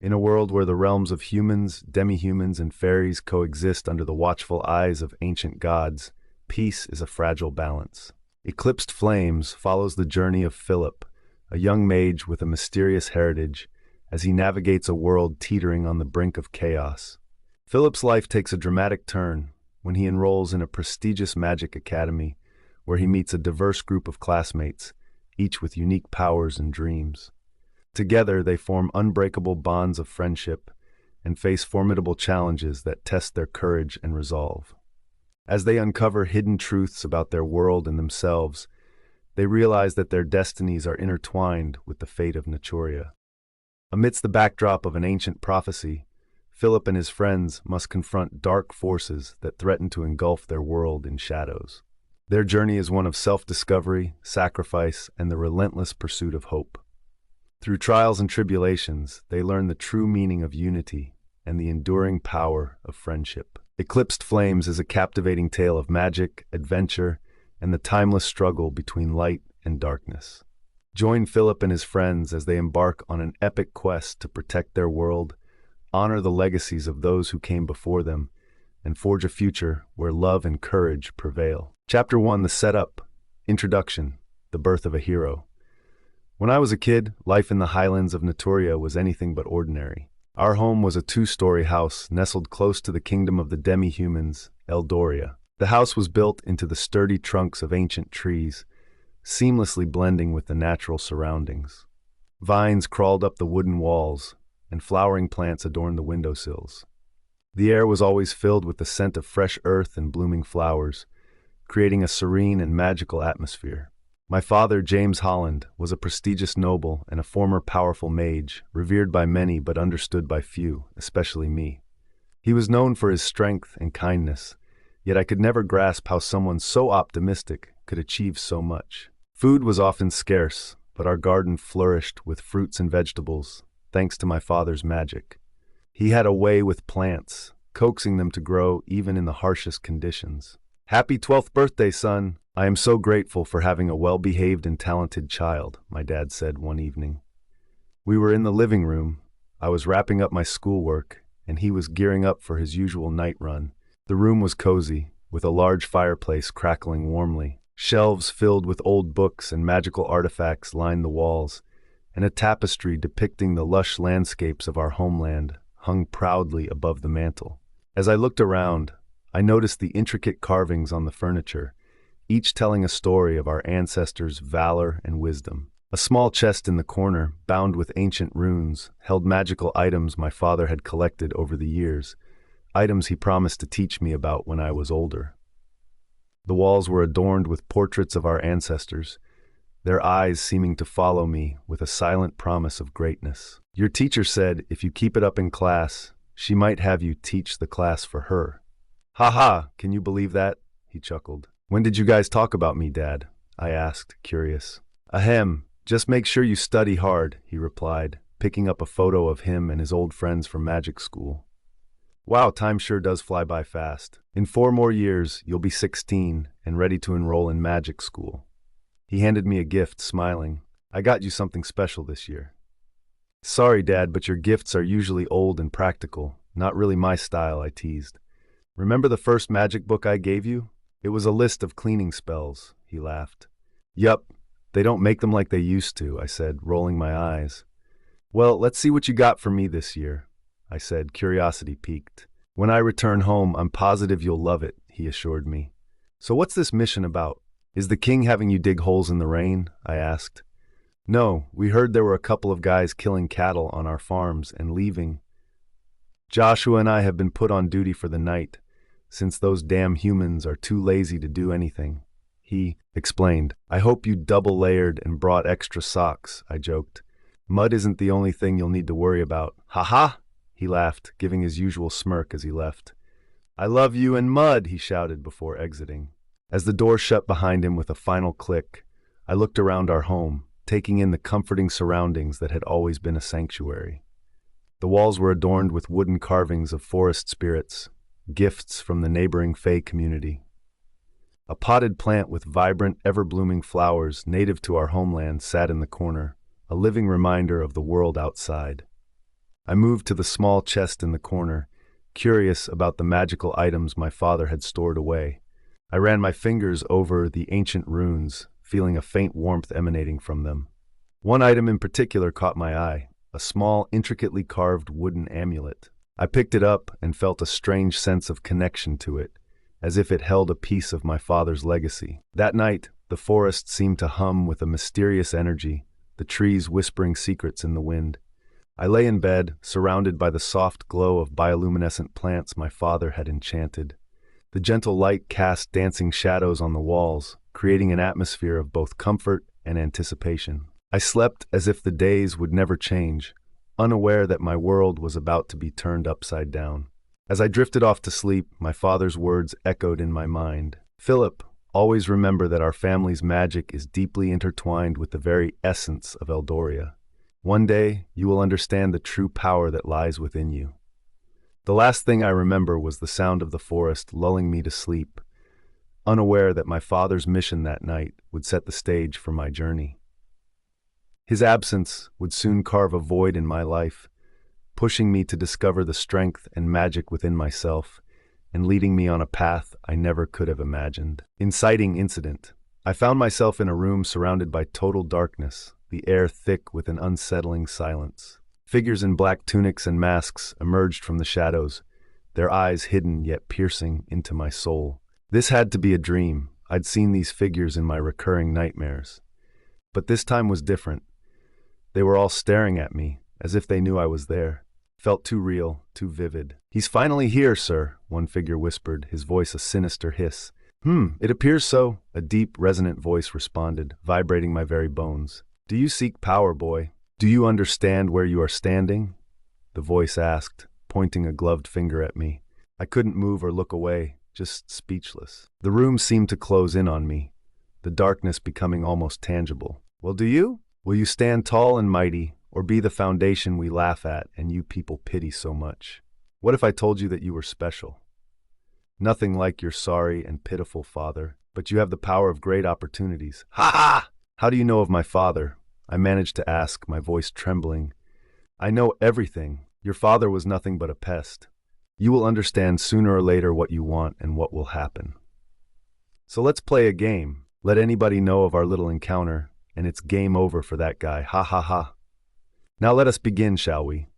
In a world where the realms of humans, demi-humans, and fairies coexist under the watchful eyes of ancient gods, peace is a fragile balance. Eclipsed Flames follows the journey of Phillip, a young mage with a mysterious heritage, as he navigates a world teetering on the brink of chaos. Philip's life takes a dramatic turn when he enrolls in a prestigious magic academy, where he meets a diverse group of classmates, each with unique powers and dreams. Together, they form unbreakable bonds of friendship and face formidable challenges that test their courage and resolve. As they uncover hidden truths about their world and themselves, they realize that their destinies are intertwined with the fate of Naturia. Amidst the backdrop of an ancient prophecy, Philip and his friends must confront dark forces that threaten to engulf their world in shadows. Their journey is one of self-discovery, sacrifice, and the relentless pursuit of hope. Through trials and tribulations, they learn the true meaning of unity and the enduring power of friendship. Eclipsed Flames is a captivating tale of magic, adventure, and the timeless struggle between light and darkness. Join Philip and his friends as they embark on an epic quest to protect their world, honor the legacies of those who came before them, and forge a future where love and courage prevail. Chapter 1: The Setup. Introduction. The Birth of a Hero. When I was a kid, life in the highlands of Naturia was anything but ordinary. Our home was a two-story house nestled close to the kingdom of the demi-humans, Eldoria. The house was built into the sturdy trunks of ancient trees, seamlessly blending with the natural surroundings. Vines crawled up the wooden walls, and flowering plants adorned the windowsills. The air was always filled with the scent of fresh earth and blooming flowers, creating a serene and magical atmosphere. My father, James Holland, was a prestigious noble and a former powerful mage, revered by many but understood by few, especially me. He was known for his strength and kindness, yet I could never grasp how someone so optimistic could achieve so much. Food was often scarce, but our garden flourished with fruits and vegetables, thanks to my father's magic. He had a way with plants, coaxing them to grow even in the harshest conditions. "Happy 12th birthday, son! I am so grateful for having a well-behaved and talented child," my dad said one evening. We were in the living room. I was wrapping up my schoolwork, and he was gearing up for his usual night run. The room was cozy, with a large fireplace crackling warmly. Shelves filled with old books and magical artifacts lined the walls, and a tapestry depicting the lush landscapes of our homeland hung proudly above the mantel. As I looked around, I noticed the intricate carvings on the furniture, each telling a story of our ancestors' valor and wisdom. A small chest in the corner, bound with ancient runes, held magical items my father had collected over the years, items he promised to teach me about when I was older. The walls were adorned with portraits of our ancestors, their eyes seeming to follow me with a silent promise of greatness. "Your teacher said if you keep it up in class, she might have you teach the class for her." "Ha ha, can you believe that?" he chuckled. "When did you guys talk about me, Dad?" I asked, curious. "Ahem, just make sure you study hard," he replied, picking up a photo of him and his old friends from magic school. "Wow, time sure does fly by fast. In 4 more years, you'll be 16 and ready to enroll in magic school." He handed me a gift, smiling. "I got you something special this year." "Sorry, Dad, but your gifts are usually old and practical. Not really my style," I teased. "Remember the first magic book I gave you? It was a list of cleaning spells," he laughed. "Yup, they don't make them like they used to," I said, rolling my eyes. "Well, let's see what you got for me this year," I said, curiosity piqued. "When I return home, I'm positive you'll love it," he assured me. "So what's this mission about? Is the king having you dig holes in the rain?" I asked. "No, we heard there were a couple of guys killing cattle on our farms and leaving. Joshua and I have been put on duty for the night, since those damn humans are too lazy to do anything," he explained. "I hope you double-layered and brought extra socks," I joked. "Mud isn't the only thing you'll need to worry about." "Ha ha!" he laughed, giving his usual smirk as he left. "I love you and mud," he shouted before exiting. As the door shut behind him with a final click, I looked around our home, taking in the comforting surroundings that had always been a sanctuary. The walls were adorned with wooden carvings of forest spirits, gifts from the neighboring Fae community. A potted plant with vibrant, ever-blooming flowers native to our homeland sat in the corner, a living reminder of the world outside. I moved to the small chest in the corner, curious about the magical items my father had stored away. I ran my fingers over the ancient runes, feeling a faint warmth emanating from them. One item in particular caught my eye, a small, intricately carved wooden amulet. I picked it up and felt a strange sense of connection to it, as if it held a piece of my father's legacy. That night, the forest seemed to hum with a mysterious energy, the trees whispering secrets in the wind. I lay in bed, surrounded by the soft glow of bioluminescent plants my father had enchanted. The gentle light cast dancing shadows on the walls, creating an atmosphere of both comfort and anticipation. I slept as if the days would never change, unaware that my world was about to be turned upside down. As I drifted off to sleep, my father's words echoed in my mind. "Phillip, always remember that our family's magic is deeply intertwined with the very essence of Eldoria. One day, you will understand the true power that lies within you." The last thing I remember was the sound of the forest lulling me to sleep, unaware that my father's mission that night would set the stage for my journey. His absence would soon carve a void in my life, pushing me to discover the strength and magic within myself, and leading me on a path I never could have imagined. Inciting incident. I found myself in a room surrounded by total darkness, the air thick with an unsettling silence. Figures in black tunics and masks emerged from the shadows, their eyes hidden yet piercing into my soul. This had to be a dream. I'd seen these figures in my recurring nightmares. But this time was different. They were all staring at me, as if they knew I was there. Felt too real, too vivid. "He's finally here, sir," one figure whispered, his voice a sinister hiss. It appears so," a deep, resonant voice responded, vibrating my very bones. "Do you seek power, boy? Do you understand where you are standing?" The voice asked, pointing a gloved finger at me. I couldn't move or look away, just speechless. The room seemed to close in on me, the darkness becoming almost tangible. "Well, do you? Will you stand tall and mighty, or be the foundation we laugh at and you people pity so much? What if I told you that you were special? Nothing like your sorry and pitiful father, but you have the power of great opportunities." "Ha ha! How do you know of my father?" I managed to ask, my voice trembling. "I know everything. Your father was nothing but a pest. You will understand sooner or later what you want and what will happen. So let's play a game. Let anybody know of our little encounter, and it's game over for that guy. Ha ha ha. Now let us begin, shall we?"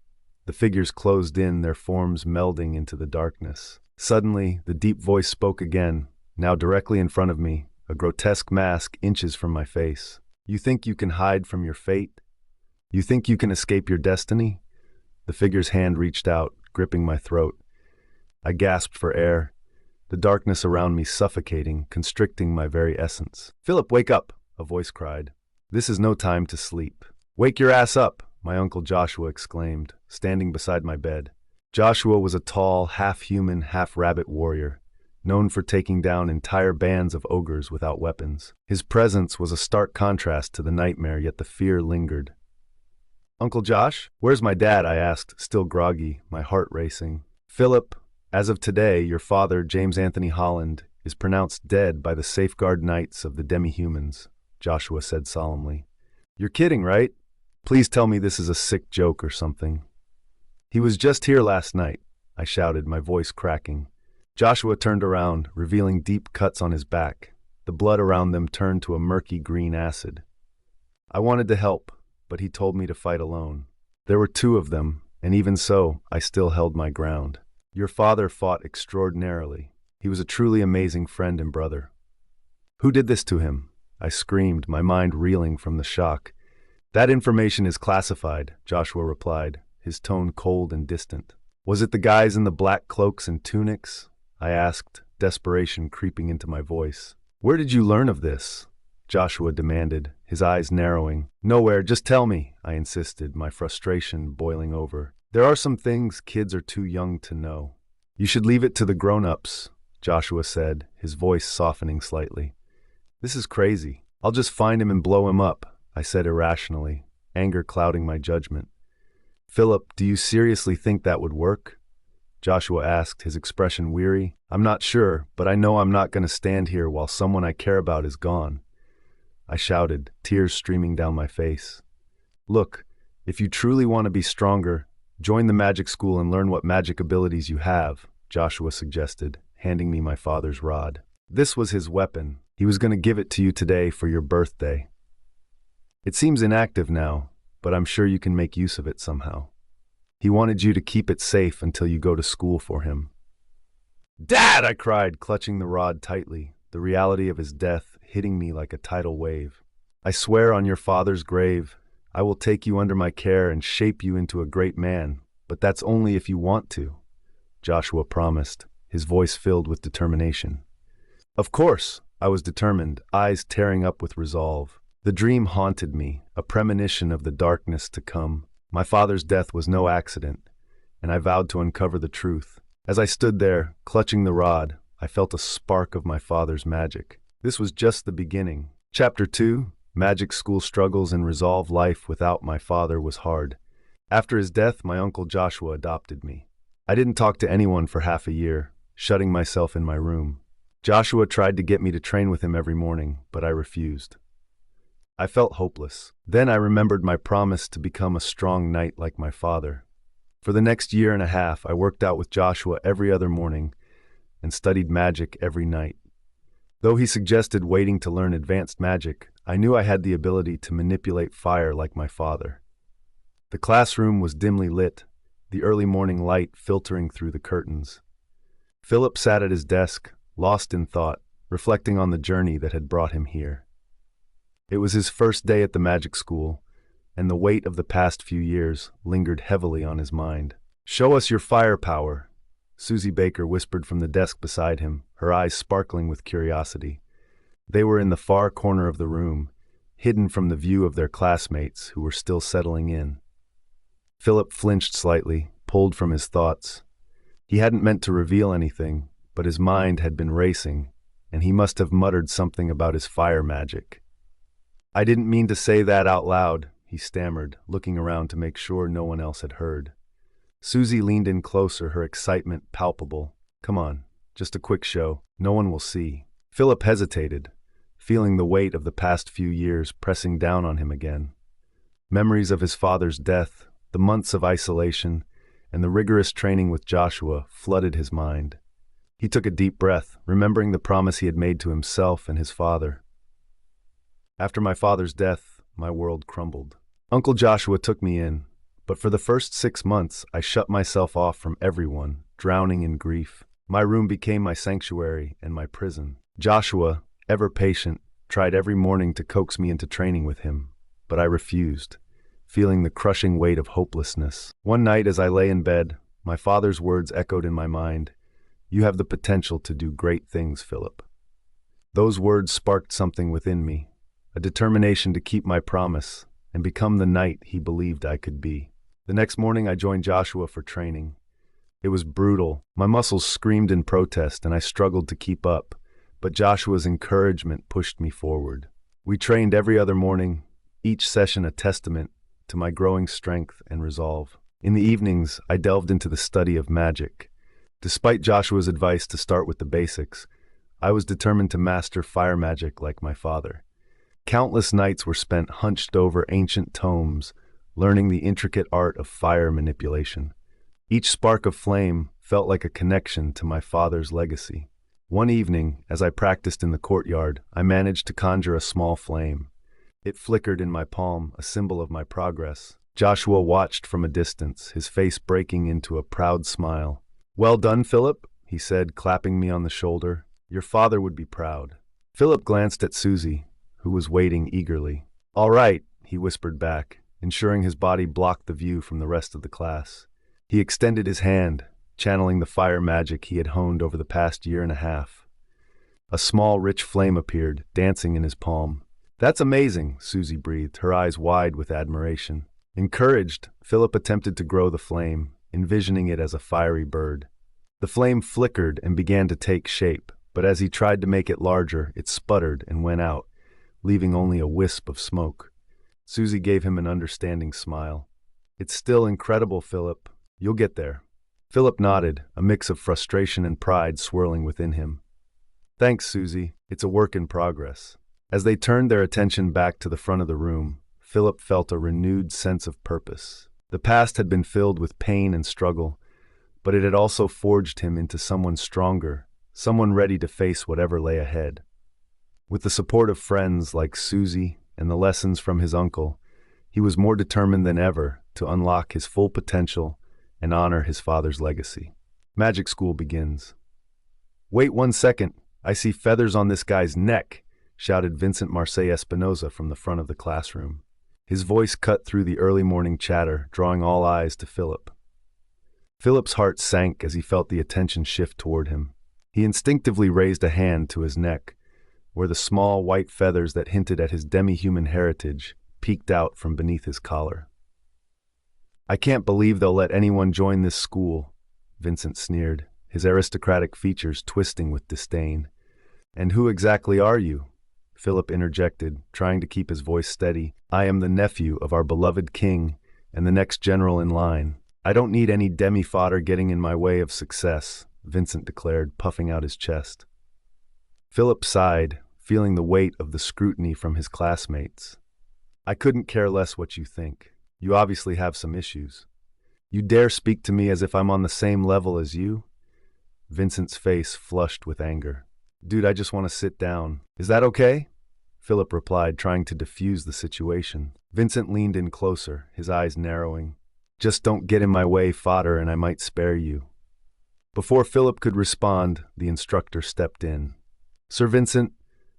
The figures closed in, their forms melding into the darkness. Suddenly, the deep voice spoke again, now directly in front of me, a grotesque mask inches from my face. "You think you can hide from your fate? You think you can escape your destiny?" The figure's hand reached out, gripping my throat. I gasped for air, the darkness around me suffocating, constricting my very essence. "Phillip, wake up!" a voice cried. "This is no time to sleep." "Wake your ass up!" my uncle Joshua exclaimed, standing beside my bed. Joshua was a tall, half-human, half-rabbit warrior, known for taking down entire bands of ogres without weapons. His presence was a stark contrast to the nightmare, yet the fear lingered. "Uncle Josh, where's my dad?" I asked, still groggy, my heart racing. "Phillip, as of today, your father, James Anthony Holland, is pronounced dead by the safeguard knights of the demi-humans," Joshua said solemnly. "You're kidding, right? Please tell me this is a sick joke or something." "He was just here last night," I shouted, my voice cracking. Joshua turned around, revealing deep cuts on his back. The blood around them turned to a murky green acid. I wanted to help, but he told me to fight alone. There were two of them, and even so, I still held my ground. "Your father fought extraordinarily. He was a truly amazing friend and brother." "Who did this to him?" I screamed, my mind reeling from the shock. "That information is classified," Joshua replied, his tone cold and distant. "Was it the guys in the black cloaks and tunics?" I asked, desperation creeping into my voice. "Where did you learn of this?" Joshua demanded, his eyes narrowing. "Nowhere, just tell me," I insisted, my frustration boiling over. "There are some things kids are too young to know." "You should leave it to the grown-ups," Joshua said, his voice softening slightly. "This is crazy. I'll just find him and blow him up," I said irrationally, anger clouding my judgment. "Phillip, do you seriously think that would work?" Joshua asked, his expression weary. "I'm not sure, but I know I'm not going to stand here while someone I care about is gone," I shouted, tears streaming down my face. "Look, if you truly want to be stronger, Join the magic school and learn what magic abilities you have, Joshua suggested, handing me my father's rod. This was his weapon. He was going to give it to you today for your birthday. It seems inactive now, but I'm sure you can make use of it somehow. He wanted you to keep it safe until you go to school for him. Dad! I cried, clutching the rod tightly, the reality of his death hitting me like a tidal wave. I swear on your father's grave, I will take you under my care and shape you into a great man, but that's only if you want to, Joshua promised, his voice filled with determination. Of course, I was determined, eyes tearing up with resolve. The dream haunted me, a premonition of the darkness to come. My father's death was no accident, and I vowed to uncover the truth. As I stood there, clutching the rod, I felt a spark of my father's magic. This was just the beginning. Chapter 2, Magic School Struggles and Resolve. Life without my father was hard. After his death, my uncle Joshua adopted me. I didn't talk to anyone for half a year, shutting myself in my room. Joshua tried to get me to train with him every morning, but I refused. I felt hopeless. Then I remembered my promise to become a strong knight like my father. For the next year and a half, I worked out with Joshua every other morning and studied magic every night. Though he suggested waiting to learn advanced magic, I knew I had the ability to manipulate fire like my father. The classroom was dimly lit, the early morning light filtering through the curtains. Phillip sat at his desk, lost in thought, reflecting on the journey that had brought him here. It was his first day at the magic school, and the weight of the past few years lingered heavily on his mind. "Show us your firepower," Susie Baker whispered from the desk beside him, her eyes sparkling with curiosity. They were in the far corner of the room, hidden from the view of their classmates who were still settling in. Phillip flinched slightly, pulled from his thoughts. He hadn't meant to reveal anything, but his mind had been racing, and he must have muttered something about his fire magic. "I didn't mean to say that out loud," he stammered, looking around to make sure no one else had heard. Susie leaned in closer, her excitement palpable. "Come on, just a quick show. No one will see." Phillip hesitated, feeling the weight of the past few years pressing down on him again. Memories of his father's death, the months of isolation, and the rigorous training with Joshua flooded his mind. He took a deep breath, remembering the promise he had made to himself and his father. "After my father's death, my world crumbled. Uncle Joshua took me in, but for the first 6 months, I shut myself off from everyone, drowning in grief. My room became my sanctuary and my prison. Joshua, ever patient, tried every morning to coax me into training with him, but I refused, feeling the crushing weight of hopelessness. One night as I lay in bed, my father's words echoed in my mind, "You have the potential to do great things, Phillip." Those words sparked something within me, a determination to keep my promise and become the knight he believed I could be. The next morning I joined Joshua for training. It was brutal. My muscles screamed in protest and I struggled to keep up, but Joshua's encouragement pushed me forward. We trained every other morning, each session a testament to my growing strength and resolve. In the evenings, I delved into the study of magic. Despite Joshua's advice to start with the basics, I was determined to master fire magic like my father. Countless nights were spent hunched over ancient tomes, learning the intricate art of fire manipulation. Each spark of flame felt like a connection to my father's legacy. One evening, as I practiced in the courtyard, I managed to conjure a small flame. It flickered in my palm, a symbol of my progress. Joshua watched from a distance, his face breaking into a proud smile. "Well done, Phillip," he said, clapping me on the shoulder. "Your father would be proud." Phillip glanced at Susie, who was waiting eagerly. "All right," he whispered back, ensuring his body blocked the view from the rest of the class. He extended his hand, channeling the fire magic he had honed over the past year and a half. A small, rich flame appeared, dancing in his palm. "That's amazing," Susie breathed, her eyes wide with admiration. Encouraged, Phillip attempted to grow the flame, envisioning it as a fiery bird. The flame flickered and began to take shape, but as he tried to make it larger, it sputtered and went out, leaving only a wisp of smoke. Susie gave him an understanding smile. "It's still incredible, Phillip. You'll get there." Phillip nodded, a mix of frustration and pride swirling within him. "Thanks, Susie. It's a work in progress." As they turned their attention back to the front of the room, Phillip felt a renewed sense of purpose. The past had been filled with pain and struggle, but it had also forged him into someone stronger, someone ready to face whatever lay ahead. With the support of friends like Susie and the lessons from his uncle, he was more determined than ever to unlock his full potential and honor his father's legacy. Magic school begins. "Wait 1 second, I see feathers on this guy's neck," shouted Vincent Marseille Espinosa from the front of the classroom. His voice cut through the early morning chatter, drawing all eyes to Philip. Philip's heart sank as he felt the attention shift toward him. He instinctively raised a hand to his neck, where the small white feathers that hinted at his demi-human heritage peeked out from beneath his collar. "I can't believe they'll let anyone join this school," Vincent sneered, his aristocratic features twisting with disdain. "And who exactly are you?" Philip interjected, trying to keep his voice steady. "I am the nephew of our beloved king and the next general in line. I don't need any demi-fodder getting in my way of success," Vincent declared, puffing out his chest. Philip sighed, feeling the weight of the scrutiny from his classmates. "I couldn't care less what you think. You obviously have some issues. You dare speak to me as if I'm on the same level as you?" Vincent's face flushed with anger. "Dude, I just want to sit down. Is that okay?" Philip replied, trying to defuse the situation. Vincent leaned in closer, his eyes narrowing. "Just don't get in my way, fodder, and I might spare you." Before Philip could respond, the instructor stepped in. "Sir Vincent,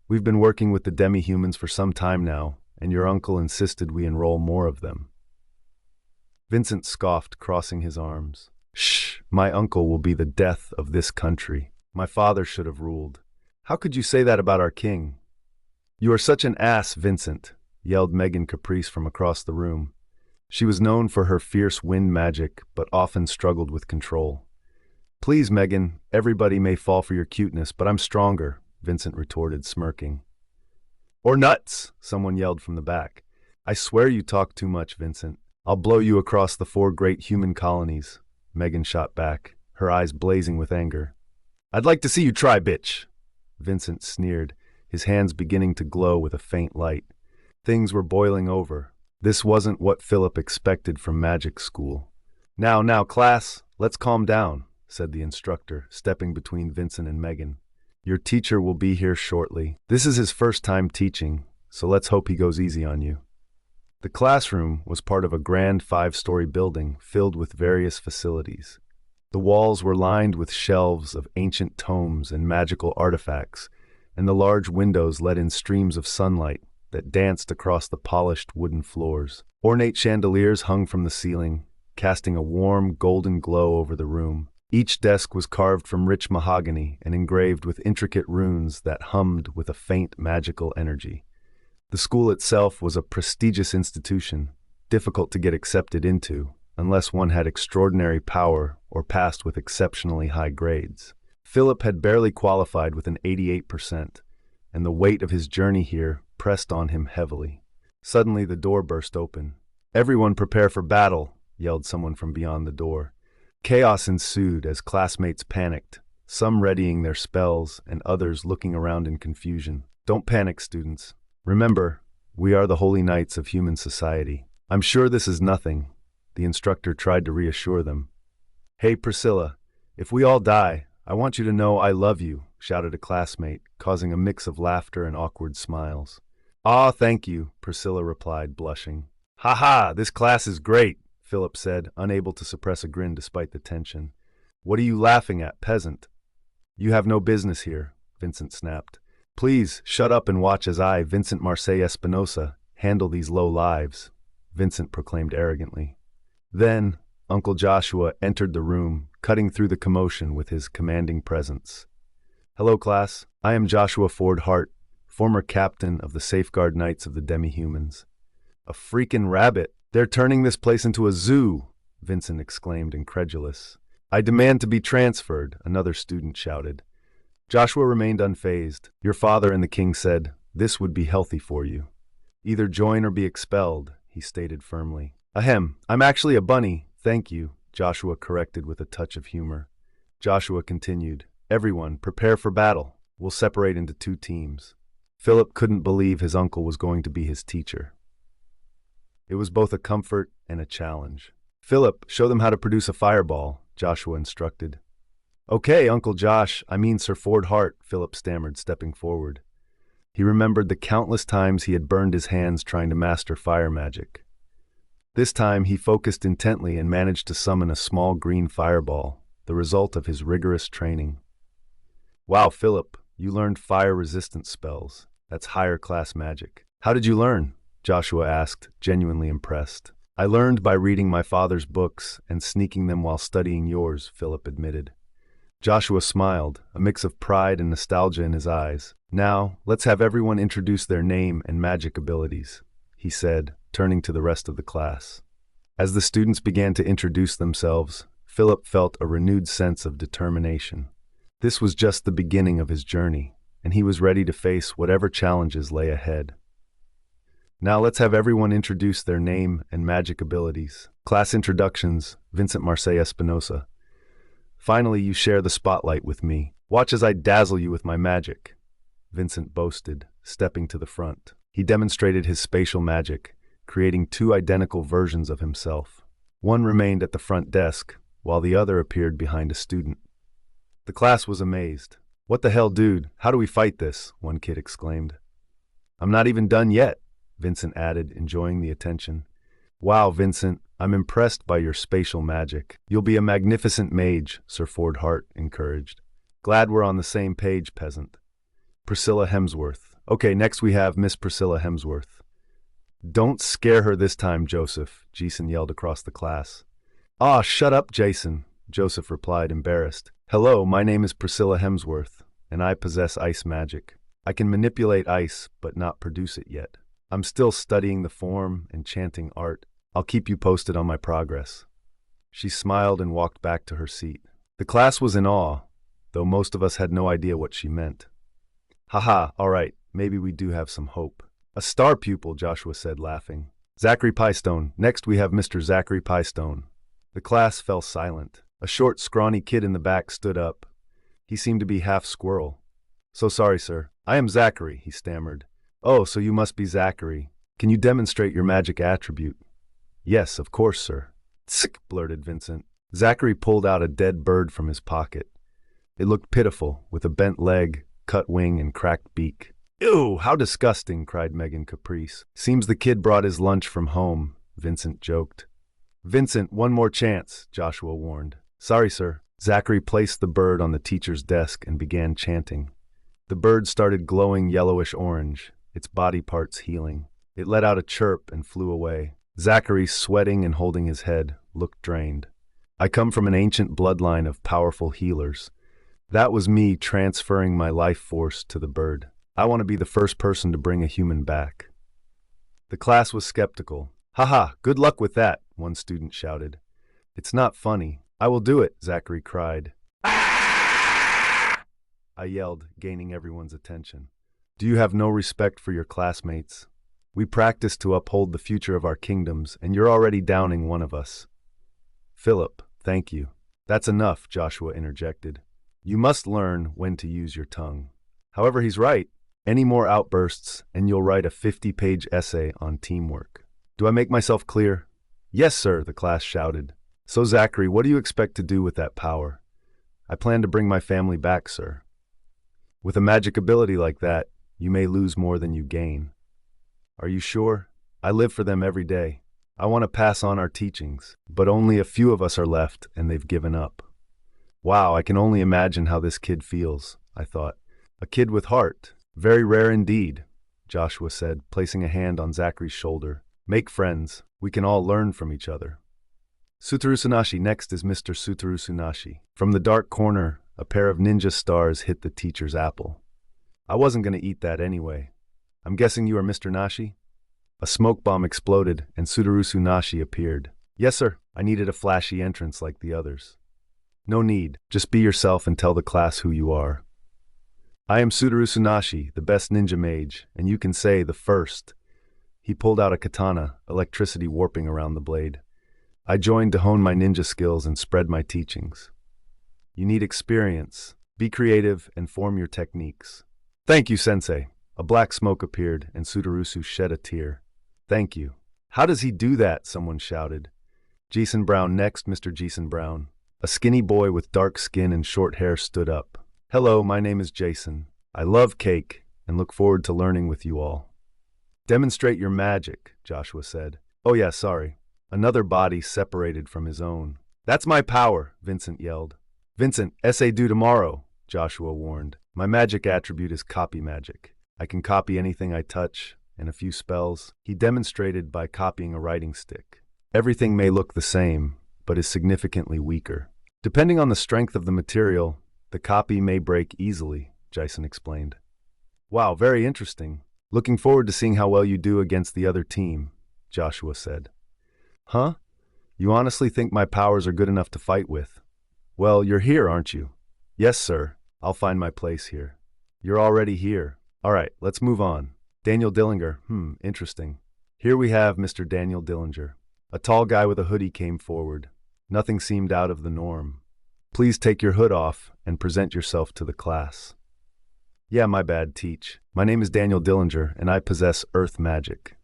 we've been working with the demi-humans for some time now, and your uncle insisted we enroll more of them." Vincent scoffed, crossing his arms. "Shh, my uncle will be the death of this country. My father should have ruled. How could you say that about our king?" "You are such an ass, Vincent," yelled Megan Caprice from across the room. She was known for her fierce wind magic, but often struggled with control. "Please, Megan, everybody may fall for your cuteness, but I'm stronger," Vincent retorted, smirking. "Or nuts," someone yelled from the back. "I swear you talk too much, Vincent. I'll blow you across the 4 great human colonies," Megan shot back, her eyes blazing with anger. "I'd like to see you try, bitch," Vincent sneered, his hands beginning to glow with a faint light. Things were boiling over. This wasn't what Philip expected from magic school. Now, class, let's calm down," said the instructor, stepping between Vincent and Megan. "Your teacher will be here shortly. This is his first time teaching, so let's hope he goes easy on you." The classroom was part of a grand 5-story building filled with various facilities. The walls were lined with shelves of ancient tomes and magical artifacts, and the large windows let in streams of sunlight that danced across the polished wooden floors. Ornate chandeliers hung from the ceiling, casting a warm, golden glow over the room. Each desk was carved from rich mahogany and engraved with intricate runes that hummed with a faint magical energy. The school itself was a prestigious institution, difficult to get accepted into, unless one had extraordinary power or passed with exceptionally high grades. Philip had barely qualified with an 88%, and the weight of his journey here pressed on him heavily. Suddenly the door burst open. "Everyone prepare for battle," yelled someone from beyond the door. Chaos ensued as classmates panicked, some readying their spells and others looking around in confusion. "Don't panic, students. Remember, we are the holy knights of human society. I'm sure this is nothing," the instructor tried to reassure them. "Hey, Priscilla, if we all die, I want you to know I love you," shouted a classmate, causing a mix of laughter and awkward smiles. "Ah, thank you," Priscilla replied, blushing. "Ha ha, this class is great," Philip said, unable to suppress a grin despite the tension. "What are you laughing at, peasant?" "You have no business here," Vincent snapped. "Please, shut up and watch as I, Vincent Marseille Espinosa, handle these low lives," Vincent proclaimed arrogantly. Then, Uncle Joshua entered the room, cutting through the commotion with his commanding presence. "Hello, class. I am Joshua Ford Hart, former captain of the Safeguard Knights of the Demi-Humans." "A freaking rabbit! They're turning this place into a zoo!" Vincent exclaimed, incredulous. "I demand to be transferred," another student shouted. Joshua remained unfazed. "Your father and the king said, this would be healthy for you. Either join or be expelled," he stated firmly. "Ahem, I'm actually a bunny, thank you," Joshua corrected with a touch of humor. Joshua continued, "Everyone, prepare for battle. We'll separate into 2 teams." Philip couldn't believe his uncle was going to be his teacher. It was both a comfort and a challenge. Philip, show them how to produce a fireball, Joshua instructed. Okay, Uncle Josh, I mean Sir Ford Hart, Philip stammered, stepping forward. He remembered the countless times he had burned his hands trying to master fire magic. This time he focused intently and managed to summon a small green fireball, the result of his rigorous training. Wow, Philip, you learned fire-resistant spells. That's higher-class magic. How did you learn? Joshua asked, genuinely impressed. I learned by reading my father's books and sneaking them while studying yours, Philip admitted. Joshua smiled, a mix of pride and nostalgia in his eyes. Now, let's have everyone introduce their name and magic abilities, he said, turning to the rest of the class. As the students began to introduce themselves, Philip felt a renewed sense of determination. This was just the beginning of his journey, and he was ready to face whatever challenges lay ahead. Now let's have everyone introduce their name and magic abilities. Class introductions, Vincent Marseille Espinosa. Finally, you share the spotlight with me. Watch as I dazzle you with my magic, Vincent boasted, stepping to the front. He demonstrated his spatial magic, creating two identical versions of himself. One remained at the front desk, while the other appeared behind a student. The class was amazed. What the hell, dude? How do we fight this? One kid exclaimed. I'm not even done yet, Vincent added, enjoying the attention. Wow, Vincent, I'm impressed by your spatial magic. You'll be a magnificent mage, Sir Ford Hart encouraged. Glad we're on the same page, peasant. Priscilla Hemsworth. Okay, next we have Miss Priscilla Hemsworth. Don't scare her this time, Joseph, Jason yelled across the class. Ah, shut up, Jason, Joseph replied, embarrassed. Hello, my name is Priscilla Hemsworth, and I possess ice magic. I can manipulate ice, but not produce it yet. I'm still studying the form and chanting art. I'll keep you posted on my progress. She smiled and walked back to her seat. The class was in awe, though most of us had no idea what she meant. Haha, all right, maybe we do have some hope. A star pupil, Joshua said, laughing. Zachary Piestone. Next we have Mr. Zachary Piestone. The class fell silent. A short, scrawny kid in the back stood up. He seemed to be half squirrel. So sorry, sir. I am Zachary, he stammered. Oh, so you must be Zachary. Can you demonstrate your magic attribute? Yes, of course, sir. Tsk, blurted Vincent. Zachary pulled out a dead bird from his pocket. It looked pitiful, with a bent leg, cut wing, and cracked beak. Ew, how disgusting, cried Megan Caprice. Seems the kid brought his lunch from home, Vincent joked. Vincent, one more chance, Joshua warned. Sorry, sir. Zachary placed the bird on the teacher's desk and began chanting. The bird started glowing yellowish orange, its body parts healing. It let out a chirp and flew away. Zachary, sweating and holding his head, looked drained. I come from an ancient bloodline of powerful healers. That was me transferring my life force to the bird. I want to be the first person to bring a human back. The class was skeptical. Haha, good luck with that, one student shouted. It's not funny. I will do it, Zachary cried. I yelled, gaining everyone's attention. Do you have no respect for your classmates? We practice to uphold the future of our kingdoms, and you're already downing one of us. Philip, thank you. That's enough, Joshua interjected. You must learn when to use your tongue. However, he's right. Any more outbursts, and you'll write a 50-page essay on teamwork. Do I make myself clear? Yes, sir, the class shouted. So, Zachary, what do you expect to do with that power? I plan to bring my family back, sir. With a magic ability like that, you may lose more than you gain. Are you sure? I live for them every day. I want to pass on our teachings, but only a few of us are left, and they've given up. Wow, I can only imagine how this kid feels, I thought. A kid with heart. Very rare indeed, Joshua said, placing a hand on Zachary's shoulder. Make friends. We can all learn from each other. Sutaru Sunashi. Next is Mr. Sutaru Sunashi. From the dark corner, a pair of ninja stars hit the teacher's apple. I wasn't going to eat that anyway. I'm guessing you are Mr. Nashi? A smoke bomb exploded, and Sutaru Sunashi appeared. Yes, sir. I needed a flashy entrance like the others. No need. Just be yourself and tell the class who you are. I am Sutaru Sunashi, the best ninja mage, and you can say the first. He pulled out a katana, electricity warping around the blade. I joined to hone my ninja skills and spread my teachings. You need experience. Be creative and form your techniques. Thank you, sensei. A black smoke appeared, and Sutarusu shed a tear. Thank you. How does he do that? Someone shouted. Jason Brown next, Mr. Jason Brown. A skinny boy with dark skin and short hair stood up. Hello, my name is Jason. I love cake and look forward to learning with you all. Demonstrate your magic, Joshua said. Oh yeah, sorry. Another body separated from his own. That's my power, Vincent yelled. Vincent, essay due tomorrow, Joshua warned. My magic attribute is copy magic. I can copy anything I touch, and a few spells. He demonstrated by copying a writing stick. Everything may look the same, but is significantly weaker. Depending on the strength of the material, the copy may break easily, Jason explained. Wow, very interesting. Looking forward to seeing how well you do against the other team, Joshua said. Huh? You honestly think my powers are good enough to fight with? Well, you're here, aren't you? Yes, sir. I'll find my place here. You're already here. All right, let's move on. Daniel Dillinger. Interesting. Here we have Mr. Daniel Dillinger. A tall guy with a hoodie came forward. Nothing seemed out of the norm. Please take your hood off and present yourself to the class. Yeah, my bad, teach. My name is Daniel Dillinger, and I possess earth magic.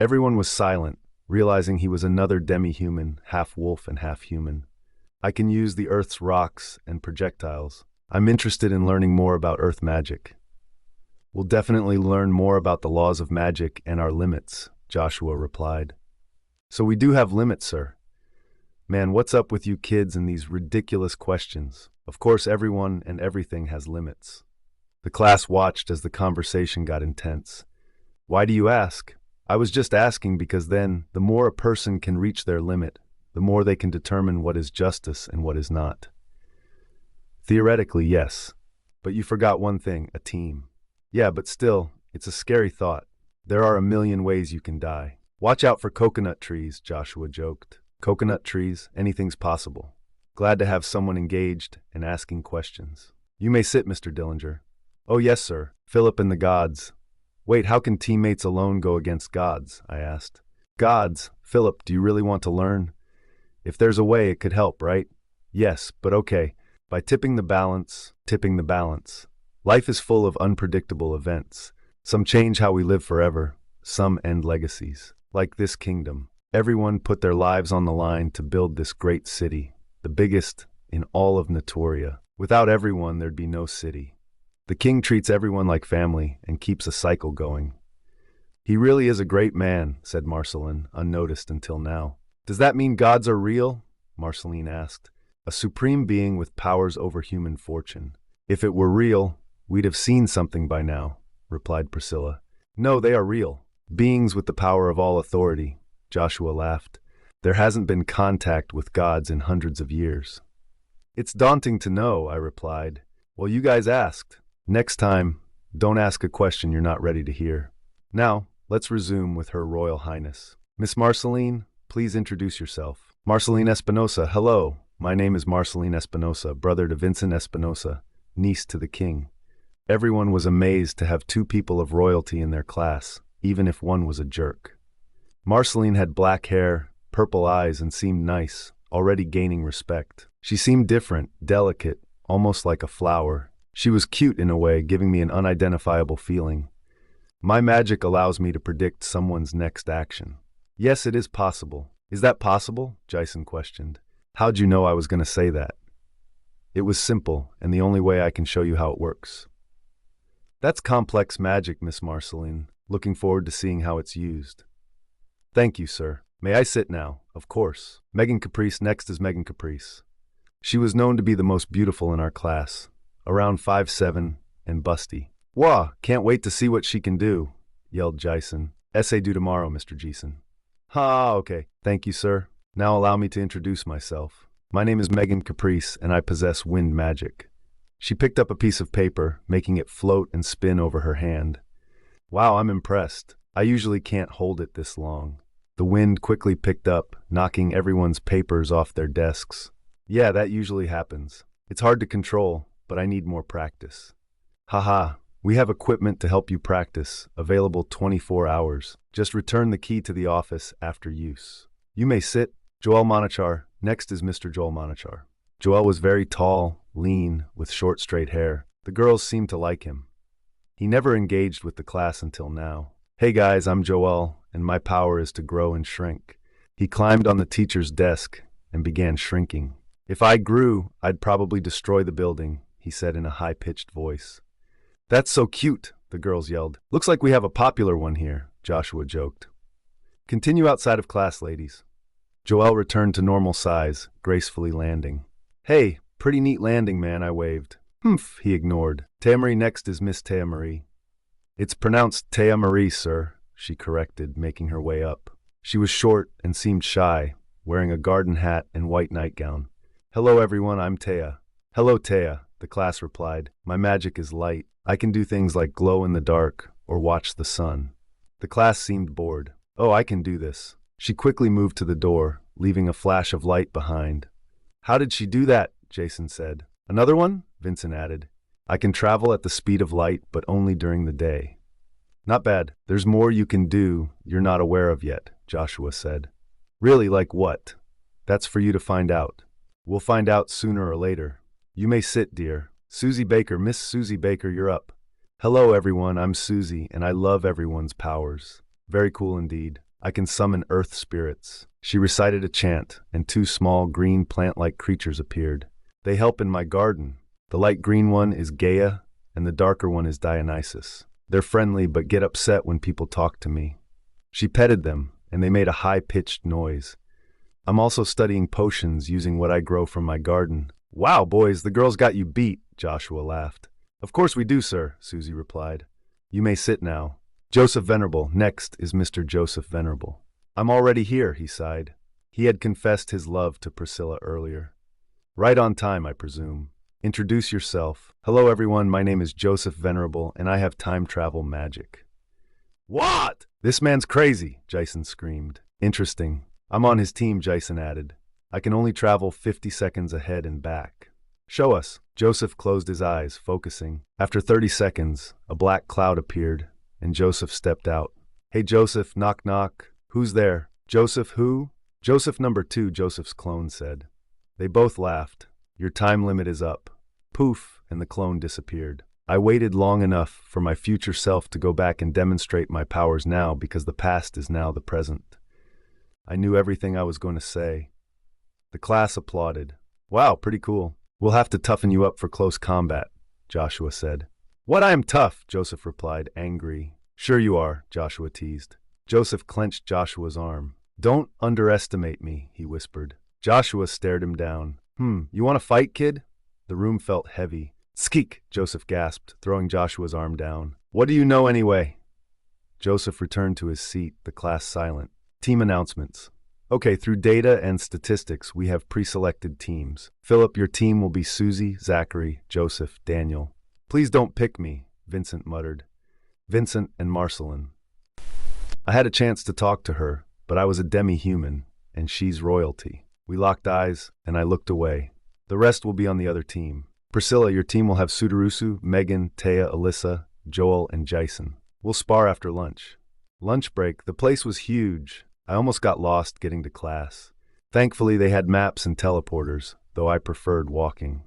Everyone was silent, realizing he was another demi-human, half wolf and half human. I can use the earth's rocks and projectiles. I'm interested in learning more about earth magic. We'll definitely learn more about the laws of magic and our limits, Joshua replied. So we do have limits, sir. Man, what's up with you kids and these ridiculous questions? Of course, everyone and everything has limits. The class watched as the conversation got intense. Why do you ask? I was just asking because then, the more a person can reach their limit, the more they can determine what is justice and what is not. Theoretically, yes. But you forgot one thing, a team. Yeah, but still, it's a scary thought. There are a million ways you can die. Watch out for coconut trees, Joshua joked. Coconut trees, anything's possible. Glad to have someone engaged and asking questions. You may sit, Mr. Dillinger. Oh yes, sir. Phillip and the gods. Wait, how can teammates alone go against gods? I asked. Gods? Phillip, do you really want to learn? If there's a way, it could help, right? Yes, but okay. By tipping the balance. Life is full of unpredictable events. Some change how we live forever. Some end legacies. Like this kingdom. Everyone put their lives on the line to build this great city, the biggest in all of Notoria. Without everyone, there'd be no city. The king treats everyone like family and keeps a cycle going. He really is a great man, said Marceline, unnoticed until now. Does that mean gods are real? Marceline asked. A supreme being with powers over human fortune. If it were real, we'd have seen something by now, replied Priscilla. No, they are real. Beings with the power of all authority, Joshua laughed. There hasn't been contact with gods in hundreds of years. It's daunting to know, I replied. Well, you guys asked. Next time, don't ask a question you're not ready to hear. Now, let's resume with Her Royal Highness. Miss Marceline, please introduce yourself. Marceline Espinosa, hello. My name is Marceline Espinosa, brother to Vincent Espinosa, niece to the king. Everyone was amazed to have two people of royalty in their class, even if one was a jerk. Marceline had black hair, purple eyes, and seemed nice, already gaining respect. She seemed different, delicate, almost like a flower. She was cute in a way, giving me an unidentifiable feeling. My magic allows me to predict someone's next action. Yes, it is possible. Is that possible? Jason questioned. How'd you know I was going to say that? It was simple, and the only way I can show you how it works. That's complex magic, Miss Marceline. Looking forward to seeing how it's used. Thank you, sir. May I sit now? Of course. Megan Caprice next is Megan Caprice. She was known to be the most beautiful in our class, around 5'7" and busty. Wah, can't wait to see what she can do, yelled Jason. Essay due tomorrow, Mr. Jason. Ha, okay. Thank you, sir. Now allow me to introduce myself. My name is Megan Caprice, and I possess wind magic. She picked up a piece of paper, making it float and spin over her hand. Wow, I'm impressed. I usually can't hold it this long. The wind quickly picked up, knocking everyone's papers off their desks. Yeah, that usually happens. It's hard to control, but I need more practice. Haha, we have equipment to help you practice, available 24 hours. Just return the key to the office after use. You may sit. Joel Monachar. Next is Mr. Joel Monachar. Joel was very tall, lean, with short straight hair. The girls seemed to like him. He never engaged with the class until now. Hey guys, I'm Joel, and my power is to grow and shrink. He climbed on the teacher's desk and began shrinking. "If I grew, I'd probably destroy the building," he said in a high-pitched voice. "That's so cute," the girls yelled. "Looks like we have a popular one here," Joshua joked. "Continue outside of class, ladies." Joel returned to normal size, gracefully landing. "Hey, pretty neat landing, man," I waved. "Humph," he ignored. "Tea Marie, next is Miss Tea Marie." "It's pronounced Tea Marie, sir," she corrected, making her way up. She was short and seemed shy, wearing a garden hat and white nightgown. "Hello, everyone, I'm Tea." "Hello, Tea," the class replied. "My magic is light. I can do things like glow in the dark or watch the sun." The class seemed bored. "Oh, I can do this." She quickly moved to the door, leaving a flash of light behind. "How did she do that?" Jason said. "Another one?" Vincent added. "I can travel at the speed of light, but only during the day." "Not bad. There's more you can do you're not aware of yet," Joshua said. "Really, like what?" "That's for you to find out." "We'll find out sooner or later." "You may sit, dear." "Susie Baker, Miss Susie Baker, you're up." "Hello, everyone, I'm Susie, and I love everyone's powers." "Very cool indeed. I can summon earth spirits." She recited a chant, and two small green plant-like creatures appeared. "They help in my garden. The light green one is Gaia, and the darker one is Dionysus. They're friendly but get upset when people talk to me." She petted them, and they made a high-pitched noise. "I'm also studying potions using what I grow from my garden." "Wow, boys, the girls got you beat," Joshua laughed. "Of course we do, sir," Susie replied. "You may sit now." "Joseph Venerable, next is Mr. Joseph Venerable." "I'm already here," he sighed. He had confessed his love to Priscilla earlier. "Right on time, I presume. Introduce yourself." "Hello, everyone, my name is Joseph Venerable, and I have time travel magic." "What?" "This man's crazy," Jason screamed. "Interesting. I'm on his team," Jason added. "I can only travel 50 seconds ahead and back." "Show us." Joseph closed his eyes, focusing. After 30 seconds, a black cloud appeared, and Joseph stepped out. "Hey, Joseph, knock knock. Who's there?" "Joseph who?" "Joseph number 2, Joseph's clone said. They both laughed. "Your time limit is up." Poof, and the clone disappeared. I waited long enough for my future self to go back and demonstrate my powers now because the past is now the present. I knew everything I was going to say. The class applauded. "Wow, pretty cool. We'll have to toughen you up for close combat," Joshua said. "What, I am tough," Joseph replied, angry. "Sure you are," Joshua teased. Joseph clenched Joshua's arm. "Don't underestimate me," he whispered. Joshua stared him down. You want to fight, kid?" The room felt heavy. "Skeek," Joseph gasped, throwing Joshua's arm down. "What do you know anyway?" Joseph returned to his seat, the class silent. Team announcements. "Okay, through data and statistics, we have pre-selected teams. Phillip, your team will be Susie, Zachary, Joseph, Daniel." "Please don't pick me," Vincent muttered. "Vincent and Marceline." I had a chance to talk to her, but I was a demi-human, and she's royalty. We locked eyes, and I looked away. "The rest will be on the other team. Priscilla, your team will have Sudarusu, Megan, Taya, Alyssa, Joel, and Jason. We'll spar after lunch." Lunch break, the place was huge. I almost got lost getting to class. Thankfully, they had maps and teleporters, though I preferred walking.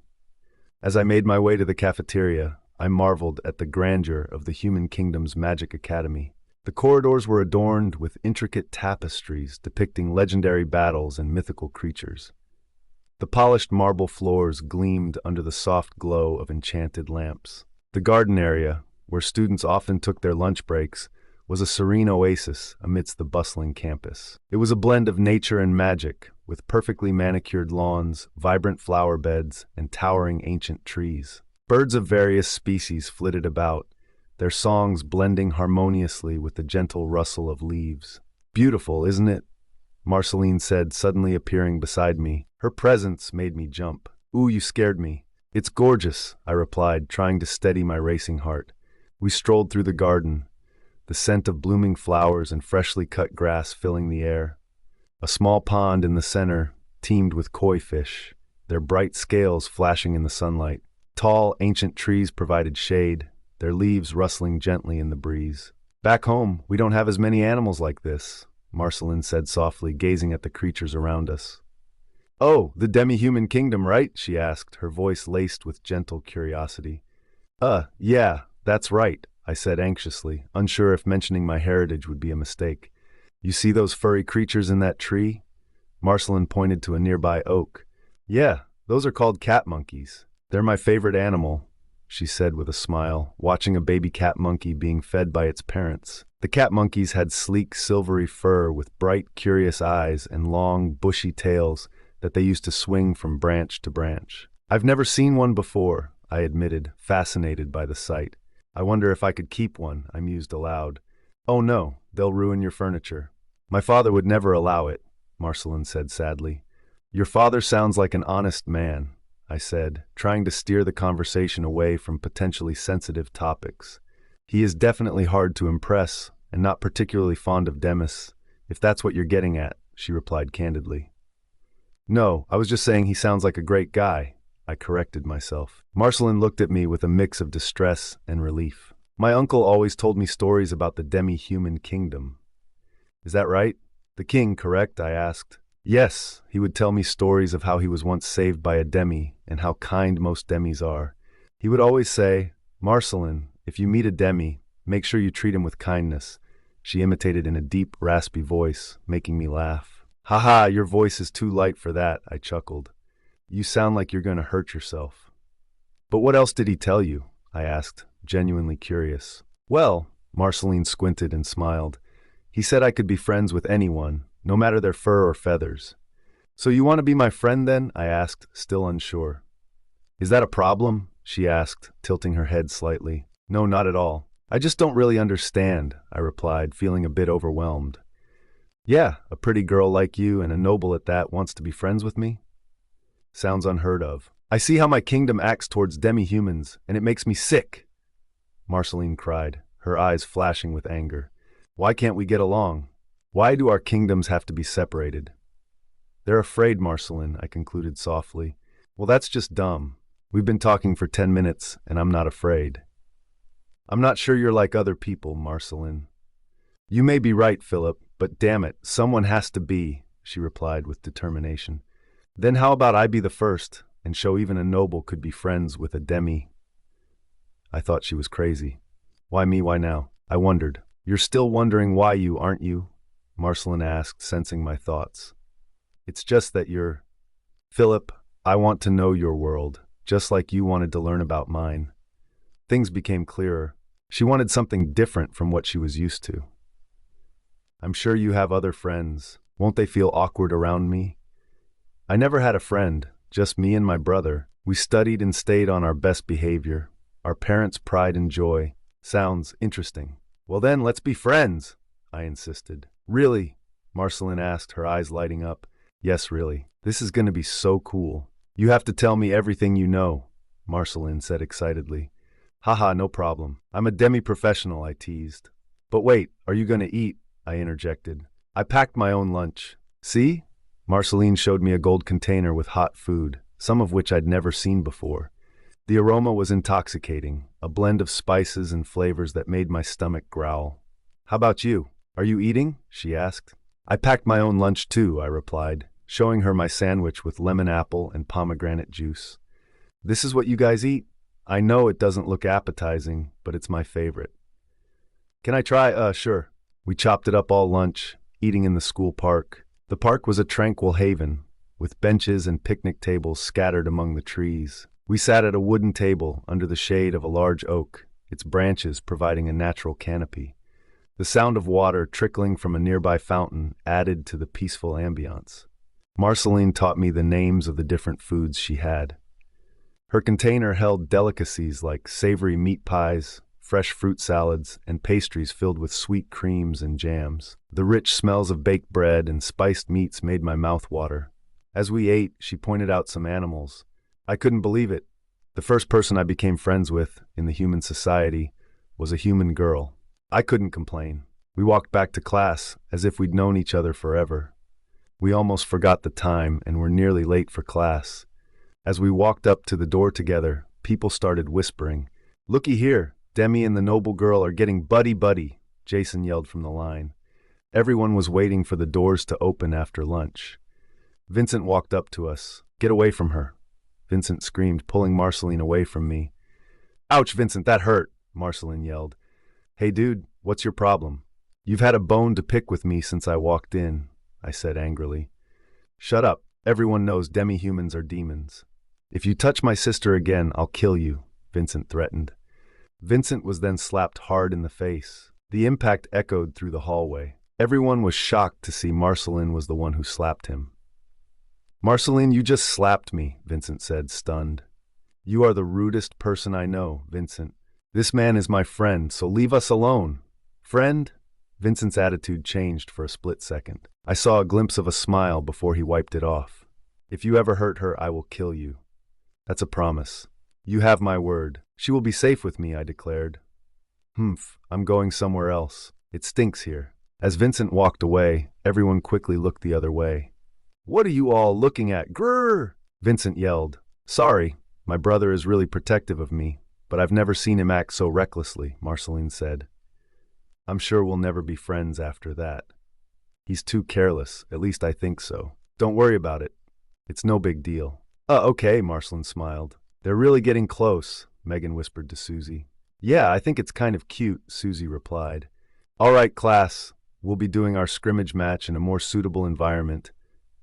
As I made my way to the cafeteria, I marveled at the grandeur of the Human Kingdom's Magic Academy. The corridors were adorned with intricate tapestries depicting legendary battles and mythical creatures. The polished marble floors gleamed under the soft glow of enchanted lamps. The garden area, where students often took their lunch breaks, was a serene oasis amidst the bustling campus. It was a blend of nature and magic, with perfectly manicured lawns, vibrant flower beds, and towering ancient trees. Birds of various species flitted about, their songs blending harmoniously with the gentle rustle of leaves. "Beautiful, isn't it?" Marceline said, suddenly appearing beside me. Her presence made me jump. "Ooh, you scared me." "It's gorgeous," I replied, trying to steady my racing heart. We strolled through the garden, the scent of blooming flowers and freshly cut grass filling the air. A small pond in the center teemed with koi fish, their bright scales flashing in the sunlight. Tall, ancient trees provided shade, their leaves rustling gently in the breeze. "Back home, we don't have as many animals like this," Marceline said softly, gazing at the creatures around us. "Oh, the demi-human kingdom, right?" she asked, her voice laced with gentle curiosity. Yeah, that's right," I said anxiously, unsure if mentioning my heritage would be a mistake. You see those furry creatures in that tree? Marceline pointed to a nearby oak. Yeah, those are called cat monkeys. They're my favorite animal, she said with a smile, watching a baby cat monkey being fed by its parents. The cat monkeys had sleek, silvery fur with bright, curious eyes and long, bushy tails that they used to swing from branch to branch. I've never seen one before, I admitted, fascinated by the sight. I wonder if I could keep one, I mused aloud. Oh no, they'll ruin your furniture. My father would never allow it, Marceline said sadly. Your father sounds like an honest man, I said, trying to steer the conversation away from potentially sensitive topics. He is definitely hard to impress, and not particularly fond of Demis, if that's what you're getting at, she replied candidly. No, I was just saying he sounds like a great guy, I corrected myself. Marceline looked at me with a mix of distress and relief. My uncle always told me stories about the demi-human kingdom. Is that right? The king, correct? I asked. Yes, he would tell me stories of how he was once saved by a demi and how kind most demis are. He would always say, Marceline, if you meet a demi, make sure you treat him with kindness. She imitated in a deep, raspy voice, making me laugh. Ha ha, your voice is too light for that, I chuckled. You sound like you're going to hurt yourself. But what else did he tell you? I asked, genuinely curious. Well, Marceline squinted and smiled. He said I could be friends with anyone, no matter their fur or feathers. So you want to be my friend then? I asked, still unsure. Is that a problem? She asked, tilting her head slightly. No, not at all. I just don't really understand, I replied, feeling a bit overwhelmed. Yeah, a pretty girl like you and a noble at that wants to be friends with me? Sounds unheard of. I see how my kingdom acts towards demi-humans, and it makes me sick, Marceline cried, her eyes flashing with anger. Why can't we get along? Why do our kingdoms have to be separated? They're afraid, Marceline, I concluded softly. Well, that's just dumb. We've been talking for 10 minutes, and I'm not afraid. I'm not sure you're like other people, Marceline. You may be right, Phillip, but damn it, someone has to be, she replied with determination. Then how about I be the first, and show even a noble could be friends with a demi? I thought she was crazy. Why me, why now? I wondered. You're still wondering why you, aren't you? Marceline asked, sensing my thoughts. It's just that you're... Phillip, I want to know your world, just like you wanted to learn about mine. Things became clearer. She wanted something different from what she was used to. I'm sure you have other friends. Won't they feel awkward around me? I never had a friend, just me and my brother. We studied and stayed on our best behavior, our parents' pride and joy. Sounds interesting. Well then, let's be friends, I insisted. Really? Marceline asked, her eyes lighting up. Yes, really. This is going to be so cool. You have to tell me everything you know, Marceline said excitedly. Haha, no problem. I'm a demi-professional, I teased. But wait, are you going to eat? I interjected. I packed my own lunch. See? Marceline showed me a gold container with hot food, some of which I'd never seen before. The aroma was intoxicating, a blend of spices and flavors that made my stomach growl. How about you? Are you eating? She asked. I packed my own lunch too, I replied, showing her my sandwich with lemon apple and pomegranate juice. This is what you guys eat? I know it doesn't look appetizing, but it's my favorite. Can I try? Sure. We chopped it up all lunch, eating in the school park. The park was a tranquil haven, with benches and picnic tables scattered among the trees. We sat at a wooden table under the shade of a large oak, its branches providing a natural canopy. The sound of water trickling from a nearby fountain added to the peaceful ambiance. Marceline taught me the names of the different foods she had. Her container held delicacies like savory meat pies, fresh fruit salads, and pastries filled with sweet creams and jams. The rich smells of baked bread and spiced meats made my mouth water. As we ate, she pointed out some animals. I couldn't believe it. The first person I became friends with in the human society was a human girl. I couldn't complain. We walked back to class as if we'd known each other forever. We almost forgot the time and were nearly late for class. As we walked up to the door together, people started whispering. "Looky here, Demi and the noble girl are getting buddy-buddy," Jason yelled from the line. Everyone was waiting for the doors to open after lunch. Vincent walked up to us. "Get away from her," Vincent screamed, pulling Marceline away from me. "Ouch, Vincent, that hurt," Marceline yelled. "Hey dude, what's your problem?" You've had a bone to pick with me since I walked in, I said angrily. Shut up. Everyone knows demi-humans are demons. If you touch my sister again, I'll kill you, Vincent threatened. Vincent was then slapped hard in the face. The impact echoed through the hallway. Everyone was shocked to see Marceline was the one who slapped him. Marceline, you just slapped me, Vincent said, stunned. You are the rudest person I know, Vincent. This man is my friend, so leave us alone. Friend? Vincent's attitude changed for a split second. I saw a glimpse of a smile before he wiped it off. If you ever hurt her, I will kill you. That's a promise. You have my word. She will be safe with me, I declared. I'm going somewhere else. It stinks here. As Vincent walked away, everyone quickly looked the other way. What are you all looking at? Grrr! Vincent yelled. Sorry, my brother is really protective of me, but I've never seen him act so recklessly, Marceline said. I'm sure we'll never be friends after that. He's too careless, at least I think so. Don't worry about it. It's no big deal. Okay, Marceline smiled. They're really getting close, Megan whispered to Susie. Yeah, I think it's kind of cute, Susie replied. All right, class, we'll be doing our scrimmage match in a more suitable environment,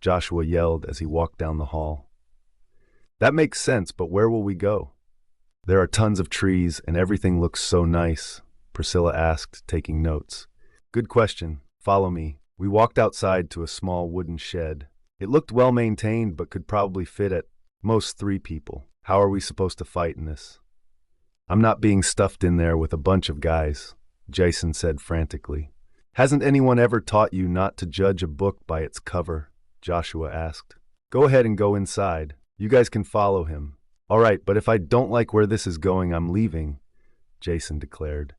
Joshua yelled as he walked down the hall. That makes sense, but where will we go? There are tons of trees and everything looks so nice, Priscilla asked, taking notes. Good question. Follow me. We walked outside to a small wooden shed. It looked well maintained but could probably fit at most 3 people. How are we supposed to fight in this? I'm not being stuffed in there with a bunch of guys, Jason said frantically. Hasn't anyone ever taught you not to judge a book by its cover? Joshua asked. Go ahead and go inside. You guys can follow him. All right, but if I don't like where this is going, I'm leaving, Jason declared.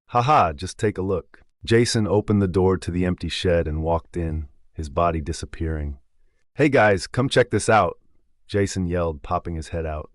Haha, just take a look. Jason opened the door to the empty shed and walked in, his body disappearing. Hey guys, come check this out, Jason yelled, popping his head out.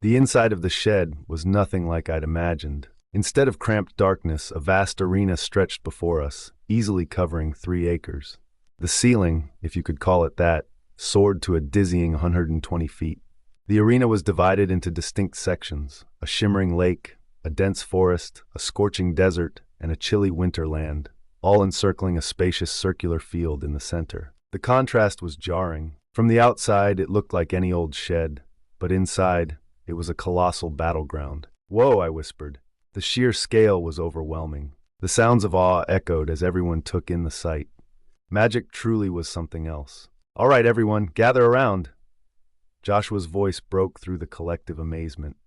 The inside of the shed was nothing like I'd imagined. Instead of cramped darkness, a vast arena stretched before us, easily covering 3 acres. The ceiling, if you could call it that, soared to a dizzying 120 feet. The arena was divided into distinct sections, a shimmering lake, a dense forest, a scorching desert, and a chilly winterland, all encircling a spacious circular field in the center. The contrast was jarring. From the outside, it looked like any old shed, but inside, it was a colossal battleground. Whoa, I whispered. The sheer scale was overwhelming. The sounds of awe echoed as everyone took in the sight. Magic truly was something else. All right, everyone, gather around. Joshua's voice broke through the collective amazement.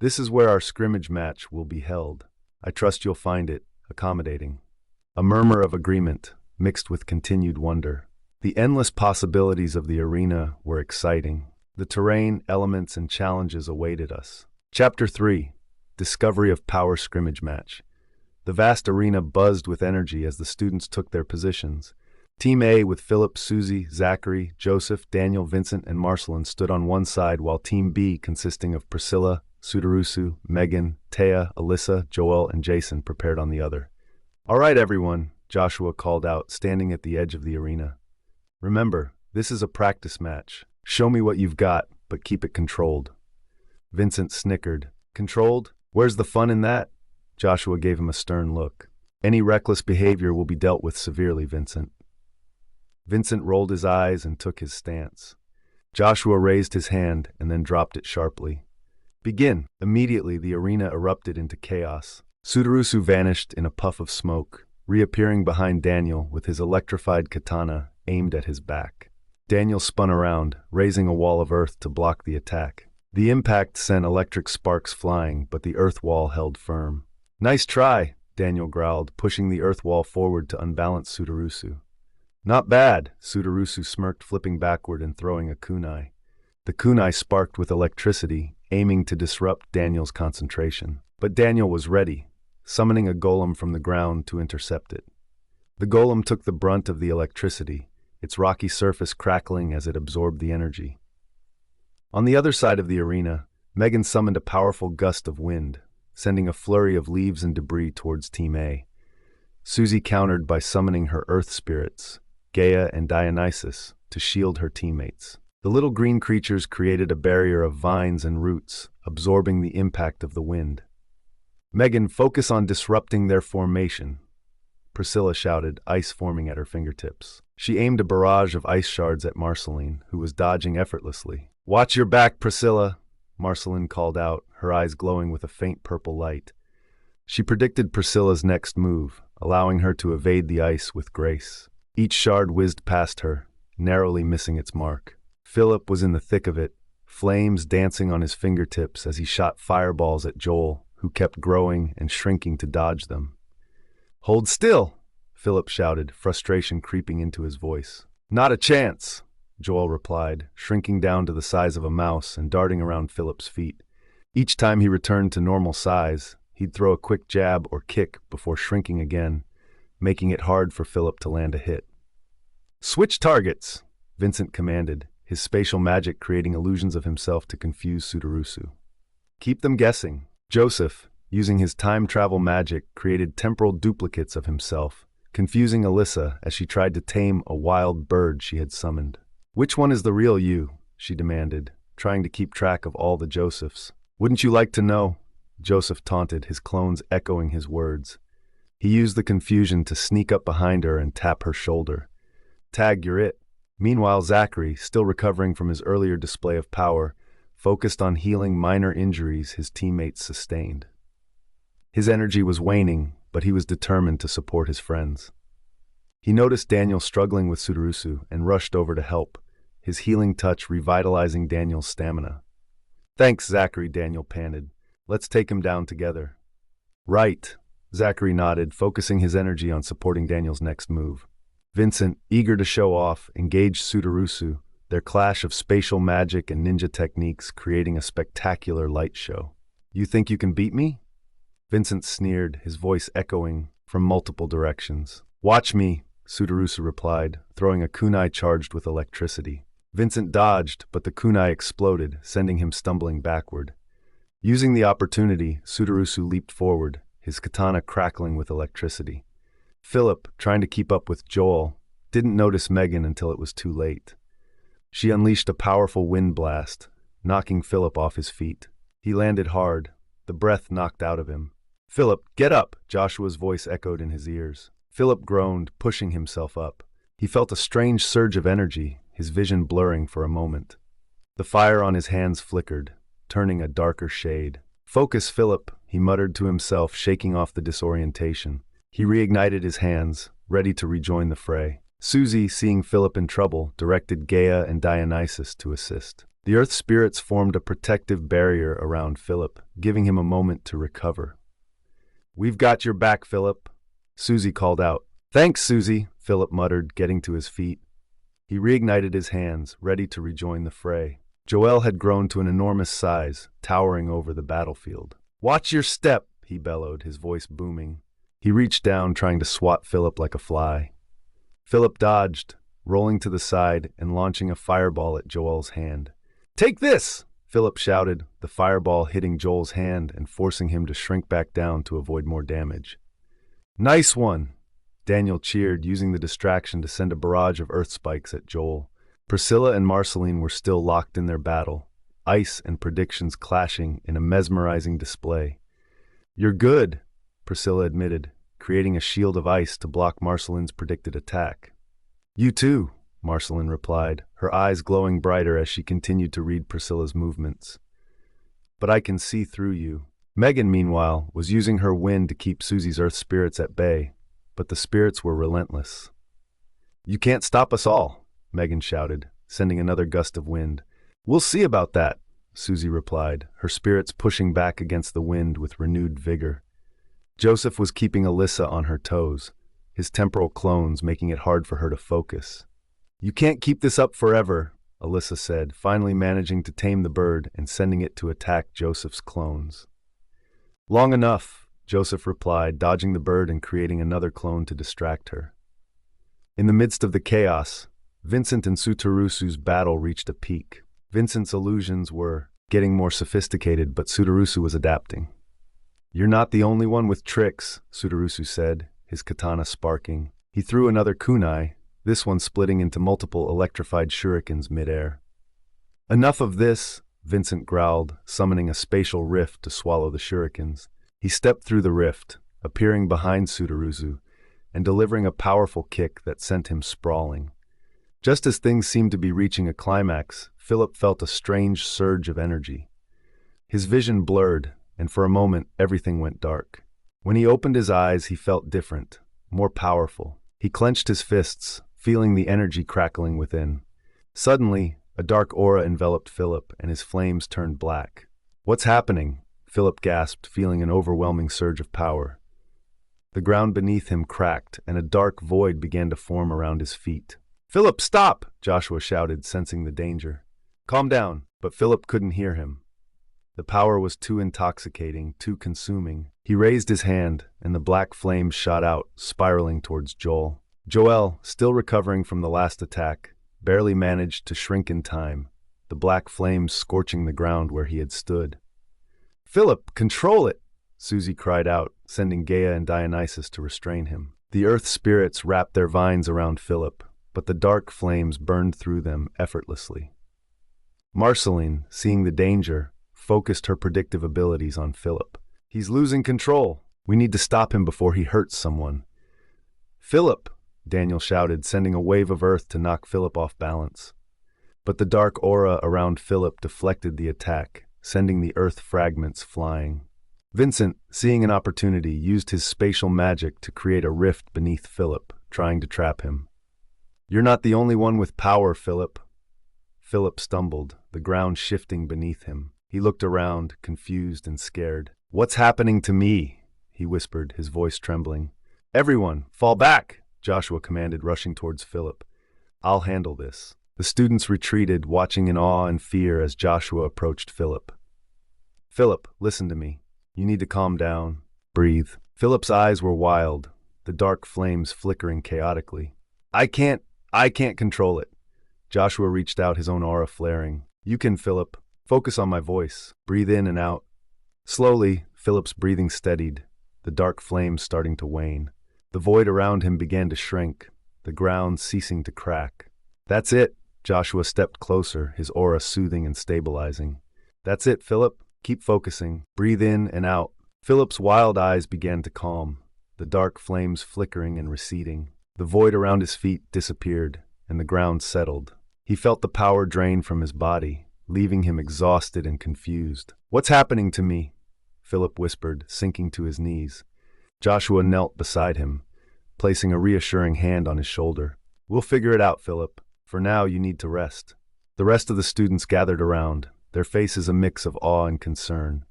This is where our scrimmage match will be held. I trust you'll find it accommodating. A murmur of agreement, mixed with continued wonder. The endless possibilities of the arena were exciting. The terrain, elements, and challenges awaited us. Chapter 3. Discovery of Power Scrimmage Match. The vast arena buzzed with energy as the students took their positions. Team A with Phillip, Susie, Zachary, Joseph, Daniel, Vincent, and Marceline stood on one side, while Team B, consisting of Priscilla, Sudarusu, Megan, Taya, Alyssa, Joel, and Jason, prepared on the other. All right, everyone, Joshua called out, standing at the edge of the arena. Remember, this is a practice match. Show me what you've got, but keep it controlled. Vincent snickered. Controlled? Where's the fun in that? Joshua gave him a stern look. Any reckless behavior will be dealt with severely, Vincent. Vincent rolled his eyes and took his stance. Joshua raised his hand and then dropped it sharply. Begin. Immediately, the arena erupted into chaos. Sudarusu vanished in a puff of smoke, reappearing behind Daniel with his electrified katana aimed at his back. Daniel spun around, raising a wall of earth to block the attack. The impact sent electric sparks flying, but the earth wall held firm. Nice try, Daniel growled, pushing the earth wall forward to unbalance Sudarusu. Not bad, Sudarusu smirked, flipping backward and throwing a kunai. The kunai sparked with electricity, aiming to disrupt Daniel's concentration. But Daniel was ready, summoning a golem from the ground to intercept it. The golem took the brunt of the electricity, its rocky surface crackling as it absorbed the energy. On the other side of the arena, Megan summoned a powerful gust of wind, sending a flurry of leaves and debris towards Team A. Susie countered by summoning her earth spirits, Gaia and Dionysus, to shield her teammates. The little green creatures created a barrier of vines and roots, absorbing the impact of the wind. Megan, focus on disrupting their formation. Priscilla shouted, ice forming at her fingertips. She aimed a barrage of ice shards at Marceline, who was dodging effortlessly. "Watch your back, Priscilla," Marceline called out, her eyes glowing with a faint purple light. She predicted Priscilla's next move, allowing her to evade the ice with grace. Each shard whizzed past her, narrowly missing its mark. Phillip was in the thick of it, flames dancing on his fingertips as he shot fireballs at Joel, who kept growing and shrinking to dodge them. "Hold still," Phillip shouted, frustration creeping into his voice. "Not a chance," Joel replied, shrinking down to the size of a mouse and darting around Phillip's feet. Each time he returned to normal size, he'd throw a quick jab or kick before shrinking again, making it hard for Phillip to land a hit. "Switch targets," Vincent commanded, his spatial magic creating illusions of himself to confuse Sudarusu. "Keep them guessing." Joseph, using his time travel magic, created temporal duplicates of himself, confusing Alyssa as she tried to tame a wild bird she had summoned. "Which one is the real you?" she demanded, trying to keep track of all the Josephs. "Wouldn't you like to know?" Joseph taunted, his clones echoing his words. He used the confusion to sneak up behind her and tap her shoulder. "Tag, you're it." Meanwhile, Zachary, still recovering from his earlier display of power, focused on healing minor injuries his teammates sustained. His energy was waning, but he was determined to support his friends. He noticed Daniel struggling with Sudarusu and rushed over to help, his healing touch revitalizing Daniel's stamina. "Thanks, Zachary," Daniel panted. "Let's take him down together." "Right," Zachary nodded, focusing his energy on supporting Daniel's next move. Vincent, eager to show off, engaged Sudarusu, their clash of spatial magic and ninja techniques creating a spectacular light show. "You think you can beat me?" Vincent sneered, his voice echoing from multiple directions. "Watch me," Sudarusu replied, throwing a kunai charged with electricity. Vincent dodged, but the kunai exploded, sending him stumbling backward. Using the opportunity, Sudarusu leaped forward, his katana crackling with electricity. Phillip, trying to keep up with Joel, didn't notice Megan until it was too late. She unleashed a powerful wind blast, knocking Phillip off his feet. He landed hard, the breath knocked out of him. "Phillip, get up!" Joshua's voice echoed in his ears. Phillip groaned, pushing himself up. He felt a strange surge of energy, his vision blurring for a moment. The fire on his hands flickered, turning a darker shade. "Focus, Phillip," he muttered to himself, shaking off the disorientation. He reignited his hands, ready to rejoin the fray. Susie, seeing Phillip in trouble, directed Gaia and Dionysus to assist. The earth spirits formed a protective barrier around Phillip, giving him a moment to recover. "We've got your back, Phillip," Susie called out. "Thanks, Susie," Phillip muttered, getting to his feet. He reignited his hands, ready to rejoin the fray. Joel had grown to an enormous size, towering over the battlefield. "Watch your step," he bellowed, his voice booming. He reached down, trying to swat Phillip like a fly. Phillip dodged, rolling to the side and launching a fireball at Joel's hand. "Take this!" Phillip shouted, the fireball hitting Joel's hand and forcing him to shrink back down to avoid more damage. "Nice one!" Daniel cheered, using the distraction to send a barrage of earth spikes at Joel. Priscilla and Marceline were still locked in their battle, ice and predictions clashing in a mesmerizing display. "You're good," Priscilla admitted, creating a shield of ice to block Marceline's predicted attack. "You too," Marceline replied, her eyes glowing brighter as she continued to read Priscilla's movements. "But I can see through you." Megan, meanwhile, was using her wind to keep Susie's earth spirits at bay, but the spirits were relentless. "You can't stop us all," Megan shouted, sending another gust of wind. "We'll see about that," Susie replied, her spirits pushing back against the wind with renewed vigor. Joseph was keeping Alyssa on her toes, his temporal clones making it hard for her to focus. "You can't keep this up forever," Alyssa said, finally managing to tame the bird and sending it to attack Joseph's clones. "Long enough," Joseph replied, dodging the bird and creating another clone to distract her. In the midst of the chaos, Vincent and Sudarusu's battle reached a peak. Vincent's illusions were getting more sophisticated, but Sudarusu was adapting. "You're not the only one with tricks," Sudarusu said, his katana sparking. He threw another kunai, this one splitting into multiple electrified shurikens midair. "Enough of this," Vincent growled, summoning a spatial rift to swallow the shurikens. He stepped through the rift, appearing behind Sudarusu, and delivering a powerful kick that sent him sprawling. Just as things seemed to be reaching a climax, Phillip felt a strange surge of energy. His vision blurred, and for a moment everything went dark. When he opened his eyes, he felt different, more powerful. He clenched his fists, feeling the energy crackling within. Suddenly, a dark aura enveloped Phillip, and his flames turned black. "What's happening?" Phillip gasped, feeling an overwhelming surge of power. The ground beneath him cracked, and a dark void began to form around his feet. "Phillip, stop!" Joshua shouted, sensing the danger. "Calm down," but Phillip couldn't hear him. The power was too intoxicating, too consuming. He raised his hand, and the black flames shot out, spiraling towards Joel. Joel, still recovering from the last attack, barely managed to shrink in time, the black flames scorching the ground where he had stood. "Phillip, control it!" Susie cried out, sending Gaia and Dionysus to restrain him. The earth spirits wrapped their vines around Phillip, but the dark flames burned through them effortlessly. Marceline, seeing the danger, focused her predictive abilities on Phillip. "He's losing control. We need to stop him before he hurts someone." "Phillip!" Daniel shouted, sending a wave of earth to knock Phillip off balance. But the dark aura around Phillip deflected the attack, sending the earth fragments flying. Vincent, seeing an opportunity, used his spatial magic to create a rift beneath Phillip, trying to trap him. "You're not the only one with power, Phillip." Phillip stumbled, the ground shifting beneath him. He looked around, confused and scared. "What's happening to me?" he whispered, his voice trembling. "Everyone, fall back!" Joshua commanded, rushing towards Phillip. "I'll handle this." The students retreated, watching in awe and fear as Joshua approached Phillip. "Phillip, listen to me. You need to calm down. Breathe." Phillip's eyes were wild, the dark flames flickering chaotically. I can't control it." Joshua reached out, his own aura flaring. "You can, Phillip. Focus on my voice. Breathe in and out." Slowly, Phillip's breathing steadied, the dark flames starting to wane. The void around him began to shrink, the ground ceasing to crack. "That's it." Joshua stepped closer, his aura soothing and stabilizing. "That's it, Phillip. Keep focusing. Breathe in and out." Phillip's wild eyes began to calm, the dark flames flickering and receding. The void around his feet disappeared, and the ground settled. He felt the power drain from his body, leaving him exhausted and confused. "What's happening to me?" Phillip whispered, sinking to his knees. Joshua knelt beside him, placing a reassuring hand on his shoulder. "We'll figure it out, Phillip. For now, you need to rest." The rest of the students gathered around, their faces a mix of awe and concern.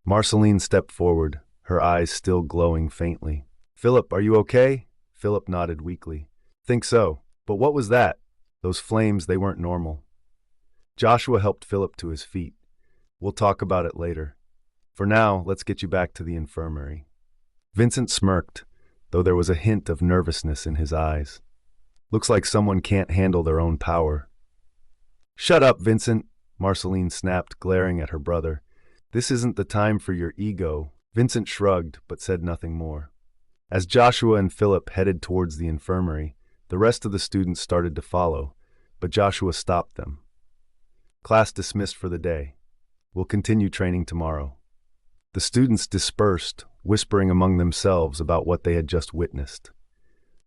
Marceline stepped forward, her eyes still glowing faintly. "Phillip, are you okay?" Phillip nodded weakly. "Think so. But what was that? Those flames, they weren't normal." Joshua helped Phillip to his feet. "We'll talk about it later. For now, let's get you back to the infirmary." Vincent smirked, though there was a hint of nervousness in his eyes. "Looks like someone can't handle their own power." "Shut up, Vincent," Marceline snapped, glaring at her brother. "This isn't the time for your ego." Vincent shrugged, but said nothing more. As Joshua and Phillip headed towards the infirmary, the rest of the students started to follow, but Joshua stopped them. "Class dismissed for the day. We'll continue training tomorrow." The students dispersed, whispering among themselves about what they had just witnessed.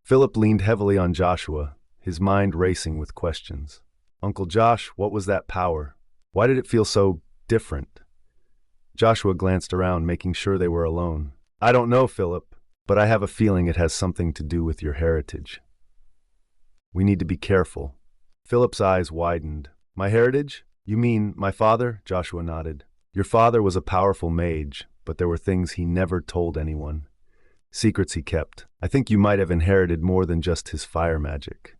Phillip leaned heavily on Joshua, his mind racing with questions. "Uncle Josh, what was that power? Why did it feel so different?" Joshua glanced around, making sure they were alone. "I don't know, Phillip, but I have a feeling it has something to do with your heritage. We need to be careful." Phillip's eyes widened. "My heritage? You mean my father?" Joshua nodded. "Your father was a powerful mage, but there were things he never told anyone. Secrets he kept. I think you might have inherited more than just his fire magic."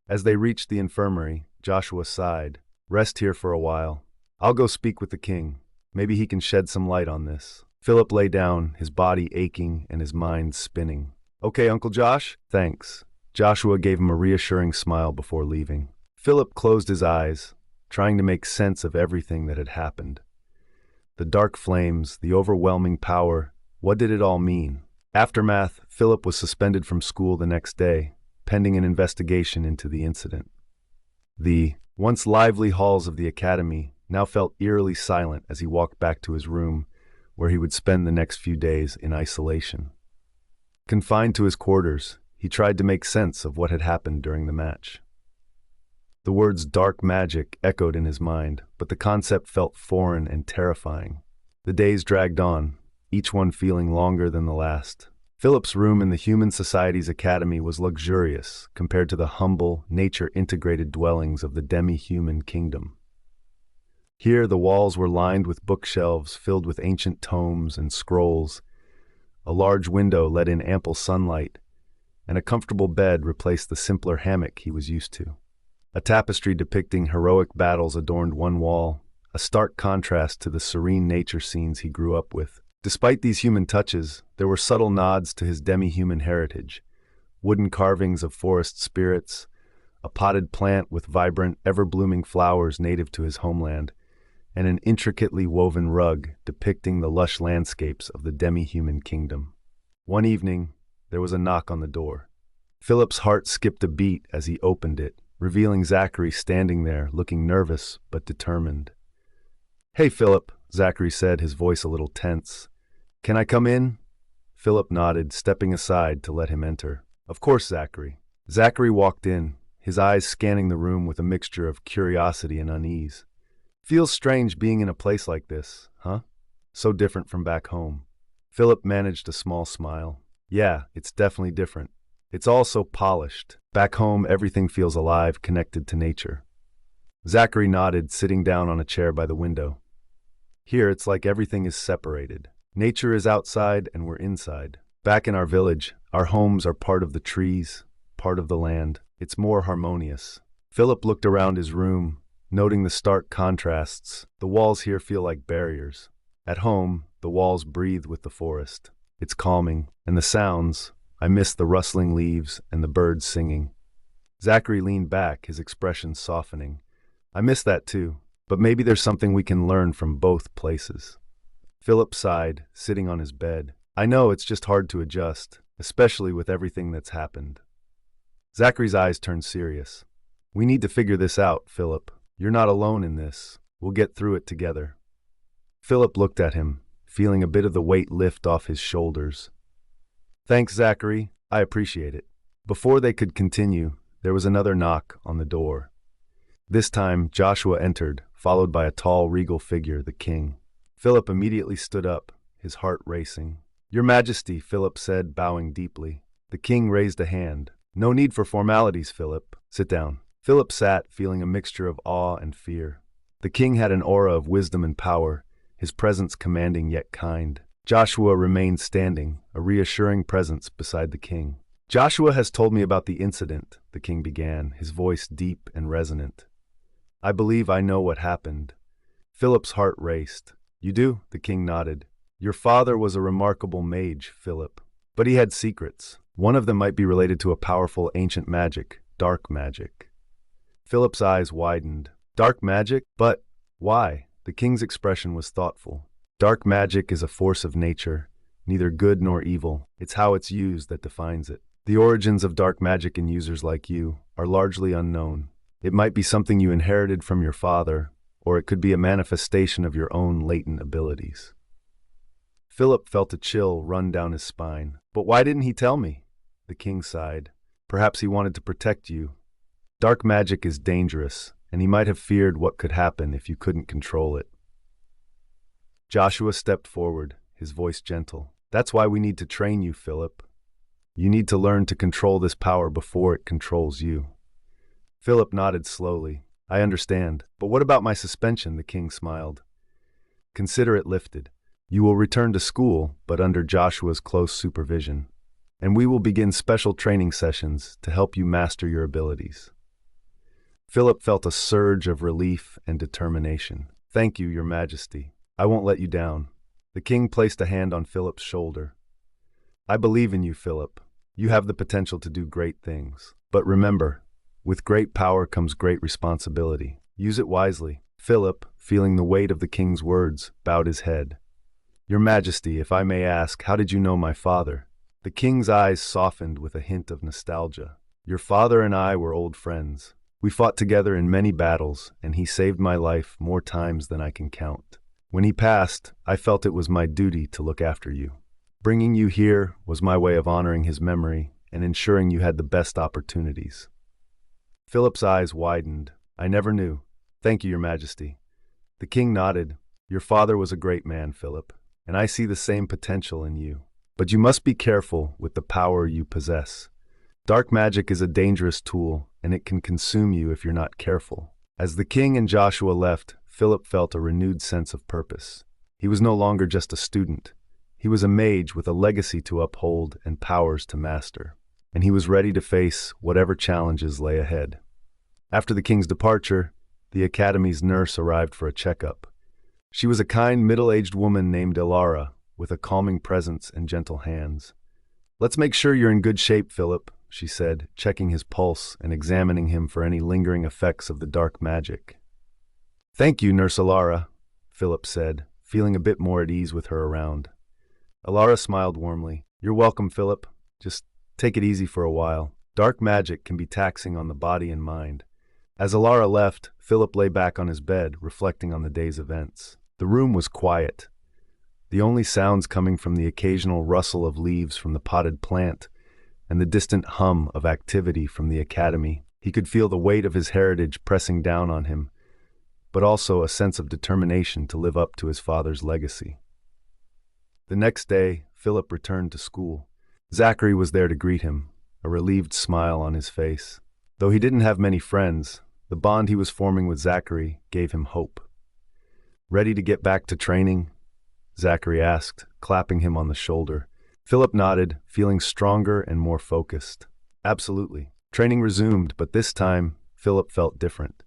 As they reached the infirmary, Joshua sighed. "Rest here for a while. I'll go speak with the king. Maybe he can shed some light on this." Phillip lay down, his body aching and his mind spinning. "Okay, Uncle Josh, thanks." Joshua gave him a reassuring smile before leaving. Phillip closed his eyes, trying to make sense of everything that had happened. The dark flames, the overwhelming power, what did it all mean? Aftermath, Phillip was suspended from school the next day, pending an investigation into the incident. The once lively halls of the academy now felt eerily silent as he walked back to his room, where he would spend the next few days in isolation. Confined to his quarters, he tried to make sense of what had happened during the match. The words dark magic echoed in his mind, but the concept felt foreign and terrifying. The days dragged on, each one feeling longer than the last. Philip's room in the Human Society's academy was luxurious compared to the humble, nature-integrated dwellings of the demi-human kingdom. Here, the walls were lined with bookshelves filled with ancient tomes and scrolls. A large window let in ample sunlight, and a comfortable bed replaced the simpler hammock he was used to. A tapestry depicting heroic battles adorned one wall, a stark contrast to the serene nature scenes he grew up with. Despite these human touches, there were subtle nods to his demi-human heritage: wooden carvings of forest spirits, a potted plant with vibrant, ever-blooming flowers native to his homeland, and an intricately woven rug depicting the lush landscapes of the demi-human kingdom. One evening, there was a knock on the door. Philip's heart skipped a beat as he opened it, revealing Zachary standing there, looking nervous but determined. "Hey, Philip," Zachary said, his voice a little tense. "Can I come in?" Philip nodded, stepping aside to let him enter. "Of course, Zachary." Zachary walked in, his eyes scanning the room with a mixture of curiosity and unease. "Feels strange being in a place like this, huh? So different from back home." Philip managed a small smile. "Yeah, it's definitely different. It's all so polished. Back home, everything feels alive, connected to nature." Zachary nodded, sitting down on a chair by the window. "Here, it's like everything is separated. Nature is outside and we're inside. Back in our village, our homes are part of the trees, part of the land. It's more harmonious." Philip looked around his room, noting the stark contrasts. The walls here feel like barriers. At home, the walls breathe with the forest. It's calming. And the sounds, I miss the rustling leaves and the birds singing. Zachary leaned back, his expression softening. "I miss that too, but maybe there's something we can learn from both places." Philip sighed, sitting on his bed. "I know it's just hard to adjust, especially with everything that's happened." Zachary's eyes turned serious. "We need to figure this out, Philip. You're not alone in this. We'll get through it together." Philip looked at him, feeling a bit of the weight lift off his shoulders. "Thanks, Zachary. I appreciate it." Before they could continue, there was another knock on the door. This time, Joshua entered, followed by a tall, regal figure, the king. Philip immediately stood up, his heart racing. "Your Majesty," Philip said, bowing deeply. The king raised a hand. "No need for formalities, Philip. Sit down." Philip sat, feeling a mixture of awe and fear. The king had an aura of wisdom and power, his presence commanding yet kind. Joshua remained standing, a reassuring presence beside the king. "Joshua has told me about the incident," the king began, his voice deep and resonant. "I believe I know what happened." Philip's heart raced. "You do?" the king nodded. "Your father was a remarkable mage, Philip. But he had secrets. One of them might be related to a powerful ancient magic, dark magic." Philip's eyes widened. "Dark magic? But why?" The king's expression was thoughtful. "Dark magic is a force of nature, neither good nor evil. It's how it's used that defines it. The origins of dark magic in users like you are largely unknown. It might be something you inherited from your father, or it could be a manifestation of your own latent abilities." Philip felt a chill run down his spine. "But why didn't he tell me?" The king sighed. "Perhaps he wanted to protect you. Dark magic is dangerous, and he might have feared what could happen if you couldn't control it." Joshua stepped forward, his voice gentle. "That's why we need to train you, Philip. You need to learn to control this power before it controls you." Philip nodded slowly. "I understand. But what about my suspension?" the king smiled. "Consider it lifted. You will return to school, but under Joshua's close supervision. And we will begin special training sessions to help you master your abilities." Philip felt a surge of relief and determination. "Thank you, Your Majesty. I won't let you down." The king placed a hand on Philip's shoulder. "I believe in you, Philip. You have the potential to do great things. But remember, with great power comes great responsibility. Use it wisely." Philip, feeling the weight of the king's words, bowed his head. "Your Majesty, if I may ask, how did you know my father?" The king's eyes softened with a hint of nostalgia. "Your father and I were old friends. We fought together in many battles, and he saved my life more times than I can count. When he passed, I felt it was my duty to look after you." Bringing you here was my way of honoring his memory and ensuring you had the best opportunities." Philip's eyes widened. "I never knew. Thank you, Your Majesty." The king nodded. "Your father was a great man, Philip, and I see the same potential in you. But you must be careful with the power you possess. Dark magic is a dangerous tool, and it can consume you if you're not careful." As the king and Joshua left, Philip felt a renewed sense of purpose. He was no longer just a student. He was a mage with a legacy to uphold and powers to master, and he was ready to face whatever challenges lay ahead. After the king's departure, the academy's nurse arrived for a checkup. She was a kind, middle-aged woman named Ilara, with a calming presence and gentle hands. "Let's make sure you're in good shape, Philip," she said, checking his pulse and examining him for any lingering effects of the dark magic. "Thank you, Nurse Ilara," Philip said, feeling a bit more at ease with her around. Ilara smiled warmly. "You're welcome, Philip. Just take it easy for a while. Dark magic can be taxing on the body and mind." As Ilara left, Philip lay back on his bed, reflecting on the day's events. The room was quiet, the only sounds coming from the occasional rustle of leaves from the potted plant and the distant hum of activity from the academy. He could feel the weight of his heritage pressing down on him, but also a sense of determination to live up to his father's legacy. The next day, Philip returned to school. Zachary was there to greet him, a relieved smile on his face. Though he didn't have many friends, the bond he was forming with Zachary gave him hope. "Ready to get back to training?" Zachary asked, clapping him on the shoulder. Philip nodded, feeling stronger and more focused. "Absolutely." Training resumed, but this time, Philip felt different.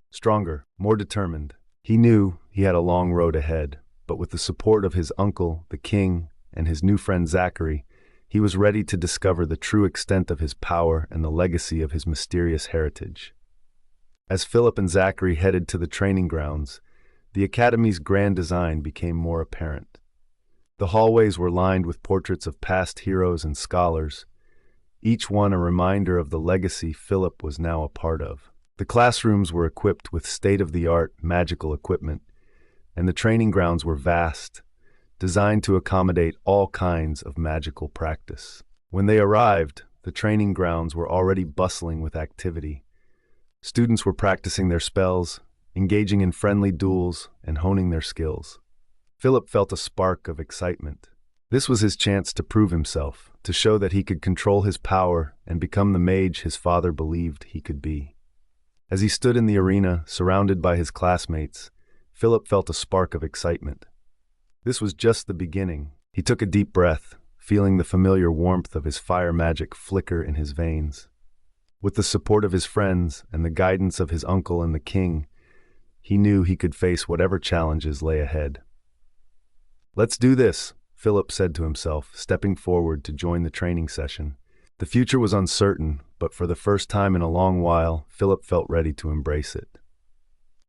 Stronger, more determined. He knew he had a long road ahead, but with the support of his uncle, the king, and his new friend Zachary, he was ready to discover the true extent of his power and the legacy of his mysterious heritage. As Philip and Zachary headed to the training grounds, the academy's grand design became more apparent. The hallways were lined with portraits of past heroes and scholars, each one a reminder of the legacy Philip was now a part of. The classrooms were equipped with state-of-the-art magical equipment, and the training grounds were vast, designed to accommodate all kinds of magical practice. When they arrived, the training grounds were already bustling with activity. Students were practicing their spells, engaging in friendly duels, and honing their skills. Philip felt a spark of excitement. This was his chance to prove himself, to show that he could control his power and become the mage his father believed he could be. As he stood in the arena, surrounded by his classmates, Philip felt a spark of excitement. This was just the beginning. He took a deep breath, feeling the familiar warmth of his fire magic flicker in his veins. With the support of his friends and the guidance of his uncle and the king, he knew he could face whatever challenges lay ahead. "Let's do this," Philip said to himself, stepping forward to join the training session. The future was uncertain, but for the first time in a long while, Philip felt ready to embrace it.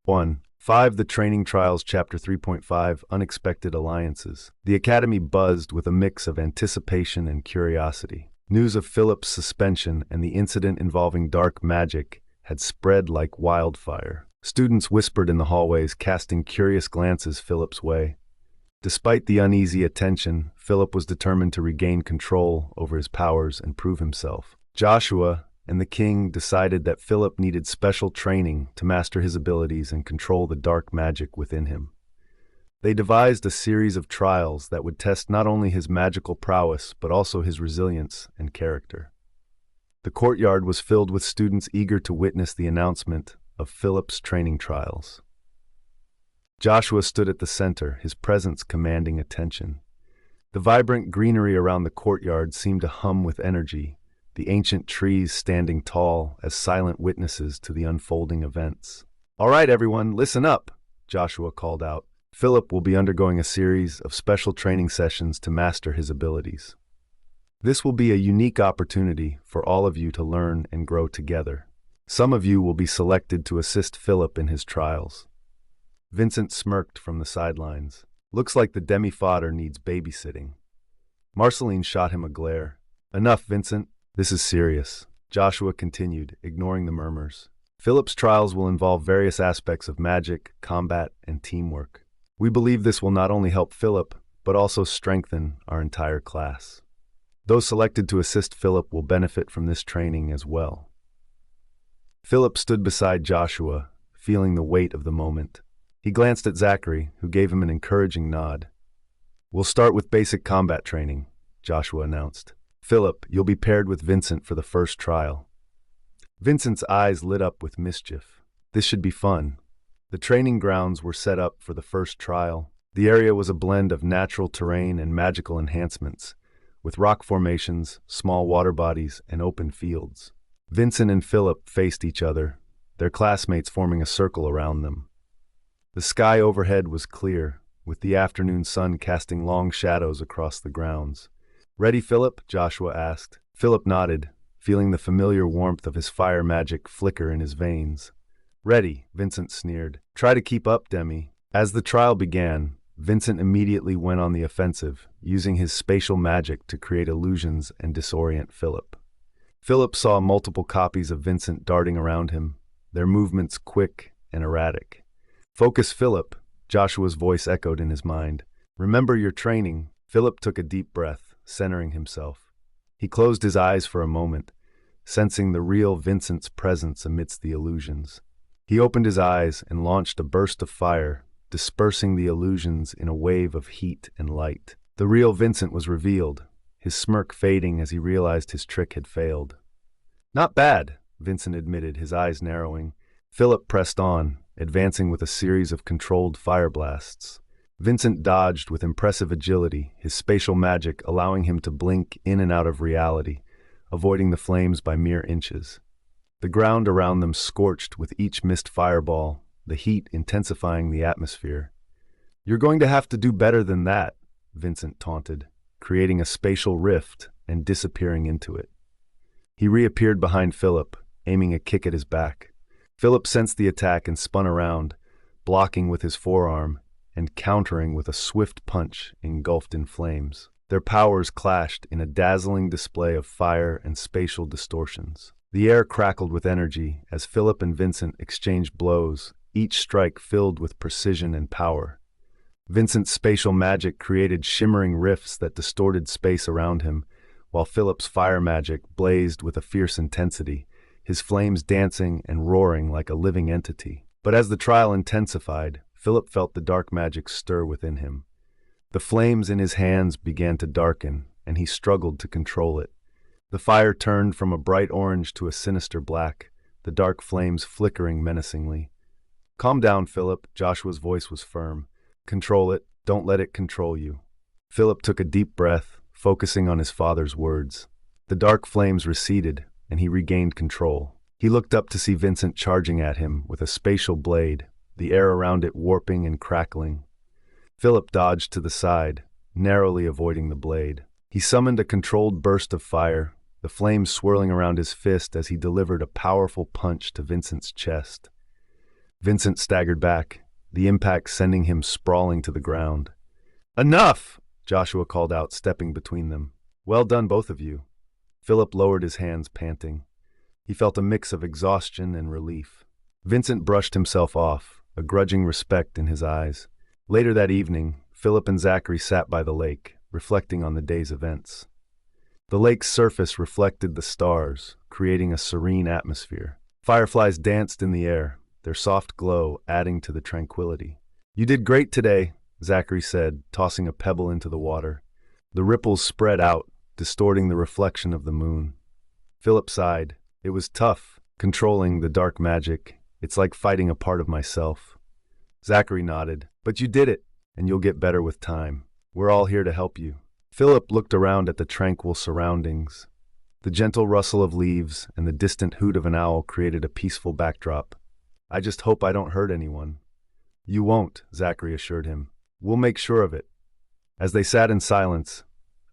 1.5 The Training Trials Chapter 3.5 Unexpected Alliances. The academy buzzed with a mix of anticipation and curiosity. News of Philip's suspension and the incident involving dark magic had spread like wildfire. Students whispered in the hallways, casting curious glances Philip's way. Despite the uneasy attention, Philip was determined to regain control over his powers and prove himself. Joshua and the king decided that Philip needed special training to master his abilities and control the dark magic within him. They devised a series of trials that would test not only his magical prowess, but also his resilience and character. The courtyard was filled with students eager to witness the announcement of Philip's training trials. Joshua stood at the center, his presence commanding attention. The vibrant greenery around the courtyard seemed to hum with energy, the ancient trees standing tall as silent witnesses to the unfolding events. "All right, everyone, listen up," Joshua called out. "Philip will be undergoing a series of special training sessions to master his abilities. This will be a unique opportunity for all of you to learn and grow together. Some of you will be selected to assist Philip in his trials." Vincent smirked from the sidelines. "Looks like the demi-fodder needs babysitting." Marceline shot him a glare. "Enough, Vincent. This is serious," Joshua continued, ignoring the murmurs. "Philip's trials will involve various aspects of magic, combat, and teamwork. We believe this will not only help Philip, but also strengthen our entire class. Those selected to assist Phillip will benefit from this training as well. Phillip stood beside Joshua, feeling the weight of the moment. He glanced at Zachary, who gave him an encouraging nod. "We'll start with basic combat training," Joshua announced. "Phillip, you'll be paired with Vincent for the first trial." Vincent's eyes lit up with mischief. This should be fun. The training grounds were set up for the first trial. The area was a blend of natural terrain and magical enhancements, with rock formations, small water bodies, and open fields. Vincent and Phillip faced each other, their classmates forming a circle around them. The sky overhead was clear, with the afternoon sun casting long shadows across the grounds. "Ready, Phillip?" Joshua asked. Phillip nodded, feeling the familiar warmth of his fire magic flicker in his veins. "Ready," Vincent sneered. "Try to keep up, Demi." As the trial began, Vincent immediately went on the offensive, using his spatial magic to create illusions and disorient Phillip. Phillip saw multiple copies of Vincent darting around him, their movements quick and erratic. "Focus, Phillip," Joshua's voice echoed in his mind. "Remember your training." Phillip took a deep breath, centering himself. He closed his eyes for a moment, sensing the real Vincent's presence amidst the illusions. He opened his eyes and launched a burst of fire, dispersing the illusions in a wave of heat and light. The real Vincent was revealed, his smirk fading as he realized his trick had failed. "Not bad," Vincent admitted, his eyes narrowing. Phillip pressed on, advancing with a series of controlled fire blasts. Vincent dodged with impressive agility, his spatial magic allowing him to blink in and out of reality, avoiding the flames by mere inches. The ground around them scorched with each missed fireball, the heat intensifying the atmosphere. "You're going to have to do better than that," Vincent taunted, creating a spatial rift and disappearing into it. He reappeared behind Phillip, aiming a kick at his back. Phillip sensed the attack and spun around, blocking with his forearm and countering with a swift punch engulfed in flames. Their powers clashed in a dazzling display of fire and spatial distortions. The air crackled with energy as Phillip and Vincent exchanged blows, each strike filled with precision and power. Vincent's spatial magic created shimmering rifts that distorted space around him, while Phillip's fire magic blazed with a fierce intensity, his flames dancing and roaring like a living entity. But as the trial intensified, Phillip felt the dark magic stir within him. The flames in his hands began to darken, and he struggled to control it. The fire turned from a bright orange to a sinister black, the dark flames flickering menacingly. "Calm down, Phillip," Joshua's voice was firm. "Control it, don't let it control you." Phillip took a deep breath, focusing on his father's words. The dark flames receded, and he regained control. He looked up to see Vincent charging at him with a spatial blade, the air around it warping and crackling. Phillip dodged to the side, narrowly avoiding the blade. He summoned a controlled burst of fire, the flames swirling around his fist as he delivered a powerful punch to Vincent's chest. Vincent staggered back, the impact sending him sprawling to the ground. "Enough!" Joshua called out, stepping between them. "Well done, both of you." Phillip lowered his hands, panting. He felt a mix of exhaustion and relief. Vincent brushed himself off, a grudging respect in his eyes. Later that evening, Phillip and Zachary sat by the lake, reflecting on the day's events. The lake's surface reflected the stars, creating a serene atmosphere. Fireflies danced in the air, their soft glow adding to the tranquility. "You did great today," Zachary said, tossing a pebble into the water. The ripples spread out, distorting the reflection of the moon. Phillip sighed. "It was tough, controlling the dark magic. It's like fighting a part of myself." Zachary nodded. "But you did it, and you'll get better with time. We're all here to help you." Phillip looked around at the tranquil surroundings. The gentle rustle of leaves and the distant hoot of an owl created a peaceful backdrop. "I just hope I don't hurt anyone." "You won't," Zachary assured him. "We'll make sure of it." As they sat in silence,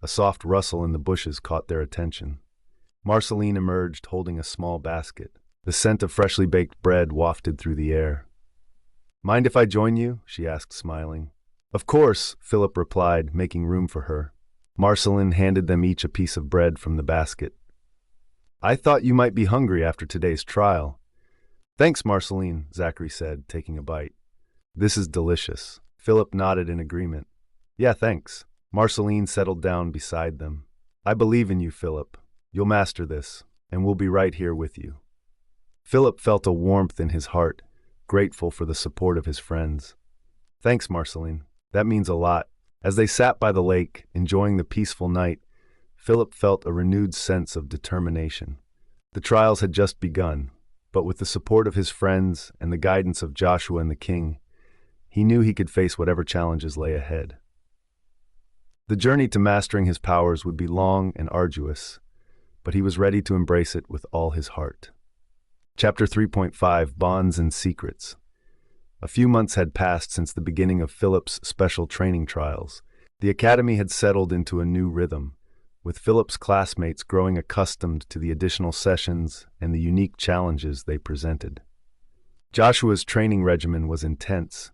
a soft rustle in the bushes caught their attention. Marceline emerged holding a small basket. The scent of freshly baked bread wafted through the air. "Mind if I join you?" she asked, smiling. "Of course," Phillip replied, making room for her. Marceline handed them each a piece of bread from the basket. "I thought you might be hungry after today's trial." "Thanks, Marceline," Zachary said, taking a bite. "This is delicious." Phillip nodded in agreement. Yeah, thanks. Marceline settled down beside them. I believe in you, Philip. You'll master this, and we'll be right here with you. Philip felt a warmth in his heart, grateful for the support of his friends. Thanks, Marceline. That means a lot. As they sat by the lake, enjoying the peaceful night, Philip felt a renewed sense of determination. The trials had just begun, but with the support of his friends and the guidance of Joshua and the king, he knew he could face whatever challenges lay ahead. The journey to mastering his powers would be long and arduous, but he was ready to embrace it with all his heart. Chapter 3.5 Bonds and Secrets. A few months had passed since the beginning of Philip's special training trials. The academy had settled into a new rhythm, with Philip's classmates growing accustomed to the additional sessions and the unique challenges they presented. Joshua's training regimen was intense,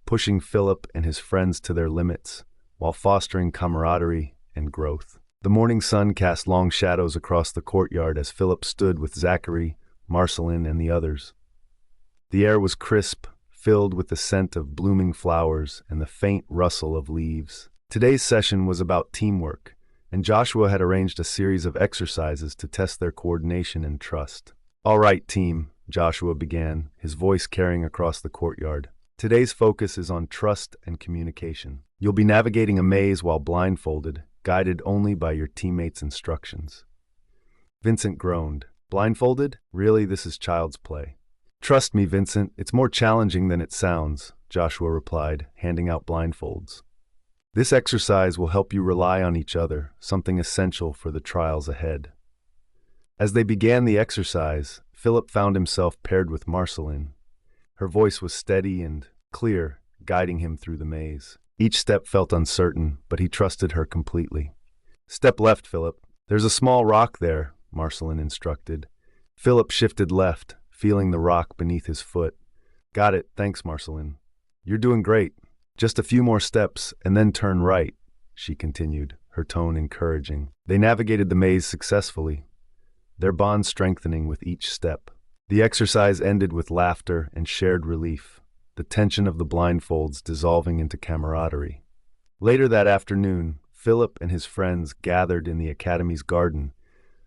pushing Philip and his friends to their limits, while fostering camaraderie and growth. The morning sun cast long shadows across the courtyard as Philip stood with Zachary, Marceline, and the others. The air was crisp, filled with the scent of blooming flowers and the faint rustle of leaves. Today's session was about teamwork, and Joshua had arranged a series of exercises to test their coordination and trust. "All right, team," Joshua began, his voice carrying across the courtyard. "Today's focus is on trust and communication. You'll be navigating a maze while blindfolded, guided only by your teammates' instructions." Vincent groaned. "Blindfolded? Really, this is child's play." "Trust me, Vincent, it's more challenging than it sounds," Joshua replied, handing out blindfolds. "This exercise will help you rely on each other, something essential for the trials ahead." As they began the exercise, Philip found himself paired with Marceline. Her voice was steady and clear, guiding him through the maze. Each step felt uncertain, but he trusted her completely. "Step left, Philip. There's a small rock there," Marceline instructed. Philip shifted left, feeling the rock beneath his foot. "Got it, thanks, Marceline. You're doing great. Just a few more steps, and then turn right," she continued, her tone encouraging. They navigated the maze successfully, their bond strengthening with each step. The exercise ended with laughter and shared relief, the tension of the blindfolds dissolving into camaraderie. Later that afternoon, Philip and his friends gathered in the academy's garden,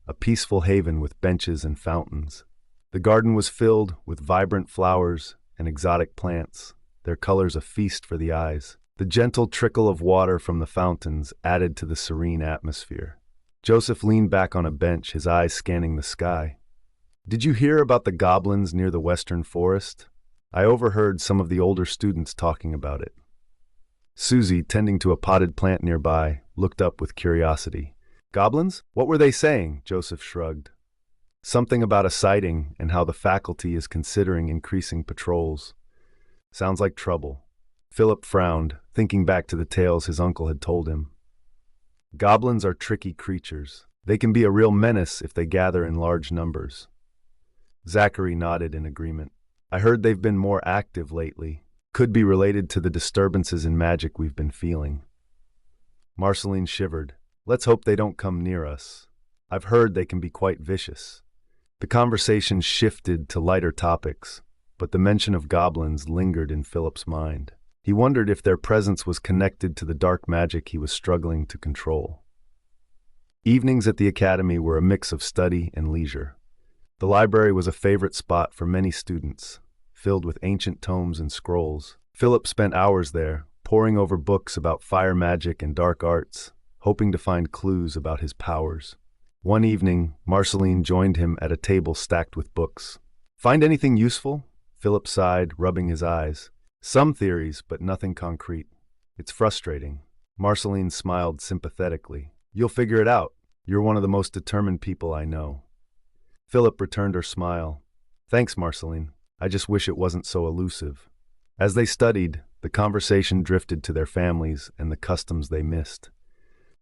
a peaceful haven with benches and fountains. The garden was filled with vibrant flowers and exotic plants, their colors a feast for the eyes. The gentle trickle of water from the fountains added to the serene atmosphere. Joseph leaned back on a bench, his eyes scanning the sky. "Did you hear about the goblins near the western forest? I overheard some of the older students talking about it." Susie, tending to a potted plant nearby, looked up with curiosity. "Goblins? What were they saying?" Joseph shrugged. "Something about a sighting and how the faculty is considering increasing patrols. Sounds like trouble." Philip frowned, thinking back to the tales his uncle had told him. Goblins are tricky creatures. They can be a real menace if they gather in large numbers. Zachary nodded in agreement. "I heard they've been more active lately. Could be related to the disturbances in magic we've been feeling." Marceline shivered. "Let's hope they don't come near us. I've heard they can be quite vicious." The conversation shifted to lighter topics, but the mention of goblins lingered in Philip's mind. He wondered if their presence was connected to the dark magic he was struggling to control. Evenings at the academy were a mix of study and leisure. The library was a favorite spot for many students, filled with ancient tomes and scrolls. Philip spent hours there, poring over books about fire magic and dark arts, hoping to find clues about his powers. One evening, Marceline joined him at a table stacked with books. "Find anything useful?" Philip sighed, rubbing his eyes. "Some theories, but nothing concrete. It's frustrating." Marceline smiled sympathetically. "You'll figure it out. You're one of the most determined people I know." Philip returned her smile. "Thanks, Marceline. I just wish it wasn't so elusive." As they studied, the conversation drifted to their families and the customs they missed.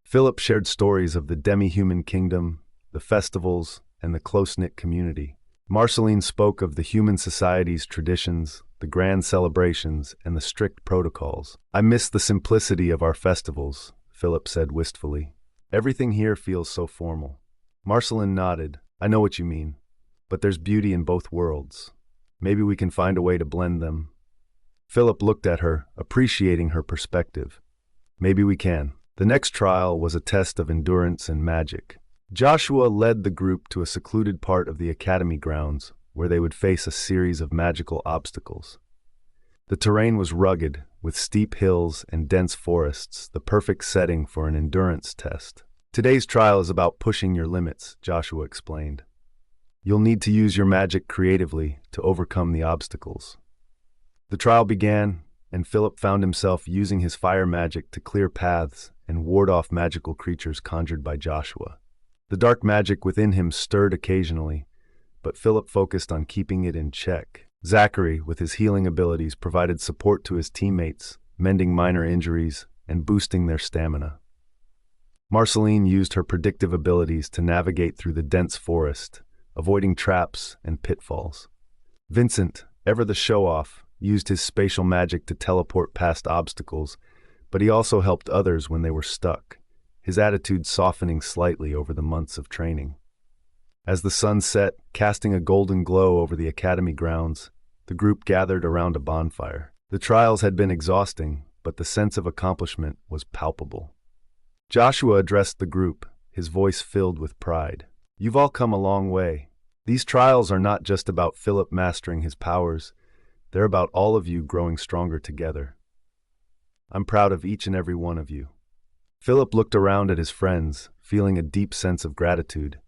Philip shared stories of the demi-human kingdom, the festivals, and the close-knit community. Marceline spoke of the human society's traditions, the grand celebrations, and the strict protocols. "I miss the simplicity of our festivals," Philip said wistfully. "Everything here feels so formal." Marceline nodded. "I know what you mean, but there's beauty in both worlds. Maybe we can find a way to blend them." Philip looked at her, appreciating her perspective. Maybe we can. The next trial was a test of endurance and magic. Joshua led the group to a secluded part of the academy grounds where they would face a series of magical obstacles. The terrain was rugged, with steep hills and dense forests, the perfect setting for an endurance test. Today's trial is about pushing your limits, Joshua explained. You'll need to use your magic creatively to overcome the obstacles. The trial began, and Phillip found himself using his fire magic to clear paths and ward off magical creatures conjured by Joshua. The dark magic within him stirred occasionally, but Phillip focused on keeping it in check. Zachary, with his healing abilities, provided support to his teammates, mending minor injuries and boosting their stamina. Marceline used her predictive abilities to navigate through the dense forest, avoiding traps and pitfalls. Vincent, ever the show-off, used his spatial magic to teleport past obstacles, but he also helped others when they were stuck, his attitude softening slightly over the months of training. As the sun set, casting a golden glow over the academy grounds, the group gathered around a bonfire. The trials had been exhausting, but the sense of accomplishment was palpable. Joshua addressed the group, his voice filled with pride. You've all come a long way. These trials are not just about Phillip mastering his powers, they're about all of you growing stronger together. I'm proud of each and every one of you. Phillip looked around at his friends, feeling a deep sense of gratitude.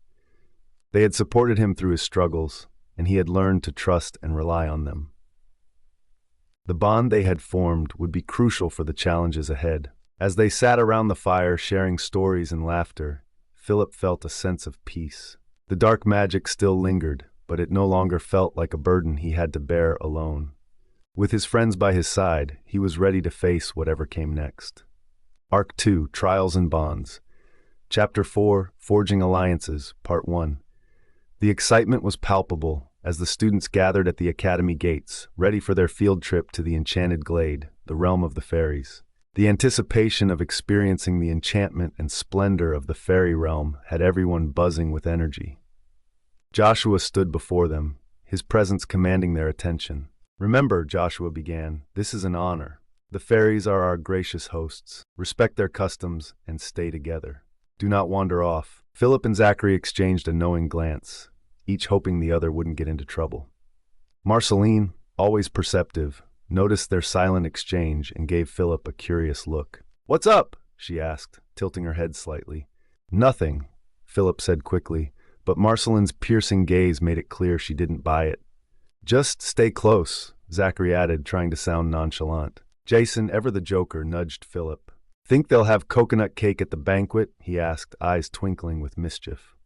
They had supported him through his struggles, and he had learned to trust and rely on them. The bond they had formed would be crucial for the challenges ahead. As they sat around the fire sharing stories and laughter, Phillip felt a sense of peace. The dark magic still lingered, but it no longer felt like a burden he had to bear alone. With his friends by his side, he was ready to face whatever came next. Arc 2, Trials and Bonds. Chapter 4, Forging Alliances, Part 1. The excitement was palpable as the students gathered at the academy gates, ready for their field trip to the enchanted glade, the realm of the fairies. The anticipation of experiencing the enchantment and splendor of the fairy realm had everyone buzzing with energy. Joshua stood before them, his presence commanding their attention. Remember, Joshua began, this is an honor. The fairies are our gracious hosts. Respect their customs and stay together. Do not wander off. Phillip and Zachary exchanged a knowing glance, each hoping the other wouldn't get into trouble. Marceline, always perceptive, noticed their silent exchange and gave Phillip a curious look. What's up? She asked, tilting her head slightly. Nothing, Phillip said quickly, but Marceline's piercing gaze made it clear she didn't buy it. Just stay close, Zachary added, trying to sound nonchalant. Jason, ever the joker, nudged Phillip. Think they'll have coconut cake at the banquet? He asked, eyes twinkling with mischief.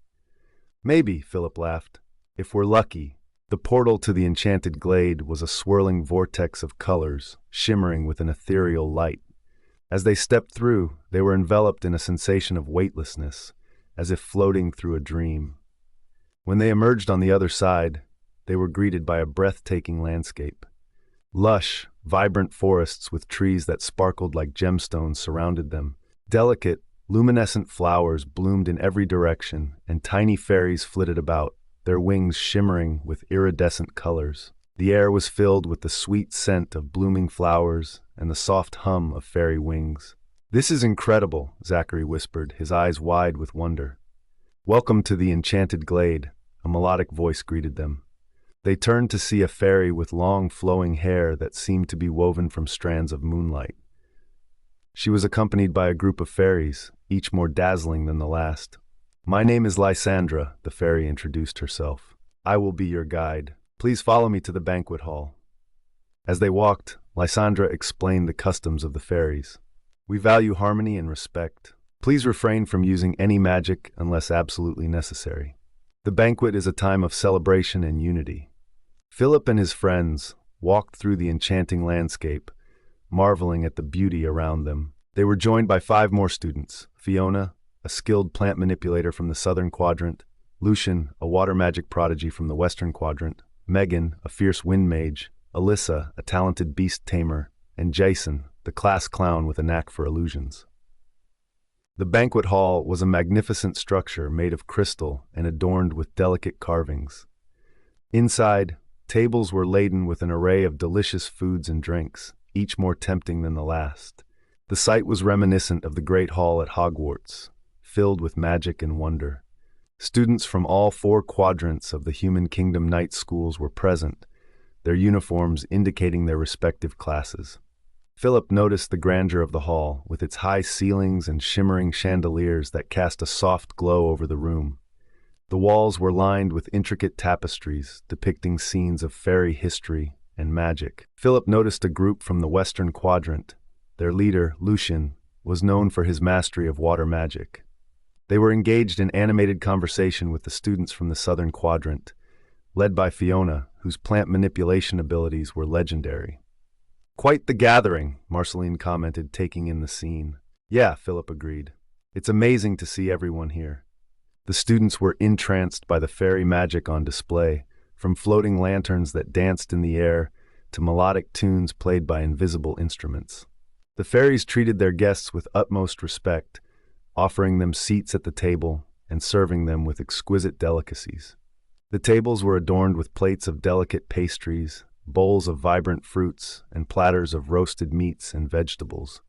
Maybe, Phillip laughed. If we're lucky. The portal to the enchanted glade was a swirling vortex of colors, shimmering with an ethereal light. As they stepped through, they were enveloped in a sensation of weightlessness, as if floating through a dream. When they emerged on the other side, they were greeted by a breathtaking landscape. Lush, vibrant forests with trees that sparkled like gemstones surrounded them. Delicate, luminescent flowers bloomed in every direction, and tiny fairies flitted about, their wings shimmering with iridescent colors. The air was filled with the sweet scent of blooming flowers and the soft hum of fairy wings. This is incredible, Zachary whispered, his eyes wide with wonder. Welcome to the enchanted glade, a melodic voice greeted them. They turned to see a fairy with long flowing hair that seemed to be woven from strands of moonlight. She was accompanied by a group of fairies, each more dazzling than the last. My name is Lysandra, the fairy introduced herself. I will be your guide. Please follow me to the banquet hall. As they walked, Lysandra explained the customs of the fairies. We value harmony and respect. Please refrain from using any magic unless absolutely necessary. The banquet is a time of celebration and unity. Phillip and his friends walked through the enchanting landscape, marveling at the beauty around them. They were joined by 5 more students: Fiona, a skilled plant manipulator from the southern quadrant; Lucian, a water magic prodigy from the western quadrant; Megan, a fierce wind mage; Alyssa, a talented beast tamer; and Jason, the class clown with a knack for illusions. The banquet hall was a magnificent structure made of crystal and adorned with delicate carvings. Inside, tables were laden with an array of delicious foods and drinks, each more tempting than the last. The sight was reminiscent of the Great Hall at Hogwarts, filled with magic and wonder. Students from all 4 quadrants of the Human Kingdom night schools were present, their uniforms indicating their respective classes. Philip noticed the grandeur of the hall, with its high ceilings and shimmering chandeliers that cast a soft glow over the room. The walls were lined with intricate tapestries depicting scenes of fairy history and magic. Philip noticed a group from the Western Quadrant. Their leader, Lucian, was known for his mastery of water magic. They were engaged in animated conversation with the students from the Southern Quadrant, led by Fiona, whose plant manipulation abilities were legendary. "Quite the gathering," Marceline commented, taking in the scene. "Yeah," Philip agreed. "It's amazing to see everyone here." The students were entranced by the fairy magic on display, from floating lanterns that danced in the air to melodic tunes played by invisible instruments. The fairies treated their guests with utmost respect, offering them seats at the table and serving them with exquisite delicacies. The tables were adorned with plates of delicate pastries, bowls of vibrant fruits, and platters of roasted meats and vegetables.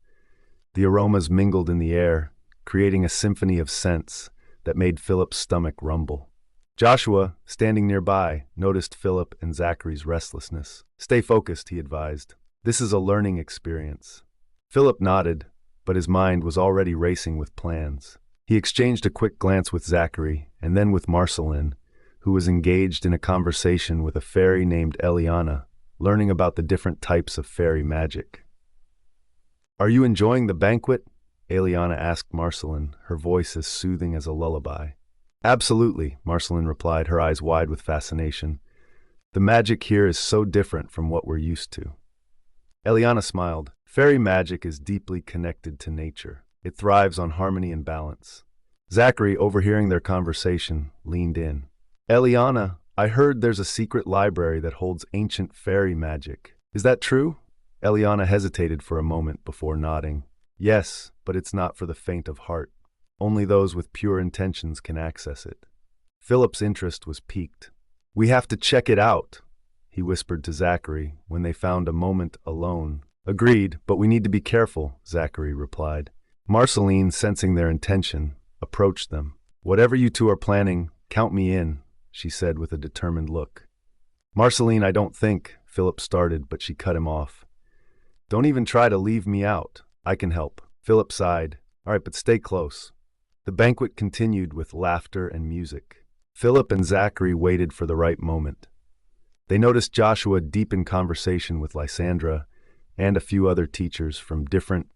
The aromas mingled in the air, creating a symphony of scents that made Philip's stomach rumble. Joshua, standing nearby, noticed Philip and Zachary's restlessness. "Stay focused," he advised. "This is a learning experience." Philip nodded, but his mind was already racing with plans. He exchanged a quick glance with Zachary and then with Marceline, who was engaged in a conversation with a fairy named Eliana, learning about the different types of fairy magic. "Are you enjoying the banquet?" Eliana asked Marceline, her voice as soothing as a lullaby. "Absolutely," Marceline replied, her eyes wide with fascination. "The magic here is so different from what we're used to." Eliana smiled. "Fairy magic is deeply connected to nature. It thrives on harmony and balance." Zachary, overhearing their conversation, leaned in. "Eliana, I heard there's a secret library that holds ancient fairy magic. Is that true?" Eliana hesitated for a moment before nodding. "Yes, but it's not for the faint of heart. Only those with pure intentions can access it." Philip's interest was piqued. "We have to check it out," he whispered to Zachary when they found a moment alone. "Agreed, but we need to be careful," Zachary replied. Marceline, sensing their intention, approached them. "Whatever you two are planning, count me in," she said with a determined look. "Marceline, I don't think," Philip started, but she cut him off. "Don't even try to leave me out. I can help." Philip sighed. "All right, but stay close." The banquet continued with laughter and music. Philip and Zachary waited for the right moment. They noticed Joshua deep in conversation with Lysandra and a few other teachers from different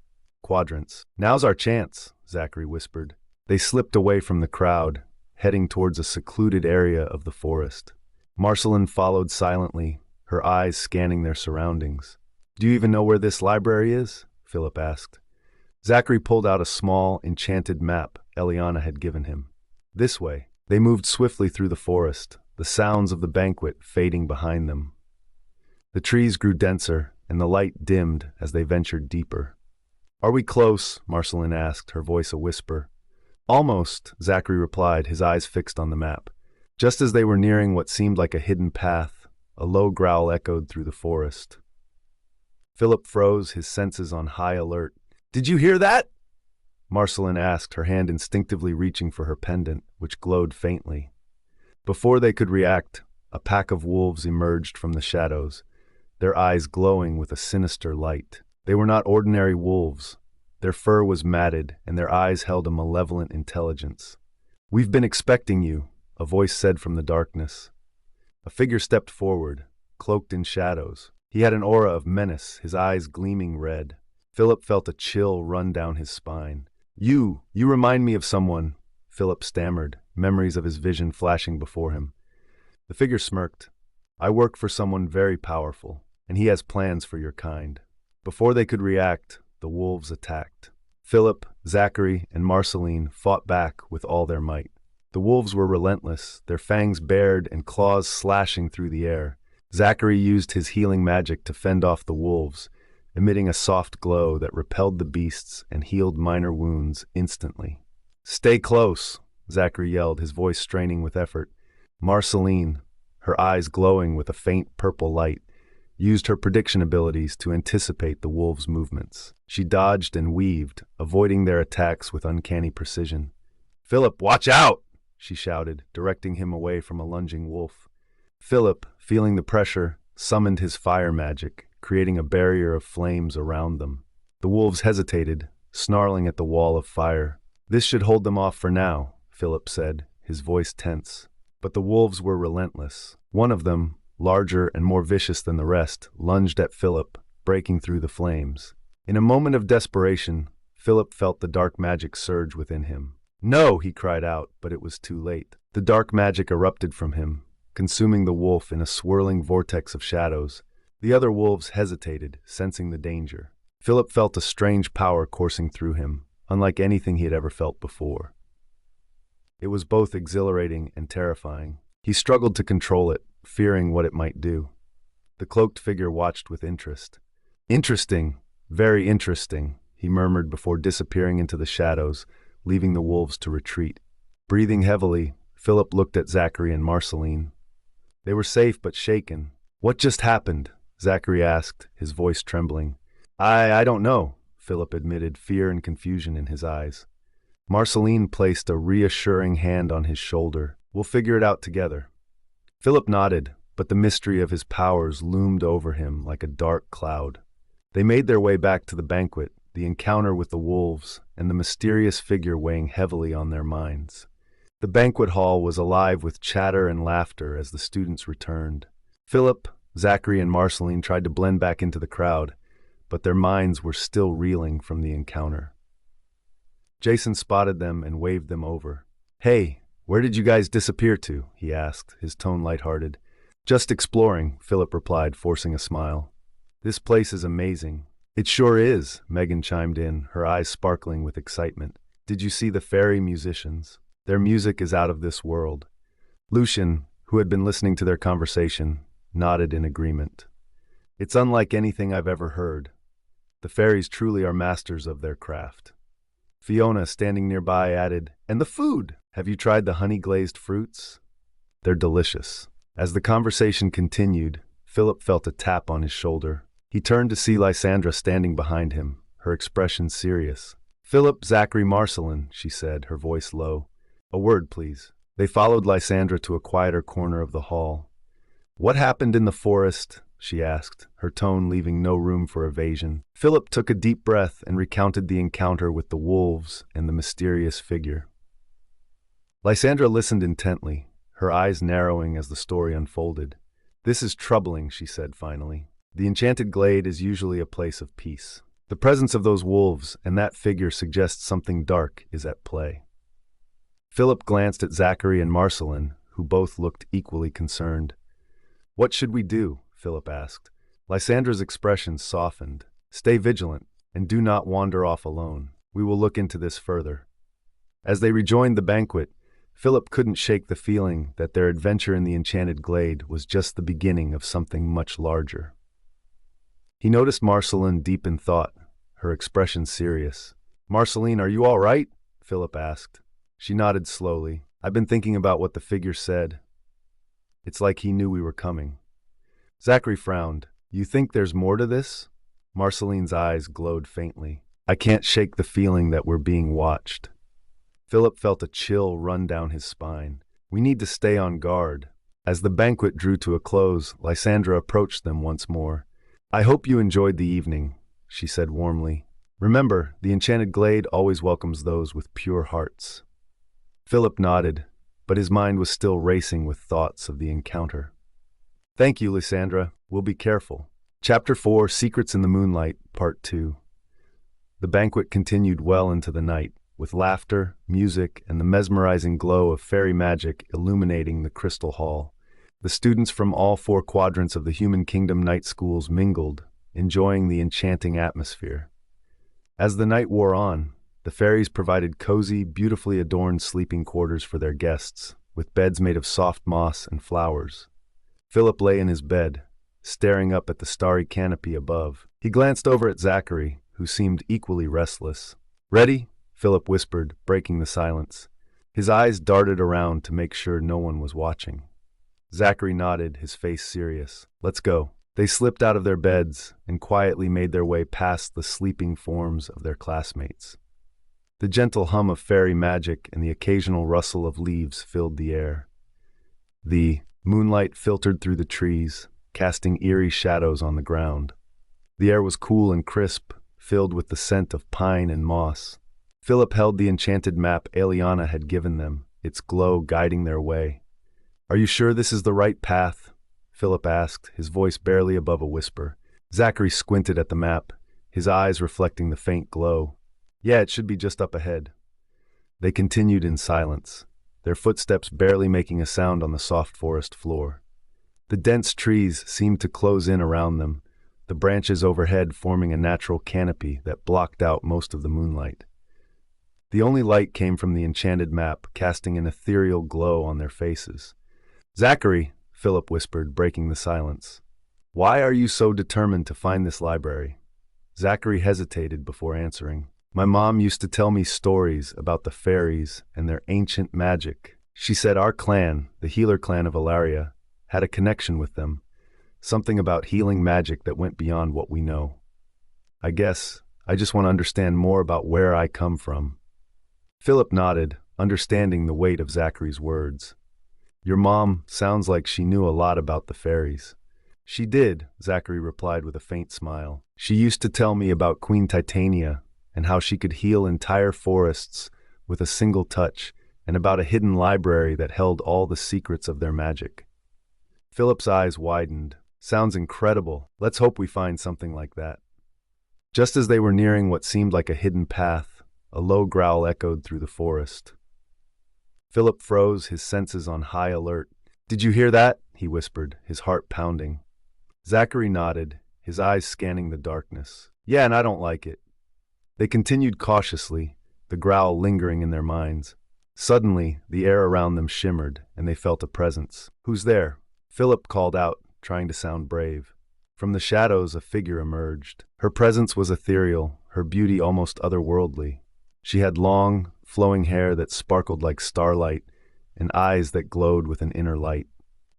quadrants. "Now's our chance," Zachary whispered. They slipped away from the crowd, heading towards a secluded area of the forest. Marceline followed silently, her eyes scanning their surroundings. "Do you even know where this library is?" Philip asked. Zachary pulled out a small, enchanted map Eliana had given him. "This way." They moved swiftly through the forest, the sounds of the banquet fading behind them. The trees grew denser, and the light dimmed as they ventured deeper. "Are we close?" Marceline asked, her voice a whisper. "Almost," Zachary replied, his eyes fixed on the map. Just as they were nearing what seemed like a hidden path, a low growl echoed through the forest. Philip froze, his senses on high alert. "Did you hear that?" Marceline asked, her hand instinctively reaching for her pendant, which glowed faintly. Before they could react, a pack of wolves emerged from the shadows, their eyes glowing with a sinister light. They were not ordinary wolves. Their fur was matted, and their eyes held a malevolent intelligence. "We've been expecting you," a voice said from the darkness. A figure stepped forward, cloaked in shadows. He had an aura of menace, his eyes gleaming red. Philip felt a chill run down his spine. You remind me of someone," Philip stammered, memories of his vision flashing before him. The figure smirked. "I work for someone very powerful, and he has plans for your kind." Before they could react, the wolves attacked. Philip, Zachary, and Marceline fought back with all their might. The wolves were relentless, their fangs bared and claws slashing through the air. Zachary used his healing magic to fend off the wolves, emitting a soft glow that repelled the beasts and healed minor wounds instantly. "Stay close," Zachary yelled, his voice straining with effort. Marceline, her eyes glowing with a faint purple light, used her prediction abilities to anticipate the wolves' movements. She dodged and weaved, avoiding their attacks with uncanny precision. "Phillip, watch out!" she shouted, directing him away from a lunging wolf. Phillip, feeling the pressure, summoned his fire magic, creating a barrier of flames around them. The wolves hesitated, snarling at the wall of fire. "This should hold them off for now," Phillip said, his voice tense. But the wolves were relentless. One of them, larger and more vicious than the rest, lunged at Phillip, breaking through the flames. In a moment of desperation, Phillip felt the dark magic surge within him. "No!" he cried out, but it was too late. The dark magic erupted from him, consuming the wolf in a swirling vortex of shadows. The other wolves hesitated, sensing the danger. Phillip felt a strange power coursing through him, unlike anything he had ever felt before. It was both exhilarating and terrifying. He struggled to control it, fearing what it might do. The cloaked figure watched with interest. "Interesting, very interesting," he murmured before disappearing into the shadows, leaving the wolves to retreat. Breathing heavily, Phillip looked at Zachary and Marceline. They were safe but shaken. "What just happened?" Zachary asked, his voice trembling. I don't know," Phillip admitted, fear and confusion in his eyes. Marceline placed a reassuring hand on his shoulder. "We'll figure it out together." Phillip nodded, but the mystery of his powers loomed over him like a dark cloud. They made their way back to the banquet, the encounter with the wolves, and the mysterious figure weighing heavily on their minds. The banquet hall was alive with chatter and laughter as the students returned. Phillip, Zachary, and Marceline tried to blend back into the crowd, but their minds were still reeling from the encounter. Jason spotted them and waved them over. "Hey, where did you guys disappear to?" he asked, his tone lighthearted. "Just exploring," Phillip replied, forcing a smile. "This place is amazing." "It sure is," Megan chimed in, her eyes sparkling with excitement. "Did you see the fairy musicians? Their music is out of this world." Lucian, who had been listening to their conversation, nodded in agreement. "It's unlike anything I've ever heard. The fairies truly are masters of their craft." Fiona, standing nearby, added, "And the food! Have you tried the honey-glazed fruits? They're delicious." As the conversation continued, Phillip felt a tap on his shoulder. He turned to see Lysandra standing behind him, her expression serious. "Phillip, Zachary, Marceline," she said, her voice low. "A word, please." They followed Lysandra to a quieter corner of the hall. "What happened in the forest?" she asked, her tone leaving no room for evasion. Phillip took a deep breath and recounted the encounter with the wolves and the mysterious figure. Lysandra listened intently, her eyes narrowing as the story unfolded. "This is troubling," she said finally. "The enchanted glade is usually a place of peace. The presence of those wolves and that figure suggests something dark is at play." Phillip glanced at Zachary and Marceline, who both looked equally concerned. "What should we do?" Phillip asked. Lysandra's expression softened. "Stay vigilant, and do not wander off alone. We will look into this further." As they rejoined the banquet, Phillip couldn't shake the feeling that their adventure in the enchanted glade was just the beginning of something much larger. He noticed Marceline deep in thought, her expression serious. "Marceline, are you all right?" Phillip asked. She nodded slowly. "I've been thinking about what the figure said. It's like he knew we were coming." Zachary frowned. "You think there's more to this?" Marceline's eyes glowed faintly. "I can't shake the feeling that we're being watched." Phillip felt a chill run down his spine. "We need to stay on guard." As the banquet drew to a close, Lysandra approached them once more. "I hope you enjoyed the evening," she said warmly. "Remember, the enchanted glade always welcomes those with pure hearts." Phillip nodded, but his mind was still racing with thoughts of the encounter. "Thank you, Lysandra. We'll be careful." Chapter 4, Secrets in the Moonlight, Part 2. The banquet continued well into the night, with laughter, music, and the mesmerizing glow of fairy magic illuminating the crystal hall. The students from all 4 quadrants of the Human Kingdom night schools mingled, enjoying the enchanting atmosphere. As the night wore on, the fairies provided cozy, beautifully adorned sleeping quarters for their guests, with beds made of soft moss and flowers. Phillip lay in his bed, staring up at the starry canopy above. He glanced over at Zachary, who seemed equally restless. "Ready?" Phillip whispered, breaking the silence. His eyes darted around to make sure no one was watching. Zachary nodded, his face serious. "Let's go." They slipped out of their beds and quietly made their way past the sleeping forms of their classmates. The gentle hum of fairy magic and the occasional rustle of leaves filled the air. The moonlight filtered through the trees, casting eerie shadows on the ground. The air was cool and crisp, filled with the scent of pine and moss. Phillip held the enchanted map Eliana had given them, its glow guiding their way. "Are you sure this is the right path?" Phillip asked, his voice barely above a whisper. Zachary squinted at the map, his eyes reflecting the faint glow. "Yeah, it should be just up ahead." They continued in silence, their footsteps barely making a sound on the soft forest floor. The dense trees seemed to close in around them, the branches overhead forming a natural canopy that blocked out most of the moonlight. The only light came from the enchanted map, casting an ethereal glow on their faces. "Zachary," Phillip whispered, breaking the silence. "Why are you so determined to find this library?" Zachary hesitated before answering. "My mom used to tell me stories about the fairies and their ancient magic. She said our clan, the healer clan of Ilaria, had a connection with them, something about healing magic that went beyond what we know. I guess I just want to understand more about where I come from." Phillip nodded, understanding the weight of Zachary's words. "Your mom sounds like she knew a lot about the fairies." "She did," Zachary replied with a faint smile. "She used to tell me about Queen Titania and how she could heal entire forests with a single touch, and about a hidden library that held all the secrets of their magic." Philip's eyes widened. "Sounds incredible. Let's hope we find something like that." Just as they were nearing what seemed like a hidden path, a low growl echoed through the forest. Phillip froze, his senses on high alert. "Did you hear that?" he whispered, his heart pounding. Zachary nodded, his eyes scanning the darkness. "Yeah, and I don't like it." They continued cautiously, the growl lingering in their minds. Suddenly, the air around them shimmered, and they felt a presence. "Who's there?" Phillip called out, trying to sound brave. From the shadows, a figure emerged. Her presence was ethereal, her beauty almost otherworldly. She had long, flowing hair that sparkled like starlight, and eyes that glowed with an inner light.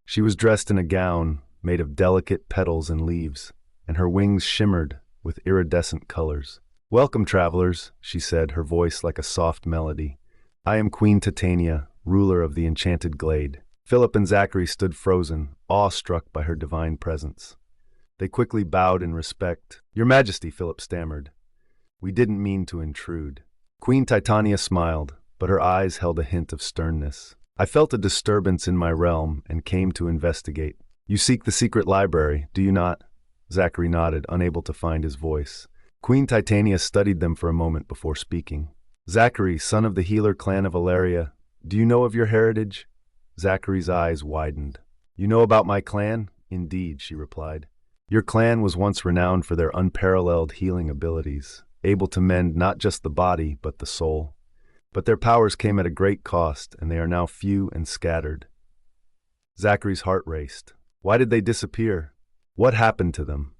She was dressed in a gown made of delicate petals and leaves, and her wings shimmered with iridescent colors. "Welcome, travelers," she said, her voice like a soft melody. "I am Queen Titania, ruler of the enchanted glade." Phillip and Zachary stood frozen, awestruck by her divine presence. They quickly bowed in respect. "Your Majesty," Phillip stammered. "We didn't mean to intrude." Queen Titania smiled, but her eyes held a hint of sternness. "I felt a disturbance in my realm and came to investigate." "You seek the secret library, do you not?" Zachary nodded, unable to find his voice. Queen Titania studied them for a moment before speaking. "Zachary, son of the healer clan of Ilaria, do you know of your heritage?" Zachary's eyes widened. "You know about my clan?" "Indeed," she replied. "Your clan was once renowned for their unparalleled healing abilities, able to mend not just the body, but the soul. But their powers came at a great cost, and they are now few and scattered." Zachary's heart raced. Why did they disappear? What happened to them?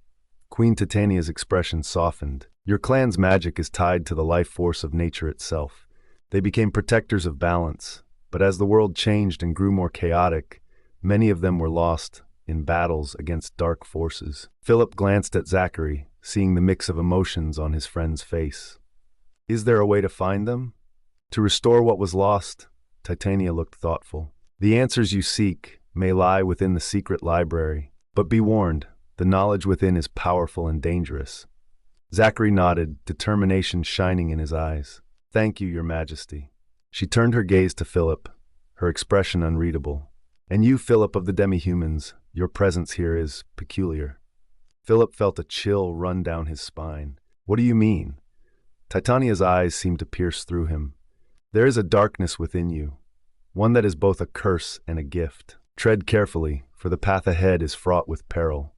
Queen Titania's expression softened. "Your clan's magic is tied to the life force of nature itself. They became protectors of balance, but as the world changed and grew more chaotic, many of them were lost in battles against dark forces." Phillip glanced at Zachary, seeing the mix of emotions on his friend's face. "Is there a way to find them? To restore what was lost?" Titania looked thoughtful. "The answers you seek may lie within the secret library, but be warned, the knowledge within is powerful and dangerous." Zachary nodded, determination shining in his eyes. "Thank you, Your Majesty." She turned her gaze to Phillip, her expression unreadable. "And you, Phillip of the demi-humans, your presence here is peculiar." Phillip felt a chill run down his spine. "What do you mean?" Titania's eyes seemed to pierce through him. "There is a darkness within you, one that is both a curse and a gift. Tread carefully, for the path ahead is fraught with peril."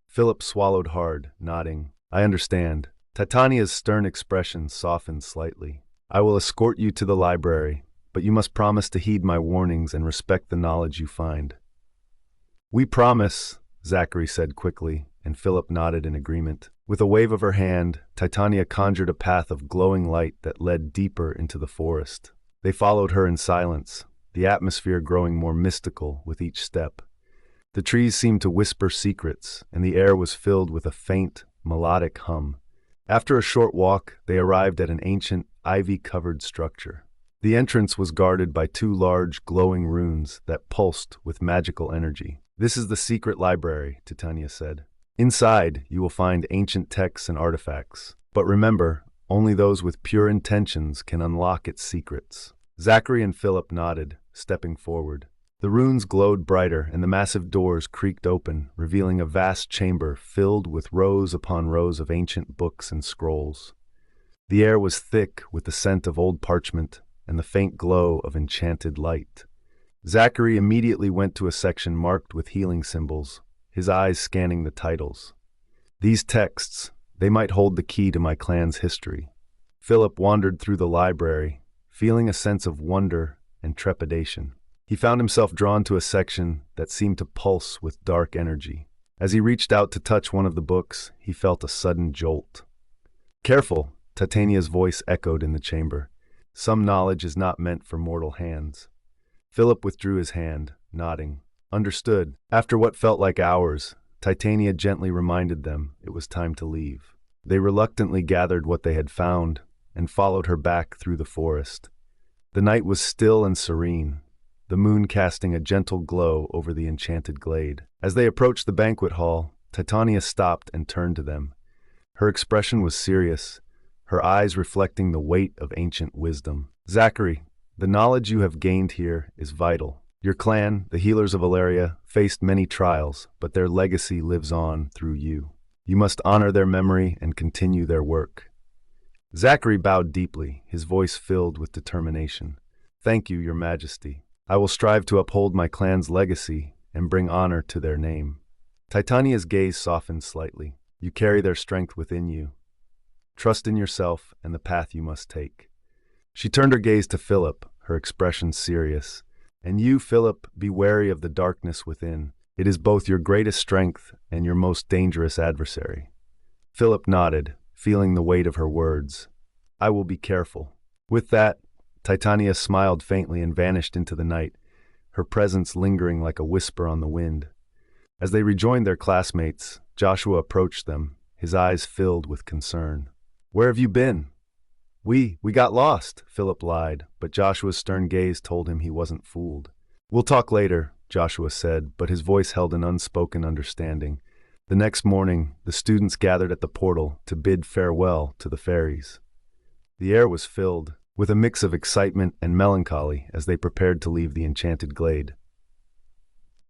Phillip swallowed hard, nodding. "I understand." Titania's stern expression softened slightly. "I will escort you to the library, but you must promise to heed my warnings and respect the knowledge you find." "We promise," Zachary said quickly, and Phillip nodded in agreement. With a wave of her hand, Titania conjured a path of glowing light that led deeper into the forest. They followed her in silence, the atmosphere growing more mystical with each step. The trees seemed to whisper secrets, and the air was filled with a faint, melodic hum. After a short walk, they arrived at an ancient, ivy-covered structure. The entrance was guarded by two large, glowing runes that pulsed with magical energy. "This is the secret library," Titania said. "Inside, you will find ancient texts and artifacts. But remember, only those with pure intentions can unlock its secrets." Zachary and Phillip nodded, stepping forward. The runes glowed brighter, and the massive doors creaked open, revealing a vast chamber filled with rows upon rows of ancient books and scrolls. The air was thick with the scent of old parchment and the faint glow of enchanted light. Zachary immediately went to a section marked with healing symbols, his eyes scanning the titles. "These texts, they might hold the key to my clan's history." Phillip wandered through the library, feeling a sense of wonder and trepidation. He found himself drawn to a section that seemed to pulse with dark energy. As he reached out to touch one of the books, he felt a sudden jolt. "Careful," Titania's voice echoed in the chamber. "Some knowledge is not meant for mortal hands." Phillip withdrew his hand, nodding. "Understood." After what felt like hours, Titania gently reminded them it was time to leave. They reluctantly gathered what they had found and followed her back through the forest. The night was still and serene, the moon casting a gentle glow over the enchanted glade. As they approached the banquet hall, Titania stopped and turned to them. Her expression was serious, her eyes reflecting the weight of ancient wisdom. "Zachary, the knowledge you have gained here is vital. Your clan, the Healers of Valeria, faced many trials, but their legacy lives on through you. You must honor their memory and continue their work." Zachary bowed deeply, his voice filled with determination. "Thank you, Your Majesty. I will strive to uphold my clan's legacy and bring honor to their name." Titania's gaze softened slightly. "You carry their strength within you. Trust in yourself and the path you must take." She turned her gaze to Phillip, her expression serious. "And you, Phillip, be wary of the darkness within. It is both your greatest strength and your most dangerous adversary." Phillip nodded, feeling the weight of her words. "I will be careful." With that, Titania smiled faintly and vanished into the night, her presence lingering like a whisper on the wind. As they rejoined their classmates, Joshua approached them, his eyes filled with concern. "Where have you been?" We got lost," Phillip lied, but Joshua's stern gaze told him he wasn't fooled. "We'll talk later," Joshua said, but his voice held an unspoken understanding. The next morning, the students gathered at the portal to bid farewell to the fairies. The air was filled with a mix of excitement and melancholy as they prepared to leave the enchanted glade.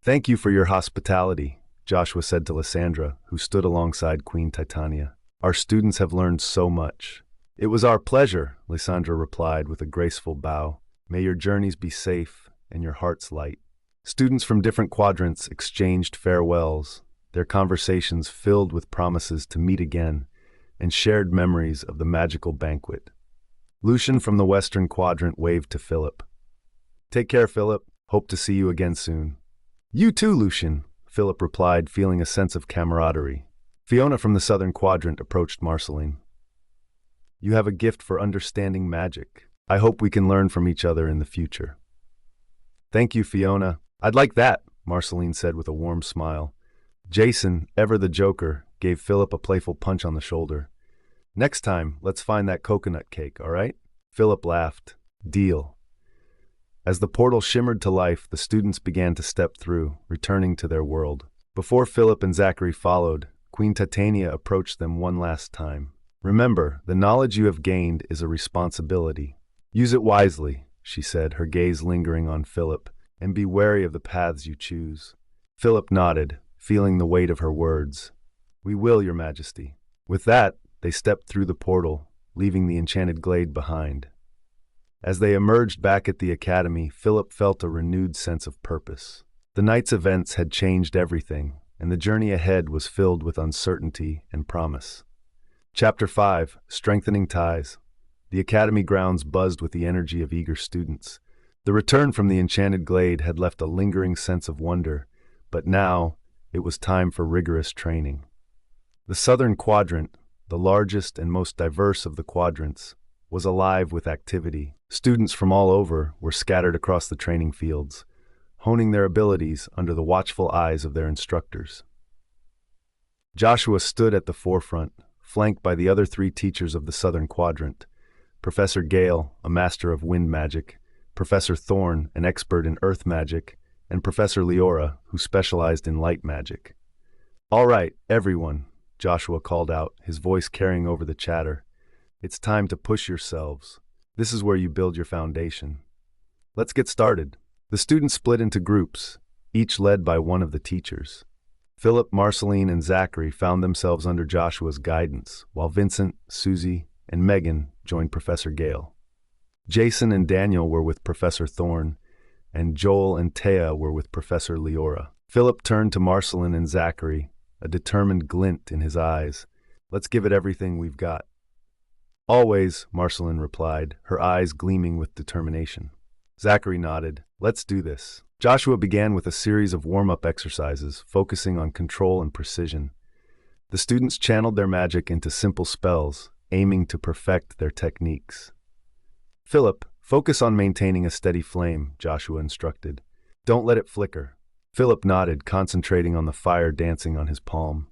"Thank you for your hospitality," Joshua said to Lysandra, who stood alongside Queen Titania. "Our students have learned so much." "It was our pleasure," Lysandra replied with a graceful bow. "May your journeys be safe and your hearts light." Students from different quadrants exchanged farewells, their conversations filled with promises to meet again and shared memories of the magical banquet. Lucian from the Western Quadrant waved to Phillip. "Take care, Phillip. Hope to see you again soon." "You too, Lucian," Phillip replied, feeling a sense of camaraderie. Fiona from the Southern Quadrant approached Marceline. "You have a gift for understanding magic. I hope we can learn from each other in the future." "Thank you, Fiona. I'd like that," Marceline said with a warm smile. Jason, ever the joker, gave Phillip a playful punch on the shoulder. "Next time, let's find that coconut cake, all right?" Phillip laughed. "Deal." As the portal shimmered to life, the students began to step through, returning to their world. Before Phillip and Zachary followed, Queen Titania approached them one last time. "Remember, the knowledge you have gained is a responsibility. Use it wisely," she said, her gaze lingering on Phillip, "and be wary of the paths you choose." Phillip nodded, feeling the weight of her words. "We will, Your Majesty." With that, they stepped through the portal, leaving the enchanted glade behind. As they emerged back at the academy, Phillip felt a renewed sense of purpose. The night's events had changed everything, and the journey ahead was filled with uncertainty and promise. Chapter 5, Strengthening Ties. The academy grounds buzzed with the energy of eager students. The return from the enchanted glade had left a lingering sense of wonder, but now it was time for rigorous training. The Southern Quadrant, the largest and most diverse of the quadrants, was alive with activity. Students from all over were scattered across the training fields, honing their abilities under the watchful eyes of their instructors. Joshua stood at the forefront, flanked by the other three teachers of the Southern Quadrant: Professor Gale, a master of wind magic, Professor Thorne, an expert in earth magic, and Professor Leora, who specialized in light magic. "All right, everyone," Joshua called out, his voice carrying over the chatter. "It's time to push yourselves. This is where you build your foundation. Let's get started." The students split into groups, each led by one of the teachers. Phillip, Marceline, and Zachary found themselves under Joshua's guidance, while Vincent, Susie, and Megan joined Professor Gale. Jason and Daniel were with Professor Thorne, and Joel and Taya were with Professor Leora. Phillip turned to Marceline and Zachary, a determined glint in his eyes. "Let's give it everything we've got." "Always," Marceline replied, her eyes gleaming with determination. Zachary nodded. "Let's do this." Joshua began with a series of warm-up exercises, focusing on control and precision. The students channeled their magic into simple spells, aiming to perfect their techniques. "Phillip, focus on maintaining a steady flame," Joshua instructed. "Don't let it flicker." Phillip nodded, concentrating on the fire dancing on his palm.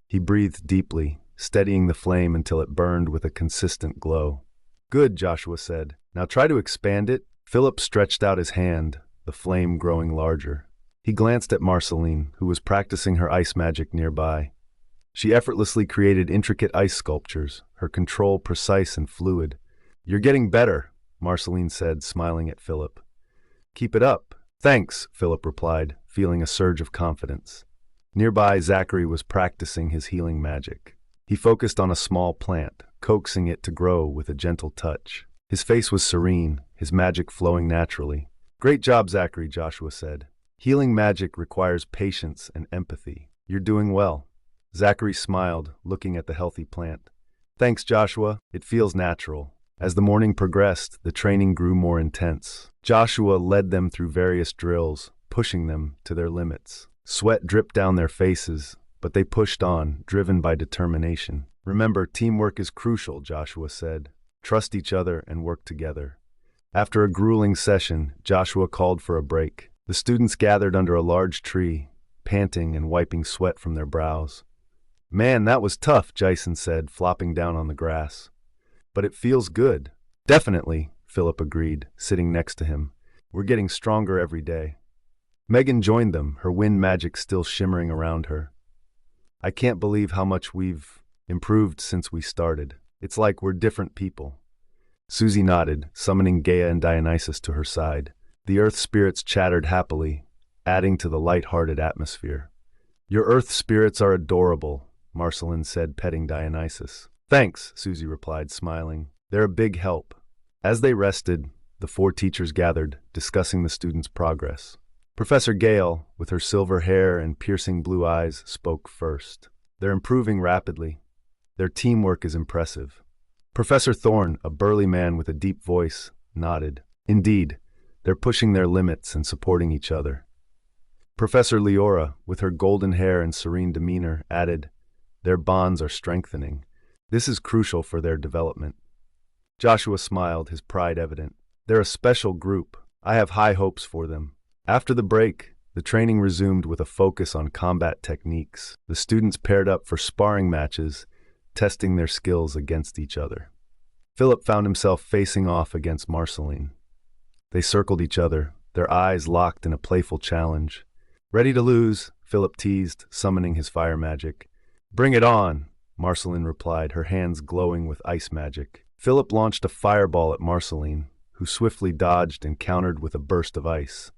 He breathed deeply, steadying the flame until it burned with a consistent glow. "Good," Joshua said. "Now try to expand it." Phillip stretched out his hand, the flame growing larger. He glanced at Marceline, who was practicing her ice magic nearby. She effortlessly created intricate ice sculptures, her control precise and fluid. "You're getting better," Marceline said, smiling at Phillip. "Keep it up." "Thanks," Phillip replied, feeling a surge of confidence. Nearby, Zachary was practicing his healing magic. He focused on a small plant, coaxing it to grow with a gentle touch. His face was serene, his magic flowing naturally. "Great job, Zachary," Joshua said. "Healing magic requires patience and empathy. You're doing well." Zachary smiled, looking at the healthy plant. "Thanks, Joshua. It feels natural." As the morning progressed, the training grew more intense. Joshua led them through various drills, pushing them to their limits. Sweat dripped down their faces, but they pushed on, driven by determination. "Remember, teamwork is crucial," Joshua said. "Trust each other and work together." After a grueling session, Joshua called for a break. The students gathered under a large tree, panting and wiping sweat from their brows. "Man, that was tough," Jason said, flopping down on the grass. "But it feels good." "Definitely," Phillip agreed, sitting next to him. "We're getting stronger every day." Megan joined them, her wind magic still shimmering around her. "I can't believe how much we've improved since we started. It's like we're different people." Susie nodded, summoning Gaia and Dionysus to her side. The earth spirits chattered happily, adding to the light-hearted atmosphere. "Your earth spirits are adorable," Marceline said, petting Dionysus. "Thanks," Susie replied, smiling. "They're a big help." As they rested, the four teachers gathered, discussing the students' progress. Professor Gale, with her silver hair and piercing blue eyes, spoke first. "They're improving rapidly. Their teamwork is impressive." Professor Thorne, a burly man with a deep voice, nodded. "Indeed, they're pushing their limits and supporting each other." Professor Leora, with her golden hair and serene demeanor, added, "Their bonds are strengthening. This is crucial for their development." Joshua smiled, his pride evident. "They're a special group. I have high hopes for them." After the break, the training resumed with a focus on combat techniques. The students paired up for sparring matches, testing their skills against each other. Phillip found himself facing off against Marceline. They circled each other, their eyes locked in a playful challenge. "Ready to lose?" Phillip teased, summoning his fire magic. "Bring it on," Marceline replied, her hands glowing with ice magic. Phillip launched a fireball at Marceline, who swiftly dodged and countered with a burst of ice.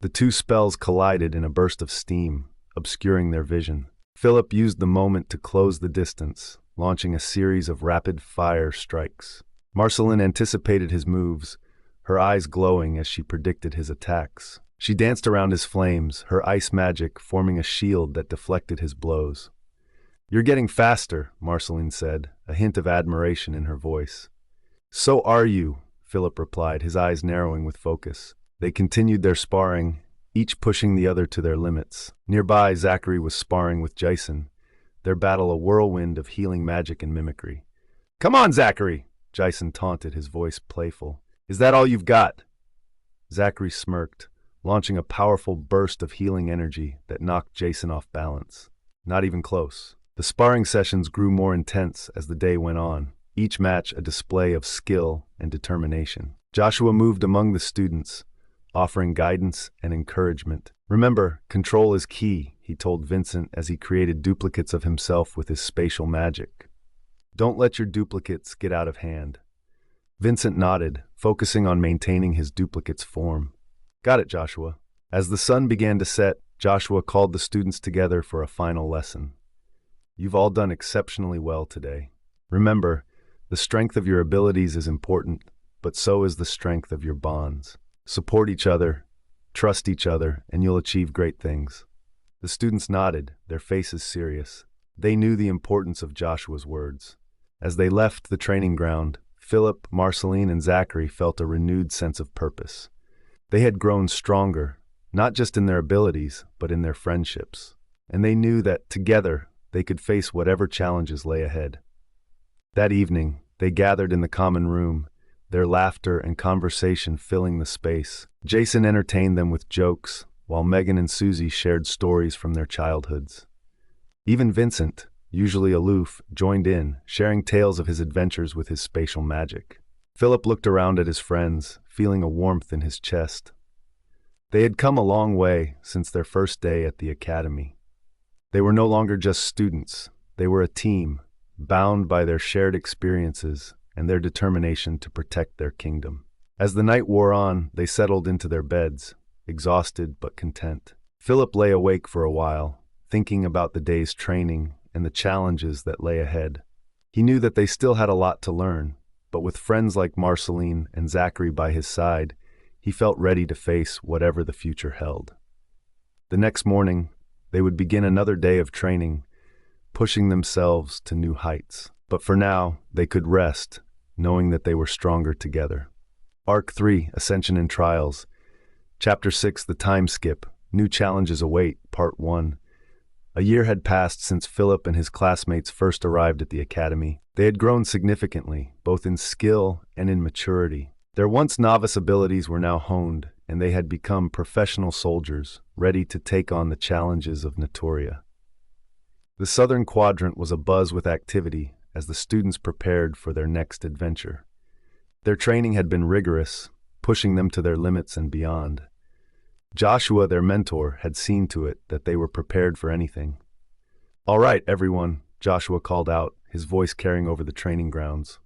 The two spells collided in a burst of steam, obscuring their vision. Phillip used the moment to close the distance, launching a series of rapid-fire strikes. Marceline anticipated his moves, her eyes glowing as she predicted his attacks. She danced around his flames, her ice magic forming a shield that deflected his blows. "You're getting faster," Marceline said, a hint of admiration in her voice. "So are you," Phillip replied, his eyes narrowing with focus. They continued their sparring, each pushing the other to their limits. Nearby, Zachary was sparring with Jason, their battle a whirlwind of healing magic and mimicry. "Come on, Zachary!" Jason taunted, his voice playful. "Is that all you've got?" Zachary smirked, launching a powerful burst of healing energy that knocked Jason off balance. Not even close. The sparring sessions grew more intense as the day went on, each match a display of skill and determination. Joshua moved among the students, offering guidance and encouragement. "Remember, control is key," he told Vincent as he created duplicates of himself with his spatial magic. "Don't let your duplicates get out of hand." Vincent nodded, focusing on maintaining his duplicate's form. "Got it, Joshua." As the sun began to set, Joshua called the students together for a final lesson. "You've all done exceptionally well today. Remember, the strength of your abilities is important, but so is the strength of your bonds. Support each other, trust each other, and you'll achieve great things." The students nodded, their faces serious. They knew the importance of Joshua's words. As they left the training ground, Phillip, Marceline, and Zachary felt a renewed sense of purpose. They had grown stronger, not just in their abilities, but in their friendships. And they knew that, together, they could face whatever challenges lay ahead. That evening, they gathered in the common room, their laughter and conversation filling the space. Jason entertained them with jokes, while Megan and Susie shared stories from their childhoods. Even Vincent, usually aloof, joined in, sharing tales of his adventures with his spatial magic. Phillip looked around at his friends, feeling a warmth in his chest. They had come a long way since their first day at the academy. They were no longer just students, they were a team, bound by their shared experiences and their determination to protect their kingdom. As the night wore on, they settled into their beds, exhausted but content. Phillip lay awake for a while, thinking about the day's training and the challenges that lay ahead. He knew that they still had a lot to learn, but with friends like Marceline and Zachary by his side, he felt ready to face whatever the future held. The next morning, they would begin another day of training, pushing themselves to new heights. But for now, they could rest, knowing that they were stronger together. Arc 3, Ascension and Trials. Chapter 6, The Time Skip, New Challenges Await, Part 1. A year had passed since Phillip and his classmates first arrived at the academy. They had grown significantly, both in skill and in maturity. Their once novice abilities were now honed, and they had become professional soldiers, ready to take on the challenges of Notoria. The southern quadrant was abuzz with activity as the students prepared for their next adventure. Their training had been rigorous, pushing them to their limits and beyond. Joshua, their mentor, had seen to it that they were prepared for anything. "All right, everyone," Joshua called out, his voice carrying over the training grounds.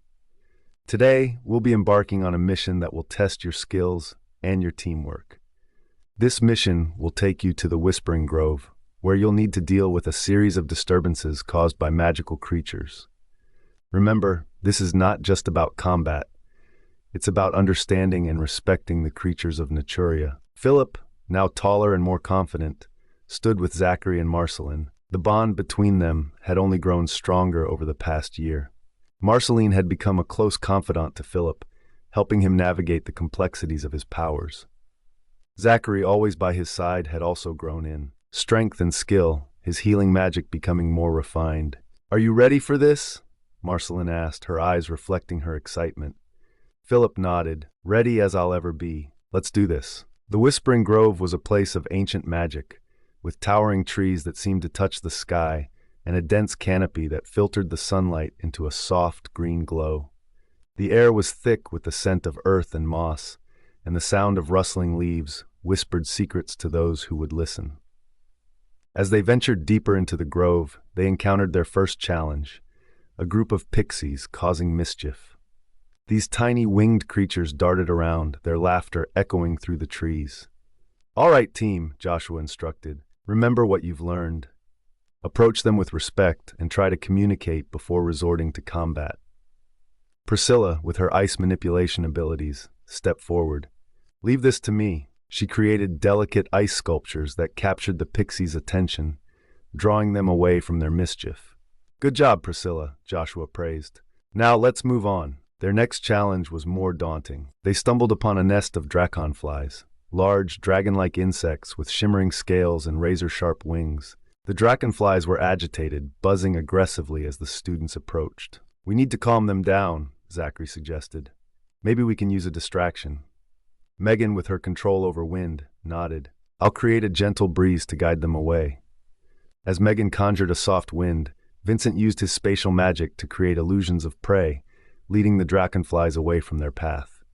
"Today, we'll be embarking on a mission that will test your skills and your teamwork. This mission will take you to the Whispering Grove, where you'll need to deal with a series of disturbances caused by magical creatures. Remember, this is not just about combat. It's about understanding and respecting the creatures of Notoria." Phillip, now taller and more confident, stood with Zachary and Marceline. The bond between them had only grown stronger over the past year. Marceline had become a close confidant to Phillip, helping him navigate the complexities of his powers. Zachary, always by his side, had also grown in strength and skill, his healing magic becoming more refined. "Are you ready for this?" Marceline asked, her eyes reflecting her excitement. Phillip nodded. "Ready as I'll ever be. Let's do this." The Whispering Grove was a place of ancient magic, with towering trees that seemed to touch the sky and a dense canopy that filtered the sunlight into a soft green glow. The air was thick with the scent of earth and moss, and the sound of rustling leaves whispered secrets to those who would listen. As they ventured deeper into the grove, they encountered their first challenge, a group of pixies causing mischief. These tiny winged creatures darted around, their laughter echoing through the trees. "All right, team," Joshua instructed. "Remember what you've learned. Approach them with respect and try to communicate before resorting to combat." Priscilla, with her ice manipulation abilities, stepped forward. "Leave this to me." She created delicate ice sculptures that captured the pixies' attention, drawing them away from their mischief. "Good job, Priscilla," Joshua praised. "Now let's move on." Their next challenge was more daunting. They stumbled upon a nest of draconflies, large, dragon-like insects with shimmering scales and razor-sharp wings. The dragonflies were agitated, buzzing aggressively as the students approached. "We need to calm them down," Zachary suggested. "Maybe we can use a distraction." Megan, with her control over wind, nodded. I'll create a gentle breeze to guide them away. As Megan conjured a soft wind, Vincent used his spatial magic to create illusions of prey, leading the dragonflies away from their path.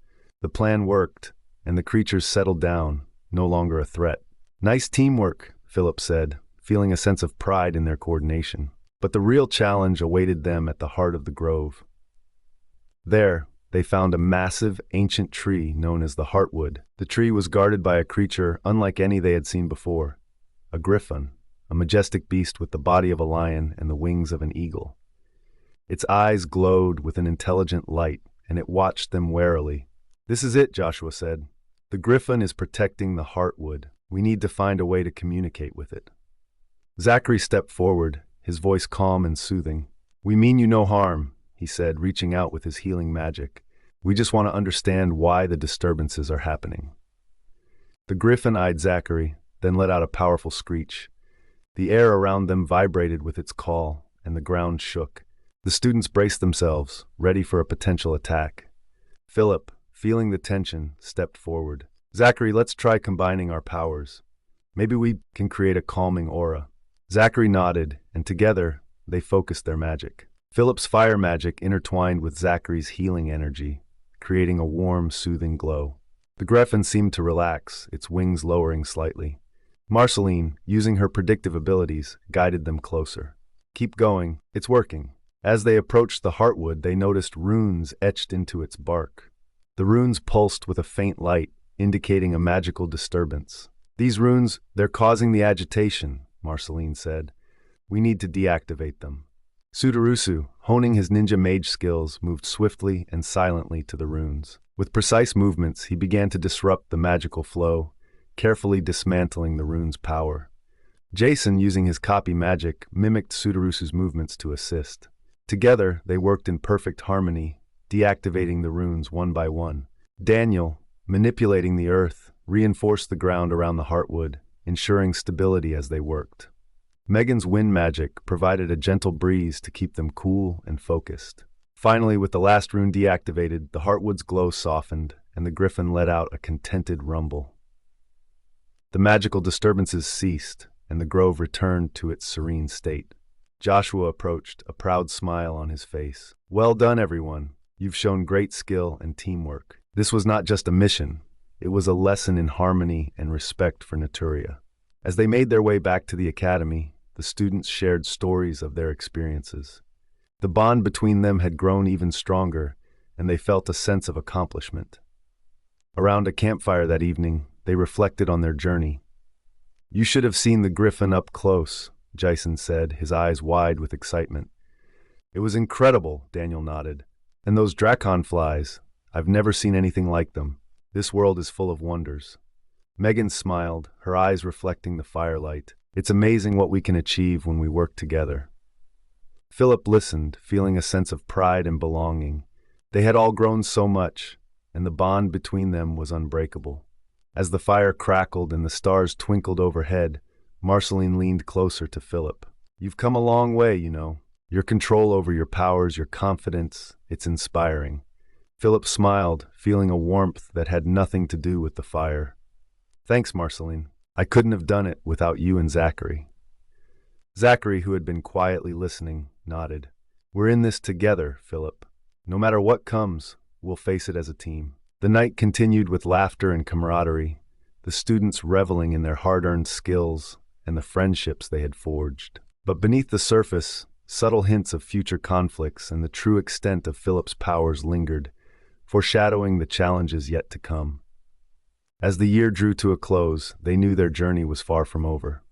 The plan worked, and the creatures settled down, no longer a threat. Nice teamwork, Phillip said, feeling a sense of pride in their coordination. But the real challenge awaited them at the heart of the grove. There, they found a massive, ancient tree known as the Heartwood. The tree was guarded by a creature unlike any they had seen before, a griffin, a majestic beast with the body of a lion and the wings of an eagle. Its eyes glowed with an intelligent light, and it watched them warily. "This is it," Joshua said. "The griffin is protecting the Heartwood. We need to find a way to communicate with it." Zachary stepped forward, his voice calm and soothing. "We mean you no harm," he said, reaching out with his healing magic. "We just want to understand why the disturbances are happening." The griffin eyed Zachary, then let out a powerful screech. The air around them vibrated with its call, and the ground shook. The students braced themselves, ready for a potential attack. Phillip, feeling the tension, stepped forward. "Zachary, let's try combining our powers. Maybe we can create a calming aura." Zachary nodded, and together, they focused their magic. Phillip's fire magic intertwined with Zachary's healing energy, creating a warm, soothing glow. The griffin seemed to relax, its wings lowering slightly. Marceline, using her predictive abilities, guided them closer. "Keep going, it's working." As they approached the Heartwood, they noticed runes etched into its bark. The runes pulsed with a faint light, indicating a magical disturbance. "These runes, they're causing the agitation," Marceline said. "We need to deactivate them." Sudarusu, honing his ninja mage skills, moved swiftly and silently to the runes. With precise movements, he began to disrupt the magical flow, carefully dismantling the rune's power. Jason, using his copy magic, mimicked Sudarusu's movements to assist. Together, they worked in perfect harmony, deactivating the runes one by one. Daniel, manipulating the earth, reinforced the ground around the Heartwood, ensuring stability as they worked. Megan's wind magic provided a gentle breeze to keep them cool and focused. Finally, with the last rune deactivated, the Heartwood's glow softened, and the griffin let out a contented rumble. The magical disturbances ceased, and the grove returned to its serene state. Joshua approached, a proud smile on his face. "Well done, everyone. You've shown great skill and teamwork. This was not just a mission. It was a lesson in harmony and respect for Naturia." As they made their way back to the academy, the students shared stories of their experiences. The bond between them had grown even stronger, and they felt a sense of accomplishment. Around a campfire that evening, they reflected on their journey. "You should have seen the griffin up close," Jason said, his eyes wide with excitement. "It was incredible," Daniel nodded. "And those dragonflies, I've never seen anything like them. This world is full of wonders." Megan smiled, her eyes reflecting the firelight. "It's amazing what we can achieve when we work together." Phillip listened, feeling a sense of pride and belonging. They had all grown so much, and the bond between them was unbreakable. As the fire crackled and the stars twinkled overhead, Marceline leaned closer to Phillip. "You've come a long way, you know. Your control over your powers, your confidence, it's inspiring." Phillip smiled, feeling a warmth that had nothing to do with the fire. "Thanks, Marceline. I couldn't have done it without you and Zachary." Zachary, who had been quietly listening, nodded. "We're in this together, Phillip. No matter what comes, we'll face it as a team." The night continued with laughter and camaraderie, the students reveling in their hard-earned skills and the friendships they had forged. But beneath the surface, subtle hints of future conflicts and the true extent of Phillip's powers lingered, foreshadowing the challenges yet to come. As the year drew to a close, they knew their journey was far from over.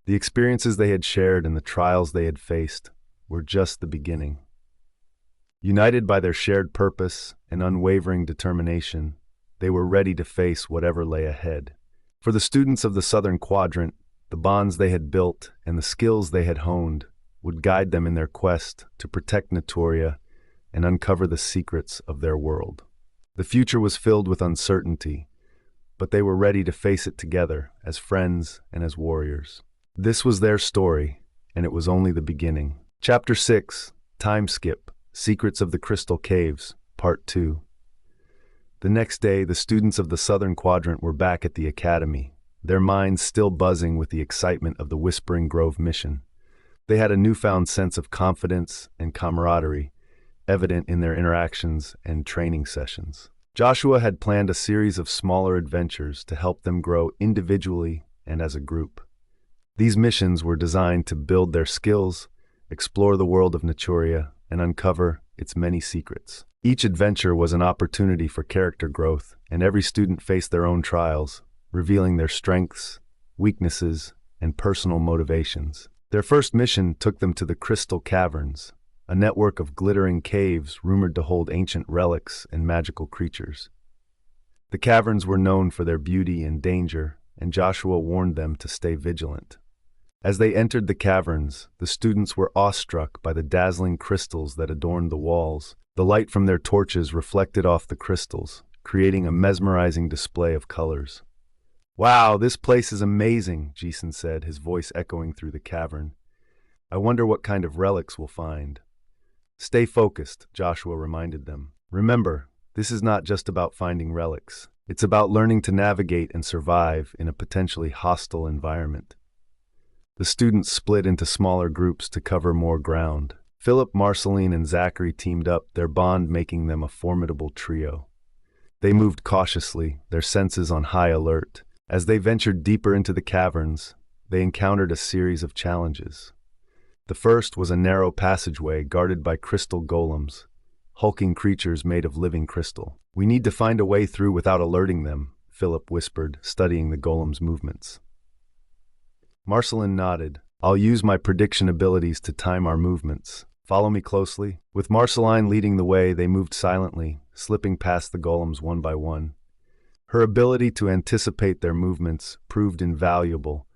The experiences they had shared and the trials they had faced were just the beginning. United by their shared purpose and unwavering determination, they were ready to face whatever lay ahead. For the students of the Southern Quadrant, the bonds they had built and the skills they had honed would guide them in their quest to protect Naturia and uncover the secrets of their world. The future was filled with uncertainty, but they were ready to face it together as friends and as warriors. This was their story, and it was only the beginning. Chapter 6, Time Skip, Secrets of the Crystal Caves, Part 2. The next day, the students of the Southern Quadrant were back at the academy, their minds still buzzing with the excitement of the Whispering Grove mission. They had a newfound sense of confidence and camaraderie, evident in their interactions and training sessions. Joshua had planned a series of smaller adventures to help them grow individually and as a group. These missions were designed to build their skills, explore the world of Naturia, and uncover its many secrets. Each adventure was an opportunity for character growth, and every student faced their own trials, revealing their strengths, weaknesses, and personal motivations. Their first mission took them to the Crystal Caverns, a network of glittering caves rumored to hold ancient relics and magical creatures. The caverns were known for their beauty and danger, and Joshua warned them to stay vigilant. As they entered the caverns, the students were awestruck by the dazzling crystals that adorned the walls. The light from their torches reflected off the crystals, creating a mesmerizing display of colors. "Wow, this place is amazing," Jason said, his voice echoing through the cavern. "I wonder what kind of relics we'll find." "Stay focused," Joshua reminded them. "Remember, this is not just about finding relics. It's about learning to navigate and survive in a potentially hostile environment." The students split into smaller groups to cover more ground. Phillip, Marceline, and Zachary teamed up, their bond making them a formidable trio. They moved cautiously, their senses on high alert. As they ventured deeper into the caverns, they encountered a series of challenges. The first was a narrow passageway guarded by crystal golems, hulking creatures made of living crystal. "We need to find a way through without alerting them," Phillip whispered, studying the golem's movements. Marceline nodded. "I'll use my prediction abilities to time our movements. Follow me closely." With Marceline leading the way, they moved silently, slipping past the golems one by one. Her ability to anticipate their movements proved invaluable,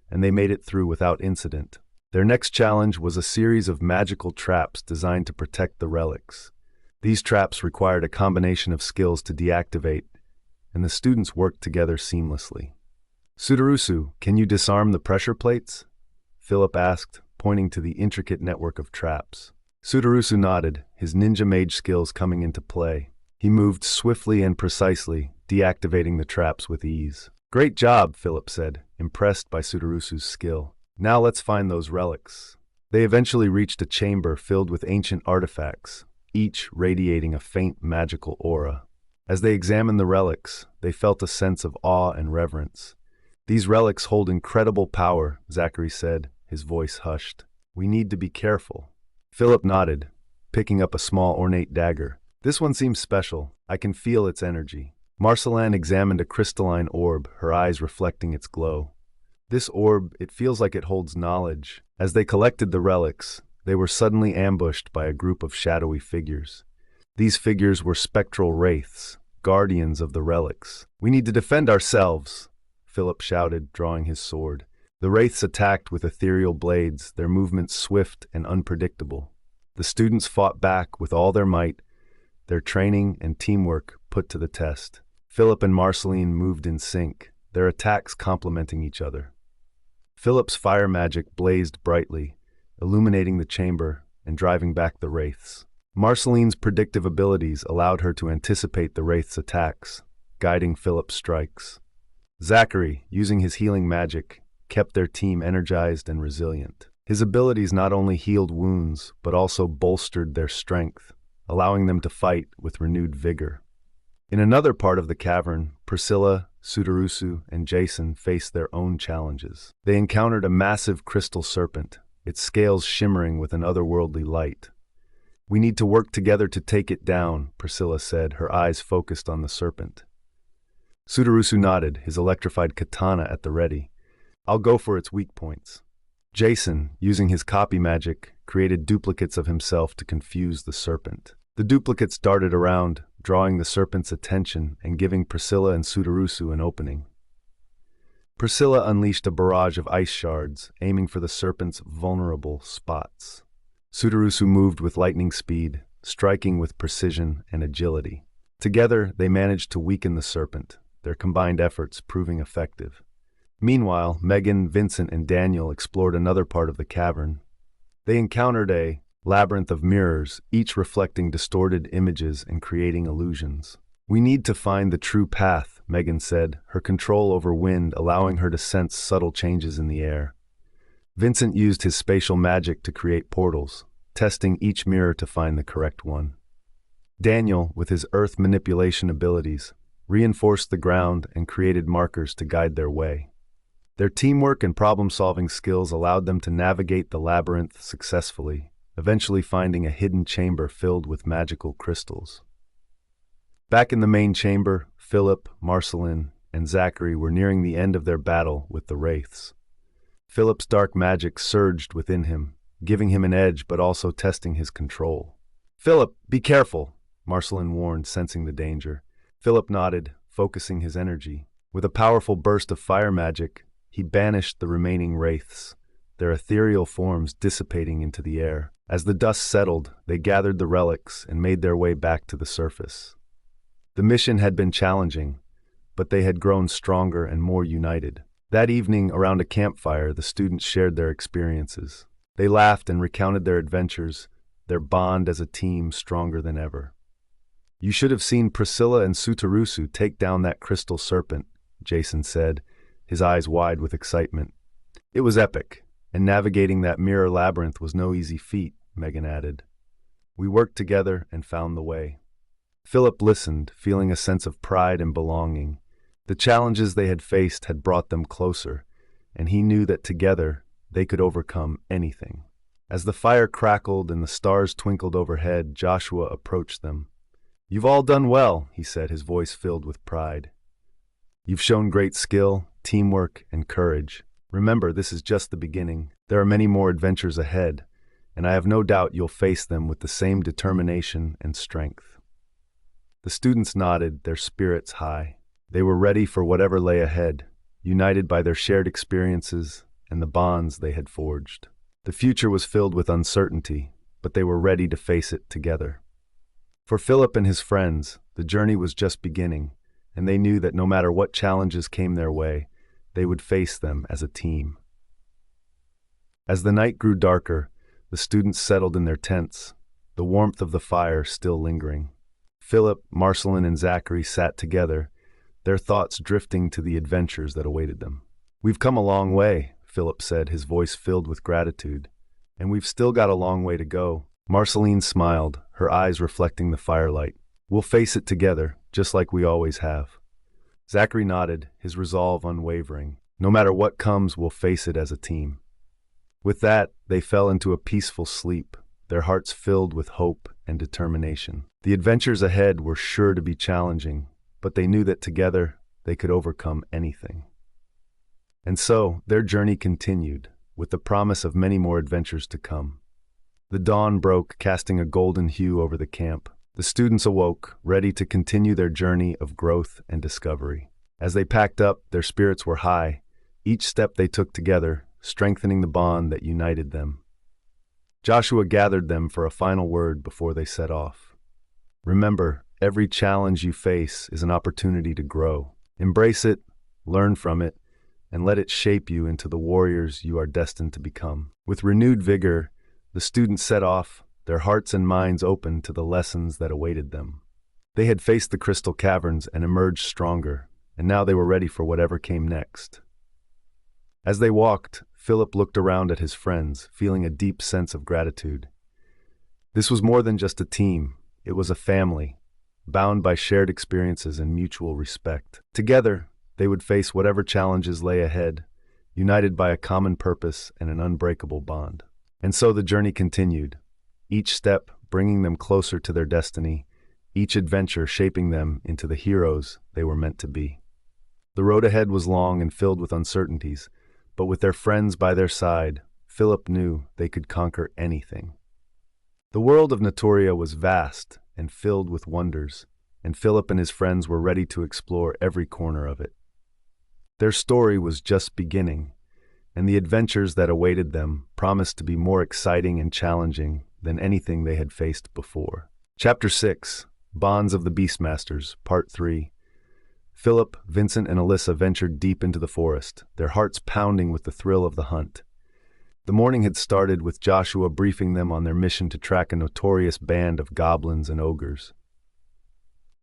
and they made it through without incident. Their next challenge was a series of magical traps designed to protect the relics. These traps required a combination of skills to deactivate, and the students worked together seamlessly. "Sudarusu, can you disarm the pressure plates?" Phillip asked, pointing to the intricate network of traps. Sudarusu nodded, his ninja mage skills coming into play. He moved swiftly and precisely, deactivating the traps with ease. "Great job," Phillip said, impressed by Sudarusu's skill. "Now let's find those relics." They eventually reached a chamber filled with ancient artifacts, each radiating a faint magical aura. As they examined the relics, they felt a sense of awe and reverence. "These relics hold incredible power," Zachary said, his voice hushed. "We need to be careful." Phillip nodded, picking up a small ornate dagger. "This one seems special. I can feel its energy." Marceline examined a crystalline orb, her eyes reflecting its glow. "This orb, it feels like it holds knowledge." As they collected the relics, they were suddenly ambushed by a group of shadowy figures. These figures were spectral wraiths, guardians of the relics. "We need to defend ourselves," Phillip shouted, drawing his sword. The wraiths attacked with ethereal blades, their movements swift and unpredictable. The students fought back with all their might, their training and teamwork put to the test. Phillip and Marceline moved in sync, their attacks complementing each other. Phillip's fire magic blazed brightly, illuminating the chamber and driving back the wraiths. Marceline's predictive abilities allowed her to anticipate the wraiths' attacks, guiding Phillip's strikes. Zachary, using his healing magic, kept their team energized and resilient. His abilities not only healed wounds, but also bolstered their strength, allowing them to fight with renewed vigor. In another part of the cavern, Priscilla, Sudarusu, and Jason faced their own challenges. They encountered a massive crystal serpent, its scales shimmering with an otherworldly light. "We need to work together to take it down," Priscilla said, her eyes focused on the serpent. Sudarusu nodded, his electrified katana at the ready. "I'll go for its weak points." Jason, using his copy magic, created duplicates of himself to confuse the serpent. The duplicates darted around, drawing the serpent's attention and giving Priscilla and Sudarusu an opening. Priscilla unleashed a barrage of ice shards, aiming for the serpent's vulnerable spots. Sudarusu moved with lightning speed, striking with precision and agility. Together, they managed to weaken the serpent, their combined efforts proving effective. Meanwhile, Megan, Vincent, and Daniel explored another part of the cavern. They encountered a labyrinth of mirrors, each reflecting distorted images and creating illusions. "We need to find the true path," Megan said, her control over wind allowing her to sense subtle changes in the air. Vincent used his spatial magic to create portals, testing each mirror to find the correct one. Daniel, with his earth manipulation abilities, reinforced the ground and created markers to guide their way. Their teamwork and problem-solving skills allowed them to navigate the labyrinth successfully, eventually finding a hidden chamber filled with magical crystals. Back in the main chamber, Phillip, Marceline, and Zachary were nearing the end of their battle with the wraiths. Philip's dark magic surged within him, giving him an edge but also testing his control. "Philip, be careful," Marceline warned, sensing the danger. Philip nodded, focusing his energy. With a powerful burst of fire magic, he banished the remaining wraiths, their ethereal forms dissipating into the air. As the dust settled, they gathered the relics and made their way back to the surface. The mission had been challenging, but they had grown stronger and more united. That evening, around a campfire, the students shared their experiences. They laughed and recounted their adventures, their bond as a team stronger than ever. "You should have seen Priscilla and Sutarusu take down that crystal serpent," Jason said, his eyes wide with excitement. "It was epic, and navigating that mirror labyrinth was no easy feat," Megan added. "We worked together and found the way." Philip listened, feeling a sense of pride and belonging. The challenges they had faced had brought them closer, and he knew that together they could overcome anything. As the fire crackled and the stars twinkled overhead, Joshua approached them. "You've all done well," he said, his voice filled with pride. "You've shown great skill, teamwork, and courage. Remember, this is just the beginning. There are many more adventures ahead, and I have no doubt you'll face them with the same determination and strength." The students nodded, their spirits high. They were ready for whatever lay ahead, united by their shared experiences and the bonds they had forged. The future was filled with uncertainty, but they were ready to face it together. For Philip and his friends, the journey was just beginning, and they knew that no matter what challenges came their way, they would face them as a team. As the night grew darker, the students settled in their tents, the warmth of the fire still lingering. Philip, Marceline, and Zachary sat together, their thoughts drifting to the adventures that awaited them. "We've come a long way," Philip said, his voice filled with gratitude. "And we've still got a long way to go." Marceline smiled, her eyes reflecting the firelight. "We'll face it together, just like we always have." Zachary nodded, his resolve unwavering. "No matter what comes, we'll face it as a team." With that, they fell into a peaceful sleep, their hearts filled with hope and determination. The adventures ahead were sure to be challenging, but they knew that together they could overcome anything. And so, their journey continued, with the promise of many more adventures to come. The dawn broke, casting a golden hue over the camp. The students awoke, ready to continue their journey of growth and discovery. As they packed up, their spirits were high, each step they took together, strengthening the bond that united them. Joshua gathered them for a final word before they set off. "Remember, every challenge you face is an opportunity to grow. Embrace it, learn from it, and let it shape you into the warriors you are destined to become." With renewed vigor, the students set off, their hearts and minds open to the lessons that awaited them. They had faced the crystal caverns and emerged stronger, and now they were ready for whatever came next. As they walked, Philip looked around at his friends, feeling a deep sense of gratitude. This was more than just a team, it was a family, bound by shared experiences and mutual respect. Together, they would face whatever challenges lay ahead, united by a common purpose and an unbreakable bond. And so the journey continued, each step bringing them closer to their destiny, each adventure shaping them into the heroes they were meant to be. The road ahead was long and filled with uncertainties, but with their friends by their side, Philip knew they could conquer anything. The world of Notoria was vast and filled with wonders, and Philip and his friends were ready to explore every corner of it. Their story was just beginning, and the adventures that awaited them promised to be more exciting and challenging than anything they had faced before. Chapter 6, Bonds of the Beastmasters, Part 3. Philip, Vincent, and Alyssa ventured deep into the forest, their hearts pounding with the thrill of the hunt. The morning had started with Joshua briefing them on their mission to track a notorious band of goblins and ogres.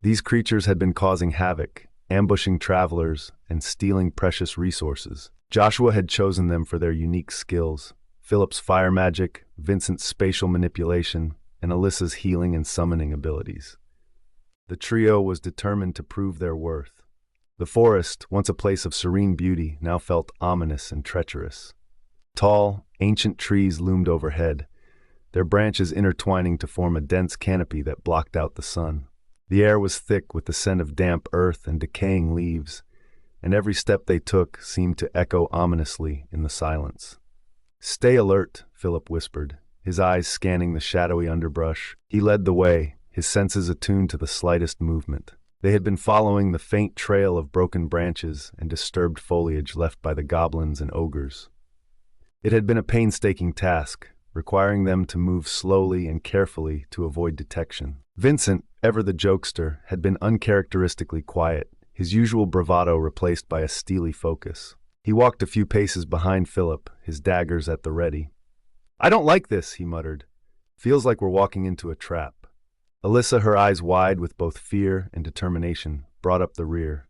These creatures had been causing havoc, ambushing travelers, and stealing precious resources. Joshua had chosen them for their unique skills: Phillip's fire magic, Vincent's spatial manipulation, and Alyssa's healing and summoning abilities. The trio was determined to prove their worth. The forest, once a place of serene beauty, now felt ominous and treacherous. Tall, ancient trees loomed overhead, their branches intertwining to form a dense canopy that blocked out the sun. The air was thick with the scent of damp earth and decaying leaves, and every step they took seemed to echo ominously in the silence. "Stay alert," Phillip whispered, his eyes scanning the shadowy underbrush. He led the way, his senses attuned to the slightest movement. They had been following the faint trail of broken branches and disturbed foliage left by the goblins and ogres. It had been a painstaking task, requiring them to move slowly and carefully to avoid detection. Vincent, ever the jokester, had been uncharacteristically quiet, his usual bravado replaced by a steely focus. He walked a few paces behind Phillip, his daggers at the ready. "I don't like this," he muttered. "Feels like we're walking into a trap." Alyssa, her eyes wide with both fear and determination, brought up the rear.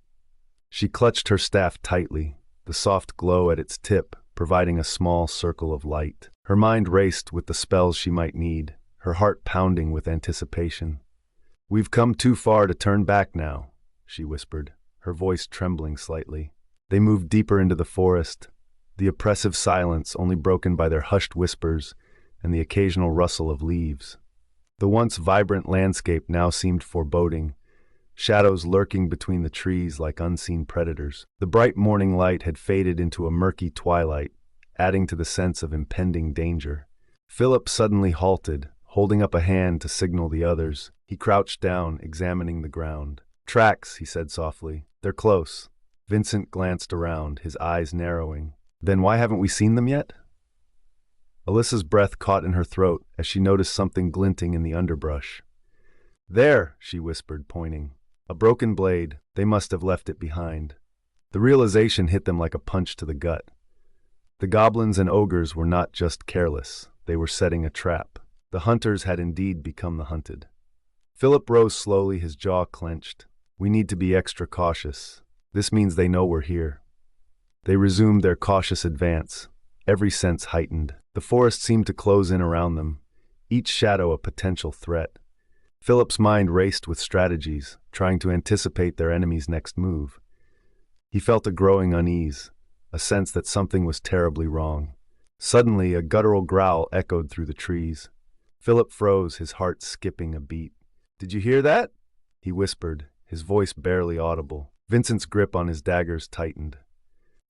She clutched her staff tightly, the soft glow at its tip providing a small circle of light. Her mind raced with the spells she might need, her heart pounding with anticipation. "We've come too far to turn back now," she whispered, her voice trembling slightly. They moved deeper into the forest, the oppressive silence only broken by their hushed whispers and the occasional rustle of leaves. The once vibrant landscape now seemed foreboding, shadows lurking between the trees like unseen predators. The bright morning light had faded into a murky twilight, adding to the sense of impending danger. Phillip suddenly halted, holding up a hand to signal the others. He crouched down, examining the ground. "Tracks," he said softly. "They're close." Vincent glanced around, his eyes narrowing. "Then why haven't we seen them yet?" Alyssa's breath caught in her throat as she noticed something glinting in the underbrush. "There," she whispered, pointing. "A broken blade. They must have left it behind." The realization hit them like a punch to the gut. The goblins and ogres were not just careless, they were setting a trap. The hunters had indeed become the hunted. Phillip rose slowly, his jaw clenched. "We need to be extra cautious. This means they know we're here." They resumed their cautious advance, every sense heightened. The forest seemed to close in around them, each shadow a potential threat. Phillip's mind raced with strategies, trying to anticipate their enemy's next move. He felt a growing unease, a sense that something was terribly wrong. Suddenly, a guttural growl echoed through the trees. Phillip froze, his heart skipping a beat. "Did you hear that?" he whispered, his voice barely audible. Vincent's grip on his daggers tightened.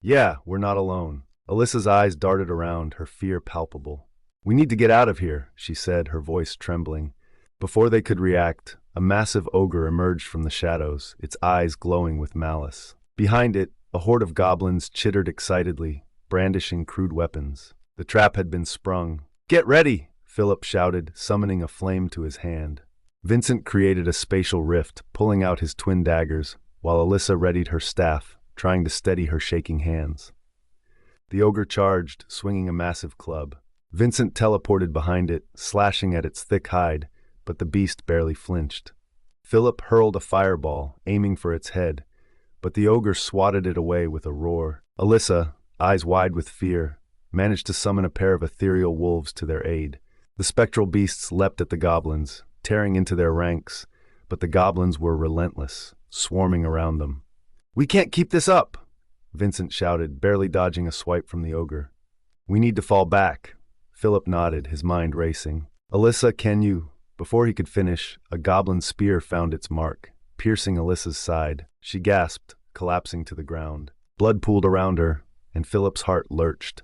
"Yeah, we're not alone." Alyssa's eyes darted around, her fear palpable. "We need to get out of here," she said, her voice trembling. Before they could react, a massive ogre emerged from the shadows, its eyes glowing with malice. Behind it, a horde of goblins chittered excitedly, brandishing crude weapons. The trap had been sprung. "Get ready!" Phillip shouted, summoning a flame to his hand. Vincent created a spatial rift, pulling out his twin daggers, while Alyssa readied her staff, trying to steady her shaking hands. The ogre charged, swinging a massive club. Vincent teleported behind it, slashing at its thick hide, but the beast barely flinched. Phillip hurled a fireball, aiming for its head, but the ogre swatted it away with a roar. Alyssa, eyes wide with fear, managed to summon a pair of ethereal wolves to their aid. The spectral beasts leapt at the goblins, tearing into their ranks, but the goblins were relentless, swarming around them. "We can't keep this up!" Vincent shouted, barely dodging a swipe from the ogre. "We need to fall back." Phillip nodded, his mind racing. "Alyssa, can you—" Before he could finish, a goblin spear found its mark, piercing Alyssa's side. She gasped, collapsing to the ground. Blood pooled around her, and Phillip's heart lurched.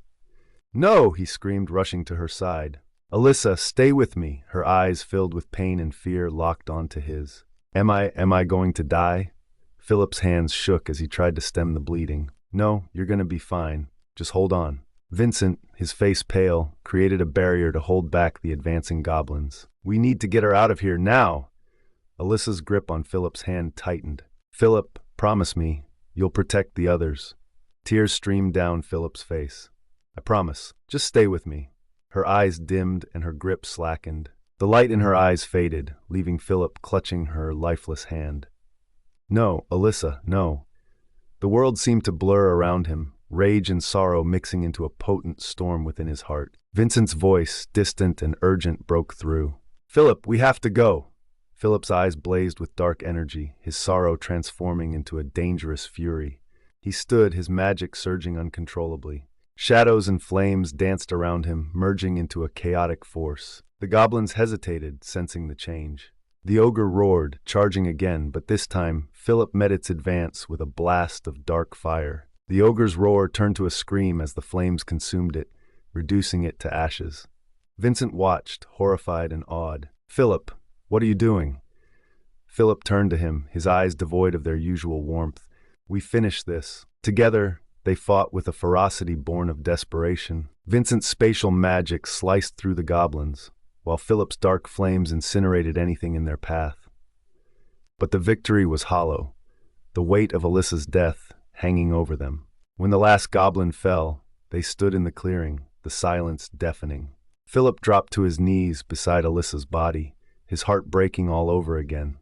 "No!" he screamed, rushing to her side. "Alyssa, stay with me," her eyes filled with pain and fear locked onto his. Am I going to die?" Phillip's hands shook as he tried to stem the bleeding. "No, you're going to be fine. Just hold on." Vincent, his face pale, created a barrier to hold back the advancing goblins. "We need to get her out of here now!" Alyssa's grip on Phillip's hand tightened. "Phillip, promise me, you'll protect the others." Tears streamed down Phillip's face. "I promise. Just stay with me." Her eyes dimmed and her grip slackened. The light in her eyes faded, leaving Phillip clutching her lifeless hand. No, Alyssa, no. The world seemed to blur around him, rage and sorrow mixing into a potent storm within his heart. Vincent's voice, distant and urgent, broke through. "Phillip, we have to go." Philip's eyes blazed with dark energy, his sorrow transforming into a dangerous fury. He stood, his magic surging uncontrollably. Shadows and flames danced around him, merging into a chaotic force. The goblins hesitated, sensing the change. The ogre roared, charging again, but this time Phillip met its advance with a blast of dark fire. The ogre's roar turned to a scream as the flames consumed it, reducing it to ashes. Vincent watched, horrified and awed. "Phillip, what are you doing?" Phillip turned to him, his eyes devoid of their usual warmth. "We finished this." Together, they fought with a ferocity born of desperation. Vincent's spatial magic sliced through the goblins, while Phillip's dark flames incinerated anything in their path. But the victory was hollow, the weight of Alyssa's death hanging over them. When the last goblin fell, they stood in the clearing, the silence deafening. Phillip dropped to his knees beside Alyssa's body, his heart breaking all over again.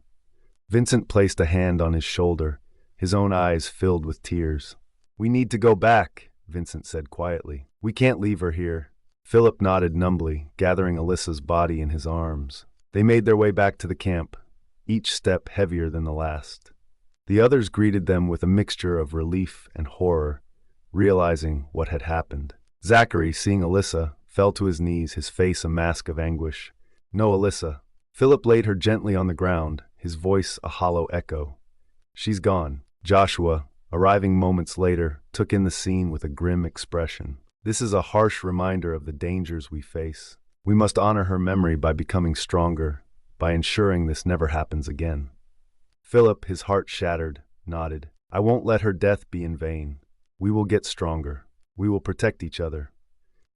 Vincent placed a hand on his shoulder, his own eyes filled with tears. "We need to go back," Vincent said quietly. "We can't leave her here." Phillip nodded numbly, gathering Alyssa's body in his arms. They made their way back to the camp, each step heavier than the last. The others greeted them with a mixture of relief and horror, realizing what had happened. Zachary, seeing Alyssa, fell to his knees, his face a mask of anguish. "No, Alyssa." Phillip laid her gently on the ground, his voice a hollow echo. "She's gone." Joshua, arriving moments later, took in the scene with a grim expression. "This is a harsh reminder of the dangers we face. We must honor her memory by becoming stronger, by ensuring this never happens again." Phillip, his heart shattered, nodded. "I won't let her death be in vain. We will get stronger. We will protect each other."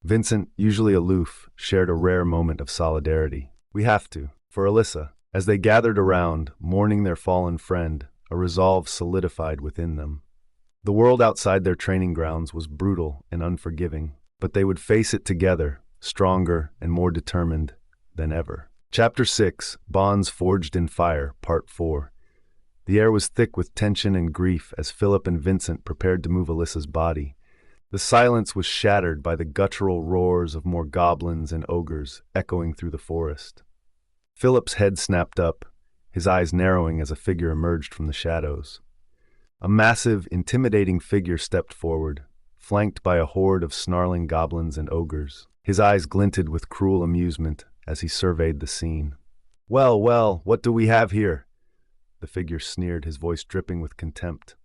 Vincent, usually aloof, shared a rare moment of solidarity. "We have to, for Alyssa." As they gathered around, mourning their fallen friend, a resolve solidified within them. The world outside their training grounds was brutal and unforgiving, but they would face it together, stronger and more determined than ever. Chapter 6, Bonds Forged in Fire, Part 4. The air was thick with tension and grief as Phillip and Vincent prepared to move Alyssa's body. The silence was shattered by the guttural roars of more goblins and ogres echoing through the forest. Phillip's head snapped up, his eyes narrowing as a figure emerged from the shadows. A massive, intimidating figure stepped forward, flanked by a horde of snarling goblins and ogres. His eyes glinted with cruel amusement as he surveyed the scene. "Well, well, what do we have here?" The figure sneered, his voice dripping with contempt.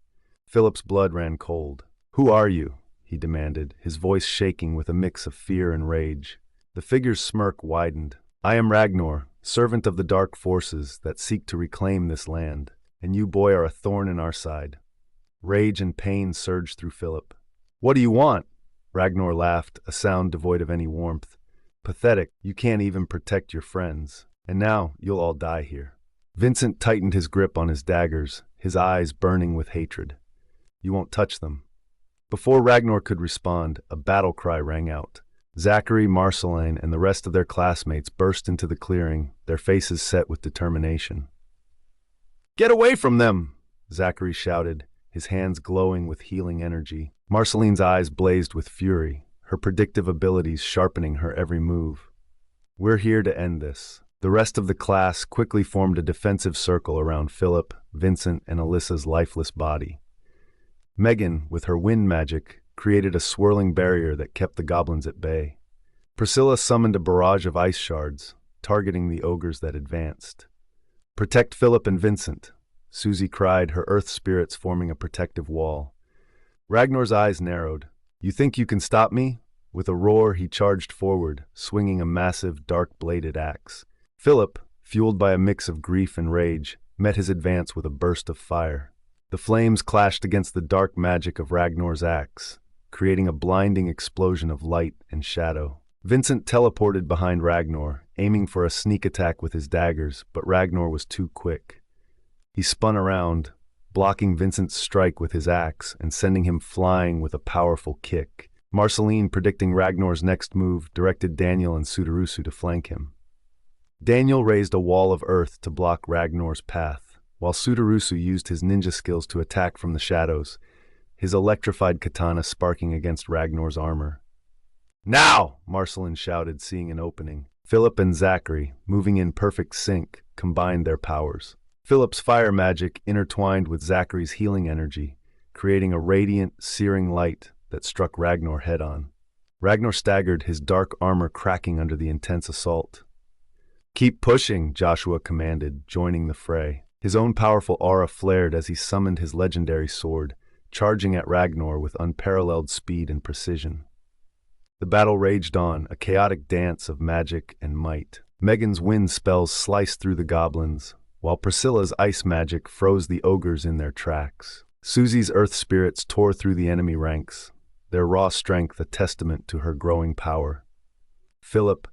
Phillip's blood ran cold. "Who are you?" he demanded, his voice shaking with a mix of fear and rage. The figure's smirk widened. "I am Ragnar, servant of the dark forces that seek to reclaim this land, and you, boy, are a thorn in our side." Rage and pain surged through Phillip. "What do you want?" Ragnar laughed, a sound devoid of any warmth. "Pathetic, you can't even protect your friends, and now you'll all die here." Vincent tightened his grip on his daggers, his eyes burning with hatred. "You won't touch them." Before Ragnar could respond, a battle cry rang out. Zachary, Marceline, and the rest of their classmates burst into the clearing, their faces set with determination. "Get away from them!" Zachary shouted, his hands glowing with healing energy. Marceline's eyes blazed with fury, her predictive abilities sharpening her every move. "We're here to end this." The rest of the class quickly formed a defensive circle around Phillip, Vincent, and Alyssa's lifeless body. Megan, with her wind magic, created a swirling barrier that kept the goblins at bay. Priscilla summoned a barrage of ice shards, targeting the ogres that advanced. "Protect Phillip and Vincent," Susie cried, her earth spirits forming a protective wall. Ragnar's eyes narrowed. "You think you can stop me?" With a roar, he charged forward, swinging a massive, dark-bladed axe. Phillip, fueled by a mix of grief and rage, met his advance with a burst of fire. The flames clashed against the dark magic of Ragnar's axe, creating a blinding explosion of light and shadow. Vincent teleported behind Ragnar, aiming for a sneak attack with his daggers, but Ragnar was too quick. He spun around, blocking Vincent's strike with his axe and sending him flying with a powerful kick. Marceline, predicting Ragnar's next move, directed Daniel and Sudarusu to flank him. Daniel raised a wall of earth to block Ragnar's path, while Sudarusu used his ninja skills to attack from the shadows, his electrified katana sparking against Ragnar's armor. "Now!" Marceline shouted, seeing an opening. Phillip and Zachary, moving in perfect sync, combined their powers. Phillip's fire magic intertwined with Zachary's healing energy, creating a radiant, searing light that struck Ragnar head-on. Ragnar staggered, his dark armor cracking under the intense assault. "Keep pushing," Joshua commanded, joining the fray. His own powerful aura flared as he summoned his legendary sword, charging at Ragnar with unparalleled speed and precision. The battle raged on, a chaotic dance of magic and might. Megan's wind spells sliced through the goblins, while Priscilla's ice magic froze the ogres in their tracks. Susie's earth spirits tore through the enemy ranks, their raw strength a testament to her growing power. Phillip,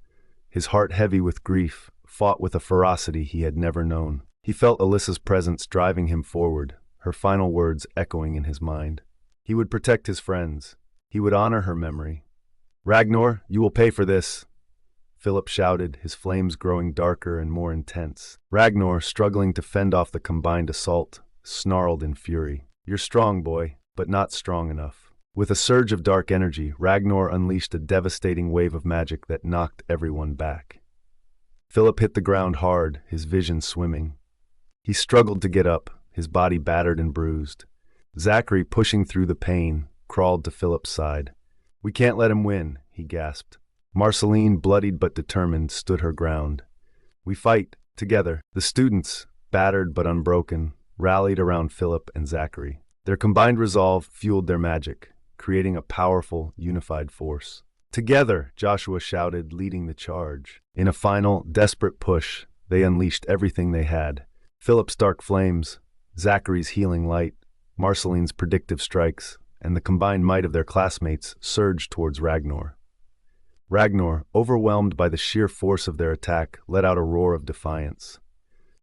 his heart heavy with grief, fought with a ferocity he had never known. He felt Alyssa's presence driving him forward, her final words echoing in his mind. He would protect his friends. He would honor her memory. "Ragnar, you will pay for this," Phillip shouted, his flames growing darker and more intense. Ragnar, struggling to fend off the combined assault, snarled in fury. "You're strong, boy, but not strong enough." With a surge of dark energy, Ragnar unleashed a devastating wave of magic that knocked everyone back. Phillip hit the ground hard, his vision swimming. He struggled to get up, his body battered and bruised. Zachary, pushing through the pain, crawled to Phillip's side. "We can't let him win," he gasped. Marceline, bloodied but determined, stood her ground. "We fight, together." The students, battered but unbroken, rallied around Phillip and Zachary. Their combined resolve fueled their magic, creating a powerful, unified force. "Together!" Joshua shouted, leading the charge. In a final, desperate push, they unleashed everything they had. Phillip's dark flames, Zachary's healing light, Marceline's predictive strikes, and the combined might of their classmates surged towards Ragnar. Ragnar, overwhelmed by the sheer force of their attack, let out a roar of defiance.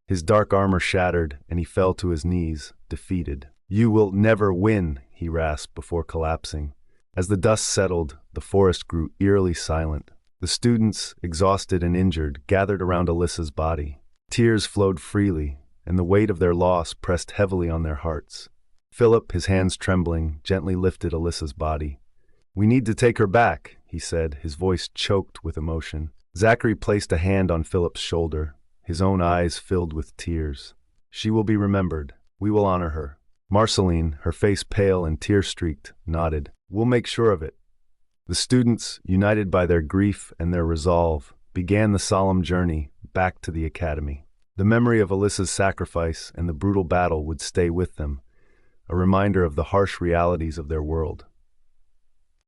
His dark armor shattered, and he fell to his knees, defeated. "You will never win," he rasped before collapsing. As the dust settled, the forest grew eerily silent. The students, exhausted and injured, gathered around Alyssa's body. Tears flowed freely, and the weight of their loss pressed heavily on their hearts. Phillip, his hands trembling, gently lifted Alyssa's body. "We need to take her back," he said, his voice choked with emotion. Zachary placed a hand on Phillip's shoulder, his own eyes filled with tears. "She will be remembered. We will honor her." Marceline, her face pale and tear-streaked, nodded. "We'll make sure of it." The students, united by their grief and their resolve, began the solemn journey back to the academy. The memory of Alyssa's sacrifice and the brutal battle would stay with them, a reminder of the harsh realities of their world.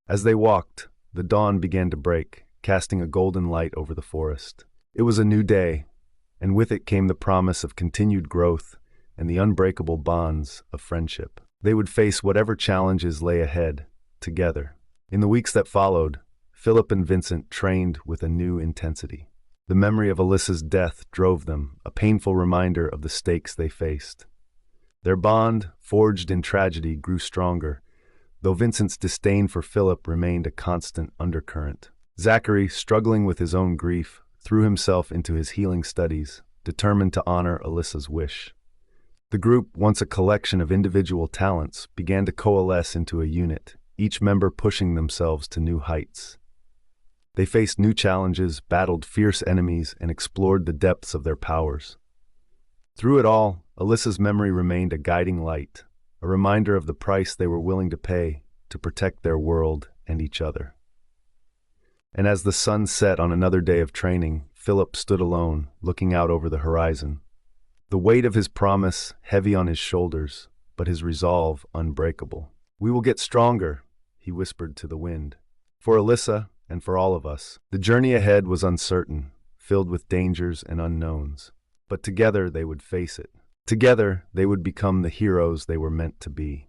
As they walked, the dawn began to break, casting a golden light over the forest. It was a new day, and with it came the promise of continued growth and the unbreakable bonds of friendship. They would face whatever challenges lay ahead, together. In the weeks that followed, Phillip and Vincent trained with a new intensity. The memory of Alyssa's death drove them, a painful reminder of the stakes they faced. Their bond, forged in tragedy, grew stronger, though Vincent's disdain for Phillip remained a constant undercurrent. Zachary, struggling with his own grief, threw himself into his healing studies, determined to honor Alyssa's wish. The group, once a collection of individual talents, began to coalesce into a unit, each member pushing themselves to new heights. They faced new challenges, battled fierce enemies, and explored the depths of their powers. Through it all, Alyssa's memory remained a guiding light, a reminder of the price they were willing to pay to protect their world and each other. And as the sun set on another day of training, Phillip stood alone, looking out over the horizon. The weight of his promise heavy on his shoulders, but his resolve unbreakable. "We will get stronger," he whispered to the wind. For Alyssa, and for all of us, the journey ahead was uncertain, filled with dangers and unknowns. But together they would face it. Together they would become the heroes they were meant to be.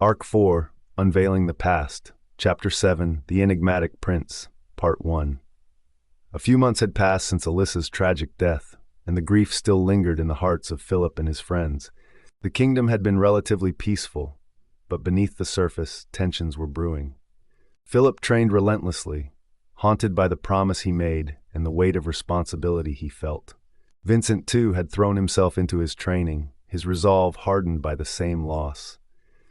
Arc 4, Unveiling the Past, Chapter 7, The Enigmatic Prince, Part 1. A few months had passed since Alyssa's tragic death, and the grief still lingered in the hearts of Phillip and his friends. The kingdom had been relatively peaceful, but beneath the surface, tensions were brewing. Phillip trained relentlessly, haunted by the promise he made and the weight of responsibility he felt. Vincent, too, had thrown himself into his training, his resolve hardened by the same loss.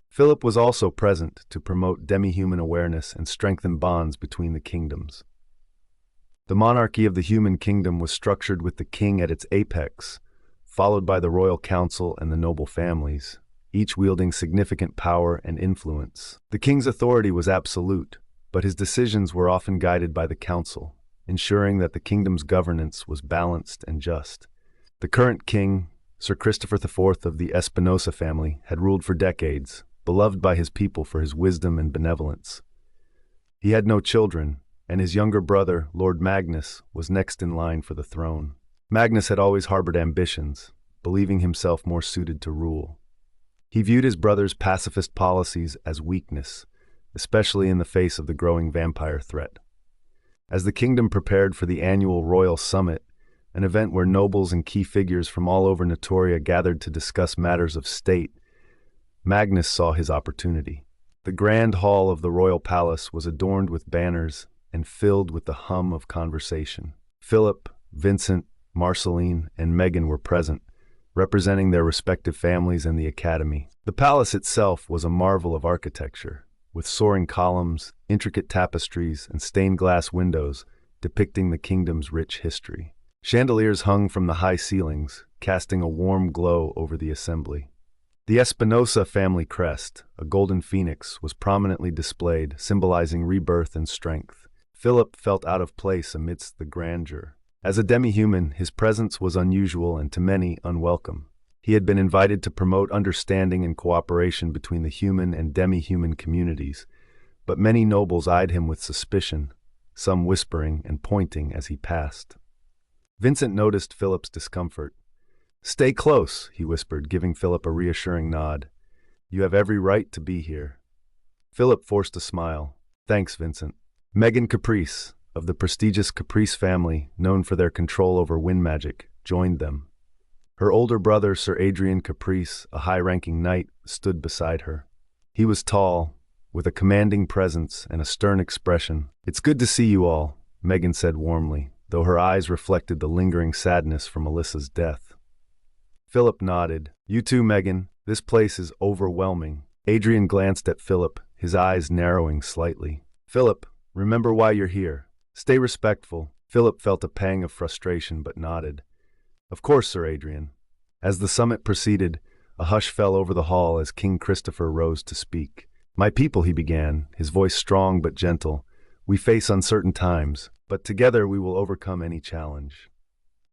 Phillip was also present to promote demi-human awareness and strengthen bonds between the kingdoms. The monarchy of the human kingdom was structured with the king at its apex, followed by the royal council and the noble families, each wielding significant power and influence. The king's authority was absolute, but his decisions were often guided by the council, ensuring that the kingdom's governance was balanced and just. The current king, Sir Christopher IV of the Espinosa family, had ruled for decades, beloved by his people for his wisdom and benevolence. He had no children, and his younger brother, Lord Magnus, was next in line for the throne. Magnus had always harbored ambitions, believing himself more suited to rule. He viewed his brother's pacifist policies as weakness, especially in the face of the growing vampire threat. As the kingdom prepared for the annual Royal Summit, an event where nobles and key figures from all over Notoria gathered to discuss matters of state, Magnus saw his opportunity. The grand hall of the royal palace was adorned with banners and filled with the hum of conversation. Phillip, Vincent, Marceline, and Megan were present, representing their respective families and the academy. The palace itself was a marvel of architecture, with soaring columns, intricate tapestries, and stained glass windows depicting the kingdom's rich history. Chandeliers hung from the high ceilings, casting a warm glow over the assembly. The Espinosa family crest, a golden phoenix, was prominently displayed, symbolizing rebirth and strength. Phillip felt out of place amidst the grandeur. As a demi-human, his presence was unusual and to many unwelcome. He had been invited to promote understanding and cooperation between the human and demi-human communities, but many nobles eyed him with suspicion, some whispering and pointing as he passed. Vincent noticed Philip's discomfort. "Stay close," he whispered, giving Phillip a reassuring nod. "You have every right to be here." Phillip forced a smile. "Thanks, Vincent." Megan Caprice, of the prestigious Caprice family, known for their control over wind magic, joined them. Her older brother, Sir Adrian Caprice, a high-ranking knight, stood beside her. He was tall, with a commanding presence and a stern expression. "It's good to see you all," Megan said warmly, though her eyes reflected the lingering sadness from Alyssa's death. Phillip nodded. "You too, Megan. This place is overwhelming." Adrian glanced at Phillip, his eyes narrowing slightly. "Phillip, remember why you're here. Stay respectful." Phillip felt a pang of frustration but nodded. "Of course, Sir Adrian." As the summit proceeded, a hush fell over the hall as King Christopher rose to speak. "My people," he began, his voice strong but gentle, "we face uncertain times, but together we will overcome any challenge."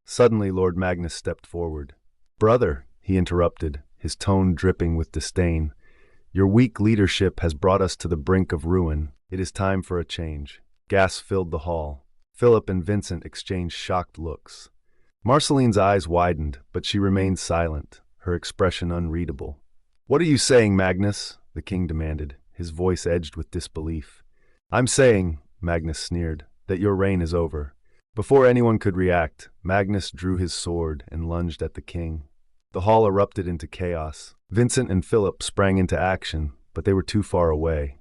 Suddenly Lord Magnus stepped forward. "Brother," he interrupted, his tone dripping with disdain, "your weak leadership has brought us to the brink of ruin. It is time for a change." Gasps filled the hall. Phillip and Vincent exchanged shocked looks. Marceline's eyes widened, but she remained silent, her expression unreadable. "What are you saying, Magnus?" the king demanded, his voice edged with disbelief. "I'm saying," Magnus sneered, "that your reign is over." Before anyone could react, Magnus drew his sword and lunged at the king. The hall erupted into chaos. Vincent and Phillip sprang into action, but they were too far away.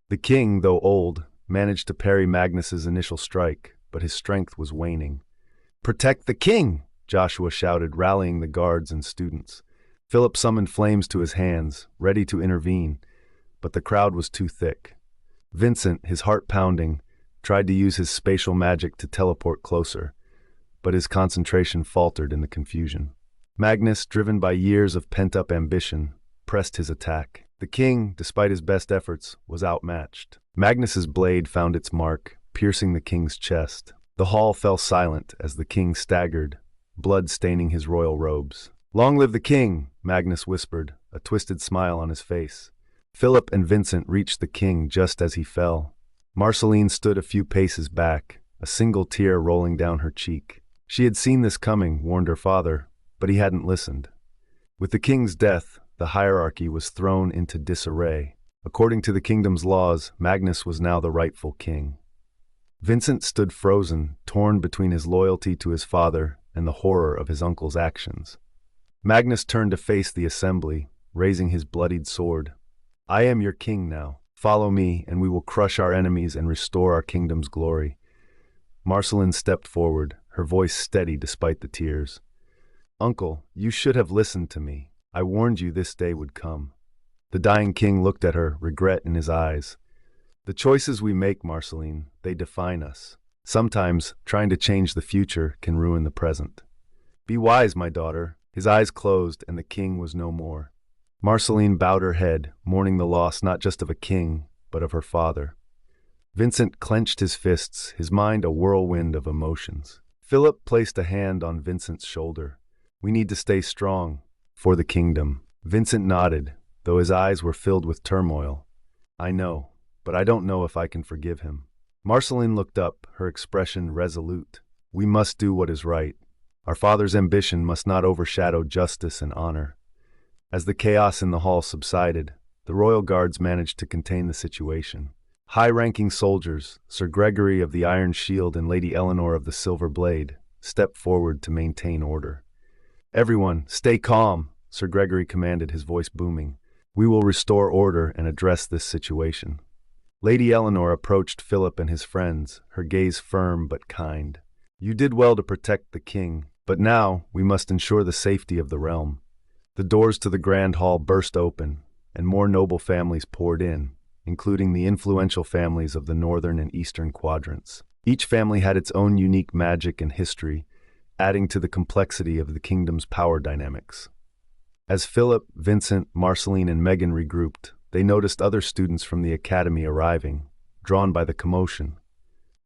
The king, though old, managed to parry Magnus's initial strike, but his strength was waning. "Protect the king!" Joshua shouted, rallying the guards and students. Phillip summoned flames to his hands, ready to intervene, but the crowd was too thick. Vincent, his heart pounding, tried to use his spatial magic to teleport closer, but his concentration faltered in the confusion. Magnus, driven by years of pent-up ambition, pressed his attack. The king, despite his best efforts, was outmatched. Magnus's blade found its mark, piercing the king's chest. The hall fell silent as the king staggered, blood staining his royal robes. "Long live the king," Magnus whispered, a twisted smile on his face. Phillip and Vincent reached the king just as he fell. Marceline stood a few paces back, a single tear rolling down her cheek. She had seen this coming, warned her father, but he hadn't listened. With the king's death, the hierarchy was thrown into disarray. According to the kingdom's laws, Magnus was now the rightful king. Vincent stood frozen, torn between his loyalty to his father and the horror of his uncle's actions. Magnus turned to face the assembly, raising his bloodied sword. "I am your king now. Follow me, and we will crush our enemies and restore our kingdom's glory." Marceline stepped forward, her voice steady despite the tears. "Uncle, you should have listened to me. I warned you this day would come." The dying king looked at her, regret in his eyes. "The choices we make, Marceline, they define us. Sometimes, trying to change the future can ruin the present. Be wise, my daughter." His eyes closed, and the king was no more. Marceline bowed her head, mourning the loss not just of a king, but of her father. Vincent clenched his fists, his mind a whirlwind of emotions. Phillip placed a hand on Vincent's shoulder. "We need to stay strong for the kingdom." Vincent nodded, though his eyes were filled with turmoil. "I know, but I don't know if I can forgive him." Marceline looked up, her expression resolute. "We must do what is right. Our father's ambition must not overshadow justice and honor." As the chaos in the hall subsided, the royal guards managed to contain the situation. High-ranking soldiers, Sir Gregory of the Iron Shield and Lady Eleanor of the Silver Blade, stepped forward to maintain order. "Everyone, stay calm," Sir Gregory commanded, his voice booming. "We will restore order and address this situation." Lady Eleanor approached Philip and his friends, her gaze firm but kind. "You did well to protect the king, but now we must ensure the safety of the realm." The doors to the grand hall burst open, and more noble families poured in, including the influential families of the northern and eastern quadrants. Each family had its own unique magic and history, adding to the complexity of the kingdom's power dynamics. As Philip, Vincent, Marceline, and Megan regrouped, they noticed other students from the academy arriving, drawn by the commotion.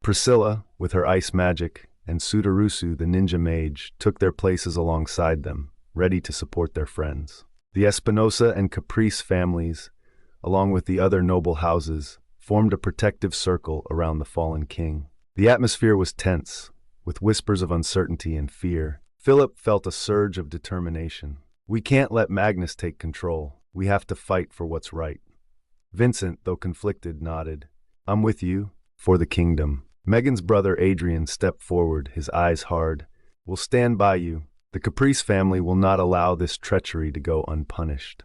Priscilla, with her ice magic, and Sudarusu, the ninja mage, took their places alongside them, ready to support their friends. The Espinosa and Caprice families, along with the other noble houses, formed a protective circle around the fallen king. The atmosphere was tense, with whispers of uncertainty and fear. Philip felt a surge of determination. "We can't let Magnus take control. We have to fight for what's right." Vincent, though conflicted, nodded. "I'm with you, for the kingdom." Megan's brother Adrian stepped forward, his eyes hard. "We'll stand by you. The Caprice family will not allow this treachery to go unpunished."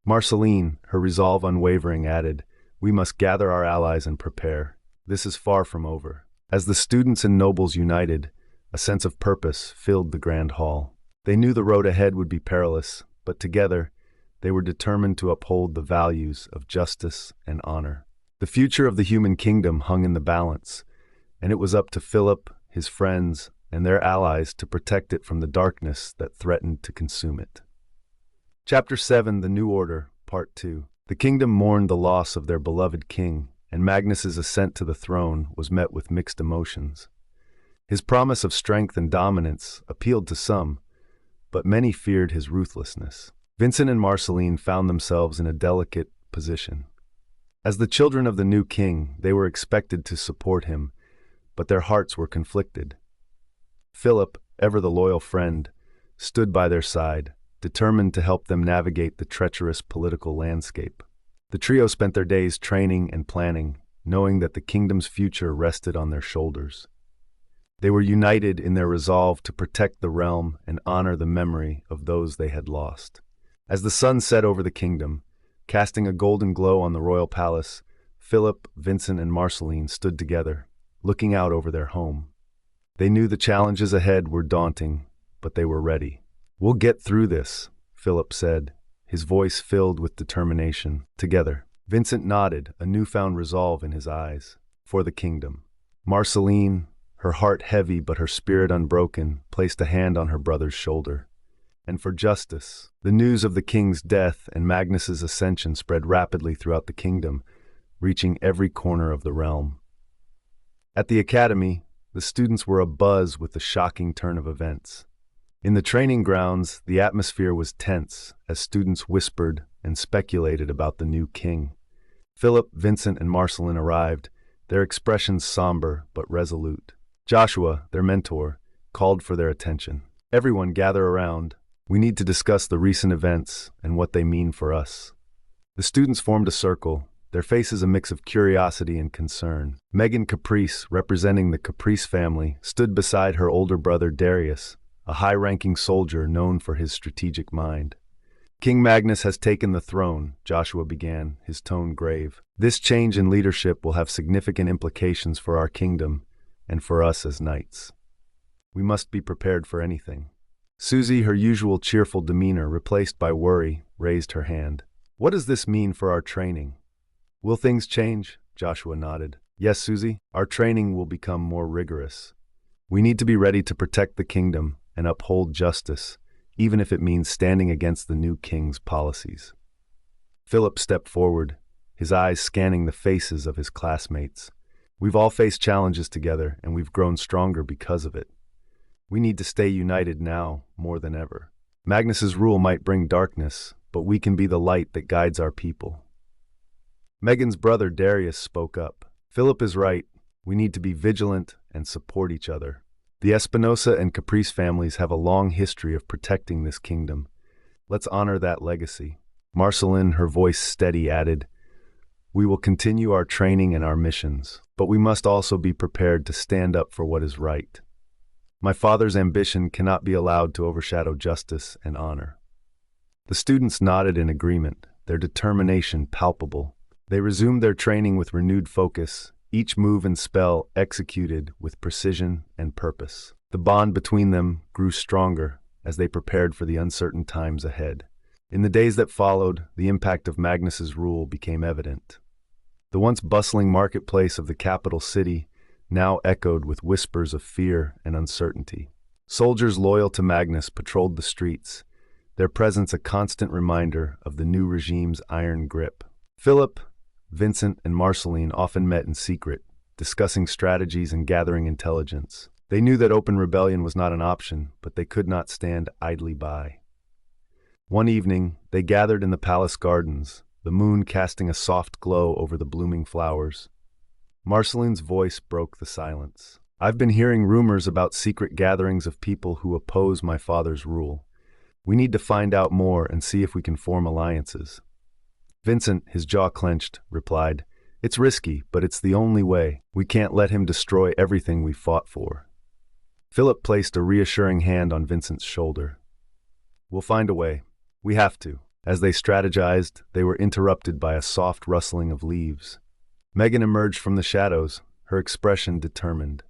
Marceline, her resolve unwavering, added, "We must gather our allies and prepare. This is far from over." As the students and nobles united, a sense of purpose filled the grand hall. They knew the road ahead would be perilous, but together, they were determined to uphold the values of justice and honor. The future of the human kingdom hung in the balance, and it was up to Philip, his friends, and their allies to protect it from the darkness that threatened to consume it. Chapter 7, The New Order, Part 2. The kingdom mourned the loss of their beloved king, and Magnus's ascent to the throne was met with mixed emotions. His promise of strength and dominance appealed to some, but many feared his ruthlessness. Vincent and Marceline found themselves in a delicate position. As the children of the new king, they were expected to support him, but their hearts were conflicted. Philip, ever the loyal friend, stood by their side, determined to help them navigate the treacherous political landscape. The trio spent their days training and planning, knowing that the kingdom's future rested on their shoulders. They were united in their resolve to protect the realm and honor the memory of those they had lost. As the sun set over the kingdom, casting a golden glow on the royal palace, Philip, Vincent, and Marceline stood together, looking out over their home. They knew the challenges ahead were daunting, but they were ready. "We'll get through this," Philip said, his voice filled with determination. Together, Vincent nodded, a newfound resolve in his eyes. For the kingdom. Marceline, her heart heavy but her spirit unbroken, placed a hand on her brother's shoulder. And for justice. The news of the king's death and Magnus's ascension spread rapidly throughout the kingdom, reaching every corner of the realm. At the academy, the students were abuzz with the shocking turn of events. In the training grounds, the atmosphere was tense as students whispered and speculated about the new king. Philip, Vincent, and Marceline arrived, their expressions somber but resolute. Joshua, their mentor, called for their attention. "Everyone gather around. We need to discuss the recent events and what they mean for us." The students formed a circle, their faces a mix of curiosity and concern. Megan Caprice, representing the Caprice family, stood beside her older brother Darius, a high-ranking soldier known for his strategic mind. "King Magnus has taken the throne," Joshua began, his tone grave. "This change in leadership will have significant implications for our kingdom and for us as knights. We must be prepared for anything." Susie, her usual cheerful demeanor replaced by worry, raised her hand. What does this mean for our training? Will things change? Joshua nodded. Yes, Susie, our training will become more rigorous. We need to be ready to protect the kingdom and uphold justice, even if it means standing against the new king's policies. Phillip stepped forward, his eyes scanning the faces of his classmates. We've all faced challenges together, and we've grown stronger because of it. We need to stay united now more than ever. Magnus's rule might bring darkness, but we can be the light that guides our people. Megan's brother Darius spoke up. Phillip is right. We need to be vigilant and support each other. The Espinosa and Caprice families have a long history of protecting this kingdom. Let's honor that legacy. Marceline, her voice steady, added, We will continue our training and our missions, but we must also be prepared to stand up for what is right. My father's ambition cannot be allowed to overshadow justice and honor. The students nodded in agreement, their determination palpable. They resumed their training with renewed focus, each move and spell executed with precision and purpose. The bond between them grew stronger as they prepared for the uncertain times ahead. In the days that followed, the impact of Magnus's rule became evident. The once bustling marketplace of the capital city now echoed with whispers of fear and uncertainty. Soldiers loyal to Magnus patrolled the streets, their presence a constant reminder of the new regime's iron grip. Phillip, Vincent, and Marceline often met in secret, discussing strategies and gathering intelligence. They knew that open rebellion was not an option, but they could not stand idly by. One evening, they gathered in the palace gardens, the moon casting a soft glow over the blooming flowers. Marceline's voice broke the silence. I've been hearing rumors about secret gatherings of people who oppose my father's rule. We need to find out more and see if we can form alliances. Vincent, his jaw clenched, replied, It's risky, but it's the only way. We can't let him destroy everything we fought for. Phillip placed a reassuring hand on Vincent's shoulder. We'll find a way. We have to. As they strategized, they were interrupted by a soft rustling of leaves. Megan emerged from the shadows, her expression determined.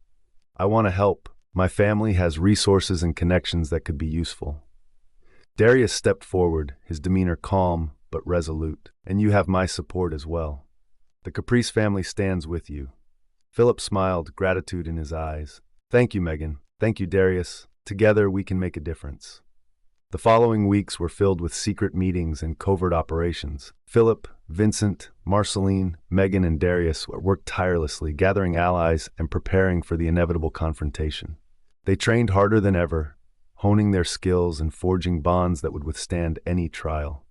I want to help. My family has resources and connections that could be useful. Darius stepped forward, his demeanor calm but resolute. And you have my support as well. The Caprice family stands with you. Phillip smiled, gratitude in his eyes. Thank you, Megan. Thank you, Darius. Together we can make a difference. The following weeks were filled with secret meetings and covert operations. Phillip, Vincent, Marceline, Megan, and Darius worked tirelessly, gathering allies and preparing for the inevitable confrontation. They trained harder than ever, honing their skills and forging bonds that would withstand any trial.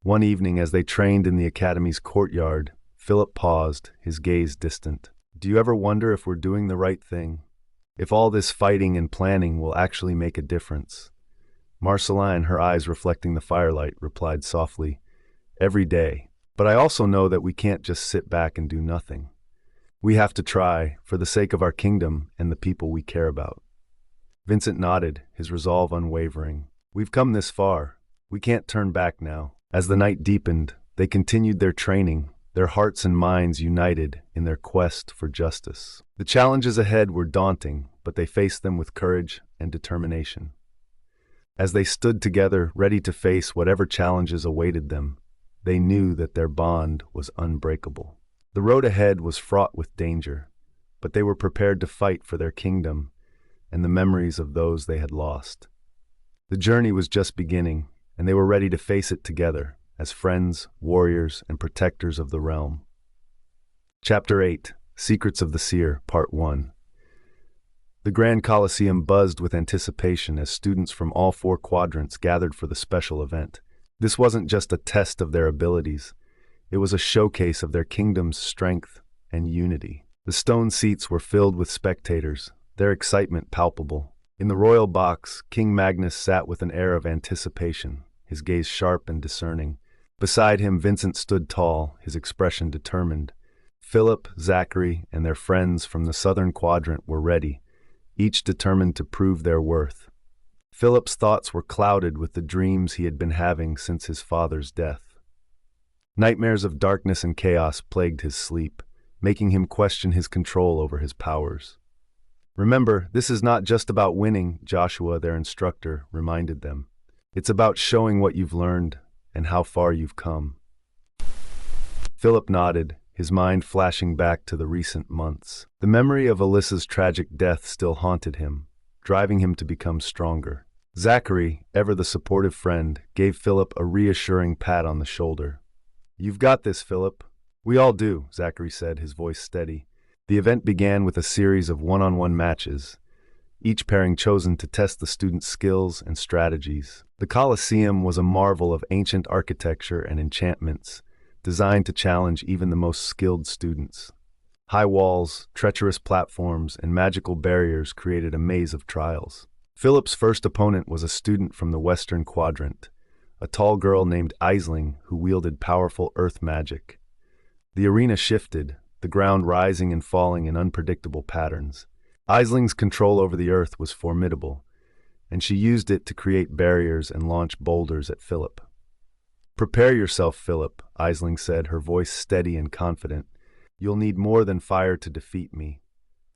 One evening, as they trained in the academy's courtyard, Phillip paused, his gaze distant. Do you ever wonder if we're doing the right thing? If all this fighting and planning will actually make a difference? Marceline, her eyes reflecting the firelight, replied softly, Every day. But I also know that we can't just sit back and do nothing. We have to try, for the sake of our kingdom and the people we care about. Vincent nodded, his resolve unwavering. We've come this far. We can't turn back now. As the night deepened, they continued their training, their hearts and minds united in their quest for justice. The challenges ahead were daunting, but they faced them with courage and determination. As they stood together, ready to face whatever challenges awaited them, they knew that their bond was unbreakable. The road ahead was fraught with danger, but they were prepared to fight for their kingdom and the memories of those they had lost. The journey was just beginning, and they were ready to face it together as friends, warriors, and protectors of the realm. Chapter 8, Secrets of the Seer, Part 1. The Grand Colosseum buzzed with anticipation as students from all four quadrants gathered for the special event. This wasn't just a test of their abilities. It was a showcase of their kingdom's strength and unity. The stone seats were filled with spectators, their excitement palpable. In the royal box, King Magnus sat with an air of anticipation, his gaze sharp and discerning. Beside him, Vincent stood tall, his expression determined. Phillip, Zachary, and their friends from the southern quadrant were ready, each determined to prove their worth. Phillip's thoughts were clouded with the dreams he had been having since his father's death. Nightmares of darkness and chaos plagued his sleep, making him question his control over his powers. Remember, this is not just about winning, Joshua, their instructor, reminded them. It's about showing what you've learned and how far you've come. Philip nodded, his mind flashing back to the recent months. The memory of Alyssa's tragic death still haunted him, driving him to become stronger. Zachary, ever the supportive friend, gave Philip a reassuring pat on the shoulder. "You've got this, Philip." "We all do," Zachary said, his voice steady. The event began with a series of one-on-one matches, each pairing chosen to test the students' skills and strategies. The Colosseum was a marvel of ancient architecture and enchantments, designed to challenge even the most skilled students. High walls, treacherous platforms, and magical barriers created a maze of trials. Philip's first opponent was a student from the Western Quadrant, a tall girl named Aisling who wielded powerful earth magic. The arena shifted, the ground rising and falling in unpredictable patterns. Aisling's control over the earth was formidable, and she used it to create barriers and launch boulders at Philip. "Prepare yourself, Philip," Aisling said, her voice steady and confident. "You'll need more than fire to defeat me."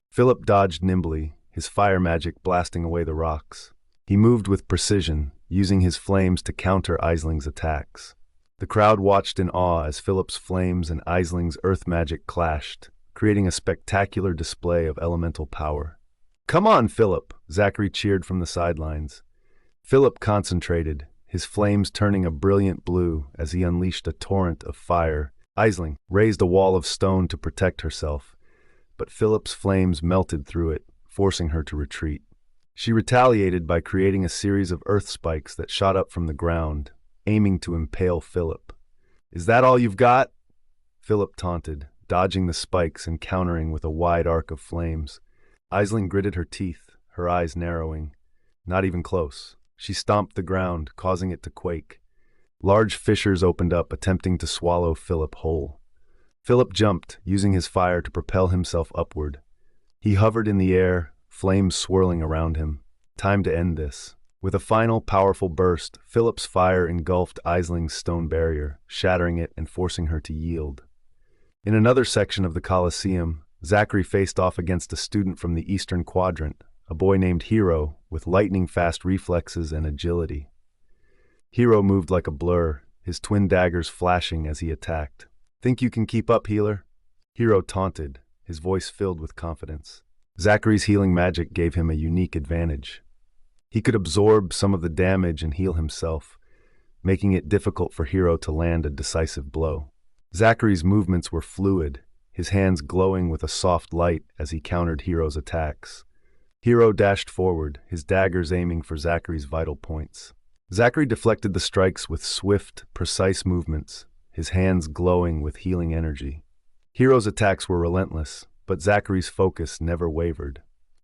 Philip dodged nimbly, his fire magic blasting away the rocks. He moved with precision, using his flames to counter Aisling's attacks. The crowd watched in awe as Philip's flames and Aisling's earth magic clashed, creating a spectacular display of elemental power. "Come on, Philip!" Zachary cheered from the sidelines. Philip concentrated, his flames turning a brilliant blue as he unleashed a torrent of fire. Aisling raised a wall of stone to protect herself, but Philip's flames melted through it, forcing her to retreat. She retaliated by creating a series of earth spikes that shot up from the ground, aiming to impale Philip. "Is that all you've got?" Philip taunted, dodging the spikes and countering with a wide arc of flames. Aisling gritted her teeth, her eyes narrowing. Not even close. She stomped the ground, causing it to quake. Large fissures opened up, attempting to swallow Philip whole. Philip jumped, using his fire to propel himself upward. He hovered in the air, flames swirling around him. Time to end this. With a final powerful burst, Philip's fire engulfed Aisling's stone barrier, shattering it and forcing her to yield. In another section of the Colosseum, Zachary faced off against a student from the Eastern Quadrant, a boy named Hero, with lightning-fast reflexes and agility. Hero moved like a blur, his twin daggers flashing as he attacked. "Think you can keep up, healer?" Hero taunted, his voice filled with confidence. Zachary's healing magic gave him a unique advantage. He could absorb some of the damage and heal himself, making it difficult for Hero to land a decisive blow. Zachary's movements were fluid, his hands glowing with a soft light as he countered Hero's attacks. Hero dashed forward, his daggers aiming for Zachary's vital points. Zachary deflected the strikes with swift, precise movements, his hands glowing with healing energy. Hero's attacks were relentless, but Zachary's focus never wavered.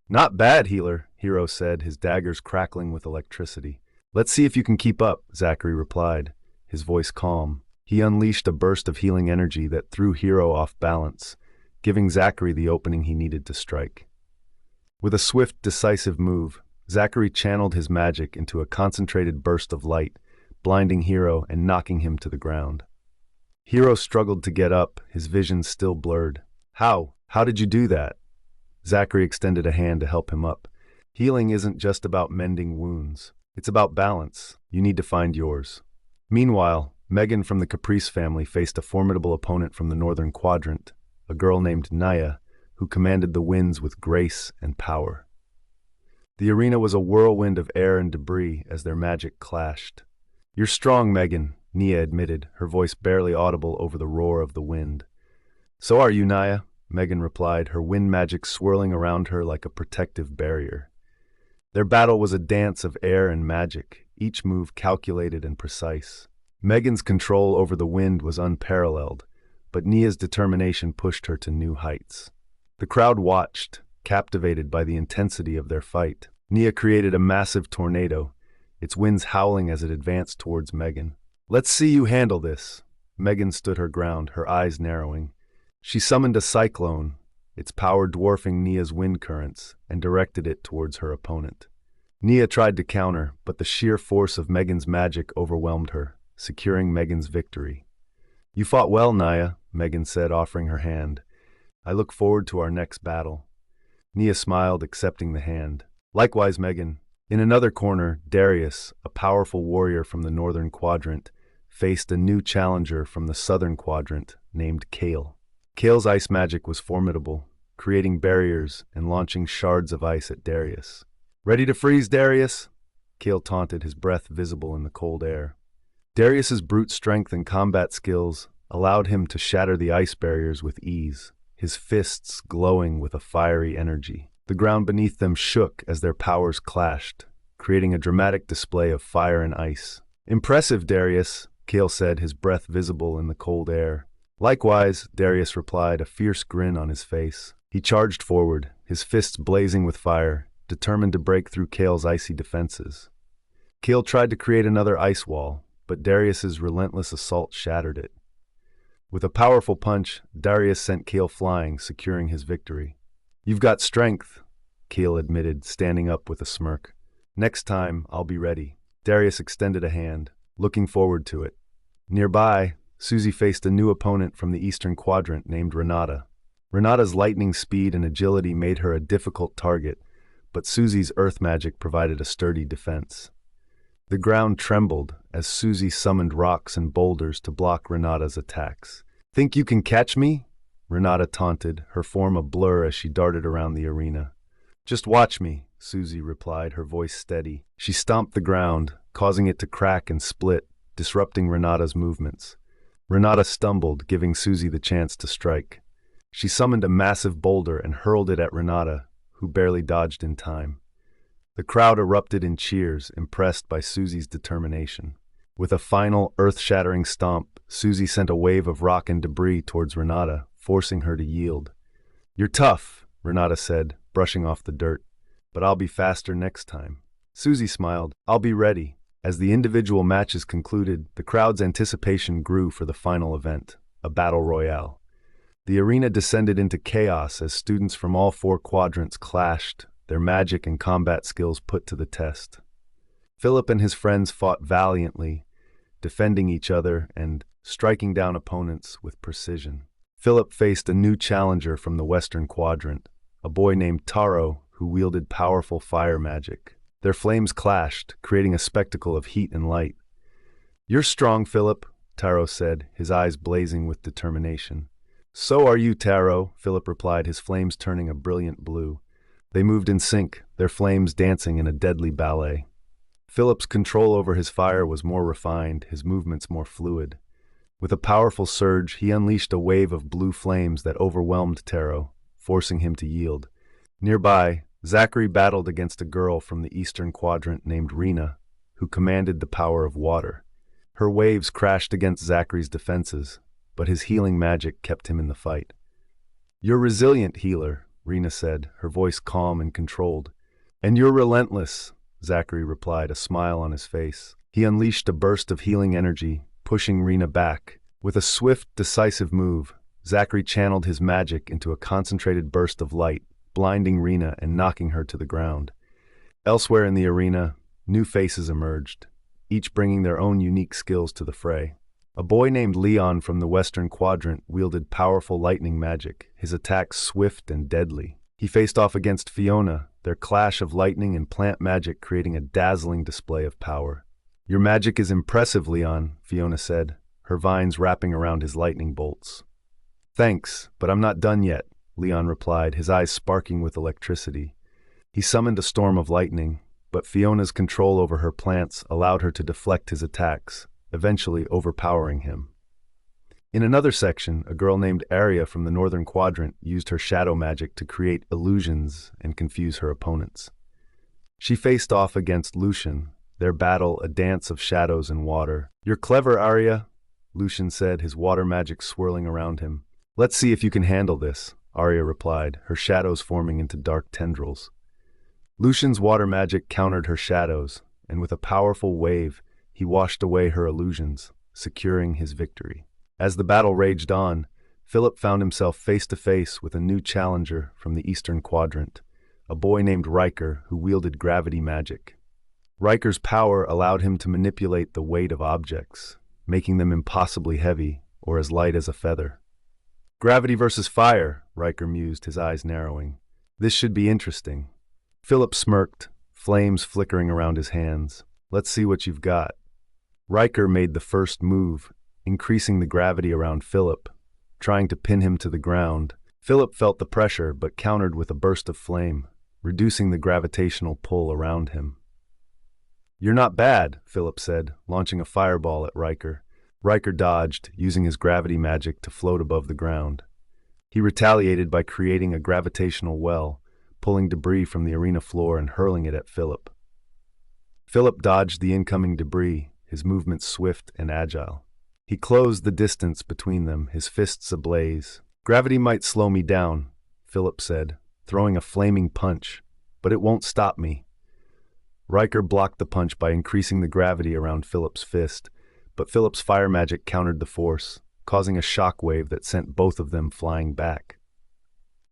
"Not bad, healer," Hero said, his daggers crackling with electricity. "Let's see if you can keep up," Zachary replied, his voice calm. He unleashed a burst of healing energy that threw Hero off balance, giving Zachary the opening he needed to strike. With a swift, decisive move, Zachary channeled his magic into a concentrated burst of light, blinding Hero and knocking him to the ground. Hero struggled to get up, his vision still blurred. How did you do that?" Zachary extended a hand to help him up. "Healing isn't just about mending wounds. It's about balance. You need to find yours." Meanwhile, Megan from the Caprice family faced a formidable opponent from the Northern Quadrant, a girl named Naya, who commanded the winds with grace and power. The arena was a whirlwind of air and debris as their magic clashed. "You're strong, Megan," Nia admitted, her voice barely audible over the roar of the wind. "So are you, Naya," Megan replied, her wind magic swirling around her like a protective barrier. Their battle was a dance of air and magic, each move calculated and precise. Megan's control over the wind was unparalleled, but Nia's determination pushed her to new heights. The crowd watched, captivated by the intensity of their fight. Nia created a massive tornado, its winds howling as it advanced towards Megan. "Let's see you handle this." Megan stood her ground, her eyes narrowing. She summoned a cyclone, its power dwarfing Nia's wind currents, and directed it towards her opponent. Nia tried to counter, but the sheer force of Megan's magic overwhelmed her, securing Megan's victory. "You fought well, Naya," Megan said, offering her hand. "I look forward to our next battle." Nia smiled, accepting the hand. Likewise, Megan. In another corner, Darius, a powerful warrior from the northern quadrant, faced a new challenger from the southern quadrant named Kale. Kale's ice magic was formidable, creating barriers and launching shards of ice at Darius. "Ready to freeze, Darius?" Kale taunted, his breath visible in the cold air. Darius's brute strength and combat skills allowed him to shatter the ice barriers with ease, his fists glowing with a fiery energy. The ground beneath them shook as their powers clashed, creating a dramatic display of fire and ice. "Impressive, Darius," Kale said, his breath visible in the cold air. "Likewise," Darius replied, a fierce grin on his face. He charged forward, his fists blazing with fire, determined to break through Kale's icy defenses. Kale tried to create another ice wall, but Darius's relentless assault shattered it. With a powerful punch, Darius sent Kale flying, securing his victory. "You've got strength," Kale admitted, standing up with a smirk. "Next time, I'll be ready." Darius extended a hand, looking forward to it. Nearby, Susie faced a new opponent from the eastern quadrant named Renata. Renata's lightning speed and agility made her a difficult target, but Susie's earth magic provided a sturdy defense. The ground trembled as Susie summoned rocks and boulders to block Renata's attacks. "Think you can catch me?" Renata taunted, her form a blur as she darted around the arena. "Just watch me," Susie replied, her voice steady. She stomped the ground, causing it to crack and split, disrupting Renata's movements. Renata stumbled, giving Susie the chance to strike. She summoned a massive boulder and hurled it at Renata, who barely dodged in time. The crowd erupted in cheers, impressed by Susie's determination. With a final, earth-shattering stomp, Susie sent a wave of rock and debris towards Renata, forcing her to yield. "You're tough," Renata said, brushing off the dirt, "but I'll be faster next time." Susie smiled. "I'll be ready." As the individual matches concluded, the crowd's anticipation grew for the final event, a battle royale. The arena descended into chaos as students from all four quadrants clashed, their magic and combat skills put to the test. Phillip and his friends fought valiantly, defending each other and striking down opponents with precision. Phillip faced a new challenger from the western quadrant, a boy named Taro who wielded powerful fire magic. Their flames clashed, creating a spectacle of heat and light. "You're strong, Phillip," Taro said, his eyes blazing with determination. "So are you, Taro," Phillip replied, his flames turning a brilliant blue. They moved in sync, their flames dancing in a deadly ballet. Phillip's control over his fire was more refined, his movements more fluid. With a powerful surge, he unleashed a wave of blue flames that overwhelmed Taro, forcing him to yield. Nearby, Zachary battled against a girl from the eastern quadrant named Rena, who commanded the power of water. Her waves crashed against Zachary's defenses, but his healing magic kept him in the fight. "You're resilient, healer," Rena said, her voice calm and controlled. "And you're relentless," Zachary replied, a smile on his face. He unleashed a burst of healing energy, pushing Rena back. With a swift, decisive move, Zachary channeled his magic into a concentrated burst of light, blinding Rena and knocking her to the ground. Elsewhere in the arena, new faces emerged, each bringing their own unique skills to the fray. A boy named Leon from the western quadrant wielded powerful lightning magic, his attacks swift and deadly. He faced off against Fiona, their clash of lightning and plant magic creating a dazzling display of power. "Your magic is impressive, Leon," Fiona said, her vines wrapping around his lightning bolts. "Thanks, but I'm not done yet," Leon replied, his eyes sparking with electricity. He summoned a storm of lightning, but Fiona's control over her plants allowed her to deflect his attacks, eventually overpowering him. In another section, a girl named Aria from the northern quadrant used her shadow magic to create illusions and confuse her opponents. She faced off against Lucian, their battle a dance of shadows and water. "You're clever, Aria," Lucian said, his water magic swirling around him. "Let's see if you can handle this," Aria replied, her shadows forming into dark tendrils. Lucian's water magic countered her shadows, and with a powerful wave, he washed away her illusions, securing his victory. As the battle raged on, Phillip found himself face to face with a new challenger from the eastern quadrant, a boy named Riker who wielded gravity magic. Riker's power allowed him to manipulate the weight of objects, making them impossibly heavy or as light as a feather. "Gravity versus fire," Riker mused, his eyes narrowing. This should be interesting. Phillip smirked, flames flickering around his hands. Let's see what you've got. Riker made the first move, increasing the gravity around Phillip, trying to pin him to the ground. Phillip felt the pressure but countered with a burst of flame, reducing the gravitational pull around him. "You're not bad," Phillip said, launching a fireball at Riker. Riker dodged, using his gravity magic to float above the ground. He retaliated by creating a gravitational well, pulling debris from the arena floor and hurling it at Phillip. Phillip dodged the incoming debris, his movements swift and agile. He closed the distance between them, his fists ablaze. "Gravity might slow me down," Phillip said, throwing a flaming punch, "but it won't stop me." Riker blocked the punch by increasing the gravity around Phillip's fist, but Phillip's fire magic countered the force, causing a shock wave that sent both of them flying back.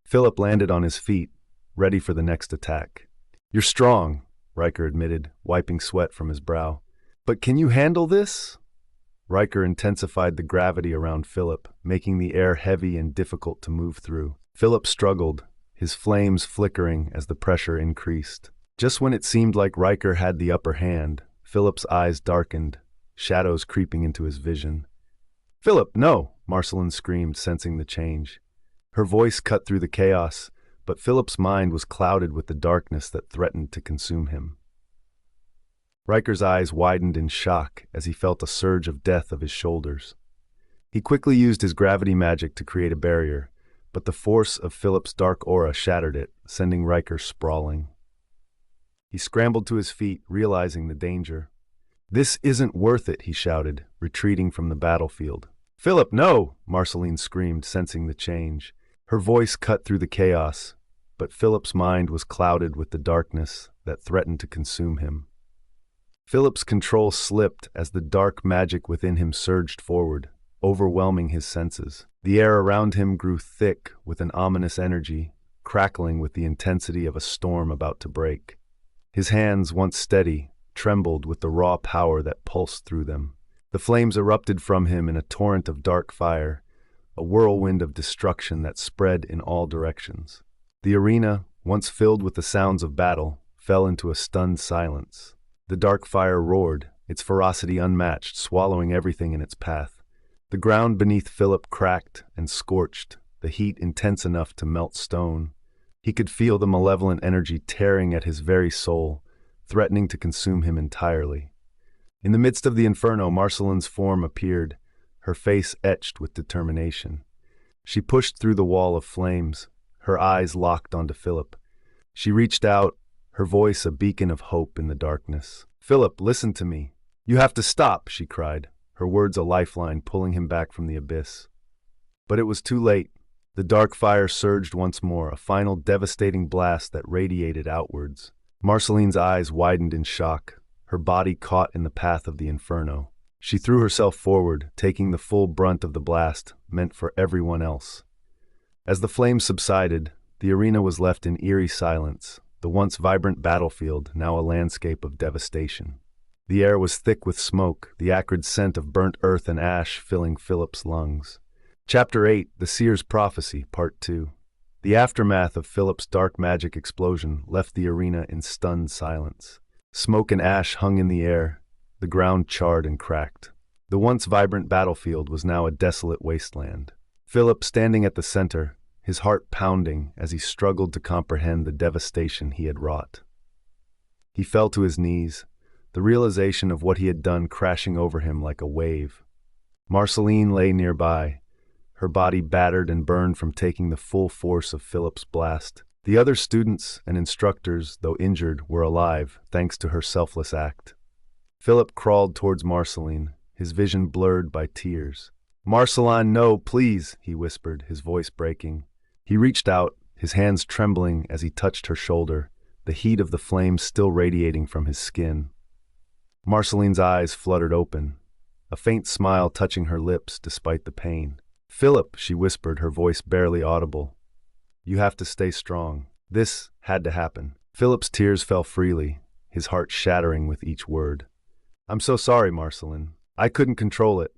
Phillip landed on his feet, ready for the next attack. "You're strong," Riker admitted, wiping sweat from his brow. "But can you handle this?" Riker intensified the gravity around Phillip, making the air heavy and difficult to move through. Phillip struggled, his flames flickering as the pressure increased. Just when it seemed like Riker had the upper hand, Phillip's eyes darkened, shadows creeping into his vision. "Phillip, no!" Marceline screamed, sensing the change. Her voice cut through the chaos, but Phillip's mind was clouded with the darkness that threatened to consume him. Riker's eyes widened in shock as he felt a surge of death of his shoulders. He quickly used his gravity magic to create a barrier, but the force of Phillip's dark aura shattered it, sending Riker sprawling. He scrambled to his feet, realizing the danger. "This isn't worth it," he shouted, retreating from the battlefield. "Phillip, no!" Marceline screamed, sensing the change. Her voice cut through the chaos, but Phillip's mind was clouded with the darkness that threatened to consume him. Phillip's control slipped as the dark magic within him surged forward, overwhelming his senses. The air around him grew thick with an ominous energy, crackling with the intensity of a storm about to break. His hands, once steady, trembled with the raw power that pulsed through them. The flames erupted from him in a torrent of dark fire, a whirlwind of destruction that spread in all directions. The arena, once filled with the sounds of battle, fell into a stunned silence. The dark fire roared, its ferocity unmatched, swallowing everything in its path. The ground beneath Phillip cracked and scorched, the heat intense enough to melt stone. He could feel the malevolent energy tearing at his very soul, threatening to consume him entirely. In the midst of the inferno, Marceline's form appeared, her face etched with determination. She pushed through the wall of flames, her eyes locked onto Phillip. She reached out, her voice a beacon of hope in the darkness. "Phillip, listen to me. You have to stop," she cried, her words a lifeline pulling him back from the abyss. But it was too late. The dark fire surged once more, a final devastating blast that radiated outwards. Marceline's eyes widened in shock, her body caught in the path of the inferno. She threw herself forward, taking the full brunt of the blast meant for everyone else. As the flames subsided, the arena was left in eerie silence, the once vibrant battlefield now a landscape of devastation. The air was thick with smoke, the acrid scent of burnt earth and ash filling Phillip's lungs. Chapter 8, The Seer's Prophecy, Part 2. The aftermath of Phillip's dark magic explosion left the arena in stunned silence. Smoke and ash hung in the air, the ground charred and cracked. The once vibrant battlefield was now a desolate wasteland. Phillip, standing at the center, his heart pounding as he struggled to comprehend the devastation he had wrought. He fell to his knees, the realization of what he had done crashing over him like a wave. Marceline lay nearby, her body battered and burned from taking the full force of Phillip's blast. The other students and instructors, though injured, were alive, thanks to her selfless act. Phillip crawled towards Marceline, his vision blurred by tears. "Marceline, no, please," he whispered, his voice breaking. He reached out, his hands trembling as he touched her shoulder, the heat of the flames still radiating from his skin. Marceline's eyes fluttered open, a faint smile touching her lips despite the pain. "Phillip," she whispered, her voice barely audible. "You have to stay strong. This had to happen." Phillip's tears fell freely, his heart shattering with each word. "I'm so sorry, Marceline. I couldn't control it."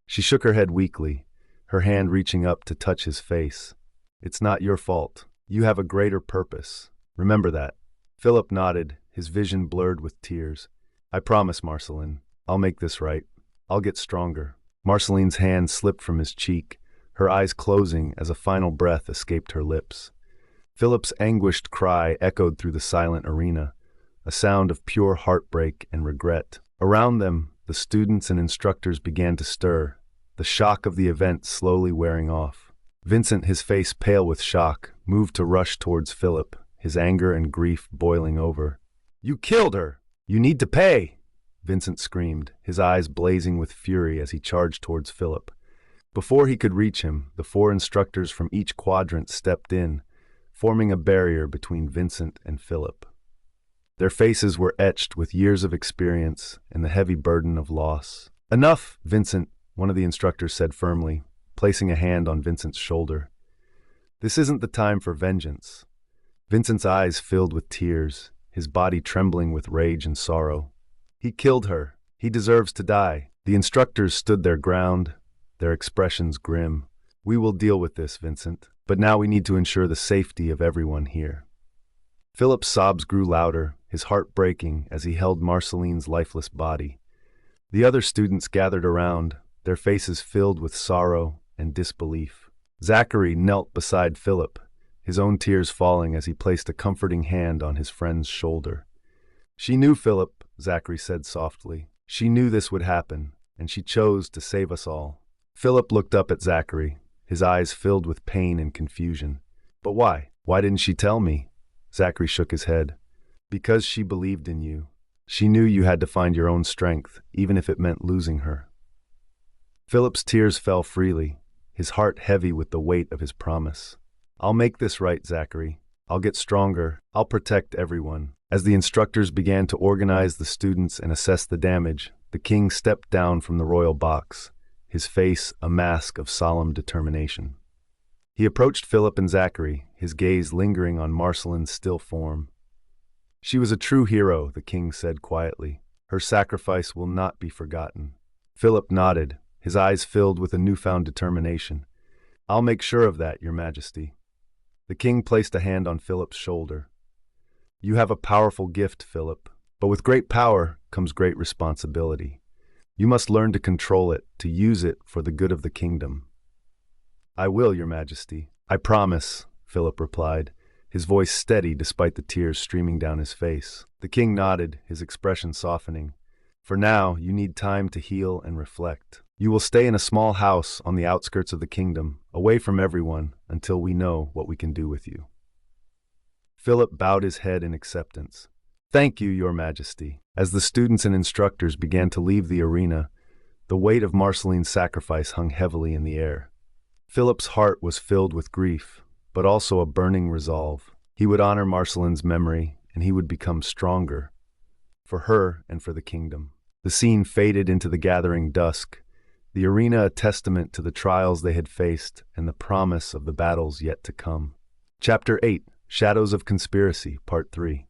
She shook her head weakly, her hand reaching up to touch his face. "It's not your fault." You have a greater purpose. Remember that. Philip nodded, his vision blurred with tears. I promise, Marceline. I'll make this right. I'll get stronger. Marceline's hand slipped from his cheek, her eyes closing as a final breath escaped her lips. Philip's anguished cry echoed through the silent arena, a sound of pure heartbreak and regret. Around them, the students and instructors began to stir, the shock of the event slowly wearing off. Vincent, his face pale with shock, moved to rush towards Philip, his anger and grief boiling over. You killed her! You need to pay! Vincent screamed, his eyes blazing with fury as he charged towards Philip. Before he could reach him, the 4 instructors from each quadrant stepped in, forming a barrier between Vincent and Philip. Their faces were etched with years of experience and the heavy burden of loss. Enough, Vincent, one of the instructors said firmly, placing a hand on Vincent's shoulder. This isn't the time for vengeance. Vincent's eyes filled with tears, his body trembling with rage and sorrow. He killed her. He deserves to die. The instructors stood their ground, their expressions grim. We will deal with this, Vincent, but now we need to ensure the safety of everyone here. Philip's sobs grew louder, his heart breaking as he held Marceline's lifeless body. The other students gathered around, their faces filled with sorrow and disbelief. Zachary knelt beside Philip, his own tears falling as he placed a comforting hand on his friend's shoulder. She knew, Philip, Zachary said softly. She knew this would happen, and she chose to save us all. Philip looked up at Zachary, his eyes filled with pain and confusion. But why? Why didn't she tell me? Zachary shook his head. Because she believed in you. She knew you had to find your own strength, even if it meant losing her. Philip's tears fell freely, his heart heavy with the weight of his promise. I'll make this right, Zachary. I'll get stronger. I'll protect everyone. As the instructors began to organize the students and assess the damage, the king stepped down from the royal box, his face a mask of solemn determination. He approached Philip and Zachary, his gaze lingering on Marceline's still form. She was a true hero, the king said quietly. Her sacrifice will not be forgotten. Philip nodded, his eyes filled with a newfound determination. I'll make sure of that, Your Majesty. The king placed a hand on Philip's shoulder. You have a powerful gift, Philip, but with great power comes great responsibility. You must learn to control it, to use it for the good of the kingdom. I will, Your Majesty. I promise, Philip replied, his voice steady despite the tears streaming down his face. The king nodded, his expression softening. For now, you need time to heal and reflect. You will stay in a small house on the outskirts of the kingdom, away from everyone, until we know what we can do with you. Philip bowed his head in acceptance. Thank you, Your Majesty. As the students and instructors began to leave the arena, the weight of Marceline's sacrifice hung heavily in the air. Philip's heart was filled with grief, but also a burning resolve. He would honor Marceline's memory, and he would become stronger, for her and for the kingdom. The scene faded into the gathering dusk, the arena a testament to the trials they had faced and the promise of the battles yet to come. Chapter 8, Shadows of Conspiracy, Part 3.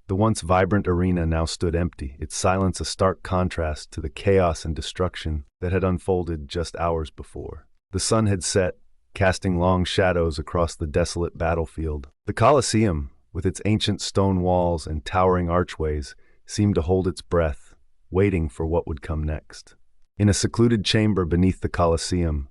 The once vibrant arena now stood empty, its silence a stark contrast to the chaos and destruction that had unfolded just hours before. The sun had set, casting long shadows across the desolate battlefield. The Colosseum, with its ancient stone walls and towering archways, seemed to hold its breath, waiting for what would come next. In a secluded chamber beneath the Colosseum,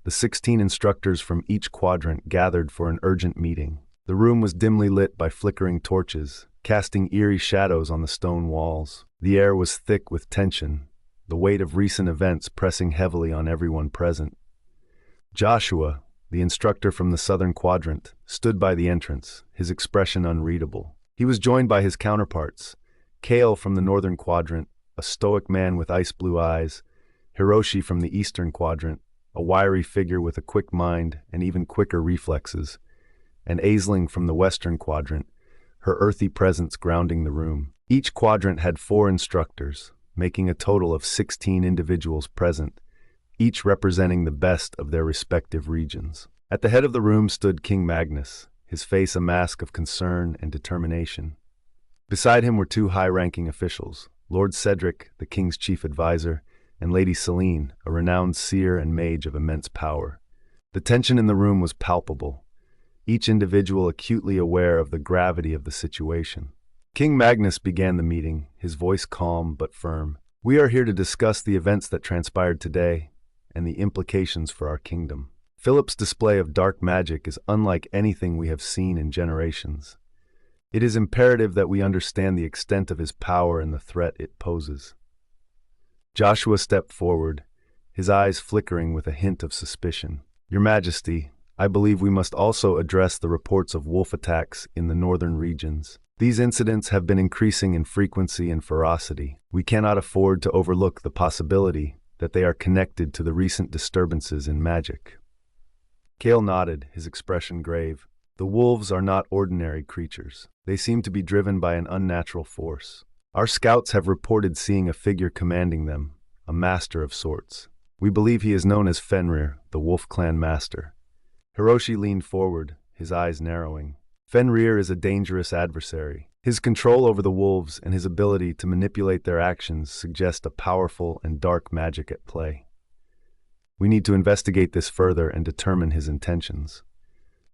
the 16 instructors from each quadrant gathered for an urgent meeting. The room was dimly lit by flickering torches, casting eerie shadows on the stone walls. The air was thick with tension, the weight of recent events pressing heavily on everyone present. Joshua, the instructor from the southern quadrant, stood by the entrance, his expression unreadable. He was joined by his counterparts, Kale from the northern quadrant, a stoic man with ice-blue eyes, Hiroshi from the eastern quadrant, a wiry figure with a quick mind and even quicker reflexes, and Aisling from the western quadrant, her earthy presence grounding the room. Each quadrant had 4 instructors, making a total of 16 individuals present, each representing the best of their respective regions. At the head of the room stood King Magnus, his face a mask of concern and determination. Beside him were 2 high-ranking officials, Lord Cedric, the king's chief advisor, and Lady Celine, a renowned seer and mage of immense power. The tension in the room was palpable. each individual acutely aware of the gravity of the situation. King Magnus began the meeting, his voice calm but firm. "We are here to discuss the events that transpired today and the implications for our kingdom. Philip's display of dark magic is unlike anything we have seen in generations. It is imperative that we understand the extent of his power and the threat it poses." Joshua stepped forward, his eyes flickering with a hint of suspicion. "Your Majesty, I believe we must also address the reports of wolf attacks in the northern regions. These incidents have been increasing in frequency and ferocity. We cannot afford to overlook the possibility that they are connected to the recent disturbances in magic." Cale nodded, his expression grave. "The wolves are not ordinary creatures. They seem to be driven by an unnatural force. Our scouts have reported seeing a figure commanding them, a master of sorts. We believe he is known as Fenrir, the Wolf Clan master." Hiroshi leaned forward, his eyes narrowing. "Fenrir is a dangerous adversary. His control over the wolves and his ability to manipulate their actions suggest a powerful and dark magic at play. We need to investigate this further and determine his intentions."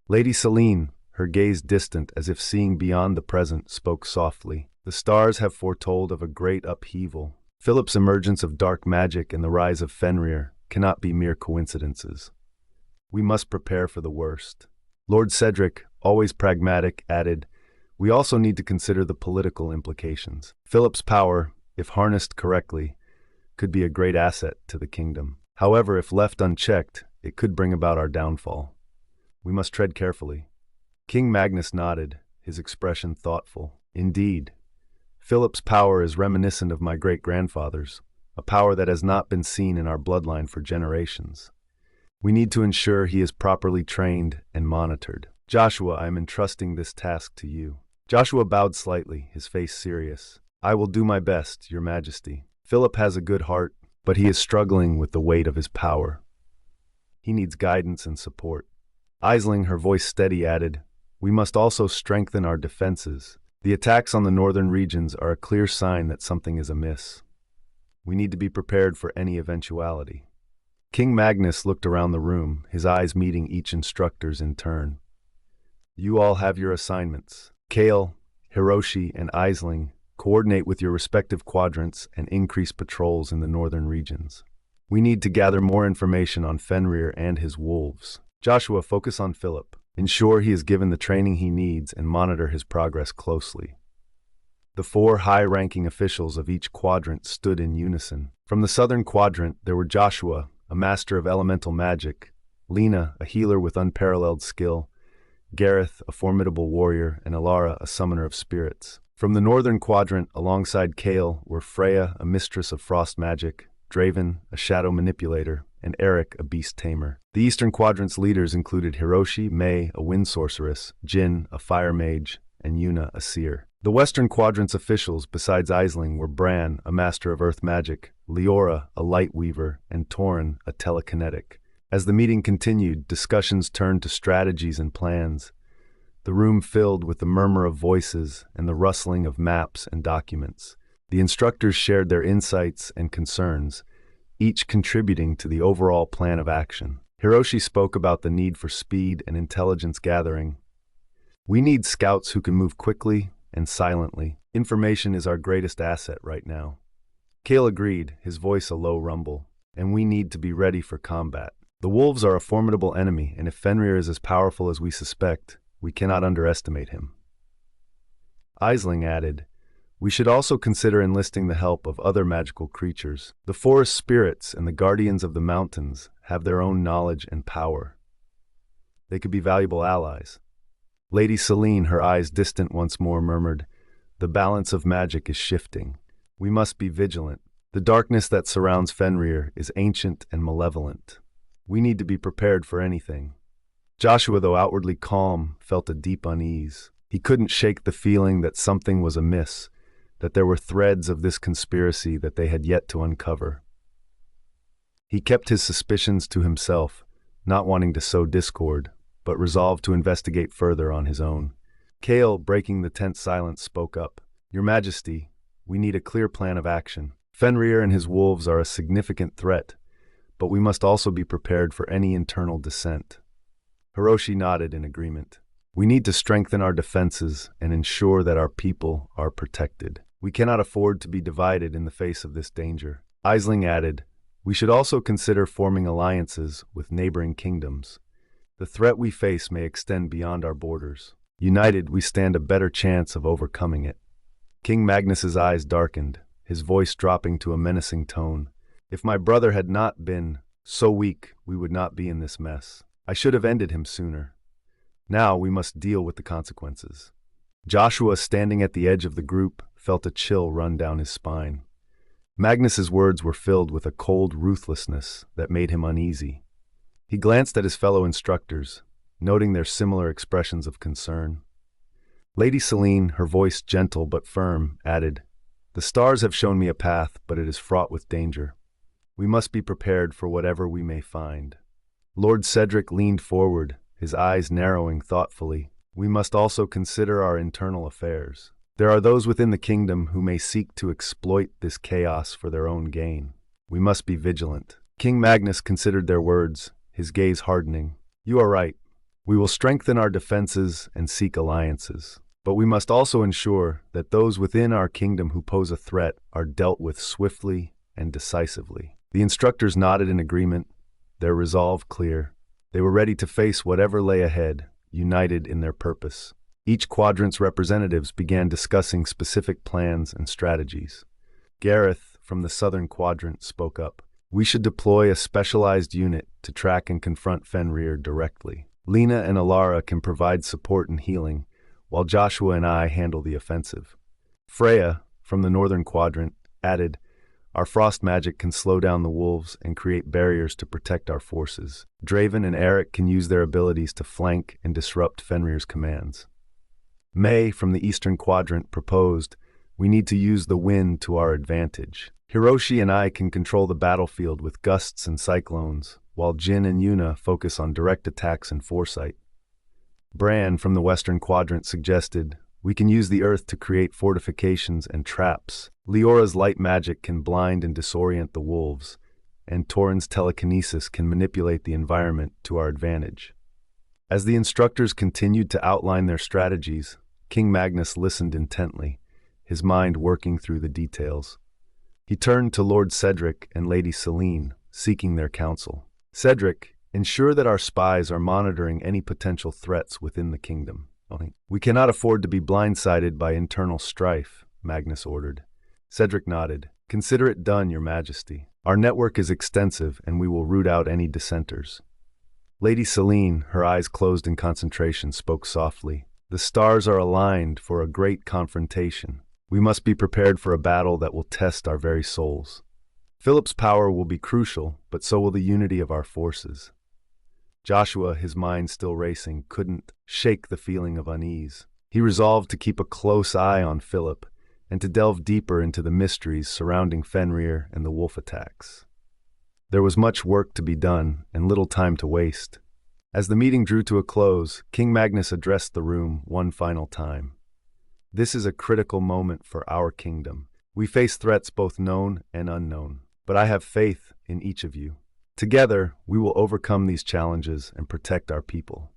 Lady Celine, her gaze distant as if seeing beyond the present, spoke softly. "The stars have foretold of a great upheaval. Philip's emergence of dark magic and the rise of Fenrir cannot be mere coincidences. We must prepare for the worst." Lord Cedric, always pragmatic, added, "We also need to consider the political implications. Philip's power, if harnessed correctly, could be a great asset to the kingdom. However, if left unchecked, it could bring about our downfall. We must tread carefully." King Magnus nodded, his expression thoughtful. "Indeed, Philip's power is reminiscent of my great-grandfather's, a power that has not been seen in our bloodline for generations. We need to ensure he is properly trained and monitored. Joshua, I am entrusting this task to you." Joshua bowed slightly, his face serious. "I will do my best, Your Majesty. Philip has a good heart, but he is struggling with the weight of his power. He needs guidance and support." Aisling, her voice steady, added, "We must also strengthen our defenses. The attacks on the northern regions are a clear sign that something is amiss. We need to be prepared for any eventuality." King Magnus looked around the room, his eyes meeting each instructor's in turn. "You all have your assignments. Cale, Hiroshi, and Aisling, coordinate with your respective quadrants and increase patrols in the northern regions. We need to gather more information on Fenrir and his wolves. Joshua, focus on Philip. Ensure he is given the training he needs and monitor his progress closely." The 4 high-ranking officials of each quadrant stood in unison. From the southern quadrant, there were Joshua, a master of elemental magic, Lena, a healer with unparalleled skill, Gareth, a formidable warrior, and Alara, a summoner of spirits. From the northern quadrant, alongside Cale, were Freya, a mistress of frost magic, Draven, a shadow manipulator, and Eric, a beast tamer. The eastern quadrant's leaders included Hiroshi, May, a wind sorceress, Jin, a fire mage, and Yuna, a seer. The western quadrant's officials, besides Aisling, were Bran, a master of earth magic, Leora, a light weaver, and Torin, a telekinetic. As the meeting continued, discussions turned to strategies and plans. The room filled with the murmur of voices and the rustling of maps and documents. The instructors shared their insights and concerns, each contributing to the overall plan of action. Hiroshi spoke about the need for speed and intelligence gathering. "We need scouts who can move quickly and silently. Information is our greatest asset right now." Cale agreed, his voice a low rumble. "And we need to be ready for combat. The wolves are a formidable enemy, and if Fenrir is as powerful as we suspect, we cannot underestimate him." Aisling added, "We should also consider enlisting the help of other magical creatures. The forest spirits and the guardians of the mountains have their own knowledge and power. They could be valuable allies." Lady Celine, her eyes distant once more, murmured, "The balance of magic is shifting. We must be vigilant. The darkness that surrounds Fenrir is ancient and malevolent. We need to be prepared for anything." Joshua, though outwardly calm, felt a deep unease. He couldn't shake the feeling that something was amiss, that there were threads of this conspiracy that they had yet to uncover. He kept his suspicions to himself, not wanting to sow discord, but resolved to investigate further on his own. Cale, breaking the tense silence, spoke up. "Your Majesty, we need a clear plan of action. Fenrir and his wolves are a significant threat, but we must also be prepared for any internal dissent." Hiroshi nodded in agreement. We need to strengthen our defenses and ensure that our people are protected. We cannot afford to be divided in the face of this danger. Aisling added, we should also consider forming alliances with neighboring kingdoms. The threat we face may extend beyond our borders. United, we stand a better chance of overcoming it. King Magnus's eyes darkened, his voice dropping to a menacing tone. If my brother had not been so weak, we would not be in this mess. I should have ended him sooner. Now we must deal with the consequences. Joshua, standing at the edge of the group, felt a chill run down his spine. Magnus's words were filled with a cold ruthlessness that made him uneasy. He glanced at his fellow instructors, noting their similar expressions of concern. Lady Celine, her voice gentle but firm, added, the stars have shown me a path, but it is fraught with danger. We must be prepared for whatever we may find. Lord Cedric leaned forward, his eyes narrowing thoughtfully. We must also consider our internal affairs. There are those within the kingdom who may seek to exploit this chaos for their own gain. We must be vigilant. King Magnus considered their words, his gaze hardening. You are right. We will strengthen our defenses and seek alliances. But we must also ensure that those within our kingdom who pose a threat are dealt with swiftly and decisively. The instructors nodded in agreement, their resolve clear. They were ready to face whatever lay ahead, united in their purpose. Each quadrant's representatives began discussing specific plans and strategies. Gareth, from the southern quadrant, spoke up. We should deploy a specialized unit to track and confront Fenrir directly. Lena and Alara can provide support and healing, while Joshua and I handle the offensive. Freya, from the northern quadrant, added, our frost magic can slow down the wolves and create barriers to protect our forces. Draven and Eric can use their abilities to flank and disrupt Fenrir's commands. May, from the eastern quadrant, proposed, we need to use the wind to our advantage. Hiroshi and I can control the battlefield with gusts and cyclones, while Jin and Yuna focus on direct attacks and foresight. Bran, from the western quadrant, suggested, we can use the earth to create fortifications and traps. Leora's light magic can blind and disorient the wolves, and Torin's telekinesis can manipulate the environment to our advantage. As the instructors continued to outline their strategies, King Magnus listened intently, his mind working through the details. He turned to Lord Cedric and Lady Celine, seeking their counsel. Cedric, ensure that our spies are monitoring any potential threats within the kingdom. We cannot afford to be blindsided by internal strife, Magnus ordered. Cedric nodded. Consider it done, Your Majesty. Our network is extensive, and we will root out any dissenters. Lady Celine, her eyes closed in concentration, spoke softly. The stars are aligned for a great confrontation. We must be prepared for a battle that will test our very souls. Philip's power will be crucial, but so will the unity of our forces. Joshua, his mind still racing, couldn't shake the feeling of unease. He resolved to keep a close eye on Phillip and to delve deeper into the mysteries surrounding Fenrir and the wolf attacks. There was much work to be done and little time to waste. As the meeting drew to a close, King Magnus addressed the room one final time. This is a critical moment for our kingdom. We face threats both known and unknown, but I have faith in each of you. Together, we will overcome these challenges and protect our people.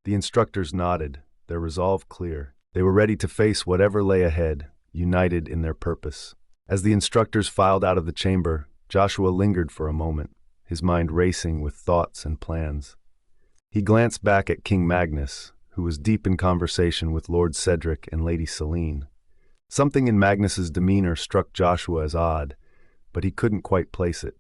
The instructors nodded, their resolve clear. They were ready to face whatever lay ahead, united in their purpose. As the instructors filed out of the chamber, Joshua lingered for a moment, his mind racing with thoughts and plans. He glanced back at King Magnus, who was deep in conversation with Lord Cedric and Lady Celine. Something in Magnus's demeanor struck Joshua as odd, but he couldn't quite place it.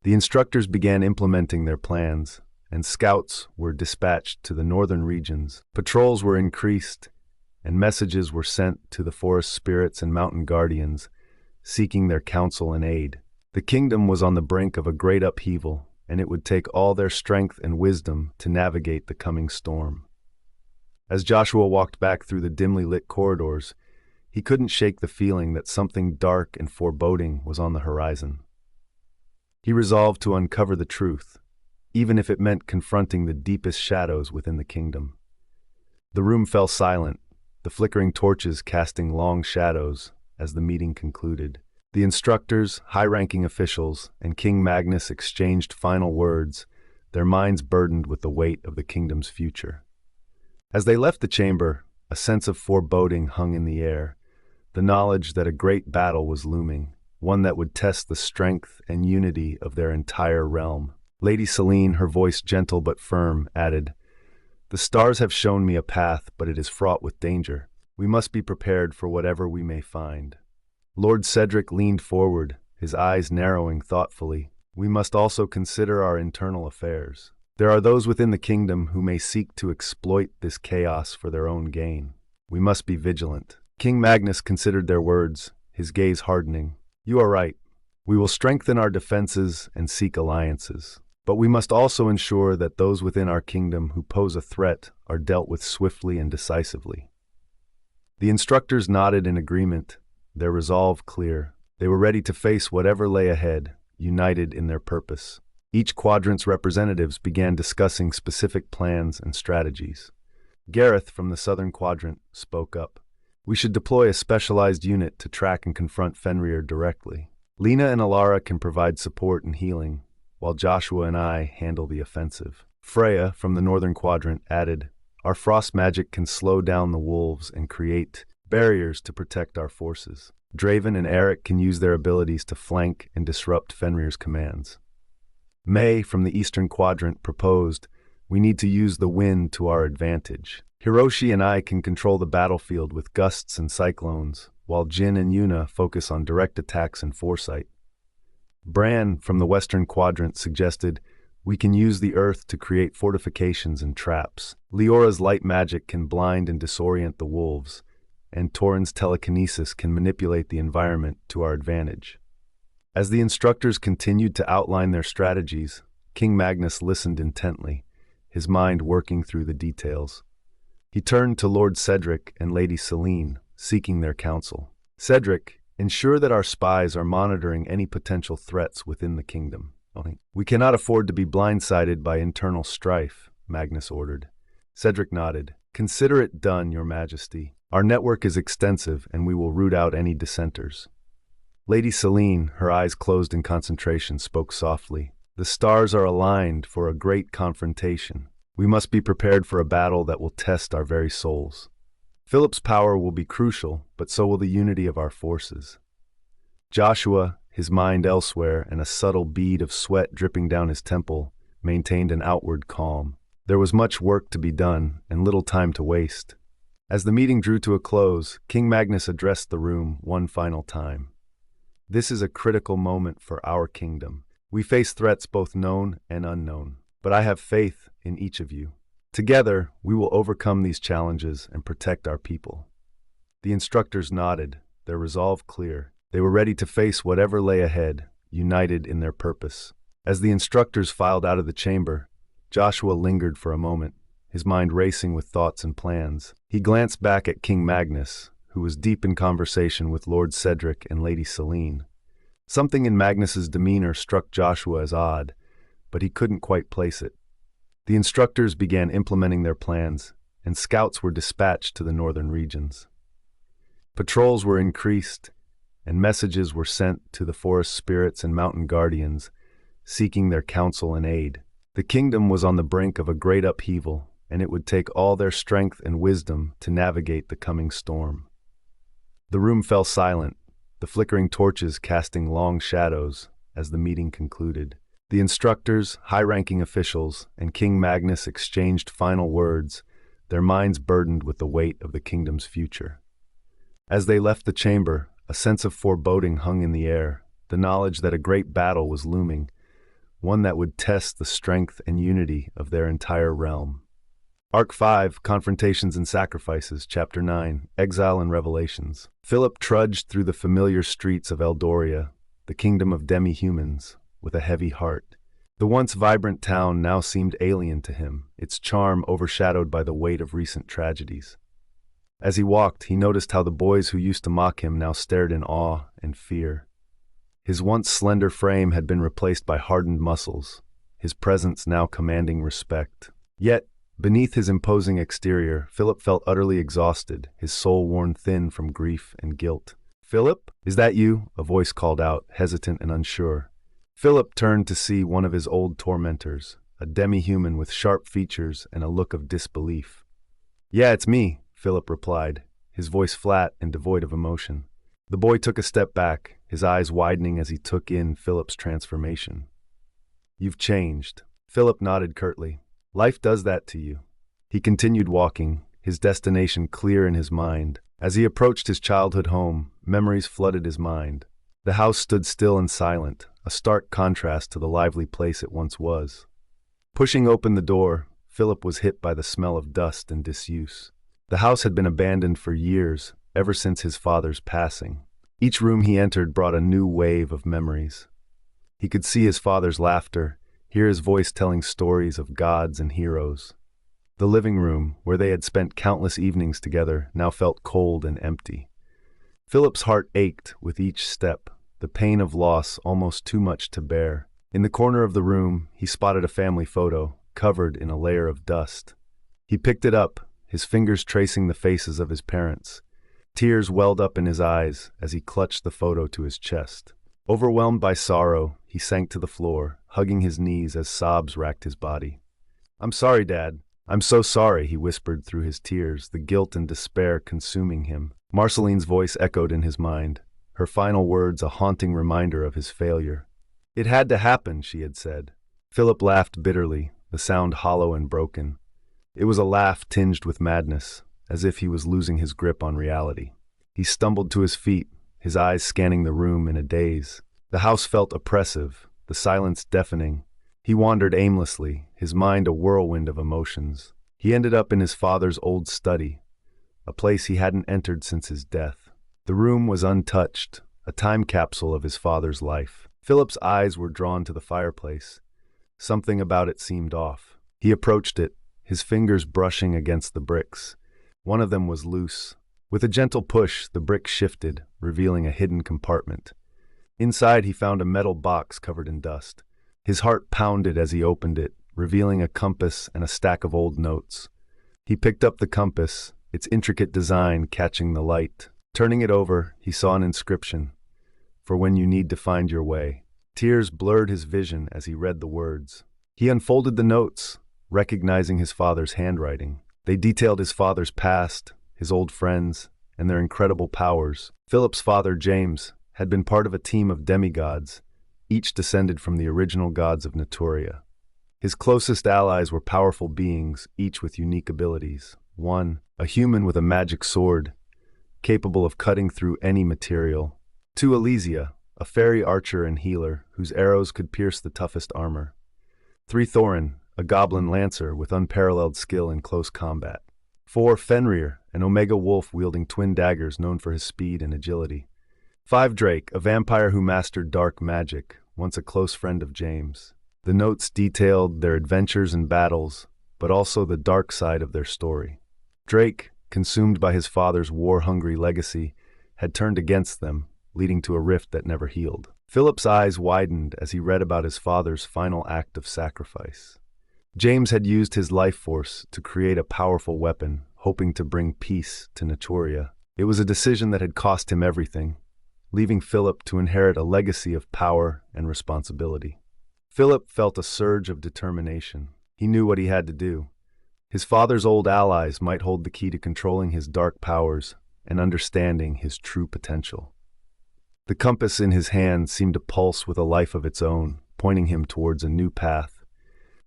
The instructors began implementing their plans, and scouts were dispatched to the northern regions. Patrols were increased, and messages were sent to the forest spirits and mountain guardians, seeking their counsel and aid. The kingdom was on the brink of a great upheaval, and it would take all their strength and wisdom to navigate the coming storm. As Joshua walked back through the dimly lit corridors, he couldn't shake the feeling that something dark and foreboding was on the horizon. He resolved to uncover the truth, even if it meant confronting the deepest shadows within the kingdom. The room fell silent, the flickering torches casting long shadows as the meeting concluded. The instructors, high-ranking officials, and King Magnus exchanged final words, their minds burdened with the weight of the kingdom's future. As they left the chamber, a sense of foreboding hung in the air, the knowledge that a great battle was looming, one that would test the strength and unity of their entire realm. Lady Celine, her voice gentle but firm, added, "The stars have shown me a path, but it is fraught with danger. We must be prepared for whatever we may find." Lord Cedric leaned forward, his eyes narrowing thoughtfully. "We must also consider our internal affairs. There are those within the kingdom who may seek to exploit this chaos for their own gain. We must be vigilant." King Magnus considered their words, his gaze hardening. "You are right. We will strengthen our defenses and seek alliances. But we must also ensure that those within our kingdom who pose a threat are dealt with swiftly and decisively." The instructors nodded in agreement, their resolve clear. They were ready to face whatever lay ahead, united in their purpose. Each quadrant's representatives began discussing specific plans and strategies. Gareth from the southern quadrant spoke up. "We should deploy a specialized unit to track and confront Fenrir directly. Lena and Alara can provide support and healing, while Joshua and I handle the offensive." Freya, from the northern quadrant, added, "Our frost magic can slow down the wolves and create barriers to protect our forces. Draven and Eric can use their abilities to flank and disrupt Fenrir's commands." May, from the eastern quadrant, proposed, "We need to use the wind to our advantage. Hiroshi and I can control the battlefield with gusts and cyclones, while Jin and Yuna focus on direct attacks and foresight." Bran, from the western quadrant, suggested, "We can use the earth to create fortifications and traps. Leora's light magic can blind and disorient the wolves, and Torin's telekinesis can manipulate the environment to our advantage." As the instructors continued to outline their strategies, King Magnus listened intently, his mind working through the details. He turned to Lord Cedric and Lady Celine, seeking their counsel. "Cedric, ensure that our spies are monitoring any potential threats within the kingdom. We cannot afford to be blindsided by internal strife," Magnus ordered. Cedric nodded. "Consider it done, Your Majesty. Our network is extensive, and we will root out any dissenters." Lady Celine, her eyes closed in concentration, spoke softly. "The stars are aligned for a great confrontation. We must be prepared for a battle that will test our very souls. Phillip's power will be crucial, but so will the unity of our forces." Joshua, his mind elsewhere and a subtle bead of sweat dripping down his temple, maintained an outward calm. There was much work to be done and little time to waste. As the meeting drew to a close, King Magnus addressed the room one final time. "This is a critical moment for our kingdom. We face threats both known and unknown, but I have faith in each of you. Together, we will overcome these challenges and protect our people." The instructors nodded, their resolve clear. They were ready to face whatever lay ahead, united in their purpose. As the instructors filed out of the chamber, Joshua lingered for a moment, his mind racing with thoughts and plans. He glanced back at King Magnus, who was deep in conversation with Lord Cedric and Lady Celine. Something in Magnus's demeanor struck Joshua as odd, but he couldn't quite place it. The instructors began implementing their plans, and scouts were dispatched to the northern regions. Patrols were increased, and messages were sent to the forest spirits and mountain guardians, seeking their counsel and aid. The kingdom was on the brink of a great upheaval, and it would take all their strength and wisdom to navigate the coming storm. The room fell silent, the flickering torches casting long shadows as the meeting concluded. The instructors, high-ranking officials, and King Magnus exchanged final words, their minds burdened with the weight of the kingdom's future. As they left the chamber, a sense of foreboding hung in the air, the knowledge that a great battle was looming, one that would test the strength and unity of their entire realm. Arc 5, Confrontations and Sacrifices, Chapter 9, Exile and Revelations. Phillip trudged through the familiar streets of Eldoria, the kingdom of demi-humans, with a heavy heart. The once vibrant town now seemed alien to him, its charm overshadowed by the weight of recent tragedies. As he walked, he noticed how the boys who used to mock him now stared in awe and fear. His once slender frame had been replaced by hardened muscles, his presence now commanding respect. Yet, beneath his imposing exterior, Phillip felt utterly exhausted, his soul worn thin from grief and guilt. "Phillip, is that you?" a voice called out, hesitant and unsure. Phillip turned to see one of his old tormentors, a demi-human with sharp features and a look of disbelief. "Yeah, it's me," Philip replied, his voice flat and devoid of emotion. The boy took a step back, his eyes widening as he took in Philip's transformation. "You've changed." Philip nodded curtly. "Life does that to you." He continued walking, his destination clear in his mind. As he approached his childhood home, memories flooded his mind. The house stood still and silent, a stark contrast to the lively place it once was. Pushing open the door, Philip was hit by the smell of dust and disuse. The house had been abandoned for years, ever since his father's passing. Each room he entered brought a new wave of memories. He could see his father's laughter, hear his voice telling stories of gods and heroes. The living room, where they had spent countless evenings together, now felt cold and empty. Philip's heart ached with each step, the pain of loss almost too much to bear. In the corner of the room, he spotted a family photo, covered in a layer of dust. He picked it up, his fingers tracing the faces of his parents. Tears welled up in his eyes as he clutched the photo to his chest. Overwhelmed by sorrow, he sank to the floor, hugging his knees as sobs racked his body. "I'm sorry, Dad. I'm so sorry," he whispered through his tears, the guilt and despair consuming him. Marceline's voice echoed in his mind, her final words a haunting reminder of his failure. "It had to happen," she had said. Philip laughed bitterly, the sound hollow and broken. It was a laugh tinged with madness, as if he was losing his grip on reality. He stumbled to his feet, his eyes scanning the room in a daze. The house felt oppressive, the silence deafening. He wandered aimlessly, his mind a whirlwind of emotions. He ended up in his father's old study, a place he hadn't entered since his death. The room was untouched, a time capsule of his father's life. Philip's eyes were drawn to the fireplace. Something about it seemed off. He approached it, his fingers brushing against the bricks. One of them was loose. With a gentle push, the brick shifted, revealing a hidden compartment. Inside, he found a metal box covered in dust. His heart pounded as he opened it, revealing a compass and a stack of old notes. He picked up the compass, its intricate design catching the light. Turning it over, he saw an inscription, "For when you need to find your way." Tears blurred his vision as he read the words. He unfolded the notes, recognizing his father's handwriting. They detailed his father's past, his old friends, and their incredible powers. Philip's father, James, had been part of a team of demigods, each descended from the original gods of Naturia. His closest allies were powerful beings, each with unique abilities. One, a human with a magic sword, capable of cutting through any material. Two, Elysia, a fairy archer and healer, whose arrows could pierce the toughest armor. Three, Thorin, a goblin lancer with unparalleled skill in close combat. Four, Fenrir, an omega wolf wielding twin daggers known for his speed and agility. Five, Drake, a vampire who mastered dark magic, once a close friend of James. The notes detailed their adventures and battles, but also the dark side of their story. Drake, consumed by his father's war-hungry legacy, had turned against them, leading to a rift that never healed. Philip's eyes widened as he read about his father's final act of sacrifice. James had used his life force to create a powerful weapon, hoping to bring peace to Naturia. It was a decision that had cost him everything, leaving Philip to inherit a legacy of power and responsibility. Philip felt a surge of determination. He knew what he had to do. His father's old allies might hold the key to controlling his dark powers and understanding his true potential. The compass in his hand seemed to pulse with a life of its own, pointing him towards a new path.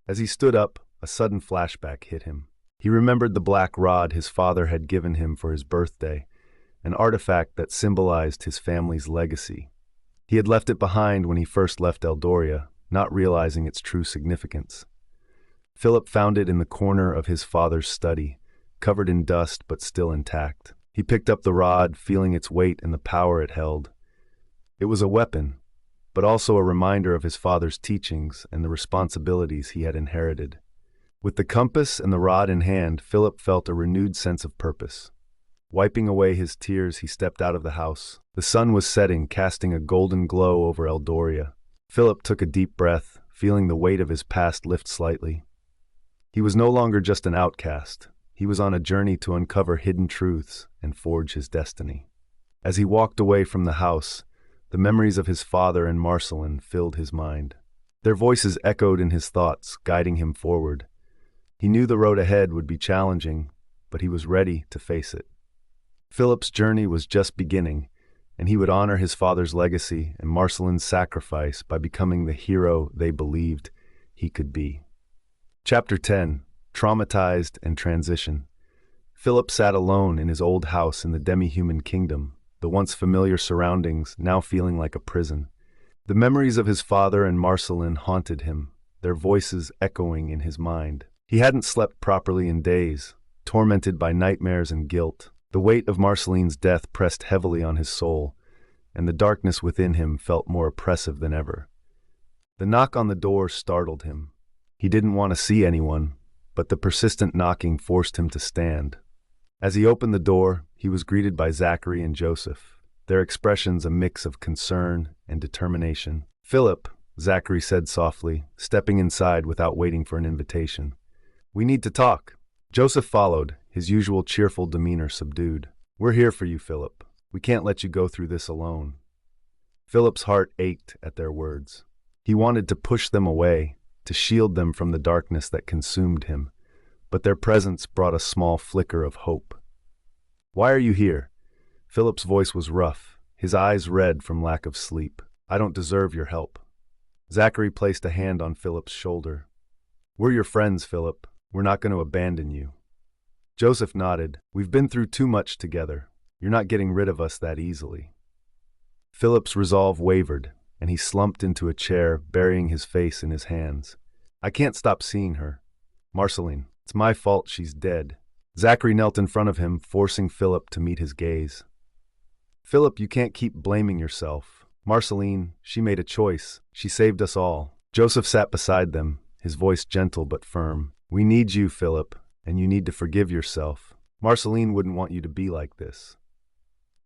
As he stood up, a sudden flashback hit him. He remembered the black rod his father had given him for his birthday, an artifact that symbolized his family's legacy. He had left it behind when he first left Eldoria, not realizing its true significance. Philip found it in the corner of his father's study, covered in dust but still intact. He picked up the rod, feeling its weight and the power it held. It was a weapon, but also a reminder of his father's teachings and the responsibilities he had inherited. With the compass and the rod in hand, Philip felt a renewed sense of purpose. Wiping away his tears, he stepped out of the house. The sun was setting, casting a golden glow over Eldoria. Philip took a deep breath, feeling the weight of his past lift slightly. He was no longer just an outcast. He was on a journey to uncover hidden truths and forge his destiny. As he walked away from the house, the memories of his father and Marceline filled his mind. Their voices echoed in his thoughts, guiding him forward. He knew the road ahead would be challenging, but he was ready to face it. Philip's journey was just beginning, and he would honor his father's legacy and Marceline's sacrifice by becoming the hero they believed he could be. Chapter 10. Traumatized and Transition. Philip sat alone in his old house in the demi-human kingdom, the once familiar surroundings now feeling like a prison. The memories of his father and Marceline haunted him, their voices echoing in his mind. He hadn't slept properly in days, tormented by nightmares and guilt. The weight of Marceline's death pressed heavily on his soul, and the darkness within him felt more oppressive than ever. The knock on the door startled him. He didn't want to see anyone, but the persistent knocking forced him to stand. As he opened the door, he was greeted by Zachary and Joseph, their expressions a mix of concern and determination. "Philip," Zachary said softly, stepping inside without waiting for an invitation. "We need to talk." Joseph followed, his usual cheerful demeanor subdued. "We're here for you, Philip. We can't let you go through this alone." Philip's heart ached at their words. He wanted to push them away, to shield them from the darkness that consumed him, but their presence brought a small flicker of hope. "Why are you here?" Philip's voice was rough, his eyes red from lack of sleep. "I don't deserve your help." Zachary placed a hand on Philip's shoulder. "We're your friends, Philip. We're not going to abandon you." Joseph nodded. "We've been through too much together. You're not getting rid of us that easily." Philip's resolve wavered, and he slumped into a chair, burying his face in his hands. "I can't stop seeing her. Marceline, it's my fault she's dead." Zachary knelt in front of him, forcing Philip to meet his gaze. "Philip, you can't keep blaming yourself. Marceline, she made a choice. She saved us all." Joseph sat beside them, his voice gentle but firm. "We need you, Philip, and you need to forgive yourself. Marceline wouldn't want you to be like this."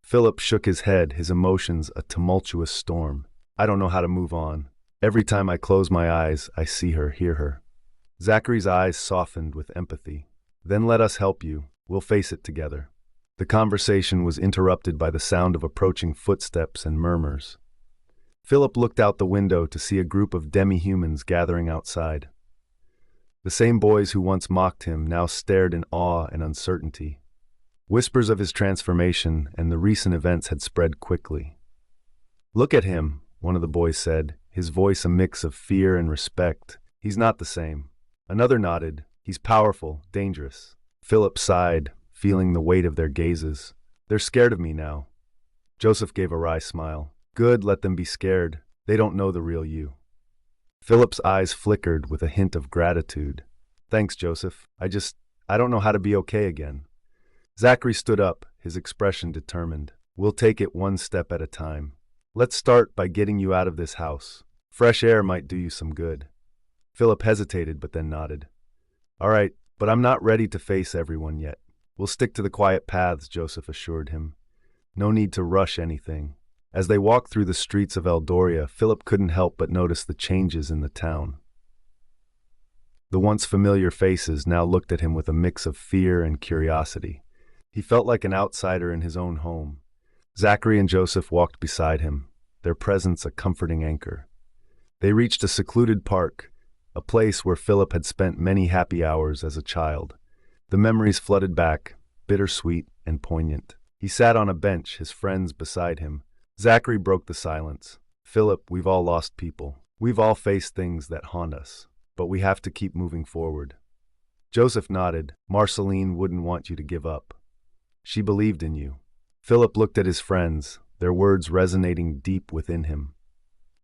Philip shook his head, his emotions a tumultuous storm. "I don't know how to move on. Every time I close my eyes, I see her, hear her." Zachary's eyes softened with empathy. "Then let us help you. We'll face it together." The conversation was interrupted by the sound of approaching footsteps and murmurs. Philip looked out the window to see a group of demi-humans gathering outside. The same boys who once mocked him now stared in awe and uncertainty. Whispers of his transformation and the recent events had spread quickly. "Look at him," one of the boys said, his voice a mix of fear and respect. "He's not the same." Another nodded. "He's powerful, dangerous." Philip sighed, feeling the weight of their gazes. "They're scared of me now." Joseph gave a wry smile. "Good, let them be scared. They don't know the real you." Philip's eyes flickered with a hint of gratitude. "Thanks, Joseph. I don't know how to be okay again." Zachary stood up, his expression determined. "We'll take it one step at a time. Let's start by getting you out of this house. Fresh air might do you some good." Philip hesitated but then nodded. "All right, but I'm not ready to face everyone yet." "We'll stick to the quiet paths," Joseph assured him. "No need to rush anything." As they walked through the streets of Eldoria, Philip couldn't help but notice the changes in the town. The once familiar faces now looked at him with a mix of fear and curiosity. He felt like an outsider in his own home. Zachary and Joseph walked beside him, their presence a comforting anchor. They reached a secluded park, a place where Philip had spent many happy hours as a child. The memories flooded back, bittersweet and poignant. He sat on a bench, his friends beside him. Zachary broke the silence. "Philip, we've all lost people. We've all faced things that haunt us, but we have to keep moving forward." Joseph nodded. "Marceline wouldn't want you to give up. She believed in you." Philip looked at his friends, their words resonating deep within him.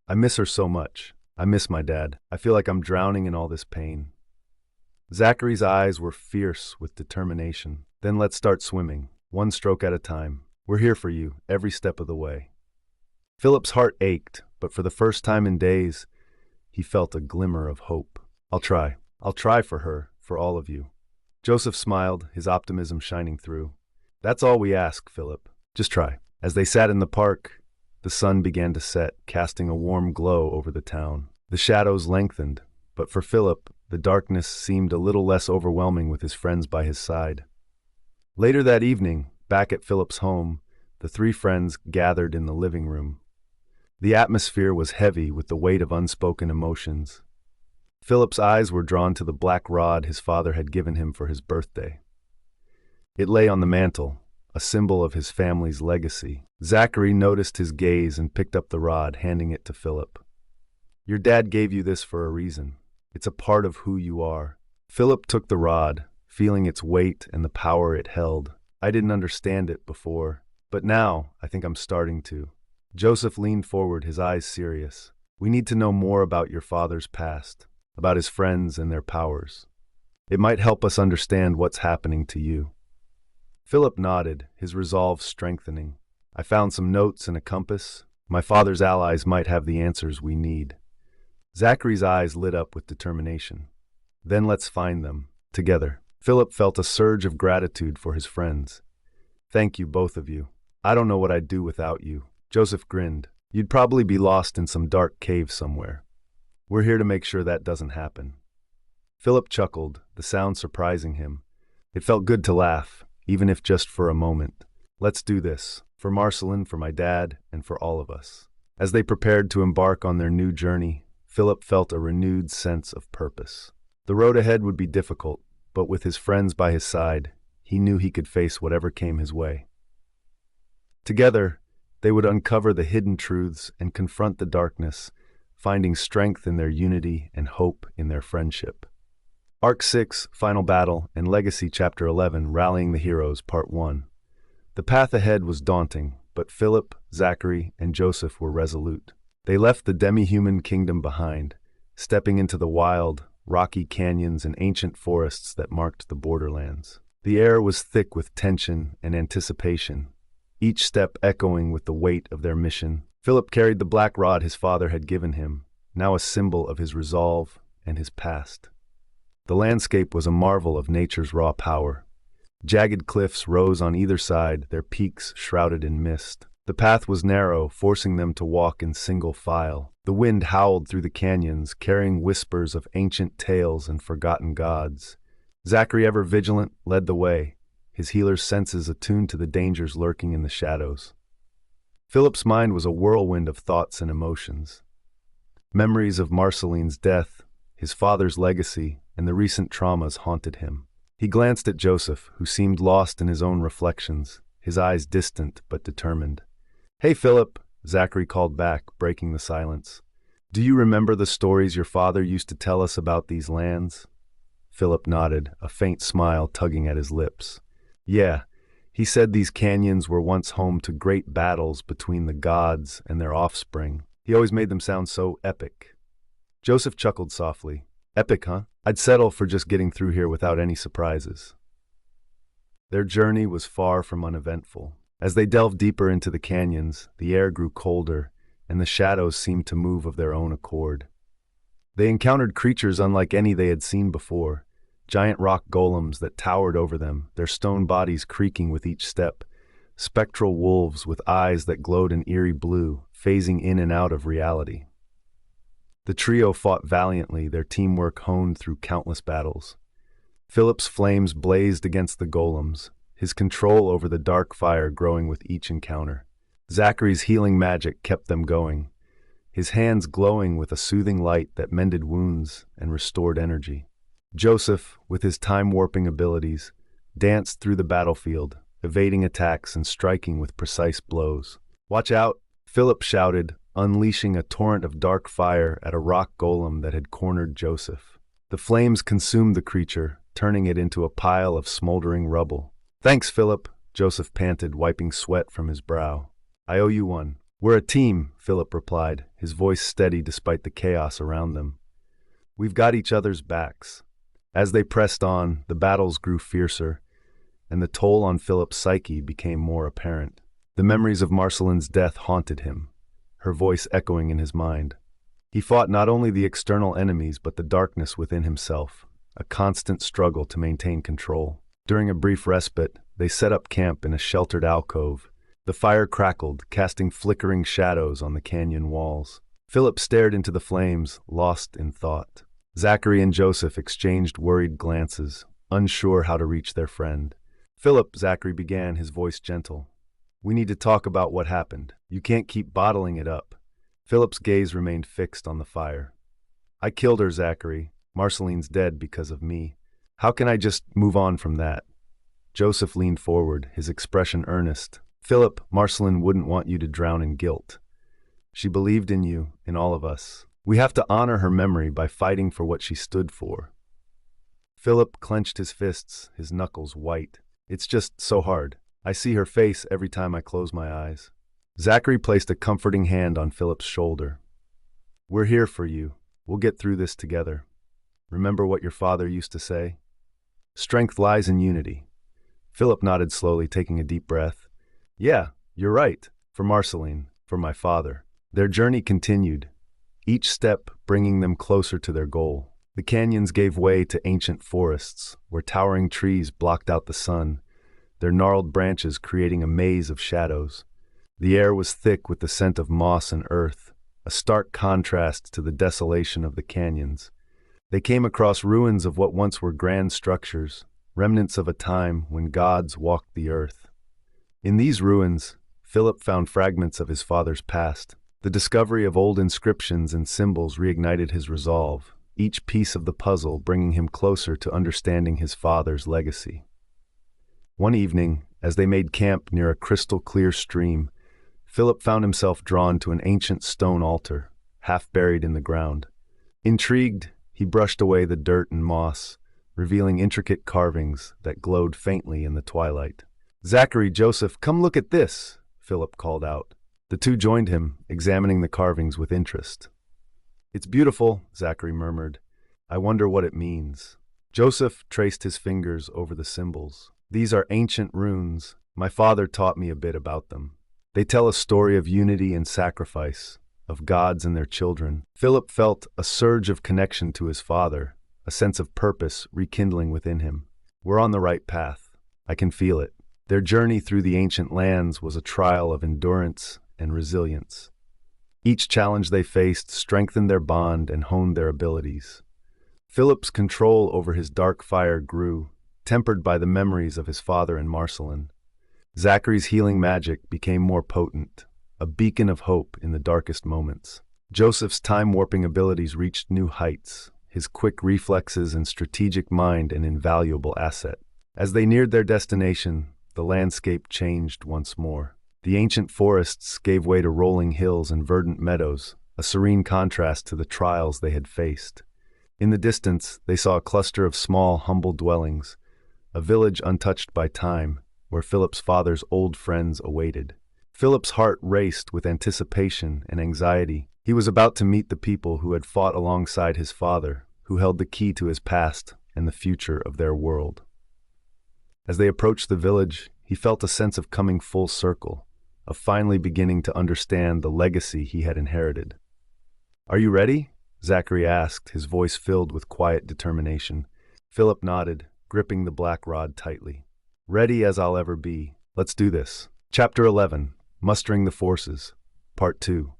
"I miss her so much. I miss my dad. I feel like I'm drowning in all this pain." Zachary's eyes were fierce with determination. "Then let's start swimming, one stroke at a time. We're here for you, every step of the way." Philip's heart ached, but for the first time in days, he felt a glimmer of hope. I'll try. I'll try for her, for all of you." Joseph smiled, his optimism shining through. "That's all we ask, Philip. Just try." As they sat in the park, the sun began to set, casting a warm glow over the town. The shadows lengthened, but for Philip, the darkness seemed a little less overwhelming with his friends by his side. Later that evening, back at Philip's home, the three friends gathered in the living room. The atmosphere was heavy with the weight of unspoken emotions. Philip's eyes were drawn to the black rod his father had given him for his birthday. It lay on the mantel, a symbol of his family's legacy. Zachary noticed his gaze and picked up the rod, handing it to Philip. Your dad gave you this for a reason. It's a part of who you are. Philip took the rod, feeling its weight and the power it held. I didn't understand it before, but now I think I'm starting to. Joseph leaned forward, his eyes serious. We need to know more about your father's past, about his friends and their powers. It might help us understand what's happening to you. Philip nodded, his resolve strengthening. I found some notes and a compass. My father's allies might have the answers we need. Zachary's eyes lit up with determination. Then let's find them, together. Philip felt a surge of gratitude for his friends. Thank you, both of you. I don't know what I'd do without you. Joseph grinned. You'd probably be lost in some dark cave somewhere. We're here to make sure that doesn't happen. Philip chuckled, the sound surprising him. It felt good to laugh, even if just for a moment. Let's do this, for Marceline, for my dad, and for all of us. As they prepared to embark on their new journey, Philip felt a renewed sense of purpose. The road ahead would be difficult, but with his friends by his side, he knew he could face whatever came his way. Together, they would uncover the hidden truths and confront the darkness, finding strength in their unity and hope in their friendship. Arc 6, Final Battle, and Legacy Chapter 11, Rallying the Heroes, Part 1. The path ahead was daunting, but Philip, Zachary, and Joseph were resolute. They left the demi-human kingdom behind, stepping into the wild, rocky canyons and ancient forests that marked the borderlands. The air was thick with tension and anticipation, each step echoing with the weight of their mission. Philip carried the black rod his father had given him, now a symbol of his resolve and his past. The landscape was a marvel of nature's raw power. Jagged cliffs rose on either side, their peaks shrouded in mist. The path was narrow, forcing them to walk in single file. The wind howled through the canyons, carrying whispers of ancient tales and forgotten gods. Zachary, ever vigilant, led the way, his healer's senses attuned to the dangers lurking in the shadows. Philip's mind was a whirlwind of thoughts and emotions. Memories of Marceline's death, his father's legacy, and the recent traumas haunted him. He glanced at Joseph, who seemed lost in his own reflections, his eyes distant but determined. Hey, Philip, Zachary called back, breaking the silence. Do you remember the stories your father used to tell us about these lands? Philip nodded, a faint smile tugging at his lips. Yeah, he said these canyons were once home to great battles between the gods and their offspring. He always made them sound so epic. Joseph chuckled softly. Epic, huh? I'd settle for just getting through here without any surprises. Their journey was far from uneventful. As they delved deeper into the canyons, the air grew colder, and the shadows seemed to move of their own accord. They encountered creatures unlike any they had seen before, giant rock golems that towered over them, their stone bodies creaking with each step, spectral wolves with eyes that glowed an eerie blue, phasing in and out of reality. The trio fought valiantly, their teamwork honed through countless battles. Philip's flames blazed against the golems, his control over the dark fire growing with each encounter. Zachary's healing magic kept them going, his hands glowing with a soothing light that mended wounds and restored energy. Joseph, with his time-warping abilities, danced through the battlefield, evading attacks and striking with precise blows. Watch out, Philip shouted, unleashing a torrent of dark fire at a rock golem that had cornered Joseph. The flames consumed the creature, turning it into a pile of smoldering rubble. Thanks, Philip, Joseph panted, wiping sweat from his brow. I owe you one. We're a team, Philip replied, his voice steady despite the chaos around them. We've got each other's backs. As they pressed on, the battles grew fiercer, and the toll on Philip's psyche became more apparent. The memories of Marceline's death haunted him, her voice echoing in his mind. He fought not only the external enemies but the darkness within himself, a constant struggle to maintain control. During a brief respite, they set up camp in a sheltered alcove. The fire crackled, casting flickering shadows on the canyon walls. Philip stared into the flames, lost in thought. Zachary and Joseph exchanged worried glances, unsure how to reach their friend. Philip, Zachary began, his voice gentle. We need to talk about what happened. You can't keep bottling it up. Philip's gaze remained fixed on the fire. I killed her, Zachary. Marceline's dead because of me. How can I just move on from that? Joseph leaned forward, his expression earnest. "Phillip, Marceline wouldn't want you to drown in guilt. She believed in you, in all of us. We have to honor her memory by fighting for what she stood for." Phillip clenched his fists, his knuckles white. "It's just so hard. I see her face every time I close my eyes." Zachary placed a comforting hand on Philip's shoulder. "We're here for you. We'll get through this together. Remember what your father used to say? Strength lies in unity." Phillip nodded slowly, taking a deep breath. "Yeah, you're right. For Marceline, for my father." Their journey continued, each step bringing them closer to their goal. The canyons gave way to ancient forests, where towering trees blocked out the sun, their gnarled branches creating a maze of shadows. The air was thick with the scent of moss and earth, a stark contrast to the desolation of the canyons. They came across ruins of what once were grand structures, remnants of a time when gods walked the earth. In these ruins, Phillip found fragments of his father's past. The discovery of old inscriptions and symbols reignited his resolve, each piece of the puzzle bringing him closer to understanding his father's legacy. One evening, as they made camp near a crystal-clear stream, Phillip found himself drawn to an ancient stone altar, half buried in the ground. Intrigued, he brushed away the dirt and moss, revealing intricate carvings that glowed faintly in the twilight. "Zachary, Joseph, come look at this," Phillip called out. The two joined him, examining the carvings with interest. "It's beautiful," Zachary murmured. "I wonder what it means." Joseph traced his fingers over the symbols. "These are ancient runes. My father taught me a bit about them. They tell a story of unity and sacrifice, of gods and their children." Phillip felt a surge of connection to his father, a sense of purpose rekindling within him. "We're on the right path. I can feel it." Their journey through the ancient lands was a trial of endurance and resilience. Each challenge they faced strengthened their bond and honed their abilities. Philip's control over his dark fire grew, tempered by the memories of his father and Marceline. Zachary's healing magic became more potent, a beacon of hope in the darkest moments. Joseph's time-warping abilities reached new heights, his quick reflexes and strategic mind an invaluable asset. As they neared their destination, the landscape changed once more. The ancient forests gave way to rolling hills and verdant meadows, a serene contrast to the trials they had faced. In the distance, they saw a cluster of small, humble dwellings, a village untouched by time, where Philip's father's old friends awaited. Philip's heart raced with anticipation and anxiety. He was about to meet the people who had fought alongside his father, who held the key to his past and the future of their world. As they approached the village, he felt a sense of coming full circle, of finally beginning to understand the legacy he had inherited. "Are you ready?" Zachary asked, his voice filled with quiet determination. Phillip nodded, gripping the black rod tightly. "Ready as I'll ever be. Let's do this." Chapter 11. Mustering the Forces. Part 2.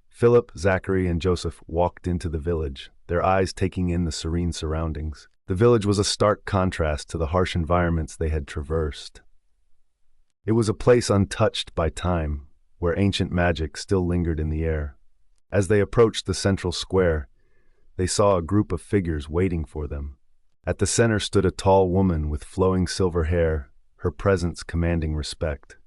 Phillip, Zachary, and Joseph walked into the village, their eyes taking in the serene surroundings. The village was a stark contrast to the harsh environments they had traversed. It was a place untouched by time, where ancient magic still lingered in the air. As they approached the central square, they saw a group of figures waiting for them. At the center stood a tall woman with flowing silver hair, her presence commanding respect.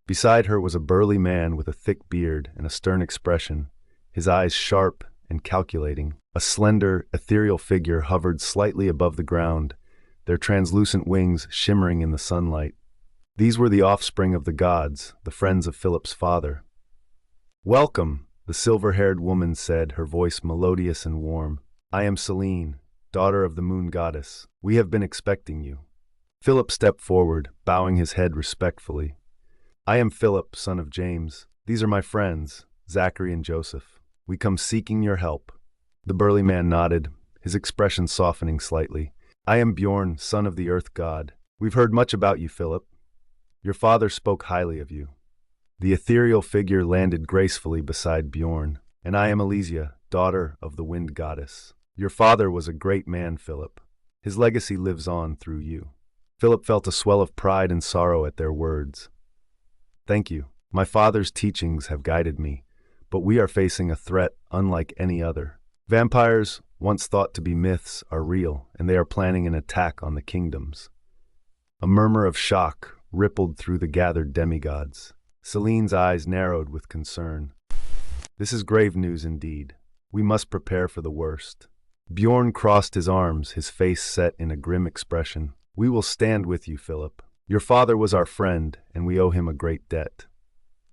Beside her was a burly man with a thick beard and a stern expression, his eyes sharp and calculating. A slender, ethereal figure hovered slightly above the ground, their translucent wings shimmering in the sunlight. These were the offspring of the gods, the friends of Philip's father. "Welcome," the silver-haired woman said, her voice melodious and warm. "I am Selene, daughter of the moon goddess. We have been expecting you." Philip stepped forward, bowing his head respectfully. "I am Philip, son of James. These are my friends, Zachary and Joseph. We come seeking your help." The burly man nodded, his expression softening slightly. "I am Bjorn, son of the earth god. We've heard much about you, Philip. Your father spoke highly of you." The ethereal figure landed gracefully beside Bjorn. "And I am Elysia, daughter of the wind goddess. Your father was a great man, Philip. His legacy lives on through you." Philip felt a swell of pride and sorrow at their words. "Thank you. My father's teachings have guided me, but we are facing a threat unlike any other. Vampires, once thought to be myths, are real, and they are planning an attack on the kingdoms." A murmur of shock rippled through the gathered demigods. Celine's eyes narrowed with concern. This is grave news indeed. We must prepare for the worst. Bjorn crossed his arms, his face set in a grim expression. We will stand with you, Phillip. Your father was our friend, and we owe him a great debt.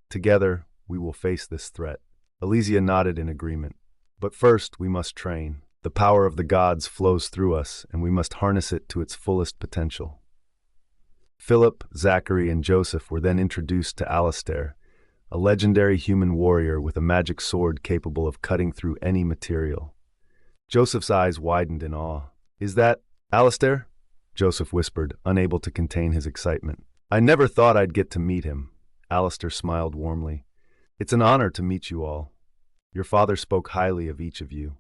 Together, we will face this threat. Elysia nodded in agreement. But first, we must train. The power of the gods flows through us, and we must harness it to its fullest potential. Phillip, Zachary, and Joseph were then introduced to Alistair, a legendary human warrior with a magic sword capable of cutting through any material. Joseph's eyes widened in awe. Is that Alistair? Joseph whispered, unable to contain his excitement. I never thought I'd get to meet him. Alistair smiled warmly. It's an honor to meet you all. Your father spoke highly of each of you.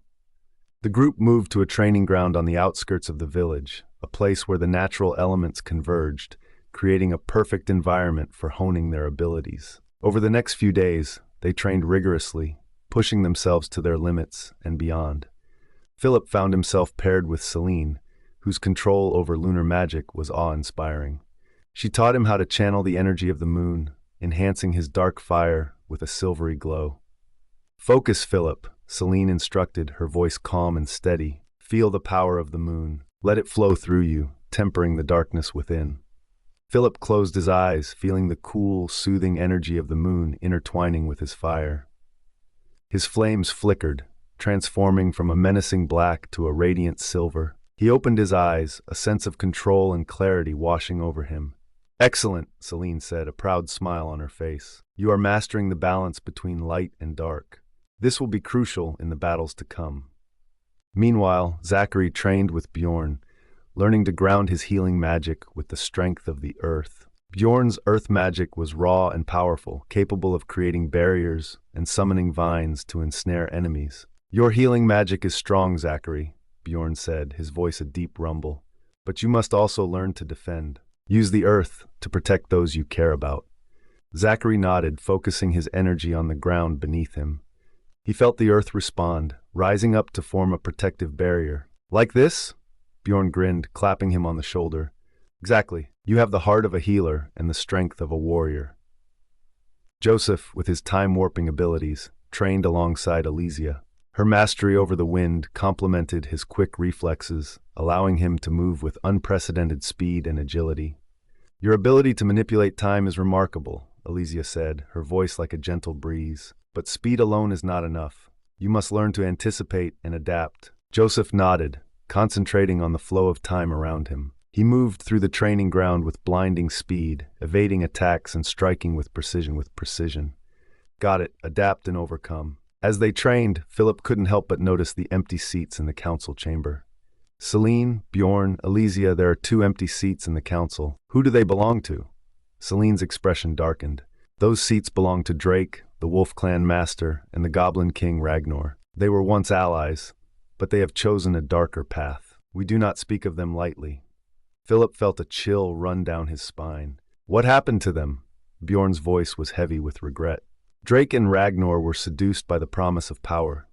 The group moved to a training ground on the outskirts of the village, a place where the natural elements converged, creating a perfect environment for honing their abilities. Over the next few days, they trained rigorously, pushing themselves to their limits and beyond. Phillip found himself paired with Celine, whose control over lunar magic was awe-inspiring. She taught him how to channel the energy of the moon, enhancing his dark fire with a silvery glow. Focus, Phillip, Celine instructed, her voice calm and steady. Feel the power of the moon. Let it flow through you, tempering the darkness within. Phillip closed his eyes, feeling the cool, soothing energy of the moon intertwining with his fire. His flames flickered, transforming from a menacing black to a radiant silver. He opened his eyes, a sense of control and clarity washing over him. Excellent, Celine said, a proud smile on her face. You are mastering the balance between light and dark. This will be crucial in the battles to come. Meanwhile, Zachary trained with Bjorn, learning to ground his healing magic with the strength of the earth. Bjorn's earth magic was raw and powerful, capable of creating barriers and summoning vines to ensnare enemies. Your healing magic is strong, Zachary, Bjorn said, his voice a deep rumble. But you must also learn to defend. Use the earth to protect those you care about. Zachary nodded, focusing his energy on the ground beneath him. He felt the earth respond, rising up to form a protective barrier. Like this? Bjorn grinned, clapping him on the shoulder. Exactly. You have the heart of a healer and the strength of a warrior. Joseph, with his time-warping abilities, trained alongside Elysia. Her mastery over the wind complemented his quick reflexes, allowing him to move with unprecedented speed and agility. Your ability to manipulate time is remarkable, Elysia said, her voice like a gentle breeze. But speed alone is not enough. You must learn to anticipate and adapt. Joseph nodded, concentrating on the flow of time around him. He moved through the training ground with blinding speed, evading attacks and striking with precision. Got it, adapt and overcome. As they trained, Phillip couldn't help but notice the empty seats in the council chamber. Celine, Bjorn, Elysia, there are 2 empty seats in the council. Who do they belong to? Celine's expression darkened. Those seats belong to Drake, the Wolf Clan master, and the Goblin King Ragnar. They were once allies, but they have chosen a darker path. We do not speak of them lightly. Phillip felt a chill run down his spine. What happened to them? Bjorn's voice was heavy with regret. Drake and Ragnar were seduced by the promise of power.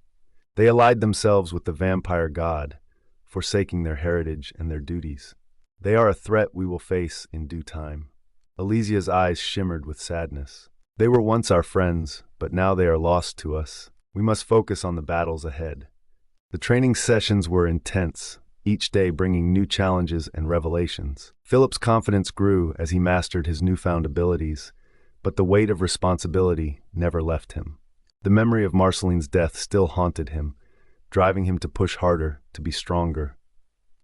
They allied themselves with the vampire god, forsaking their heritage and their duties. They are a threat we will face in due time. Elysia's eyes shimmered with sadness. They were once our friends, but now they are lost to us. We must focus on the battles ahead. The training sessions were intense, each day bringing new challenges and revelations. Phillip's confidence grew as he mastered his newfound abilities, but the weight of responsibility never left him. The memory of Marceline's death still haunted him, driving him to push harder, to be stronger.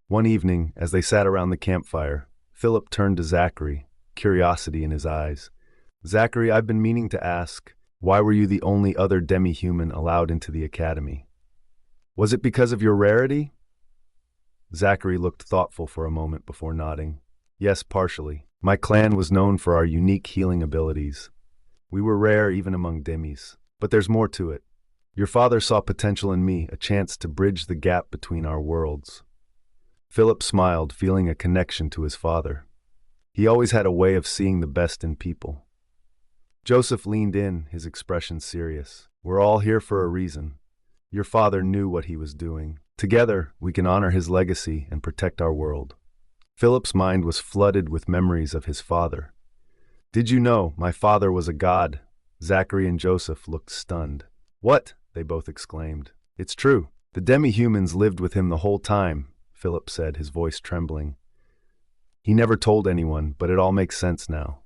One evening, as they sat around the campfire, Phillip turned to Zachary, curiosity in his eyes. Zachary, I've been meaning to ask, why were you the only other demi-human allowed into the academy? Was it because of your rarity? Zachary looked thoughtful for a moment before nodding. Yes, partially. My clan was known for our unique healing abilities. We were rare even among demis. But there's more to it. Your father saw potential in me, a chance to bridge the gap between our worlds. Phillip smiled, feeling a connection to his father. He always had a way of seeing the best in people. Joseph leaned in, his expression serious. We're all here for a reason. Your father knew what he was doing. Together, we can honor his legacy and protect our world. Philip's mind was flooded with memories of his father. "Did you know my father was a god?" Zachary and Joseph looked stunned. "What?" they both exclaimed. "It's true. The demi-humans lived with him the whole time," Philip said, his voice trembling. "He never told anyone, but it all makes sense now."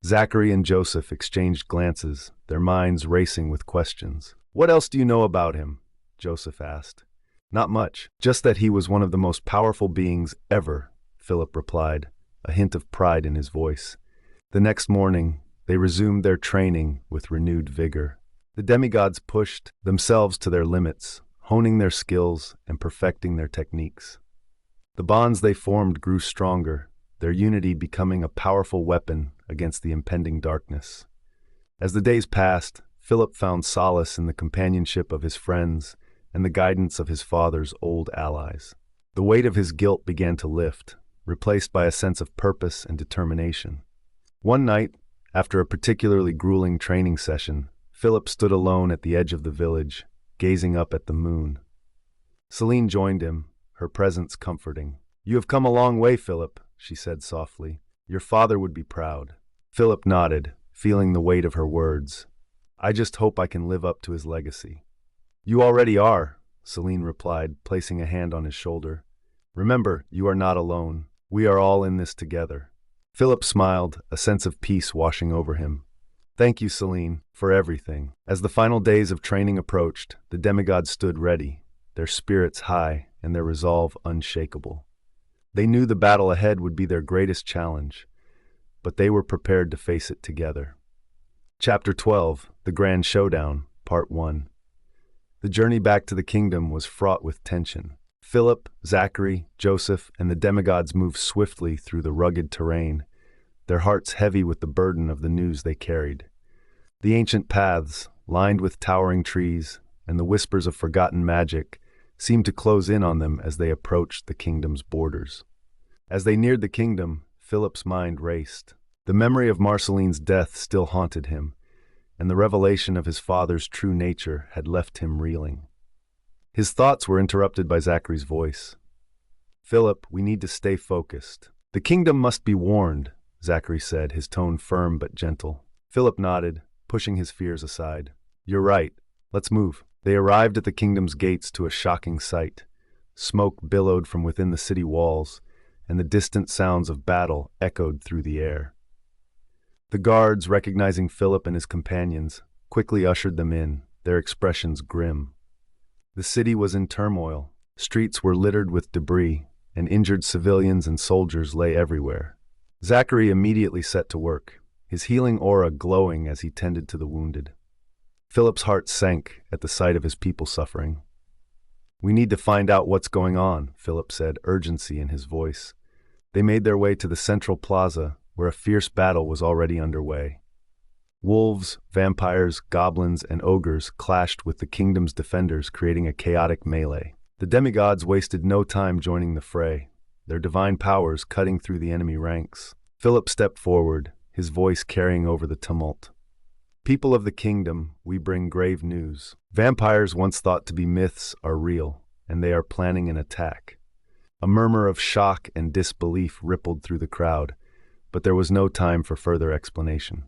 Zachary and Joseph exchanged glances, their minds racing with questions. "What else do you know about him?" Joseph asked. "Not much, just that he was one of the most powerful beings ever," Philip replied, a hint of pride in his voice. The next morning, they resumed their training with renewed vigor. The demigods pushed themselves to their limits, honing their skills and perfecting their techniques. The bonds they formed grew stronger, their unity becoming a powerful weapon against the impending darkness. As the days passed, Philip found solace in the companionship of his friends and the guidance of his father's old allies. The weight of his guilt began to lift, replaced by a sense of purpose and determination. One night, after a particularly grueling training session, Philip stood alone at the edge of the village, gazing up at the moon. Celine joined him, her presence comforting. "You have come a long way, Philip," she said softly. "Your father would be proud." Philip nodded, feeling the weight of her words. "I just hope I can live up to his legacy." "You already are," Celine replied, placing a hand on his shoulder. "Remember, you are not alone. We are all in this together." Philip smiled, a sense of peace washing over him. "Thank you, Celine, for everything." As the final days of training approached, the demigods stood ready, their spirits high and their resolve unshakable. They knew the battle ahead would be their greatest challenge, but they were prepared to face it together. Chapter 12, The Grand Showdown, Part 1. The journey back to the kingdom was fraught with tension. Philip, Zachary, Joseph, and the demigods moved swiftly through the rugged terrain, their hearts heavy with the burden of the news they carried. The ancient paths, lined with towering trees, and the whispers of forgotten magic, seemed to close in on them as they approached the kingdom's borders. As they neared the kingdom, Philip's mind raced. The memory of Marceline's death still haunted him, and the revelation of his father's true nature had left him reeling. His thoughts were interrupted by Zachary's voice. "Philip, we need to stay focused. The kingdom must be warned," Zachary said, his tone firm but gentle. Philip nodded, pushing his fears aside. "You're right. Let's move." They arrived at the kingdom's gates to a shocking sight. Smoke billowed from within the city walls, and the distant sounds of battle echoed through the air. The guards, recognizing Philip and his companions, quickly ushered them in, their expressions grim. The city was in turmoil. Streets were littered with debris, and injured civilians and soldiers lay everywhere. Zachary immediately set to work, his healing aura glowing as he tended to the wounded. Philip's heart sank at the sight of his people suffering. "We need to find out what's going on," Philip said, urgency in his voice. They made their way to the central plaza, where a fierce battle was already underway. Wolves, vampires, goblins, and ogres clashed with the kingdom's defenders, creating a chaotic melee. The demigods wasted no time joining the fray, their divine powers cutting through the enemy ranks. Philip stepped forward, his voice carrying over the tumult. "People of the kingdom, we bring grave news. Vampires once thought to be myths are real, and they are planning an attack." A murmur of shock and disbelief rippled through the crowd, but there was no time for further explanation.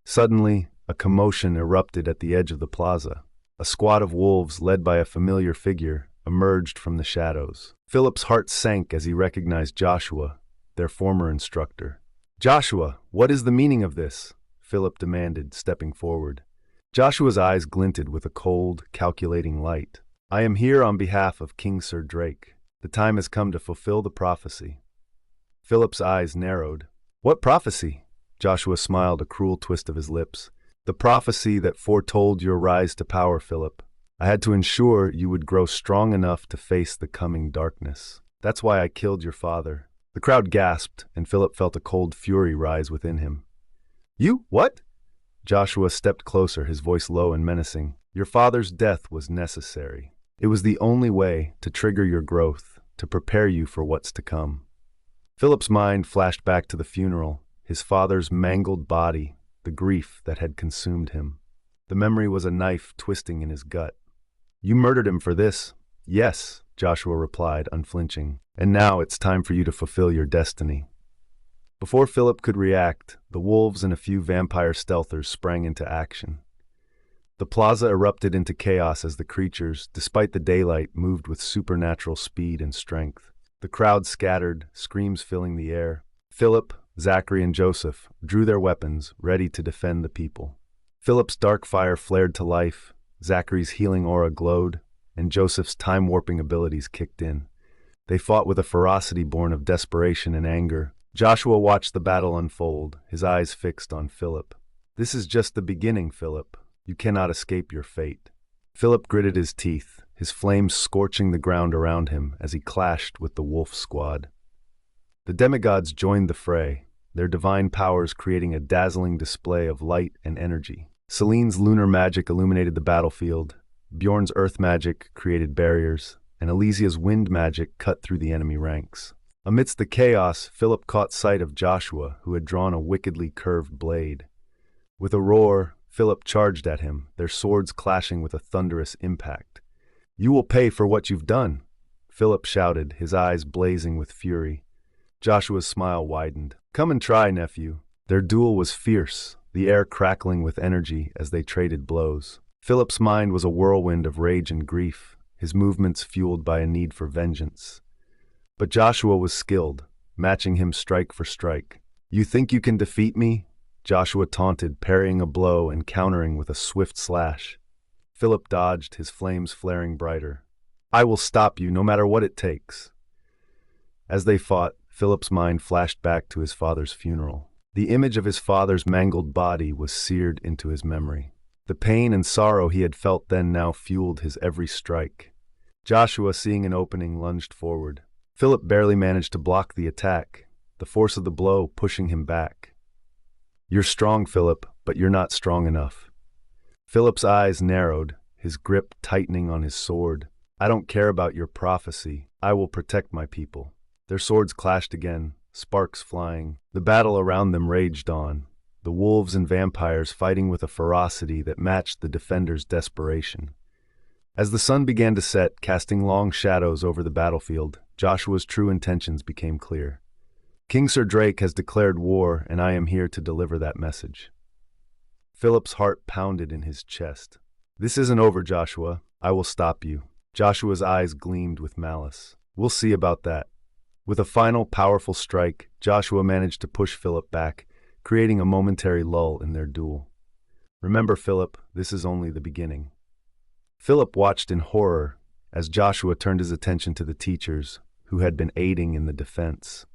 Suddenly, a commotion erupted at the edge of the plaza. A squad of wolves, led by a familiar figure, emerged from the shadows. Philip's heart sank as he recognized Joshua, their former instructor. "Joshua, what is the meaning of this?" Philip demanded, stepping forward. Joshua's eyes glinted with a cold, calculating light. "I am here on behalf of King Sir Drake. The time has come to fulfill the prophecy." Philip's eyes narrowed. "What prophecy?" Joshua smiled, a cruel twist of his lips. "The prophecy that foretold your rise to power, Philip. I had to ensure you would grow strong enough to face the coming darkness. That's why I killed your father." The crowd gasped, and Philip felt a cold fury rise within him. "You? What?" Joshua stepped closer, his voice low and menacing. "Your father's death was necessary. It was the only way to trigger your growth, to prepare you for what's to come." Philip's mind flashed back to the funeral, his father's mangled body, the grief that had consumed him. The memory was a knife twisting in his gut. "You murdered him for this." "Yes," Joshua replied, unflinching. "And now it's time for you to fulfill your destiny." Before Phillip could react, the wolves and a few vampire stealthers sprang into action. The plaza erupted into chaos as the creatures, despite the daylight, moved with supernatural speed and strength. The crowd scattered, screams filling the air. Phillip, Zachary, and Joseph drew their weapons, ready to defend the people. Philip's dark fire flared to life, Zachary's healing aura glowed, and Joseph's time-warping abilities kicked in. They fought with a ferocity born of desperation and anger. Joshua watched the battle unfold, his eyes fixed on Phillip. "This is just the beginning, Phillip. You cannot escape your fate." Phillip gritted his teeth, his flames scorching the ground around him as he clashed with the wolf squad. The demigods joined the fray, their divine powers creating a dazzling display of light and energy. Selene's lunar magic illuminated the battlefield, Bjorn's earth magic created barriers, and Elysia's wind magic cut through the enemy ranks. Amidst the chaos, Phillip caught sight of Joshua, who had drawn a wickedly curved blade. With a roar, Phillip charged at him, their swords clashing with a thunderous impact. "You will pay for what you've done," Phillip shouted, his eyes blazing with fury. Joshua's smile widened. "Come and try, nephew." Their duel was fierce, the air crackling with energy as they traded blows. Phillip's mind was a whirlwind of rage and grief, his movements fueled by a need for vengeance. But Joshua was skilled, matching him strike for strike. "You think you can defeat me?" Joshua taunted, parrying a blow and countering with a swift slash. Phillip dodged, his flames flaring brighter. "I will stop you, no matter what it takes." As they fought, Phillip's mind flashed back to his father's funeral. The image of his father's mangled body was seared into his memory. The pain and sorrow he had felt then now fueled his every strike. Joshua, seeing an opening, lunged forward. Phillip barely managed to block the attack, the force of the blow pushing him back. "You're strong, Phillip, but you're not strong enough." Phillip's eyes narrowed, his grip tightening on his sword. "I don't care about your prophecy. I will protect my people." Their swords clashed again, sparks flying. The battle around them raged on, the wolves and vampires fighting with a ferocity that matched the defenders' desperation. As the sun began to set, casting long shadows over the battlefield, Joshua's true intentions became clear. "King Sir Drake has declared war, and I am here to deliver that message." Phillip's heart pounded in his chest. "This isn't over, Joshua. I will stop you." Joshua's eyes gleamed with malice. "We'll see about that." With a final powerful strike, Joshua managed to push Phillip back, creating a momentary lull in their duel. "Remember, Phillip, this is only the beginning." Phillip watched in horror as Joshua turned his attention to the teachers, who had been aiding in the defense.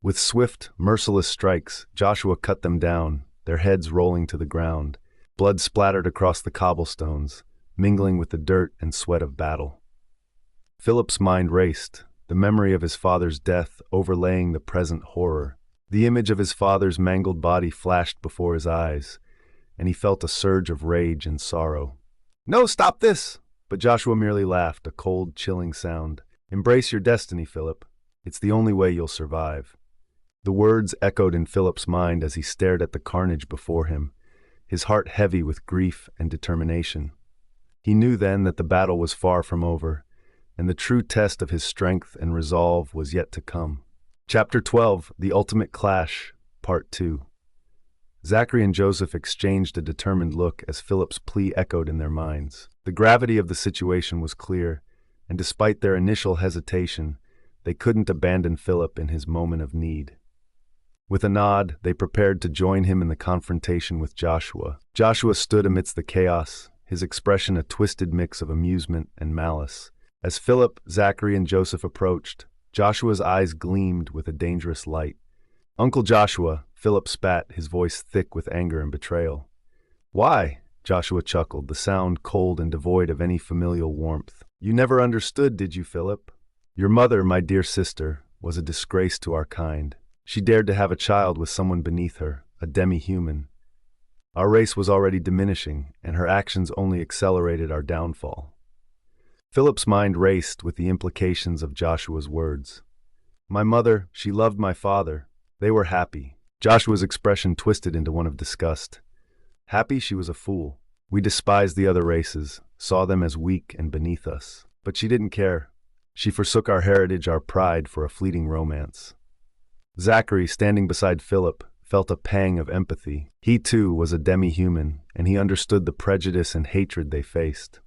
With swift, merciless strikes, Joshua cut them down, their heads rolling to the ground. Blood splattered across the cobblestones, mingling with the dirt and sweat of battle. Phillip's mind raced, the memory of his father's death overlaying the present horror. The image of his father's mangled body flashed before his eyes, and he felt a surge of rage and sorrow. "No, stop this!" But Joshua merely laughed, a cold, chilling sound. "Embrace your destiny, Phillip. It's the only way you'll survive." The words echoed in Phillip's mind as he stared at the carnage before him, his heart heavy with grief and determination. He knew then that the battle was far from over, and the true test of his strength and resolve was yet to come. Chapter 12, The Ultimate Clash, Part 2. Zachary and Joseph exchanged a determined look as Phillip's plea echoed in their minds. The gravity of the situation was clear, and despite their initial hesitation, they couldn't abandon Phillip in his moment of need. With a nod, they prepared to join him in the confrontation with Joshua. Joshua stood amidst the chaos, his expression a twisted mix of amusement and malice. As Phillip, Zachary, and Joseph approached, Joshua's eyes gleamed with a dangerous light. "Uncle Joshua," Phillip spat, his voice thick with anger and betrayal. "Why?" Joshua chuckled, the sound cold and devoid of any familial warmth. "You never understood, did you, Phillip? Your mother, my dear sister, was a disgrace to our kind. She dared to have a child with someone beneath her, a demi-human. Our race was already diminishing, and her actions only accelerated our downfall." Phillip's mind raced with the implications of Joshua's words. "My mother, she loved my father. They were happy." Joshua's expression twisted into one of disgust. "Happy? She was a fool. We despised the other races, saw them as weak and beneath us. But she didn't care. She forsook our heritage, our pride, for a fleeting romance. Zachary, standing beside Philip, felt a pang of empathy. He too was a demi-human, and he understood the prejudice and hatred they faced.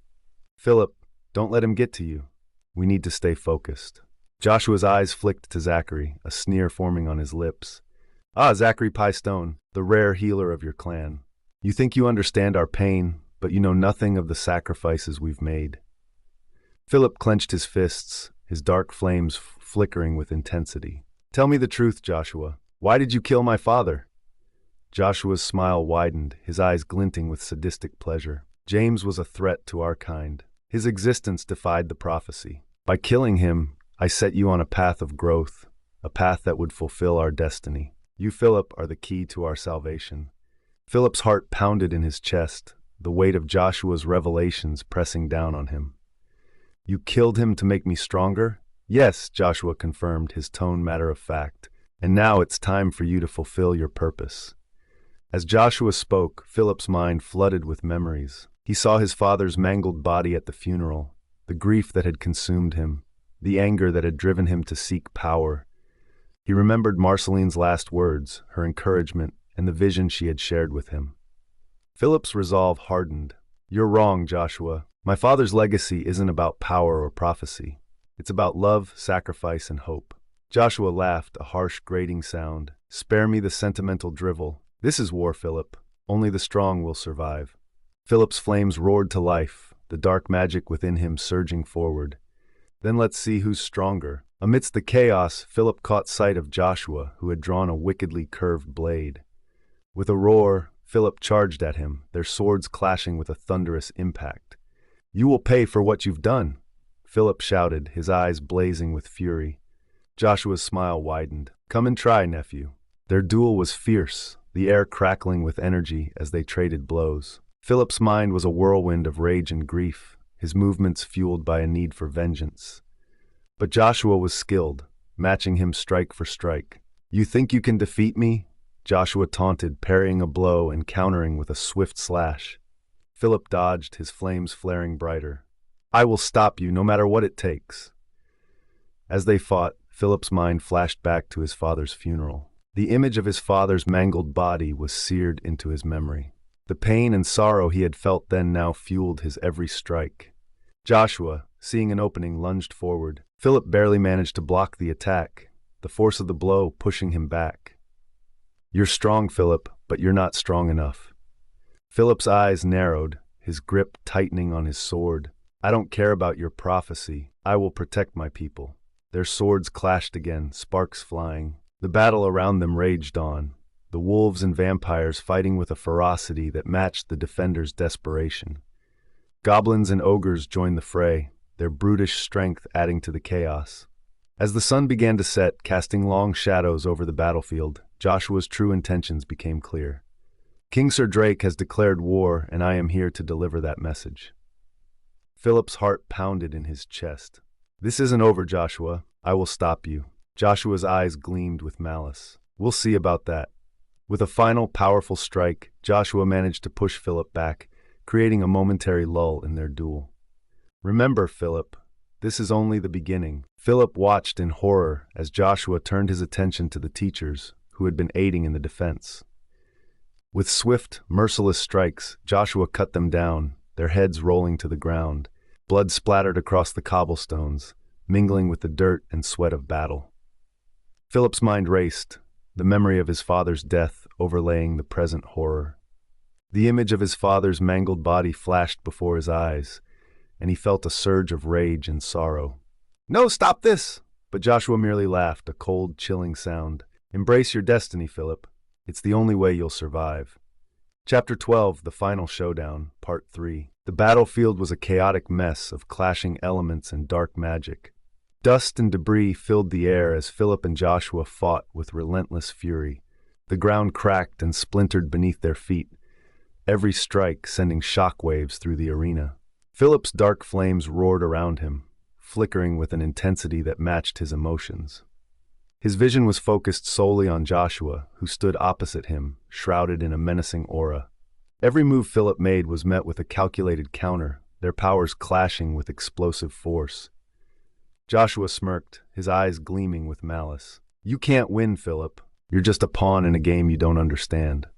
Philip, don't let him get to you. We need to stay focused. Joshua's eyes flicked to Zachary, a sneer forming on his lips. Ah, Zachary Piestone, the rare healer of your clan. You think you understand our pain, but you know nothing of the sacrifices we've made. Philip clenched his fists, his dark flames flickering with intensity. Tell me the truth, Joshua. Why did you kill my father? Joshua's smile widened, his eyes glinting with sadistic pleasure. James was a threat to our kind. His existence defied the prophecy. By killing him, I set you on a path of growth, a path that would fulfill our destiny. You, Philip, are the key to our salvation. Philip's heart pounded in his chest, the weight of Joshua's revelations pressing down on him. You killed him to make me stronger? Yes, Joshua confirmed, his tone matter of fact. And now it's time for you to fulfill your purpose. As Joshua spoke, Philip's mind flooded with memories. He saw his father's mangled body at the funeral, the grief that had consumed him, the anger that had driven him to seek power. He remembered Marceline's last words, her encouragement, and the vision she had shared with him. Philip's resolve hardened. You're wrong, Joshua. My father's legacy isn't about power or prophecy. It's about love, sacrifice, and hope. Joshua laughed, a harsh, grating sound. Spare me the sentimental drivel. This is war, Philip. Only the strong will survive. Philip's flames roared to life, the dark magic within him surging forward. Then let's see who's stronger. Amidst the chaos, Philip caught sight of Joshua, who had drawn a wickedly curved blade. With a roar, Philip charged at him, their swords clashing with a thunderous impact. You will pay for what you've done, Philip shouted, his eyes blazing with fury. Joshua's smile widened. Come and try, nephew. Their duel was fierce, the air crackling with energy as they traded blows. Philip's mind was a whirlwind of rage and grief, his movements fueled by a need for vengeance. But Joshua was skilled, matching him strike for strike. You think you can defeat me? Joshua taunted, parrying a blow and countering with a swift slash. Philip dodged, his flames flaring brighter. I will stop you, no matter what it takes. As they fought, Philip's mind flashed back to his father's funeral. The image of his father's mangled body was seared into his memory. The pain and sorrow he had felt then now fueled his every strike. Joshua, seeing an opening, lunged forward. Philip barely managed to block the attack, the force of the blow pushing him back. You're strong, Philip, but you're not strong enough. Philip's eyes narrowed, his grip tightening on his sword. I don't care about your prophecy. I will protect my people. Their swords clashed again, sparks flying. The battle around them raged on, the wolves and vampires fighting with a ferocity that matched the defenders' desperation. Goblins and ogres joined the fray, their brutish strength adding to the chaos. As the sun began to set, casting long shadows over the battlefield, Joshua's true intentions became clear. King Sir Drake has declared war, and I am here to deliver that message. Philip's heart pounded in his chest. This isn't over, Joshua. I will stop you. Joshua's eyes gleamed with malice. We'll see about that. With a final, powerful strike, Joshua managed to push Philip back, creating a momentary lull in their duel. Remember, Philip, this is only the beginning. Philip watched in horror as Joshua turned his attention to the teachers, who had been aiding in the defense. With swift, merciless strikes, Joshua cut them down, their heads rolling to the ground. Blood splattered across the cobblestones, mingling with the dirt and sweat of battle. Philip's mind raced, the memory of his father's death overlaying the present horror. The image of his father's mangled body flashed before his eyes, and he felt a surge of rage and sorrow. No, stop this! But Joshua merely laughed, a cold, chilling sound. Embrace your destiny, Philip. It's the only way you'll survive. Chapter 12, The Final Showdown, Part 3. The battlefield was a chaotic mess of clashing elements and dark magic. Dust and debris filled the air as Philip and Joshua fought with relentless fury. The ground cracked and splintered beneath their feet, every strike sending shockwaves through the arena. Philip's dark flames roared around him, flickering with an intensity that matched his emotions. His vision was focused solely on Joshua, who stood opposite him, shrouded in a menacing aura. Every move Philip made was met with a calculated counter, their powers clashing with explosive force. Joshua smirked, his eyes gleaming with malice. You can't win, Phillip. You're just a pawn in a game you don't understand.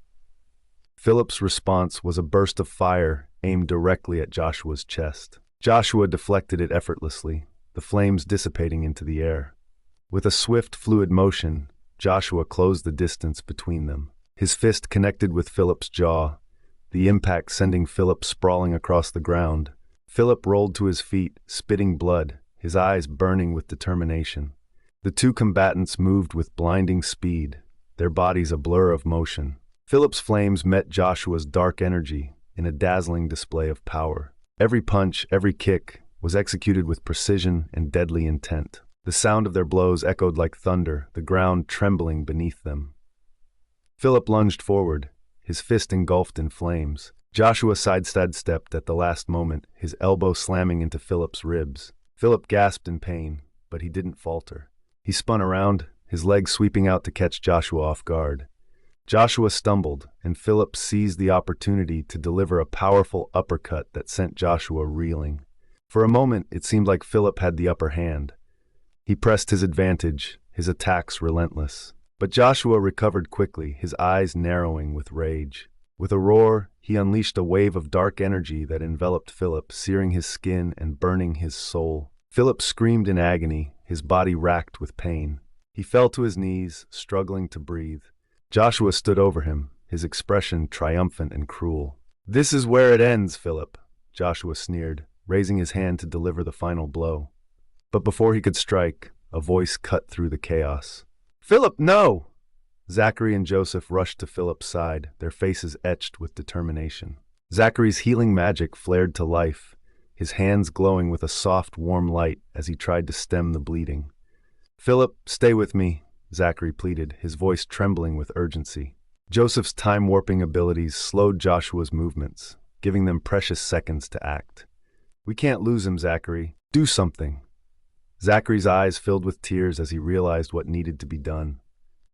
Phillip's response was a burst of fire aimed directly at Joshua's chest. Joshua deflected it effortlessly, the flames dissipating into the air. With a swift, fluid motion, Joshua closed the distance between them. His fist connected with Phillip's jaw, the impact sending Phillip sprawling across the ground. Phillip rolled to his feet, spitting blood, his eyes burning with determination. The two combatants moved with blinding speed, their bodies a blur of motion. Phillip's flames met Joshua's dark energy in a dazzling display of power. Every punch, every kick, was executed with precision and deadly intent. The sound of their blows echoed like thunder, the ground trembling beneath them. Phillip lunged forward, his fist engulfed in flames. Joshua sidestepped at the last moment, his elbow slamming into Phillip's ribs. Phillip gasped in pain, but he didn't falter. He spun around, his legs sweeping out to catch Joshua off guard. Joshua stumbled, and Phillip seized the opportunity to deliver a powerful uppercut that sent Joshua reeling. For a moment, it seemed like Phillip had the upper hand. He pressed his advantage, his attacks relentless. But Joshua recovered quickly, his eyes narrowing with rage. With a roar, he unleashed a wave of dark energy that enveloped Phillip, searing his skin and burning his soul. Phillip screamed in agony, his body racked with pain. He fell to his knees, struggling to breathe. Joshua stood over him, his expression triumphant and cruel. "This is where it ends, Phillip," Joshua sneered, raising his hand to deliver the final blow. But before he could strike, a voice cut through the chaos. "Phillip, no!" Zachary and Joseph rushed to Phillip's side, their faces etched with determination. Zachary's healing magic flared to life, his hands glowing with a soft, warm light as he tried to stem the bleeding. "Phillip, stay with me," Zachary pleaded, his voice trembling with urgency. Joseph's time-warping abilities slowed Joshua's movements, giving them precious seconds to act. "We can't lose him, Zachary. Do something." Zachary's eyes filled with tears as he realized what needed to be done.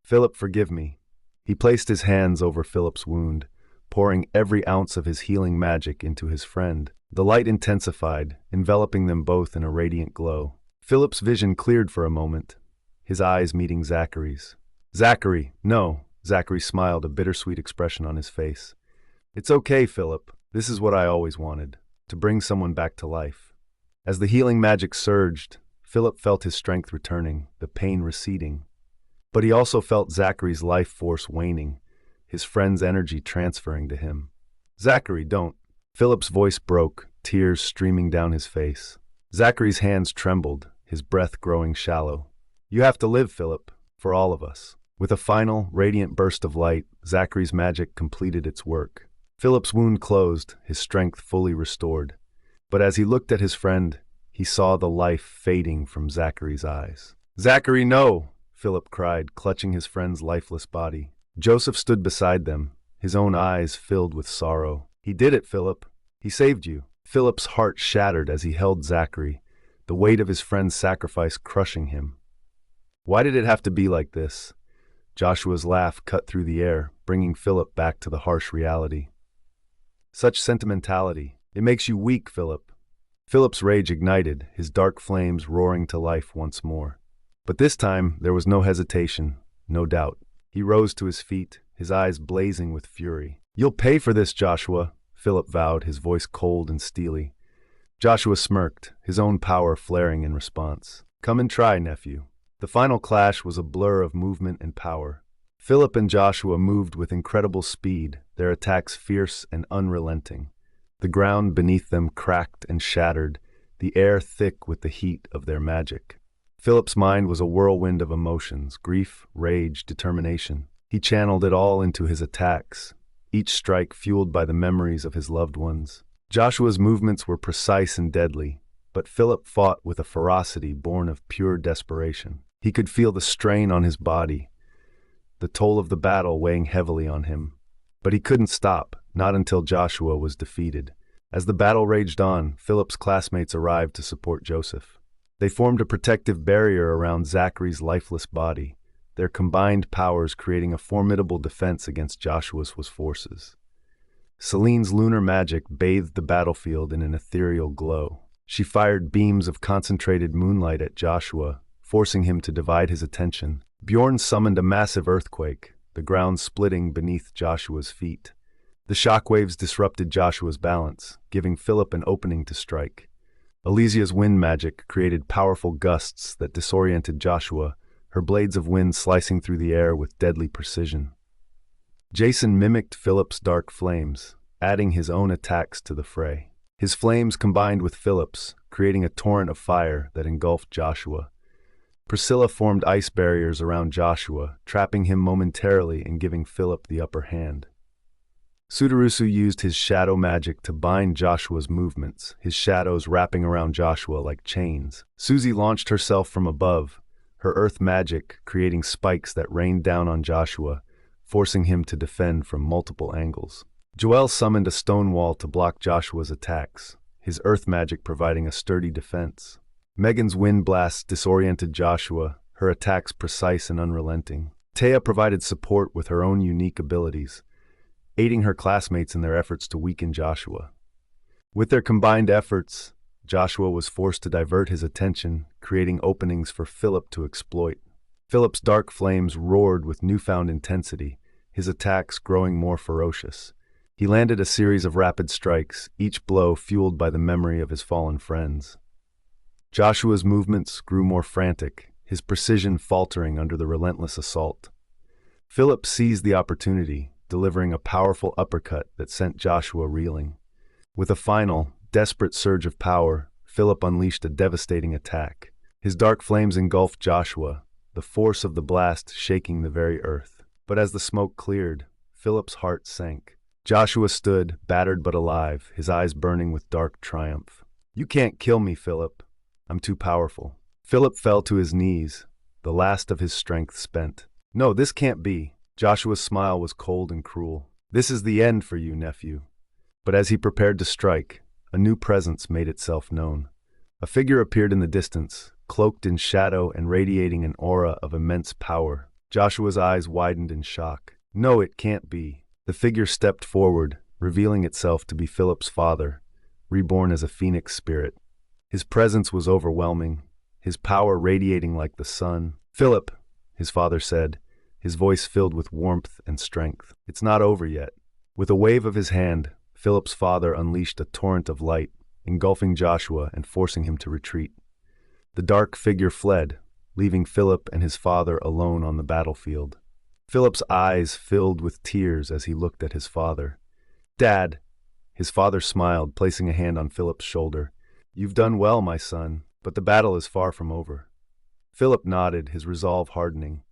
"Phillip, forgive me." He placed his hands over Phillip's wound, pouring every ounce of his healing magic into his friend. The light intensified, enveloping them both in a radiant glow. Phillip's vision cleared for a moment, his eyes meeting Zachary's. "Zachary, no." Zachary smiled, a bittersweet expression on his face. "It's okay, Phillip. This is what I always wanted, to bring someone back to life." As the healing magic surged, Phillip felt his strength returning, the pain receding. But he also felt Zachary's life force waning, his friend's energy transferring to him. "Zachary, don't." Phillip's voice broke, tears streaming down his face. Zachary's hands trembled, his breath growing shallow. "You have to live, Phillip, for all of us." With a final, radiant burst of light, Zachary's magic completed its work. Phillip's wound closed, his strength fully restored. But as he looked at his friend, he saw the life fading from Zachary's eyes. "Zachary, no!" Phillip cried, clutching his friend's lifeless body. Joseph stood beside them, his own eyes filled with sorrow. "He did it, Phillip. He saved you." Phillip's heart shattered as he held Zachary, the weight of his friend's sacrifice crushing him. "Why did it have to be like this?" Joshua's laugh cut through the air, bringing Phillip back to the harsh reality. "Such sentimentality. It makes you weak, Phillip." Phillip's rage ignited, his dark flames roaring to life once more. But this time, there was no hesitation, no doubt. He rose to his feet, his eyes blazing with fury. "You'll pay for this, Joshua," Phillip vowed, his voice cold and steely. Joshua smirked, his own power flaring in response. "Come and try, nephew." The final clash was a blur of movement and power. Phillip and Joshua moved with incredible speed, their attacks fierce and unrelenting. The ground beneath them cracked and shattered, the air thick with the heat of their magic. Phillip's mind was a whirlwind of emotions, grief, rage, determination. He channeled it all into his attacks, each strike fueled by the memories of his loved ones. Joshua's movements were precise and deadly, but Phillip fought with a ferocity born of pure desperation. He could feel the strain on his body, the toll of the battle weighing heavily on him. But he couldn't stop, not until Joshua was defeated. As the battle raged on, Phillip's classmates arrived to support Joseph. They formed a protective barrier around Zachary's lifeless body, their combined powers creating a formidable defense against Joshua's forces. Selene's lunar magic bathed the battlefield in an ethereal glow. She fired beams of concentrated moonlight at Joshua, forcing him to divide his attention. Bjorn summoned a massive earthquake, the ground splitting beneath Joshua's feet. The shockwaves disrupted Joshua's balance, giving Phillip an opening to strike. Elysia's wind magic created powerful gusts that disoriented Joshua, her blades of wind slicing through the air with deadly precision. Jason mimicked Philip's dark flames, adding his own attacks to the fray. His flames combined with Philip's, creating a torrent of fire that engulfed Joshua. Priscilla formed ice barriers around Joshua, trapping him momentarily and giving Philip the upper hand. Sudarusu used his shadow magic to bind Joshua's movements, his shadows wrapping around Joshua like chains. Susie launched herself from above, her earth magic creating spikes that rained down on Joshua, forcing him to defend from multiple angles. Joel summoned a stone wall to block Joshua's attacks, his earth magic providing a sturdy defense. Megan's wind blasts disoriented Joshua, her attacks precise and unrelenting. Taya provided support with her own unique abilities, aiding her classmates in their efforts to weaken Joshua. With their combined efforts, Joshua was forced to divert his attention, creating openings for Phillip to exploit. Philip's dark flames roared with newfound intensity, his attacks growing more ferocious. He landed a series of rapid strikes, each blow fueled by the memory of his fallen friends. Joshua's movements grew more frantic, his precision faltering under the relentless assault. Phillip seized the opportunity, delivering a powerful uppercut that sent Joshua reeling. With a final, desperate surge of power, Phillip unleashed a devastating attack. His dark flames engulfed Joshua, the force of the blast shaking the very earth. But as the smoke cleared, Philip's heart sank. Joshua stood, battered but alive, his eyes burning with dark triumph. "You can't kill me, Phillip. I'm too powerful." Phillip fell to his knees, the last of his strength spent. "No, this can't be." Joshua's smile was cold and cruel. "This is the end for you, nephew." But as he prepared to strike, a new presence made itself known. A figure appeared in the distance, cloaked in shadow and radiating an aura of immense power. Joshua's eyes widened in shock. "No, it can't be." The figure stepped forward, revealing itself to be Philip's father, reborn as a phoenix spirit. His presence was overwhelming, his power radiating like the sun. "Phillip," his father said, his voice filled with warmth and strength. "It's not over yet." With a wave of his hand, Philip's father unleashed a torrent of light, engulfing Joshua and forcing him to retreat. The dark figure fled, leaving Philip and his father alone on the battlefield. Philip's eyes filled with tears as he looked at his father. "Dad," his father smiled, placing a hand on Philip's shoulder. "You've done well, my son, but the battle is far from over." Philip nodded, his resolve hardening.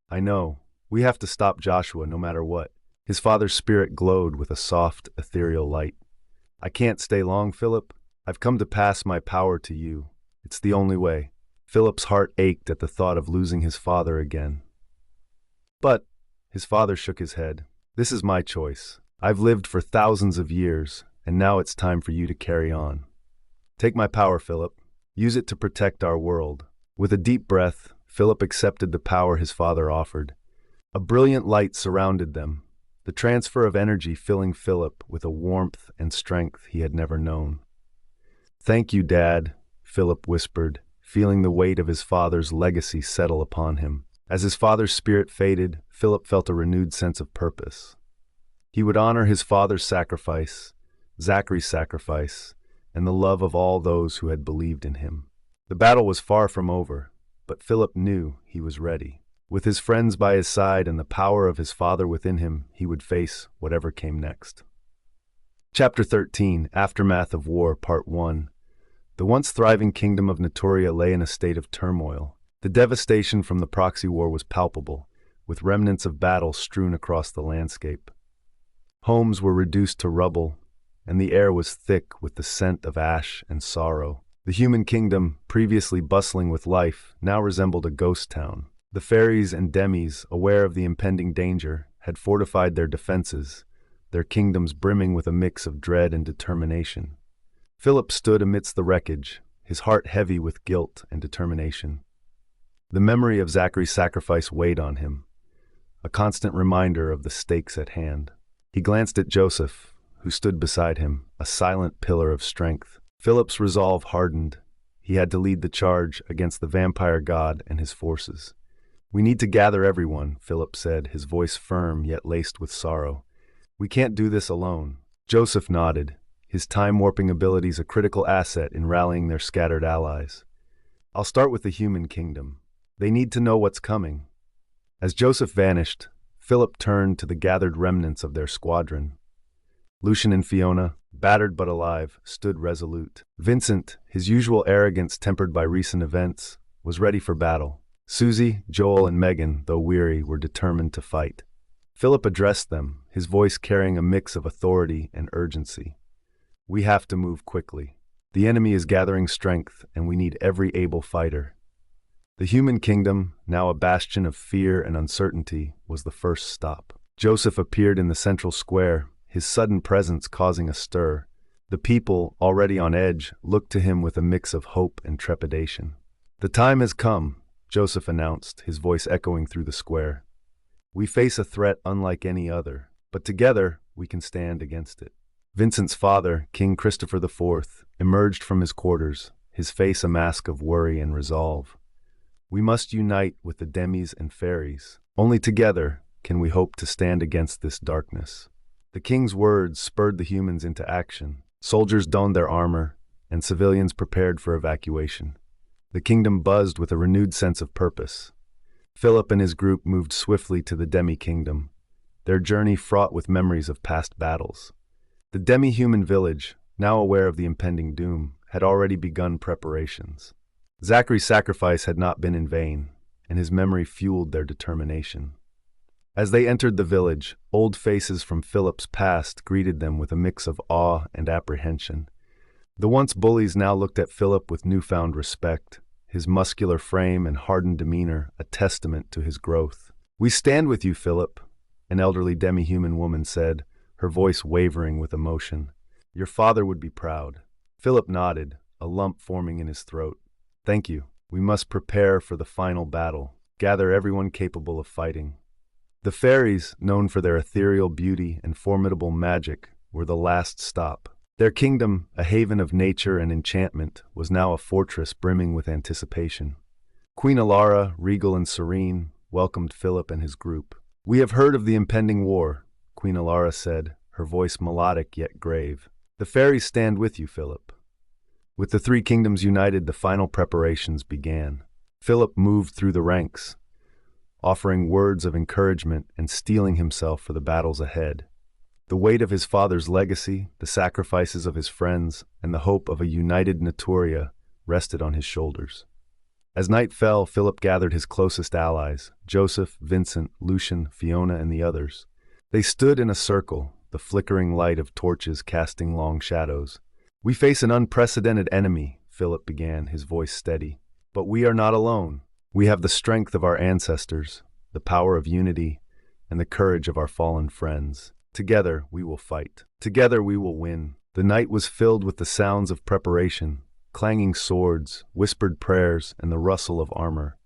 "I know. We have to stop Joshua no matter what." His father's spirit glowed with a soft, ethereal light. "I can't stay long, Philip. I've come to pass my power to you. It's the only way." Philip's heart ached at the thought of losing his father again. "But," his father shook his head, "this is my choice. I've lived for thousands of years, and now it's time for you to carry on. Take my power, Philip. Use it to protect our world." With a deep breath, Philip accepted the power his father offered. A brilliant light surrounded them, the transfer of energy filling Philip with a warmth and strength he had never known. "Thank you, Dad," Philip whispered, feeling the weight of his father's legacy settle upon him. As his father's spirit faded, Philip felt a renewed sense of purpose. He would honor his father's sacrifice, Zachary's sacrifice, and the love of all those who had believed in him. The battle was far from over, but Philip knew he was ready. With his friends by his side and the power of his father within him, he would face whatever came next. Chapter 13, Aftermath of War, Part 1. The once thriving kingdom of Natoria lay in a state of turmoil. The devastation from the proxy war was palpable, with remnants of battle strewn across the landscape. Homes were reduced to rubble, and the air was thick with the scent of ash and sorrow. The human kingdom, previously bustling with life, now resembled a ghost town. The fairies and demis, aware of the impending danger, had fortified their defenses, their kingdoms brimming with a mix of dread and determination. Philip stood amidst the wreckage, his heart heavy with guilt and determination. The memory of Zachary's sacrifice weighed on him, a constant reminder of the stakes at hand. He glanced at Joseph, who stood beside him, a silent pillar of strength. Philip's resolve hardened. He had to lead the charge against the vampire god and his forces. "We need to gather everyone," Philip said, his voice firm yet laced with sorrow. "We can't do this alone." Joseph nodded, his time-warping abilities a critical asset in rallying their scattered allies. "I'll start with the human kingdom. They need to know what's coming." As Joseph vanished, Philip turned to the gathered remnants of their squadron. Lucian and Fiona, battered but alive, stood resolute. Vincent, his usual arrogance tempered by recent events, was ready for battle. Susie, Joel, and Megan, though weary, were determined to fight. Philip addressed them, his voice carrying a mix of authority and urgency. "We have to move quickly. The enemy is gathering strength, and we need every able fighter." The human kingdom, now a bastion of fear and uncertainty, was the first stop. Joseph appeared in the central square, his sudden presence causing a stir. The people, already on edge, looked to him with a mix of hope and trepidation. "The time has come," Joseph announced, his voice echoing through the square. "We face a threat unlike any other, but together we can stand against it." Vincent's father, King Christopher IV, emerged from his quarters, his face a mask of worry and resolve. "We must unite with the demis and fairies. Only together can we hope to stand against this darkness." The king's words spurred the humans into action. Soldiers donned their armor, and civilians prepared for evacuation. The kingdom buzzed with a renewed sense of purpose. Philip and his group moved swiftly to the demi-kingdom, their journey fraught with memories of past battles. The demi-human village, now aware of the impending doom, had already begun preparations. Zachary's sacrifice had not been in vain, and his memory fueled their determination. As they entered the village, old faces from Philip's past greeted them with a mix of awe and apprehension. The once bullies now looked at Philip with newfound respect, his muscular frame and hardened demeanor a testament to his growth. "We stand with you, Philip," an elderly demi-human woman said, her voice wavering with emotion. "Your father would be proud." Philip nodded, a lump forming in his throat. "Thank you. We must prepare for the final battle, gather everyone capable of fighting." The fairies, known for their ethereal beauty and formidable magic, were the last stop. Their kingdom, a haven of nature and enchantment, was now a fortress brimming with anticipation. Queen Alara, regal and serene, welcomed Philip and his group. "We have heard of the impending war," Queen Alara said, her voice melodic yet grave. "The fairies stand with you, Philip." With the three kingdoms united, the final preparations began. Philip moved through the ranks, offering words of encouragement and steeling himself for the battles ahead. The weight of his father's legacy, the sacrifices of his friends, and the hope of a united Naturia rested on his shoulders. As night fell, Philip gathered his closest allies, Joseph, Vincent, Lucian, Fiona, and the others. They stood in a circle, the flickering light of torches casting long shadows. "We face an unprecedented enemy," Philip began, his voice steady. "But we are not alone. We have the strength of our ancestors, the power of unity, and the courage of our fallen friends. Together we will fight. Together we will win." The night was filled with the sounds of preparation, clanging swords, whispered prayers, and the rustle of armor.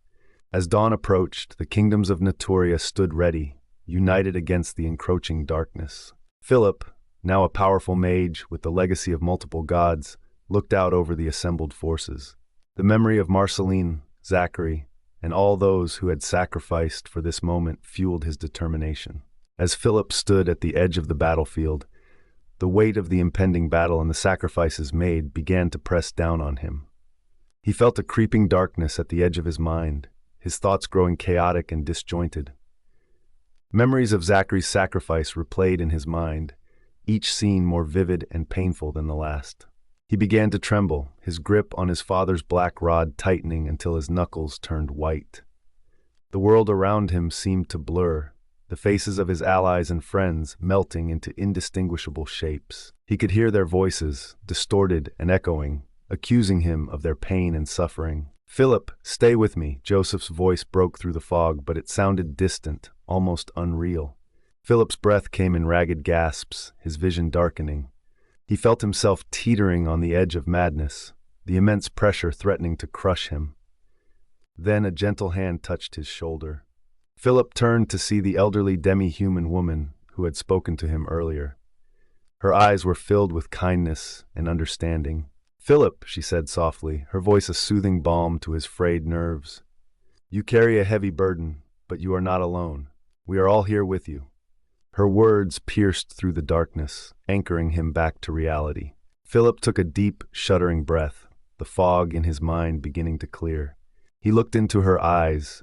As dawn approached, the kingdoms of Naturia stood ready, united against the encroaching darkness. Philip, now a powerful mage with the legacy of multiple gods, looked out over the assembled forces. The memory of Marceline, Zachary, and all those who had sacrificed for this moment fueled his determination. As Philip stood at the edge of the battlefield, the weight of the impending battle and the sacrifices made began to press down on him. He felt a creeping darkness at the edge of his mind, his thoughts growing chaotic and disjointed. Memories of Zachary's sacrifice replayed in his mind, each scene more vivid and painful than the last. He began to tremble, his grip on his father's black rod tightening until his knuckles turned white. The world around him seemed to blur, the faces of his allies and friends melting into indistinguishable shapes. He could hear their voices, distorted and echoing, accusing him of their pain and suffering. "Philip, stay with me," Joseph's voice broke through the fog, but it sounded distant, almost unreal. Philip's breath came in ragged gasps, his vision darkening. He felt himself teetering on the edge of madness, the immense pressure threatening to crush him. Then a gentle hand touched his shoulder. Philip turned to see the elderly demi-human woman who had spoken to him earlier. Her eyes were filled with kindness and understanding. "Philip," she said softly, her voice a soothing balm to his frayed nerves. "You carry a heavy burden, but you are not alone. We are all here with you." Her words pierced through the darkness, anchoring him back to reality. Philip took a deep, shuddering breath, the fog in his mind beginning to clear. He looked into her eyes,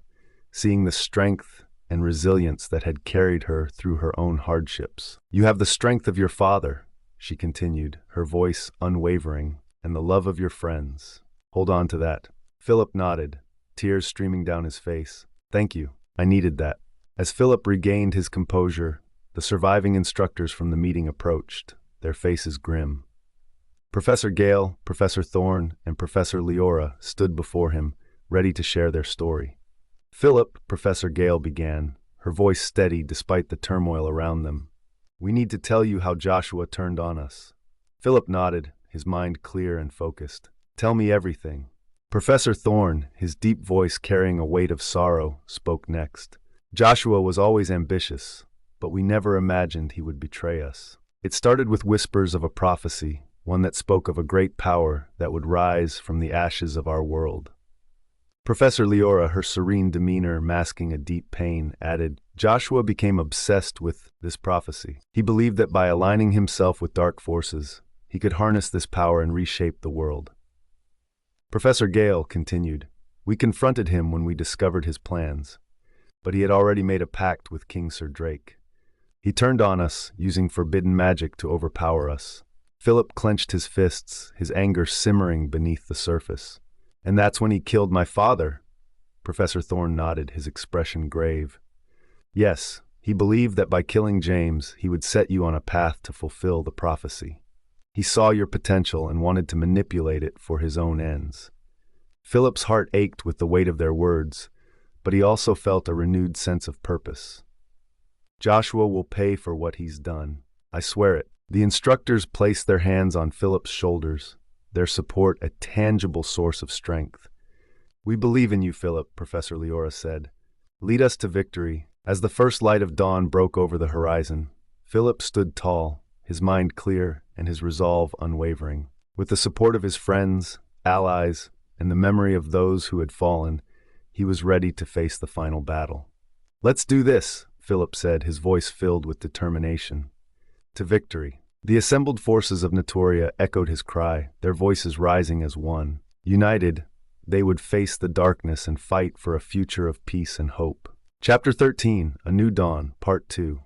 seeing the strength and resilience that had carried her through her own hardships. "You have the strength of your father," she continued, her voice unwavering, "and the love of your friends. Hold on to that." Philip nodded, tears streaming down his face. "Thank you. I needed that." As Philip regained his composure, the surviving instructors from the meeting approached, their faces grim. Professor Gale, Professor Thorne, and Professor Leora stood before him, ready to share their story. "Philip," Professor Gale began, her voice steady despite the turmoil around them, "we need to tell you how Joshua turned on us." Philip nodded, his mind clear and focused. "Tell me everything." Professor Thorne, his deep voice carrying a weight of sorrow, spoke next. "Joshua was always ambitious, but we never imagined he would betray us. It started with whispers of a prophecy, one that spoke of a great power that would rise from the ashes of our world." Professor Leora, her serene demeanor masking a deep pain, added, "Joshua became obsessed with this prophecy. He believed that by aligning himself with dark forces, he could harness this power and reshape the world." Professor Gale continued, "We confronted him when we discovered his plans, but he had already made a pact with King Sir Drake. He turned on us, using forbidden magic to overpower us." Philip clenched his fists, his anger simmering beneath the surface. "And that's when he killed my father?" Professor Thorne nodded, his expression grave. "Yes, he believed that by killing James, he would set you on a path to fulfill the prophecy. He saw your potential and wanted to manipulate it for his own ends." Philip's heart ached with the weight of their words, but he also felt a renewed sense of purpose. "Joshua will pay for what he's done. I swear it." The instructors placed their hands on Philip's shoulders, their support a tangible source of strength. "We believe in you, Philip," Professor Leora said. "Lead us to victory." As the first light of dawn broke over the horizon, Philip stood tall, his mind clear and his resolve unwavering. With the support of his friends, allies, and the memory of those who had fallen, he was ready to face the final battle. "Let's do this," Philip said, his voice filled with determination. "To victory." The assembled forces of Natoria echoed his cry, their voices rising as one. United, they would face the darkness and fight for a future of peace and hope. Chapter 13, A New Dawn, Part 2.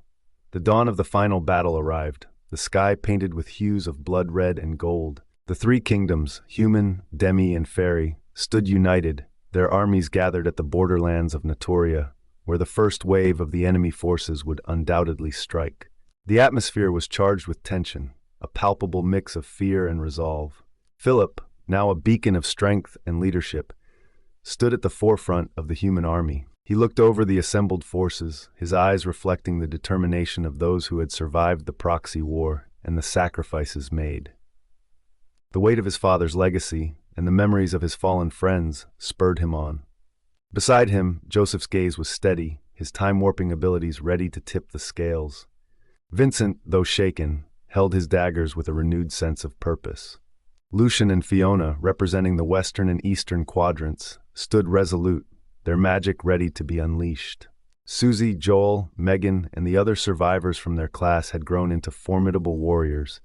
The dawn of the final battle arrived, the sky painted with hues of blood red and gold. The three kingdoms, human, demi, and fairy, stood united, their armies gathered at the borderlands of Natoria, where the first wave of the enemy forces would undoubtedly strike. The atmosphere was charged with tension, a palpable mix of fear and resolve. Philip, now a beacon of strength and leadership, stood at the forefront of the human army. He looked over the assembled forces, his eyes reflecting the determination of those who had survived the proxy war and the sacrifices made. The weight of his father's legacy and the memories of his fallen friends spurred him on. Beside him, Joseph's gaze was steady, his time-warping abilities ready to tip the scales. Vincent, though shaken, held his daggers with a renewed sense of purpose. Lucian and Fiona, representing the western and eastern quadrants, stood resolute, their magic ready to be unleashed. Susie, Joel, Megan, and the other survivors from their class had grown into formidable warriors,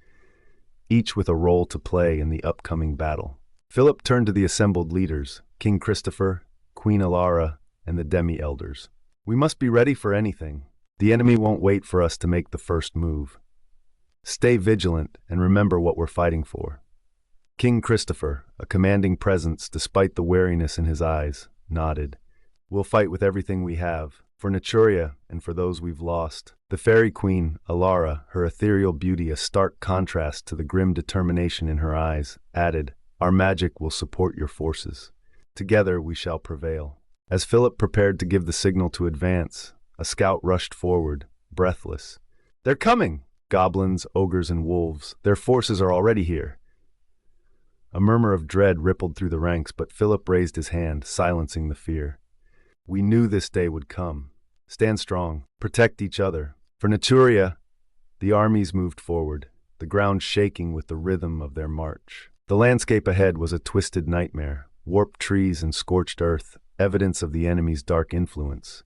each with a role to play in the upcoming battle. Philip turned to the assembled leaders, King Christopher, Queen Alara, and the demi-elders. "We must be ready for anything. The enemy won't wait for us to make the first move. Stay vigilant and remember what we're fighting for." King Christopher, a commanding presence despite the wariness in his eyes, nodded. "We'll fight with everything we have, for Naturia and for those we've lost." The fairy queen, Alara, her ethereal beauty a stark contrast to the grim determination in her eyes, added, "Our magic will support your forces. Together we shall prevail." As Philip prepared to give the signal to advance, a scout rushed forward, breathless. "They're coming! Goblins, ogres, and wolves. Their forces are already here." A murmur of dread rippled through the ranks, but Philip raised his hand, silencing the fear. "We knew this day would come. Stand strong. Protect each other. For Naturia." The armies moved forward, the ground shaking with the rhythm of their march. The landscape ahead was a twisted nightmare, warped trees and scorched earth, evidence of the enemy's dark influence.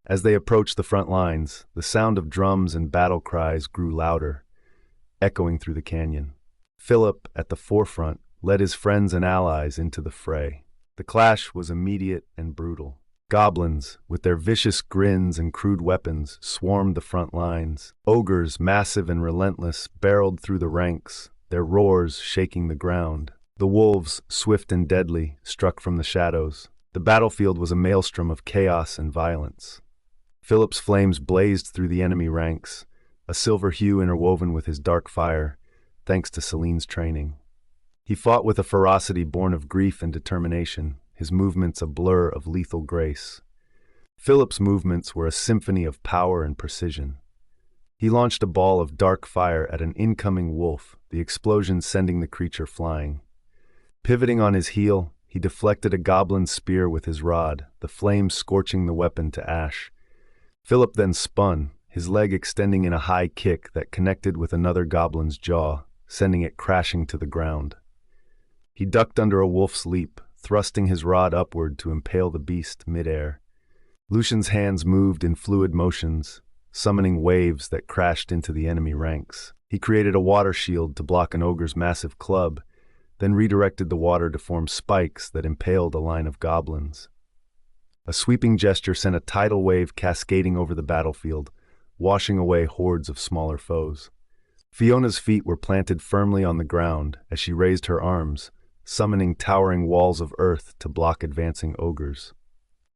As they approached the front lines, the sound of drums and battle cries grew louder, echoing through the canyon. Phillip, at the forefront, led his friends and allies into the fray. The clash was immediate and brutal. Goblins, with their vicious grins and crude weapons, swarmed the front lines. Ogres, massive and relentless, barreled through the ranks, their roars shaking the ground. The wolves, swift and deadly, struck from the shadows. The battlefield was a maelstrom of chaos and violence. Philip's flames blazed through the enemy ranks, a silver hue interwoven with his dark fire, thanks to Celine's training. He fought with a ferocity born of grief and determination, his movements a blur of lethal grace. Philip's movements were a symphony of power and precision. He launched a ball of dark fire at an incoming wolf, the explosion sending the creature flying. Pivoting on his heel, he deflected a goblin's spear with his rod, the flames scorching the weapon to ash. Philip then spun, his leg extending in a high kick that connected with another goblin's jaw, sending it crashing to the ground. He ducked under a wolf's leap, thrusting his rod upward to impale the beast mid-air. Lucian's hands moved in fluid motions, summoning waves that crashed into the enemy ranks. He created a water shield to block an ogre's massive club, then redirected the water to form spikes that impaled a line of goblins. A sweeping gesture sent a tidal wave cascading over the battlefield, washing away hordes of smaller foes. Fiona's feet were planted firmly on the ground as she raised her arms, summoning towering walls of earth to block advancing ogres.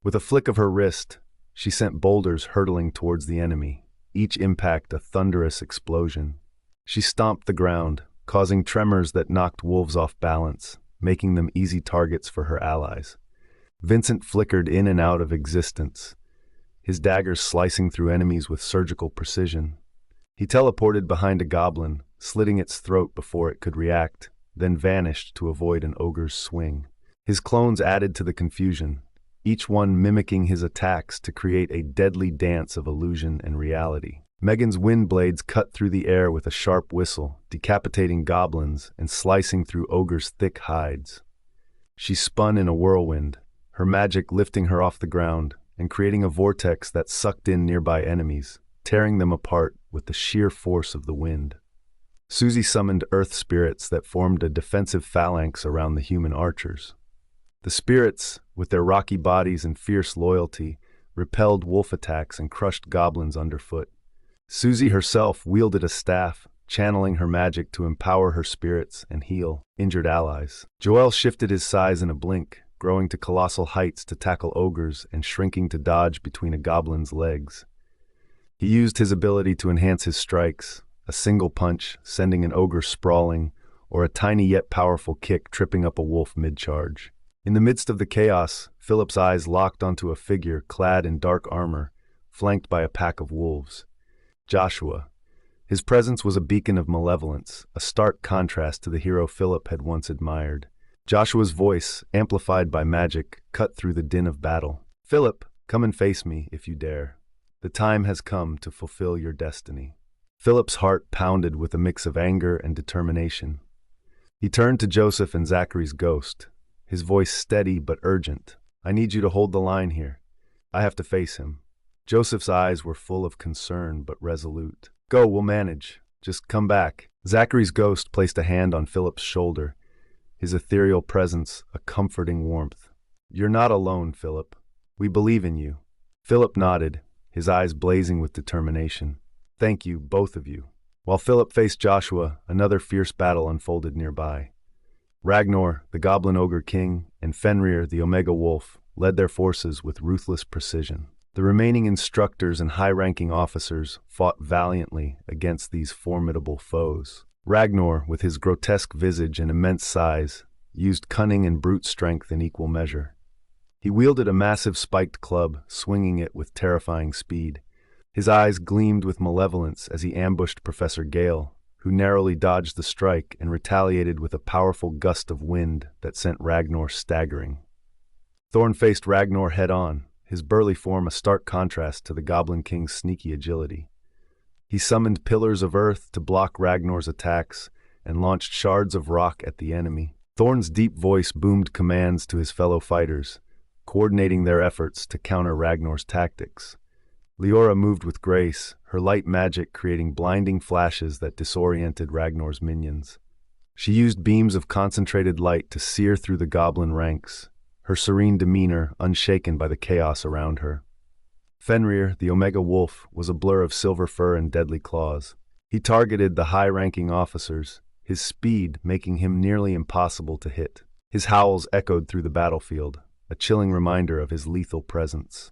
With a flick of her wrist, she sent boulders hurtling towards the enemy, each impact a thunderous explosion. She stomped the ground, causing tremors that knocked wolves off balance, making them easy targets for her allies. Vincent flickered in and out of existence, his daggers slicing through enemies with surgical precision. He teleported behind a goblin, slitting its throat before it could react, then vanished to avoid an ogre's swing. His clones added to the confusion, each one mimicking his attacks to create a deadly dance of illusion and reality. Megan's wind blades cut through the air with a sharp whistle, decapitating goblins and slicing through ogres' thick hides. She spun in a whirlwind, her magic lifting her off the ground and creating a vortex that sucked in nearby enemies, tearing them apart with the sheer force of the wind. Susie summoned earth spirits that formed a defensive phalanx around the human archers. The spirits, with their rocky bodies and fierce loyalty, repelled wolf attacks and crushed goblins underfoot. Susie herself wielded a staff, channeling her magic to empower her spirits and heal injured allies. Joel shifted his size in a blink, growing to colossal heights to tackle ogres and shrinking to dodge between a goblin's legs. He used his ability to enhance his strikes, a single punch sending an ogre sprawling, or a tiny yet powerful kick tripping up a wolf mid-charge. In the midst of the chaos, Philip's eyes locked onto a figure clad in dark armor, flanked by a pack of wolves. Joshua. His presence was a beacon of malevolence, a stark contrast to the hero Philip had once admired. Joshua's voice, amplified by magic, cut through the din of battle. "Philip, come and face me, if you dare. The time has come to fulfill your destiny." Philip's heart pounded with a mix of anger and determination. He turned to Joseph and Zachary's ghost, his voice steady but urgent. "I need you to hold the line here. I have to face him." Joseph's eyes were full of concern but resolute. "Go, we'll manage. Just come back." Zachary's ghost placed a hand on Philip's shoulder, his ethereal presence a comforting warmth. "You're not alone, Philip. We believe in you." Philip nodded, his eyes blazing with determination. "Thank you, both of you." While Philip faced Joshua, another fierce battle unfolded nearby. Ragnar, the Goblin Ogre King, and Fenrir, the Omega Wolf, led their forces with ruthless precision. The remaining instructors and high-ranking officers fought valiantly against these formidable foes. Ragnar, with his grotesque visage and immense size, used cunning and brute strength in equal measure. He wielded a massive spiked club, swinging it with terrifying speed. His eyes gleamed with malevolence as he ambushed Professor Gale, who narrowly dodged the strike and retaliated with a powerful gust of wind that sent Ragnar staggering. Thorn faced Ragnar head-on, his burly form a stark contrast to the Goblin King's sneaky agility. He summoned pillars of earth to block Ragnar's attacks, and launched shards of rock at the enemy. Thorn's deep voice boomed commands to his fellow fighters, coordinating their efforts to counter Ragnar's tactics. Leora moved with grace, her light magic creating blinding flashes that disoriented Ragnar's minions. She used beams of concentrated light to sear through the goblin ranks, her serene demeanor unshaken by the chaos around her. Fenrir, the Omega Wolf, was a blur of silver fur and deadly claws. He targeted the high-ranking officers, his speed making him nearly impossible to hit. His howls echoed through the battlefield, a chilling reminder of his lethal presence.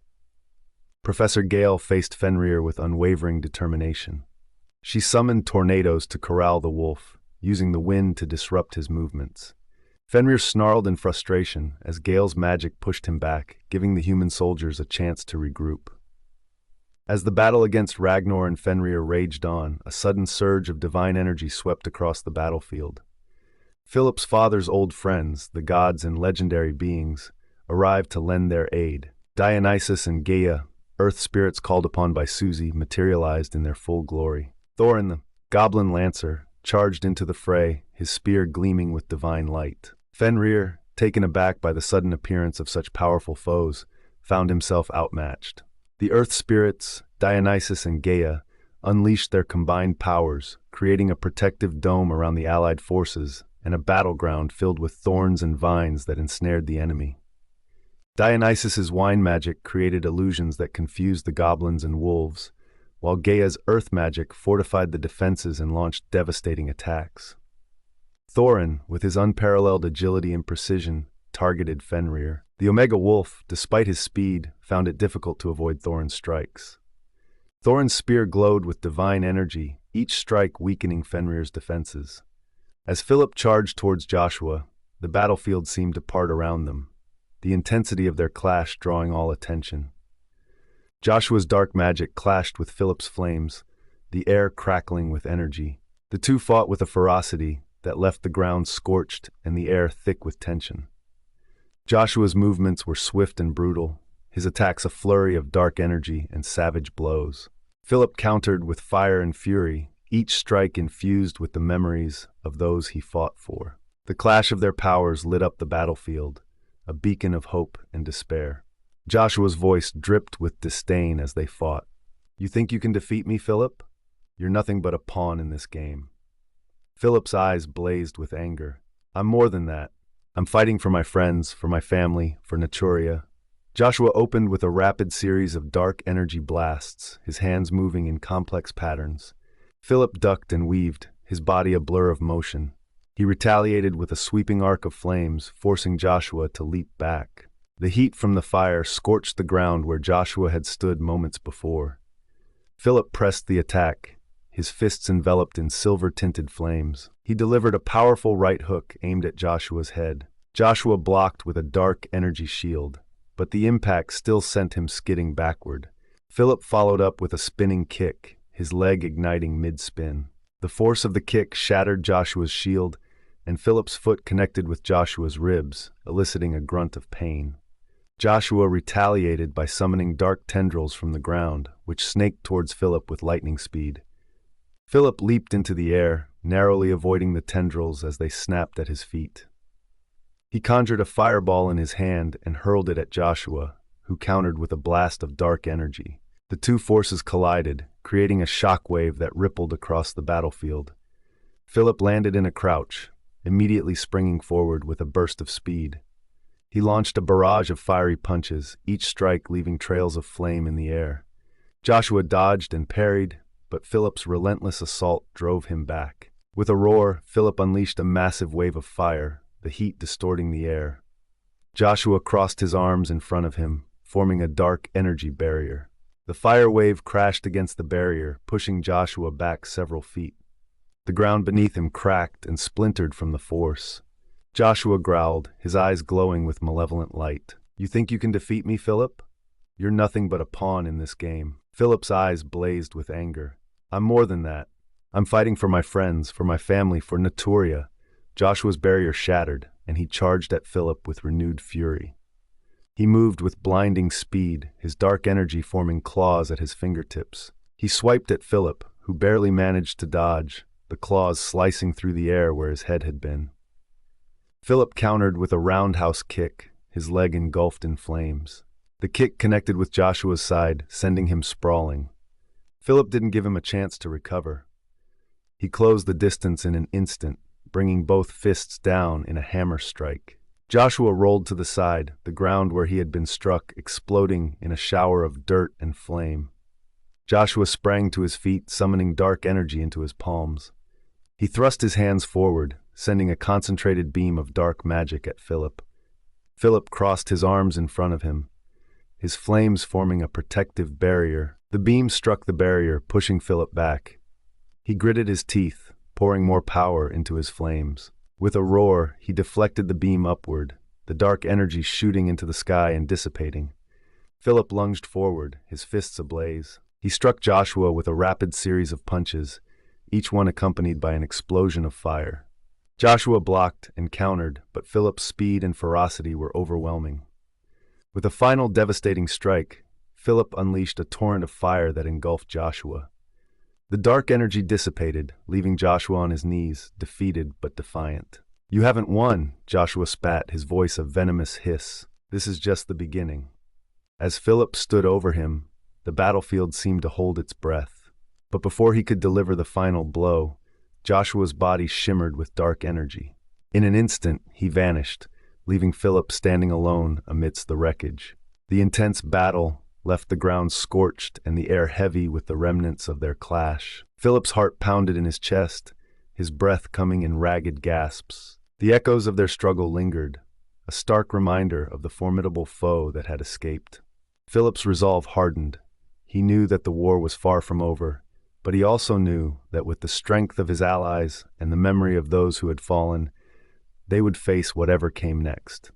Professor Gale faced Fenrir with unwavering determination. She summoned tornadoes to corral the wolf, using the wind to disrupt his movements. Fenrir snarled in frustration as Gale's magic pushed him back, giving the human soldiers a chance to regroup. As the battle against Ragnar and Fenrir raged on, a sudden surge of divine energy swept across the battlefield. Philip's father's old friends, the gods and legendary beings, arrived to lend their aid. Dionysus and Gaia, earth spirits called upon by Susie, materialized in their full glory. Thorin, the goblin lancer, charged into the fray, his spear gleaming with divine light. Fenrir, taken aback by the sudden appearance of such powerful foes, found himself outmatched. The earth spirits, Dionysus and Gaia, unleashed their combined powers, creating a protective dome around the allied forces and a battleground filled with thorns and vines that ensnared the enemy. Dionysus's wine magic created illusions that confused the goblins and wolves, while Gaia's earth magic fortified the defenses and launched devastating attacks. Thorin, with his unparalleled agility and precision, targeted Fenrir. The Omega Wolf, despite his speed, found it difficult to avoid Thorin's strikes. Thorin's spear glowed with divine energy, each strike weakening Fenrir's defenses. As Phillip charged towards Joshua, the battlefield seemed to part around them, the intensity of their clash drawing all attention. Joshua's dark magic clashed with Philip's flames, the air crackling with energy. The two fought with a ferocity that left the ground scorched and the air thick with tension. Joshua's movements were swift and brutal, his attacks a flurry of dark energy and savage blows. Philip countered with fire and fury, each strike infused with the memories of those he fought for. The clash of their powers lit up the battlefield, a beacon of hope and despair. Joshua's voice dripped with disdain as they fought. "You think you can defeat me, Philip? You're nothing but a pawn in this game." Philip's eyes blazed with anger. "I'm more than that. I'm fighting for my friends, for my family, for Naturia." Joshua opened with a rapid series of dark energy blasts, his hands moving in complex patterns. Philip ducked and weaved, his body a blur of motion. He retaliated with a sweeping arc of flames, forcing Joshua to leap back. The heat from the fire scorched the ground where Joshua had stood moments before. Philip pressed the attack, his fists enveloped in silver-tinted flames. He delivered a powerful right hook aimed at Joshua's head. Joshua blocked with a dark energy shield, but the impact still sent him skidding backward. Philip followed up with a spinning kick, his leg igniting mid-spin. The force of the kick shattered Joshua's shield, and Philip's foot connected with Joshua's ribs, eliciting a grunt of pain. Joshua retaliated by summoning dark tendrils from the ground, which snaked towards Philip with lightning speed. Philip leaped into the air, narrowly avoiding the tendrils as they snapped at his feet. He conjured a fireball in his hand and hurled it at Joshua, who countered with a blast of dark energy. The two forces collided, creating a shockwave that rippled across the battlefield. Philip landed in a crouch, immediately springing forward with a burst of speed. He launched a barrage of fiery punches, each strike leaving trails of flame in the air. Joshua dodged and parried, but Philip's relentless assault drove him back. With a roar, Philip unleashed a massive wave of fire, the heat distorting the air. Joshua crossed his arms in front of him, forming a dark energy barrier. The fire wave crashed against the barrier, pushing Joshua back several feet. The ground beneath him cracked and splintered from the force. Joshua growled, his eyes glowing with malevolent light. "You think you can defeat me, Philip? You're nothing but a pawn in this game." Philip's eyes blazed with anger. "I'm more than that. I'm fighting for my friends, for my family, for Naturia." Joshua's barrier shattered, and he charged at Philip with renewed fury. He moved with blinding speed, his dark energy forming claws at his fingertips. He swiped at Philip, who barely managed to dodge, the claws slicing through the air where his head had been. Phillip countered with a roundhouse kick, his leg engulfed in flames. The kick connected with Joshua's side, sending him sprawling. Phillip didn't give him a chance to recover. He closed the distance in an instant, bringing both fists down in a hammer strike. Joshua rolled to the side, the ground where he had been struck exploding in a shower of dirt and flame. Joshua sprang to his feet, summoning dark energy into his palms. He thrust his hands forward, sending a concentrated beam of dark magic at Phillip. Phillip crossed his arms in front of him, his flames forming a protective barrier. The beam struck the barrier, pushing Phillip back. He gritted his teeth, pouring more power into his flames. With a roar, he deflected the beam upward, the dark energy shooting into the sky and dissipating. Phillip lunged forward, his fists ablaze. He struck Joshua with a rapid series of punches, each one accompanied by an explosion of fire. Joshua blocked and countered, but Phillip's speed and ferocity were overwhelming. With a final devastating strike, Phillip unleashed a torrent of fire that engulfed Joshua. The dark energy dissipated, leaving Joshua on his knees, defeated but defiant. "You haven't won," Joshua spat, his voice a venomous hiss. "This is just the beginning." As Phillip stood over him, the battlefield seemed to hold its breath. But before he could deliver the final blow, Joshua's body shimmered with dark energy. In an instant, he vanished, leaving Phillip standing alone amidst the wreckage. The intense battle left the ground scorched and the air heavy with the remnants of their clash. Phillip's heart pounded in his chest, his breath coming in ragged gasps. The echoes of their struggle lingered, a stark reminder of the formidable foe that had escaped. Phillip's resolve hardened. He knew that the war was far from over, but he also knew that with the strength of his allies and the memory of those who had fallen, they would face whatever came next.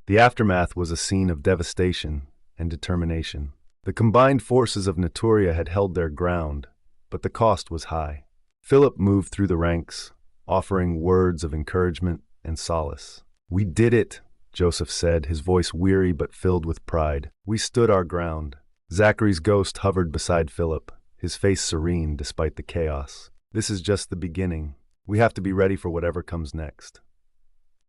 The aftermath was a scene of devastation and determination. The combined forces of Naturia had held their ground, but the cost was high. Phillip moved through the ranks, offering words of encouragement and solace. "We did it," Joseph said, his voice weary but filled with pride. "We stood our ground." Zachary's ghost hovered beside Phillip, his face serene despite the chaos. "This is just the beginning. We have to be ready for whatever comes next."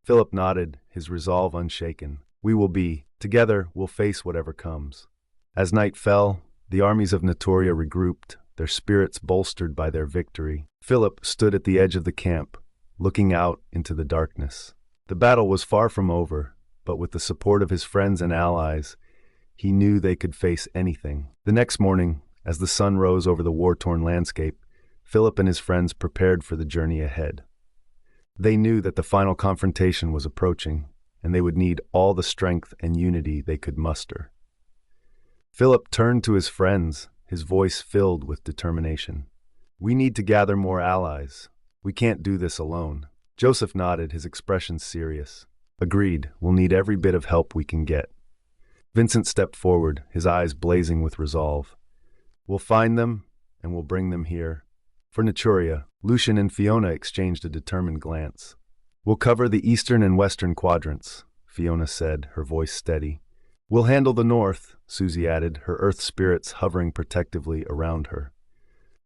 Phillip nodded, his resolve unshaken. "We will be. Together, we'll face whatever comes." As night fell, the armies of Naturia regrouped, their spirits bolstered by their victory. Phillip stood at the edge of the camp, looking out into the darkness. The battle was far from over, but with the support of his friends and allies, he knew they could face anything. The next morning, as the sun rose over the war-torn landscape, Phillip and his friends prepared for the journey ahead. They knew that the final confrontation was approaching, and they would need all the strength and unity they could muster. Phillip turned to his friends, his voice filled with determination. "We need to gather more allies. We can't do this alone." Joseph nodded, his expression serious. "Agreed, we'll need every bit of help we can get." Vincent stepped forward, his eyes blazing with resolve. "We'll find them, and we'll bring them here." For Naturia, Lucian and Fiona exchanged a determined glance. "We'll cover the eastern and western quadrants," Fiona said, her voice steady. "We'll handle the north," Susie added, her earth spirits hovering protectively around her.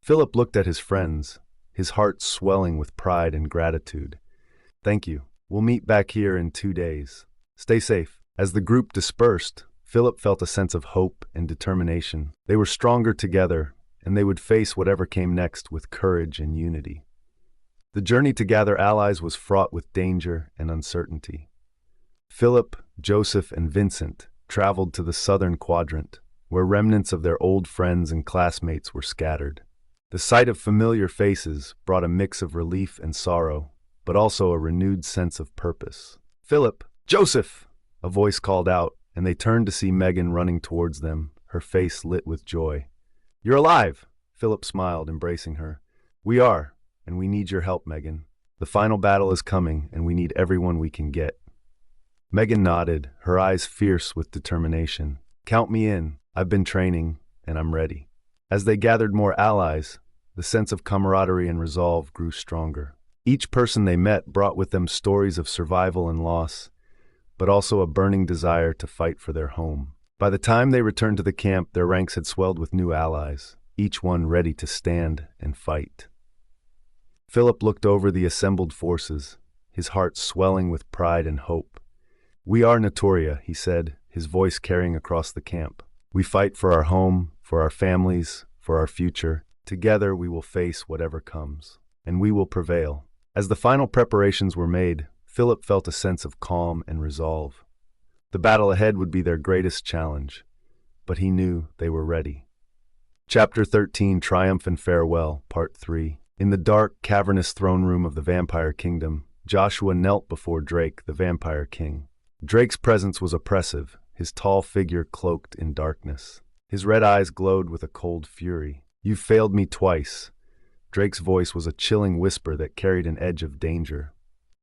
Phillip looked at his friends, his heart swelling with pride and gratitude. "Thank you. We'll meet back here in 2 days. Stay safe." As the group dispersed, Phillip felt a sense of hope and determination. They were stronger together, and they would face whatever came next with courage and unity. The journey to gather allies was fraught with danger and uncertainty. Phillip, Joseph, and Vincent traveled to the southern quadrant, where remnants of their old friends and classmates were scattered. The sight of familiar faces brought a mix of relief and sorrow, but also a renewed sense of purpose. "Phillip! Joseph!" a voice called out, and they turned to see Megan running towards them, her face lit with joy. "You're alive!" Phillip smiled, embracing her. "We are, and we need your help, Megan. The final battle is coming, and we need everyone we can get." Megan nodded, her eyes fierce with determination. "Count me in. I've been training, and I'm ready." As they gathered more allies, the sense of camaraderie and resolve grew stronger. Each person they met brought with them stories of survival and loss, but also a burning desire to fight for their home. By the time they returned to the camp, their ranks had swelled with new allies, each one ready to stand and fight. Phillip looked over the assembled forces, his heart swelling with pride and hope. "We are Natoria," he said, his voice carrying across the camp. "We fight for our home, for our families, for our future. Together we will face whatever comes, and we will prevail." As the final preparations were made, Phillip felt a sense of calm and resolve. The battle ahead would be their greatest challenge, but he knew they were ready. Chapter 13, Triumph and Farewell, Part 3. In the dark, cavernous throne room of the Vampire Kingdom, Joshua knelt before Drake, the Vampire King. Drake's presence was oppressive, his tall figure cloaked in darkness. His red eyes glowed with a cold fury. "You've failed me twice." Drake's voice was a chilling whisper that carried an edge of danger.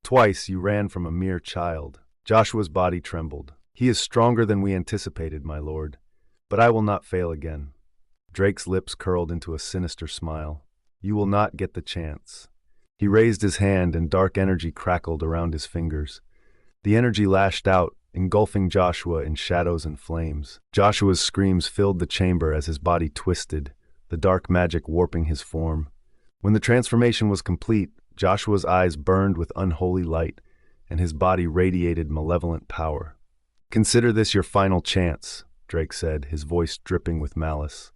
"Twice you ran from a mere child." Joshua's body trembled. "He is stronger than we anticipated, my lord. But I will not fail again." Drake's lips curled into a sinister smile. "You will not get the chance." He raised his hand and dark energy crackled around his fingers. The energy lashed out, engulfing Joshua in shadows and flames. Joshua's screams filled the chamber as his body twisted, the dark magic warping his form. When the transformation was complete, Joshua's eyes burned with unholy light, and his body radiated malevolent power. "Consider this your final chance," Drake said, his voice dripping with malice.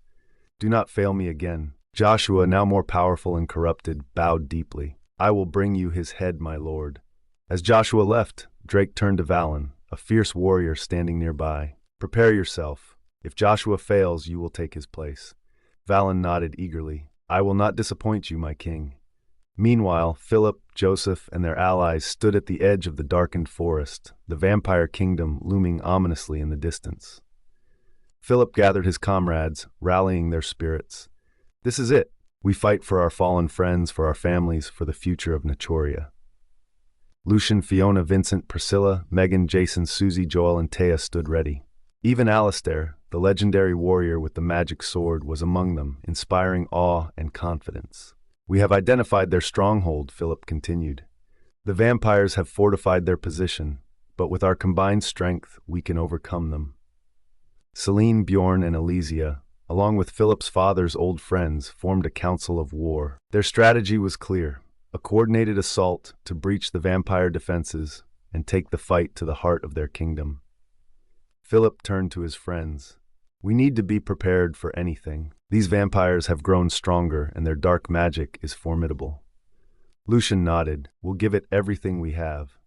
"Do not fail me again." Joshua, now more powerful and corrupted, bowed deeply. "I will bring you his head, my lord." As Joshua left, Drake turned to Valen, a fierce warrior standing nearby. "Prepare yourself. If Joshua fails, you will take his place." Valen nodded eagerly. "I will not disappoint you, my king." Meanwhile, Phillip, Joseph, and their allies stood at the edge of the darkened forest, the Vampire Kingdom looming ominously in the distance. Phillip gathered his comrades, rallying their spirits. "This is it. We fight for our fallen friends, for our families, for the future of Natoria." Lucian, Fiona, Vincent, Priscilla, Megan, Jason, Susie, Joel, and Taya stood ready. Even Alistair, the legendary warrior with the magic sword, was among them, inspiring awe and confidence. "We have identified their stronghold," Phillip continued. "The vampires have fortified their position, but with our combined strength, we can overcome them." Celine, Bjorn, and Elysia, along with Philip's father's old friends, formed a council of war. Their strategy was clear: a coordinated assault to breach the vampire defenses and take the fight to the heart of their kingdom. Phillip turned to his friends. "We need to be prepared for anything. These vampires have grown stronger, and their dark magic is formidable." Lucian nodded. "We'll give it everything we have."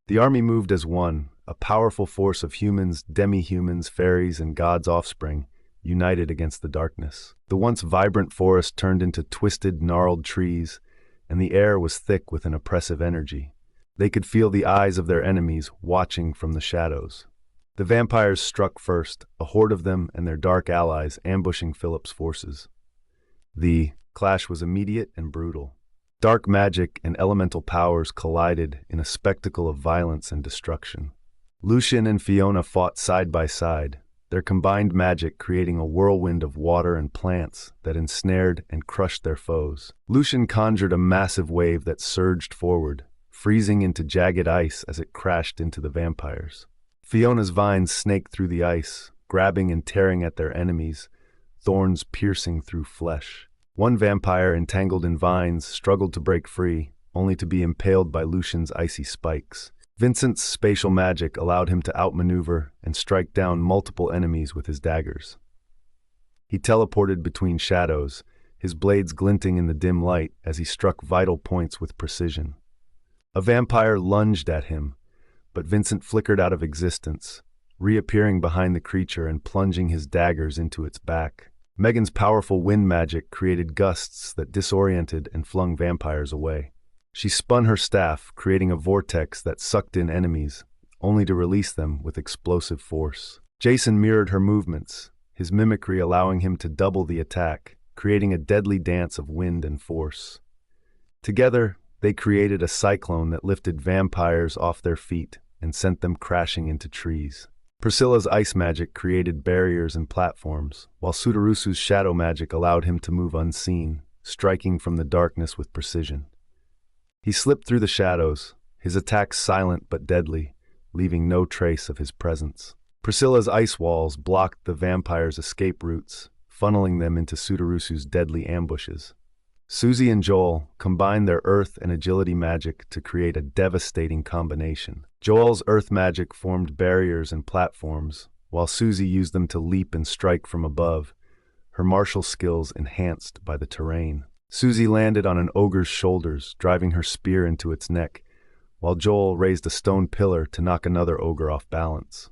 The army moved as one, a powerful force of humans, demi-humans, fairies, and God's offspring, united against the darkness. The once vibrant forest turned into twisted, gnarled trees, and the air was thick with an oppressive energy. They could feel the eyes of their enemies watching from the shadows. The vampires struck first, a horde of them and their dark allies ambushing Philip's forces. The clash was immediate and brutal. Dark magic and elemental powers collided in a spectacle of violence and destruction. Lucian and Fiona fought side by side, their combined magic creating a whirlwind of water and plants that ensnared and crushed their foes. Lucian conjured a massive wave that surged forward, freezing into jagged ice as it crashed into the vampires. Fiona's vines snaked through the ice, grabbing and tearing at their enemies, thorns piercing through flesh. One vampire, entangled in vines, struggled to break free, only to be impaled by Lucian's icy spikes. Vincent's spatial magic allowed him to outmaneuver and strike down multiple enemies with his daggers. He teleported between shadows, his blades glinting in the dim light as he struck vital points with precision. A vampire lunged at him, but Vincent flickered out of existence, reappearing behind the creature and plunging his daggers into its back. Megan's powerful wind magic created gusts that disoriented and flung vampires away. She spun her staff, creating a vortex that sucked in enemies, only to release them with explosive force. Jason mirrored her movements, his mimicry allowing him to double the attack, creating a deadly dance of wind and force. Together, they created a cyclone that lifted vampires off their feet and sent them crashing into trees. Priscilla's ice magic created barriers and platforms, while Sudarusu's shadow magic allowed him to move unseen, striking from the darkness with precision. He slipped through the shadows, his attacks silent but deadly, leaving no trace of his presence. Priscilla's ice walls blocked the vampires' escape routes, funneling them into Sudarusu's deadly ambushes. Susie and Joel combined their earth and agility magic to create a devastating combination. Joel's earth magic formed barriers and platforms, while Susie used them to leap and strike from above, her martial skills enhanced by the terrain. Susie landed on an ogre's shoulders, driving her spear into its neck, while Joel raised a stone pillar to knock another ogre off balance.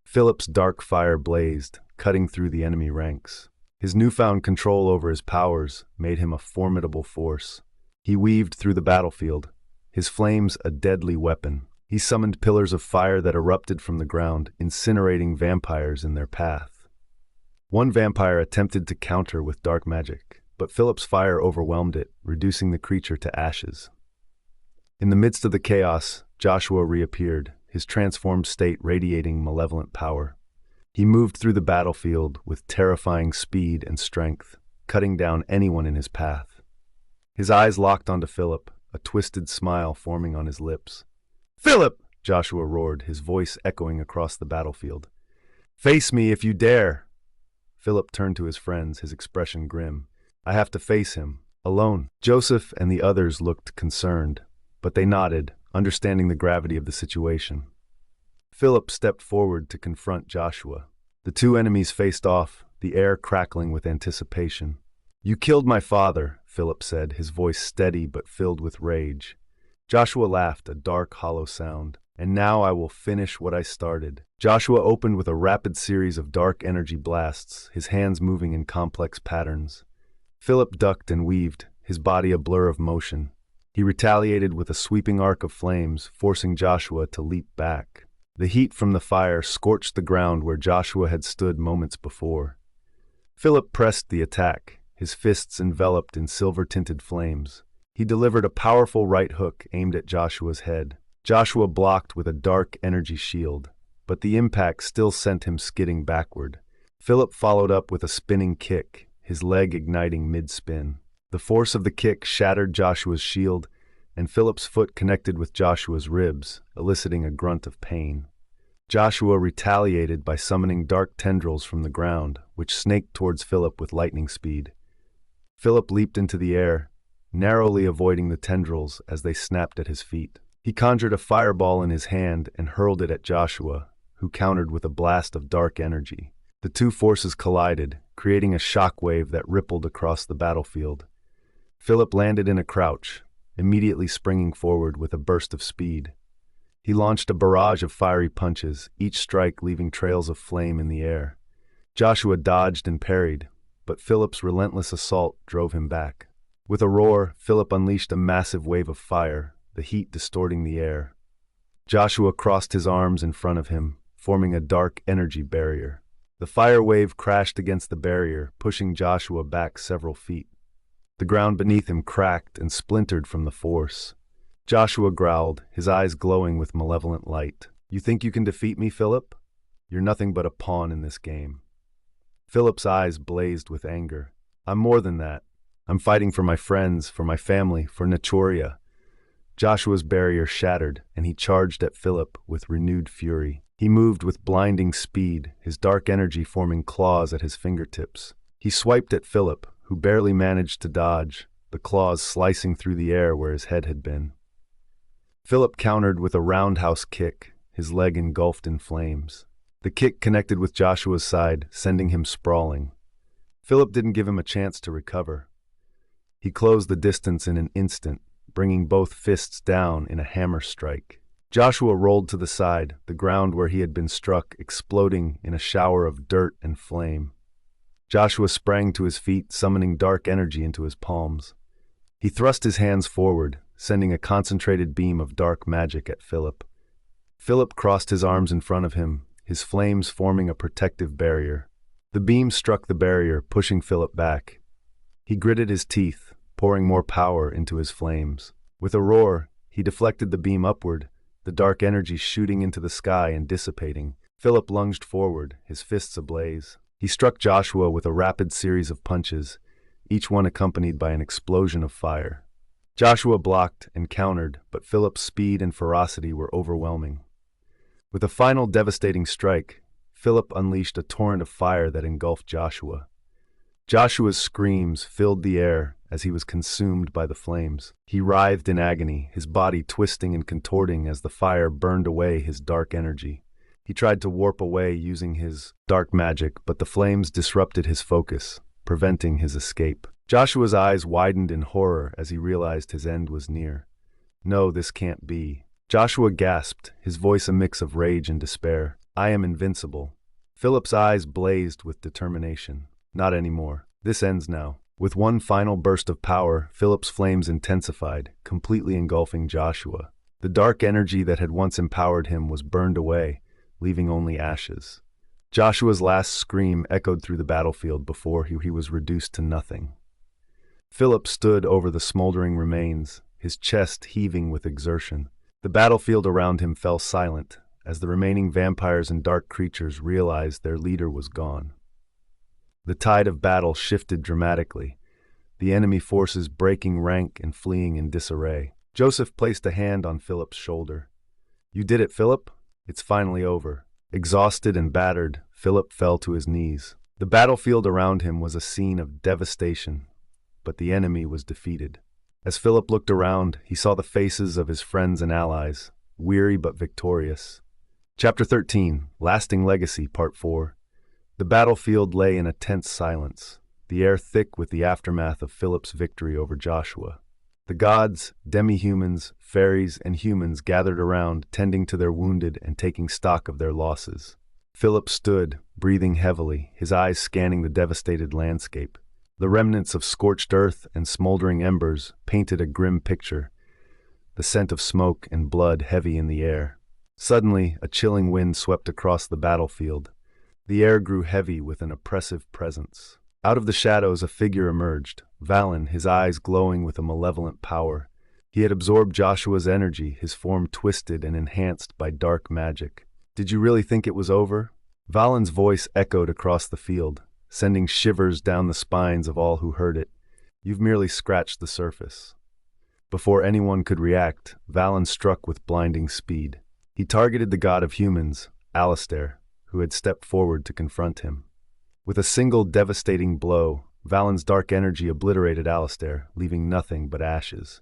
Phillip's dark fire blazed, cutting through the enemy ranks. His newfound control over his powers made him a formidable force. He weaved through the battlefield, his flames a deadly weapon. He summoned pillars of fire that erupted from the ground, incinerating vampires in their path. One vampire attempted to counter with dark magic, but Phillip's fire overwhelmed it, reducing the creature to ashes. In the midst of the chaos, Joshua reappeared, his transformed state radiating malevolent power. He moved through the battlefield with terrifying speed and strength, cutting down anyone in his path. His eyes locked onto Phillip, a twisted smile forming on his lips. "Phillip!" Joshua roared, his voice echoing across the battlefield. "Face me if you dare!" Phillip turned to his friends, his expression grim. "I have to face him, alone." Joseph and the others looked concerned, but they nodded, understanding the gravity of the situation. Phillip stepped forward to confront Joshua. The two enemies faced off, the air crackling with anticipation. "You killed my father," Phillip said, his voice steady but filled with rage. Joshua laughed, a dark, hollow sound. "And now I will finish what I started." Joshua opened with a rapid series of dark energy blasts, his hands moving in complex patterns. Phillip ducked and weaved, his body a blur of motion. He retaliated with a sweeping arc of flames, forcing Joshua to leap back. The heat from the fire scorched the ground where Joshua had stood moments before. Phillip pressed the attack, his fists enveloped in silver-tinted flames. He delivered a powerful right hook aimed at Joshua's head. Joshua blocked with a dark energy shield, but the impact still sent him skidding backward. Phillip followed up with a spinning kick, his leg igniting mid-spin. The force of the kick shattered Joshua's shield, and Phillip's foot connected with Joshua's ribs, eliciting a grunt of pain. Joshua retaliated by summoning dark tendrils from the ground, which snaked towards Phillip with lightning speed. Phillip leaped into the air, narrowly avoiding the tendrils as they snapped at his feet. He conjured a fireball in his hand and hurled it at Joshua, who countered with a blast of dark energy. The two forces collided, creating a shockwave that rippled across the battlefield. Phillip landed in a crouch, immediately springing forward with a burst of speed. He launched a barrage of fiery punches, each strike leaving trails of flame in the air. Joshua dodged and parried, but Phillip's relentless assault drove him back. With a roar, Phillip unleashed a massive wave of fire, the heat distorting the air. Joshua crossed his arms in front of him, forming a dark energy barrier. The fire wave crashed against the barrier, pushing Joshua back several feet. The ground beneath him cracked and splintered from the force. Joshua growled, his eyes glowing with malevolent light. "You think you can defeat me, Phillip? You're nothing but a pawn in this game." Phillip's eyes blazed with anger. "I'm more than that. I'm fighting for my friends, for my family, for Naturia." Joshua's barrier shattered, and he charged at Phillip with renewed fury. He moved with blinding speed, his dark energy forming claws at his fingertips. He swiped at Phillip, who barely managed to dodge, the claws slicing through the air where his head had been. Phillip countered with a roundhouse kick, his leg engulfed in flames. The kick connected with Joshua's side, sending him sprawling. Phillip didn't give him a chance to recover. He closed the distance in an instant, bringing both fists down in a hammer strike. Joshua rolled to the side, the ground where he had been struck exploding in a shower of dirt and flame. Joshua sprang to his feet, summoning dark energy into his palms. He thrust his hands forward, sending a concentrated beam of dark magic at Phillip. Phillip crossed his arms in front of him, his flames forming a protective barrier. The beam struck the barrier, pushing Phillip back. He gritted his teeth, pouring more power into his flames. With a roar, he deflected the beam upward, the dark energy shooting into the sky and dissipating. Phillip lunged forward, his fists ablaze. He struck Joshua with a rapid series of punches, each one accompanied by an explosion of fire. Joshua blocked and countered, but Phillip's speed and ferocity were overwhelming. With a final devastating strike, Phillip unleashed a torrent of fire that engulfed Joshua. Joshua's screams filled the air as he was consumed by the flames. He writhed in agony, his body twisting and contorting as the fire burned away his dark energy. He tried to warp away using his dark magic, but the flames disrupted his focus, preventing his escape. Joshua's eyes widened in horror as he realized his end was near. No, this can't be. Joshua gasped, his voice a mix of rage and despair. I am invincible. Philip's eyes blazed with determination. Not anymore. This ends now. With one final burst of power, Philip's flames intensified, completely engulfing Joshua. The dark energy that had once empowered him was burned away, leaving only ashes. Joshua's last scream echoed through the battlefield before he was reduced to nothing. Philip stood over the smoldering remains, his chest heaving with exertion. The battlefield around him fell silent, as the remaining vampires and dark creatures realized their leader was gone. The tide of battle shifted dramatically, the enemy forces breaking rank and fleeing in disarray. Joseph placed a hand on Philip's shoulder. You did it, Philip. It's finally over. Exhausted and battered, Philip fell to his knees. The battlefield around him was a scene of devastation, but the enemy was defeated. As Philip looked around, he saw the faces of his friends and allies, weary but victorious. Chapter 13, Lasting Legacy, Part 4. The battlefield lay in a tense silence, the air thick with the aftermath of Philip's victory over Joshua. The gods, demi-humans, fairies, and humans gathered around, tending to their wounded and taking stock of their losses. Philip stood, breathing heavily, his eyes scanning the devastated landscape. The remnants of scorched earth and smoldering embers painted a grim picture, the scent of smoke and blood heavy in the air. Suddenly, a chilling wind swept across the battlefield. The air grew heavy with an oppressive presence. Out of the shadows, a figure emerged, Valen, his eyes glowing with a malevolent power. He had absorbed Joshua's energy, his form twisted and enhanced by dark magic. Did you really think it was over? Valen's voice echoed across the field, sending shivers down the spines of all who heard it. You've merely scratched the surface. Before anyone could react, Valen struck with blinding speed. He targeted the god of humans, Alistair, who had stepped forward to confront him. With a single devastating blow, Valen's dark energy obliterated Alistair, leaving nothing but ashes.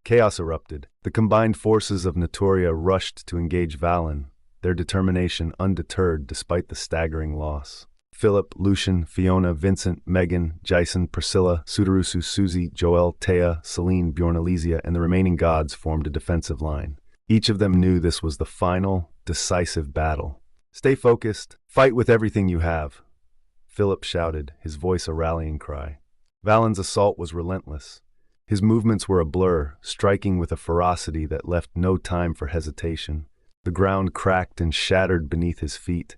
Chaos erupted. The combined forces of Naturia rushed to engage Valen, their determination undeterred despite the staggering loss. Philip, Lucian, Fiona, Vincent, Megan, Jason, Priscilla, Sudarusu, Susie, Joel, Taya, Celine, Bjorn, Elysia, and the remaining gods formed a defensive line. Each of them knew this was the final, decisive battle. Stay focused. Fight with everything you have, Philip shouted, his voice a rallying cry. Valen's assault was relentless. His movements were a blur, striking with a ferocity that left no time for hesitation. The ground cracked and shattered beneath his feet,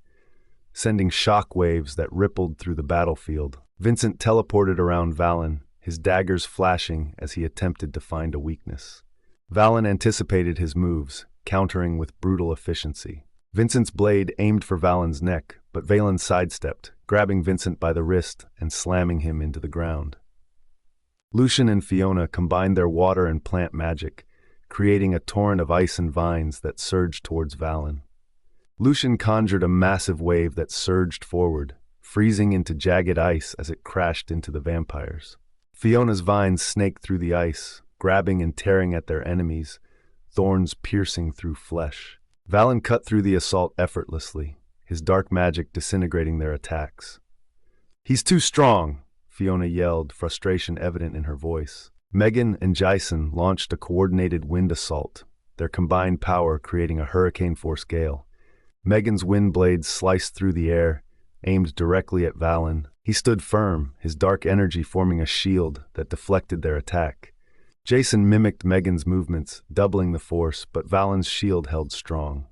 sending shock waves that rippled through the battlefield. Vincent teleported around Valen, his daggers flashing as he attempted to find a weakness. Valen anticipated his moves, countering with brutal efficiency. Vincent's blade aimed for Valen's neck, but Valen sidestepped, grabbing Vincent by the wrist and slamming him into the ground. Lucian and Fiona combined their water and plant magic, creating a torrent of ice and vines that surged towards Valen. Lucian conjured a massive wave that surged forward, freezing into jagged ice as it crashed into the vampires. Fiona's vines snaked through the ice, grabbing and tearing at their enemies, thorns piercing through flesh. Valen cut through the assault effortlessly, his dark magic disintegrating their attacks. He's too strong, Fiona yelled, frustration evident in her voice. Megan and Jason launched a coordinated wind assault, their combined power creating a hurricane-force gale. Megan's wind blades sliced through the air, aimed directly at Valen. He stood firm, his dark energy forming a shield that deflected their attack. Jason mimicked Megan's movements, doubling the force, but Valen's shield held strong.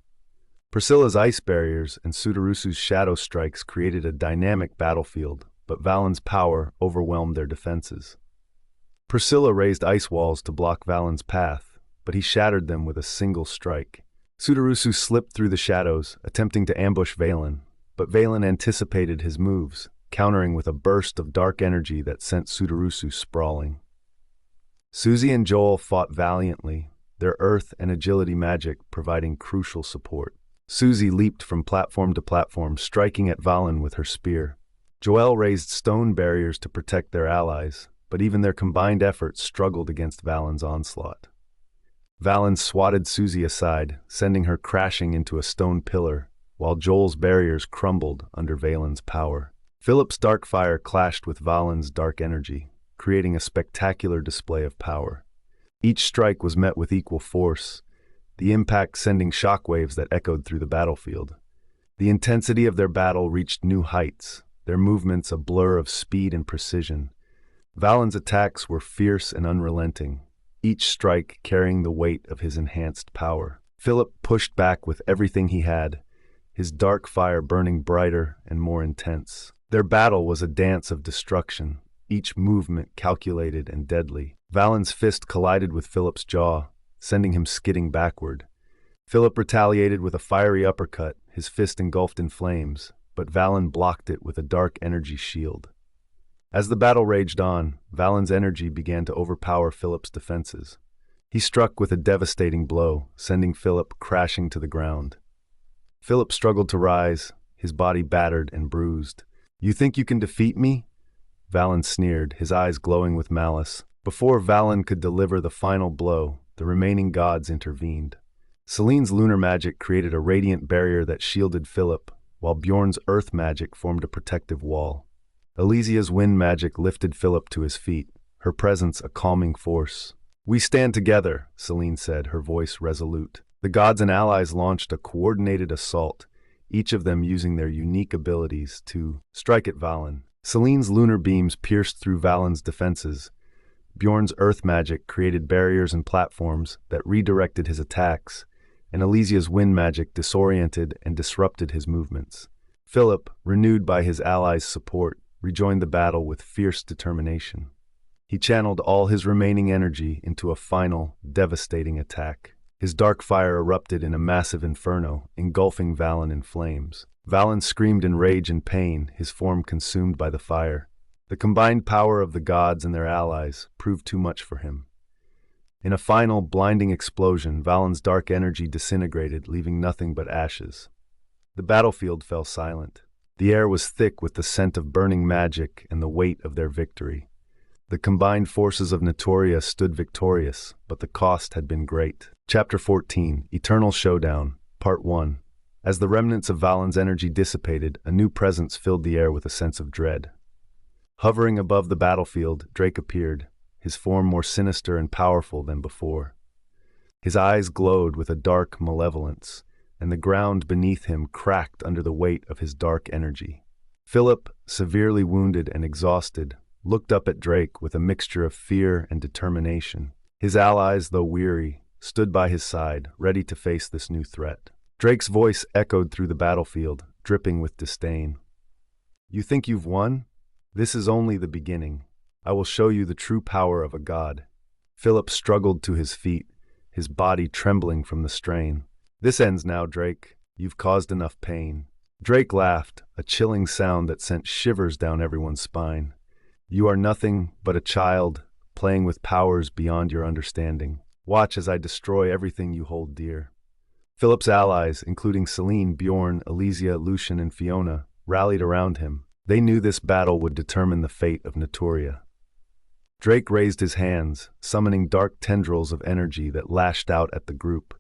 Priscilla's ice barriers and Sudarusu's shadow strikes created a dynamic battlefield, but Valen's power overwhelmed their defenses. Priscilla raised ice walls to block Valen's path, but he shattered them with a single strike. Sudarusu slipped through the shadows, attempting to ambush Valen, but Valen anticipated his moves, countering with a burst of dark energy that sent Sudarusu sprawling. Susie and Joel fought valiantly, their earth and agility magic providing crucial support. Susie leaped from platform to platform, striking at Valen with her spear. Joel raised stone barriers to protect their allies, but even their combined efforts struggled against Valen's onslaught. Valen swatted Susie aside, sending her crashing into a stone pillar, while Joel's barriers crumbled under Valen's power. Philip's dark fire clashed with Valen's dark energy, creating a spectacular display of power. Each strike was met with equal force, the impact sending shockwaves that echoed through the battlefield. The intensity of their battle reached new heights, their movements a blur of speed and precision. Valen's attacks were fierce and unrelenting, each strike carrying the weight of his enhanced power. Philip pushed back with everything he had, his dark fire burning brighter and more intense. Their battle was a dance of destruction, each movement calculated and deadly. Valen's fist collided with Philip's jaw, sending him skidding backward. Philip retaliated with a fiery uppercut, his fist engulfed in flames, but Valen blocked it with a dark energy shield. As the battle raged on, Valen's energy began to overpower Philip's defenses. He struck with a devastating blow, sending Philip crashing to the ground. Philip struggled to rise, his body battered and bruised. "You think you can defeat me?" Valen sneered, his eyes glowing with malice. Before Valen could deliver the final blow, the remaining gods intervened. Selene's lunar magic created a radiant barrier that shielded Philip, while Bjorn's earth magic formed a protective wall. Elysia's wind magic lifted Philip to his feet, her presence a calming force. "We stand together," Selene said, her voice resolute. The gods and allies launched a coordinated assault, each of them using their unique abilities to strike at Valen. Selene's lunar beams pierced through Valen's defenses. Bjorn's earth magic created barriers and platforms that redirected his attacks, and Elysia's wind magic disoriented and disrupted his movements. Philip, renewed by his allies' support, rejoined the battle with fierce determination. He channeled all his remaining energy into a final, devastating attack. His dark fire erupted in a massive inferno, engulfing Valen in flames. Valen screamed in rage and pain, his form consumed by the fire. The combined power of the gods and their allies proved too much for him. In a final, blinding explosion, Valen's dark energy disintegrated, leaving nothing but ashes. The battlefield fell silent. The air was thick with the scent of burning magic and the weight of their victory. The combined forces of Narrator stood victorious, but the cost had been great. Chapter 14, Eternal Showdown, Part 1. As the remnants of Valen's energy dissipated, a new presence filled the air with a sense of dread. Hovering above the battlefield, Drake appeared, his form more sinister and powerful than before. His eyes glowed with a dark malevolence, and the ground beneath him cracked under the weight of his dark energy. Philip, severely wounded and exhausted, looked up at Drake with a mixture of fear and determination. His allies, though weary, stood by his side, ready to face this new threat. Drake's voice echoed through the battlefield, dripping with disdain. "You think you've won? This is only the beginning. I will show you the true power of a god." Philip struggled to his feet, his body trembling from the strain. "This ends now, Drake. You've caused enough pain." Drake laughed, a chilling sound that sent shivers down everyone's spine. "You are nothing but a child, playing with powers beyond your understanding. Watch as I destroy everything you hold dear." Philip's allies, including Selene, Bjorn, Elysia, Lucian, and Fiona, rallied around him. They knew this battle would determine the fate of Narrator. Drake raised his hands, summoning dark tendrils of energy that lashed out at the group.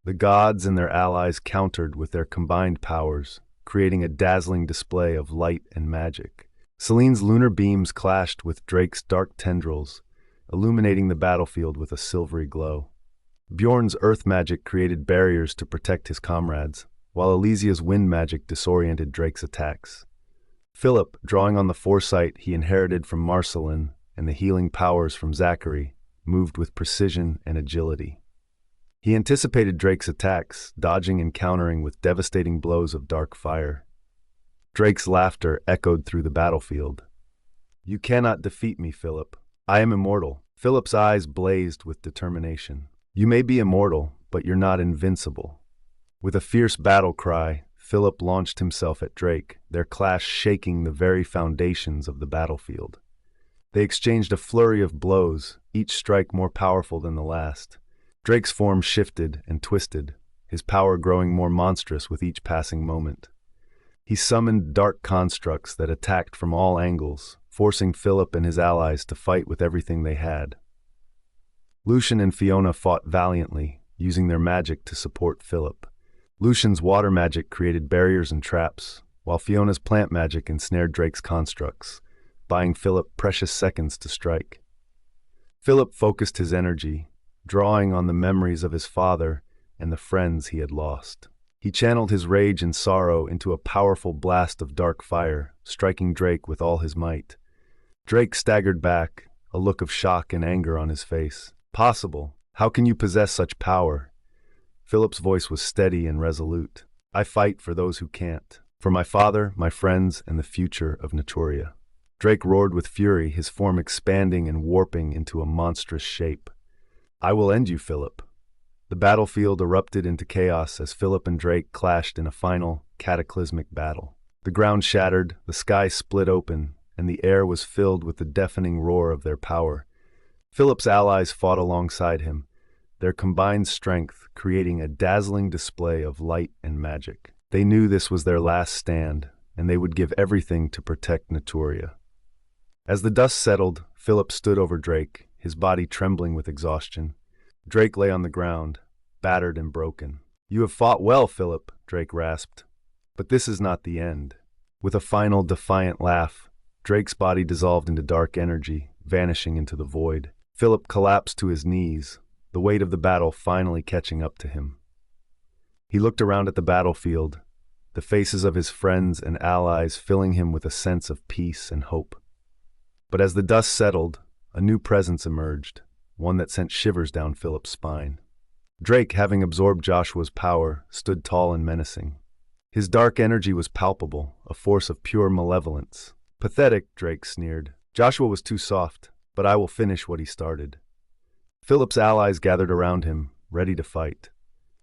The gods and their allies countered with their combined powers, creating a dazzling display of light and magic. Selene's lunar beams clashed with Drake's dark tendrils, illuminating the battlefield with a silvery glow. Bjorn's earth magic created barriers to protect his comrades, while Elysia's wind magic disoriented Drake's attacks. Philip, drawing on the foresight he inherited from Marceline and the healing powers from Zachary, moved with precision and agility. He anticipated Drake's attacks, dodging and countering with devastating blows of dark fire. Drake's laughter echoed through the battlefield. "You cannot defeat me, Philip. I am immortal." Philip's eyes blazed with determination. "You may be immortal, but you're not invincible." With a fierce battle cry, Philip launched himself at Drake, their clash shaking the very foundations of the battlefield. They exchanged a flurry of blows, each strike more powerful than the last. Drake's form shifted and twisted, his power growing more monstrous with each passing moment. He summoned dark constructs that attacked from all angles, forcing Philip and his allies to fight with everything they had. Lucian and Fiona fought valiantly, using their magic to support Philip. Lucian's water magic created barriers and traps, while Fiona's plant magic ensnared Drake's constructs, buying Philip precious seconds to strike. Philip focused his energy, drawing on the memories of his father and the friends he had lost. He channeled his rage and sorrow into a powerful blast of dark fire, striking Drake with all his might. Drake staggered back, a look of shock and anger on his face. "Possible? How can you possess such power?" Philip's voice was steady and resolute. "I fight for those who can't. For my father, my friends, and the future of Naturia." Drake roared with fury, his form expanding and warping into a monstrous shape. "I will end you, Philip." The battlefield erupted into chaos as Philip and Drake clashed in a final, cataclysmic battle. The ground shattered, the sky split open, and the air was filled with the deafening roar of their power. Philip's allies fought alongside him, their combined strength creating a dazzling display of light and magic. They knew this was their last stand, and they would give everything to protect Naturia. As the dust settled, Philip stood over Drake, his body trembling with exhaustion. Drake lay on the ground, battered and broken. "You have fought well, Philip," Drake rasped. "But this is not the end." With a final defiant laugh, Drake's body dissolved into dark energy, vanishing into the void. Philip collapsed to his knees, the weight of the battle finally catching up to him. He looked around at the battlefield, the faces of his friends and allies filling him with a sense of peace and hope. But as the dust settled, a new presence emerged, one that sent shivers down Philip's spine. Drake, having absorbed Joshua's power, stood tall and menacing. His dark energy was palpable, a force of pure malevolence. "Pathetic," Drake sneered. "Joshua was too soft, but I will finish what he started." Philip's allies gathered around him, ready to fight.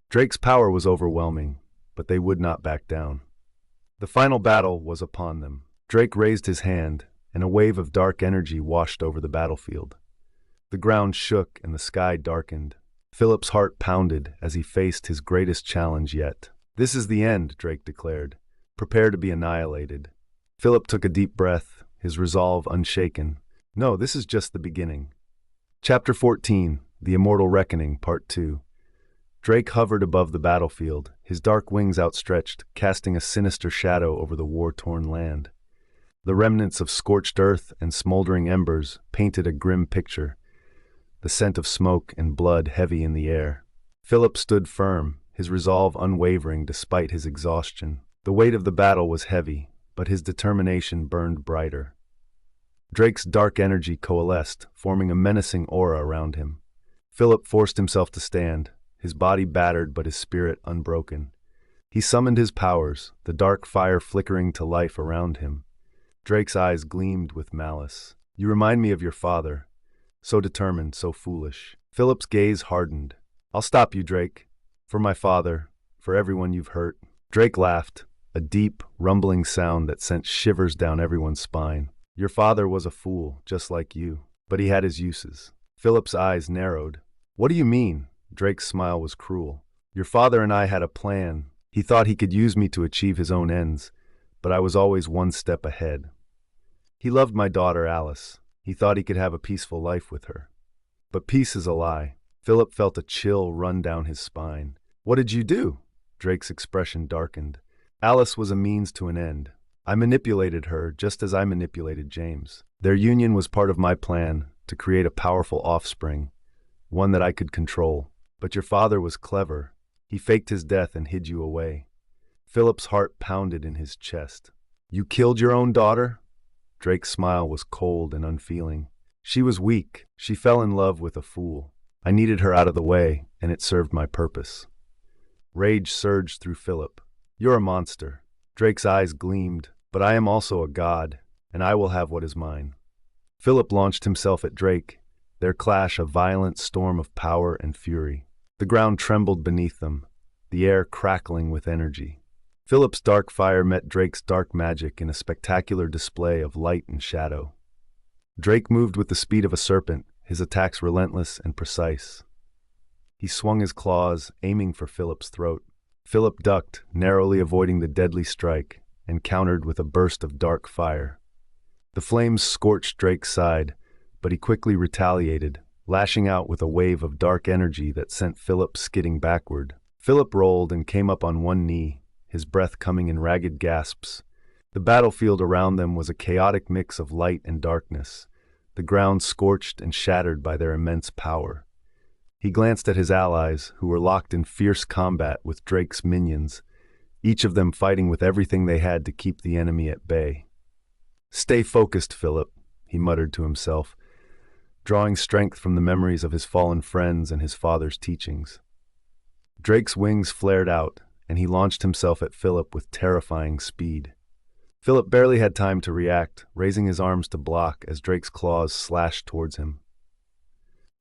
Drake's power was overwhelming, but they would not back down. The final battle was upon them. Drake raised his hand, and a wave of dark energy washed over the battlefield. The ground shook and the sky darkened. Philip's heart pounded as he faced his greatest challenge yet. "This is the end," Drake declared. "Prepare to be annihilated." Philip took a deep breath, his resolve unshaken. "No, this is just the beginning." Chapter 14, The Immortal Reckoning, Part 2. Drake hovered above the battlefield, his dark wings outstretched, casting a sinister shadow over the war-torn land. The remnants of scorched earth and smoldering embers painted a grim picture, the scent of smoke and blood heavy in the air. Philip stood firm, his resolve unwavering despite his exhaustion. The weight of the battle was heavy, but his determination burned brighter. Drake's dark energy coalesced, forming a menacing aura around him. Philip forced himself to stand, his body battered but his spirit unbroken. He summoned his powers, the dark fire flickering to life around him. Drake's eyes gleamed with malice. "You remind me of your father. So determined, so foolish." Philip's gaze hardened. "I'll stop you, Drake. For my father, for everyone you've hurt." Drake laughed, a deep, rumbling sound that sent shivers down everyone's spine. "Your father was a fool, just like you. But he had his uses." Philip's eyes narrowed. "What do you mean?" Drake's smile was cruel. "Your father and I had a plan. He thought he could use me to achieve his own ends, but I was always one step ahead. He loved my daughter, Alice. He thought he could have a peaceful life with her. But peace is a lie." Philip felt a chill run down his spine. "What did you do?" Drake's expression darkened. "Alice was a means to an end. I manipulated her just as I manipulated James. Their union was part of my plan to create a powerful offspring, one that I could control. But your father was clever. He faked his death and hid you away." Philip's heart pounded in his chest. "You killed your own daughter?" Drake's smile was cold and unfeeling. "She was weak. She fell in love with a fool. I needed her out of the way, and it served my purpose." Rage surged through Philip. "You're a monster." Drake's eyes gleamed. "But I am also a god, and I will have what is mine." Philip launched himself at Drake, their clash a violent storm of power and fury. The ground trembled beneath them, the air crackling with energy. Philip's dark fire met Drake's dark magic in a spectacular display of light and shadow. Drake moved with the speed of a serpent, his attacks relentless and precise. He swung his claws, aiming for Philip's throat. Philip ducked, narrowly avoiding the deadly strike, and countered with a burst of dark fire. The flames scorched Drake's side, but he quickly retaliated, lashing out with a wave of dark energy that sent Phillip skidding backward. Phillip rolled and came up on one knee, his breath coming in ragged gasps. The battlefield around them was a chaotic mix of light and darkness, the ground scorched and shattered by their immense power. He glanced at his allies, who were locked in fierce combat with Drake's minions, each of them fighting with everything they had to keep the enemy at bay. "Stay focused, Phillip," he muttered to himself, drawing strength from the memories of his fallen friends and his father's teachings. Drake's wings flared out, and he launched himself at Phillip with terrifying speed. Phillip barely had time to react, raising his arms to block as Drake's claws slashed towards him.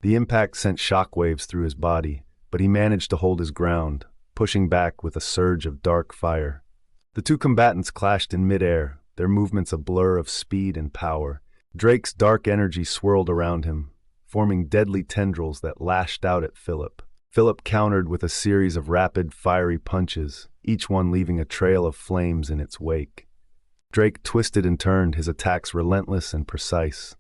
The impact sent shockwaves through his body, but he managed to hold his ground, pushing back with a surge of dark fire. The two combatants clashed in midair, their movements a blur of speed and power. Drake's dark energy swirled around him, forming deadly tendrils that lashed out at Phillip. Phillip countered with a series of rapid, fiery punches, each one leaving a trail of flames in its wake. Drake twisted and turned, his attacks relentless and precise.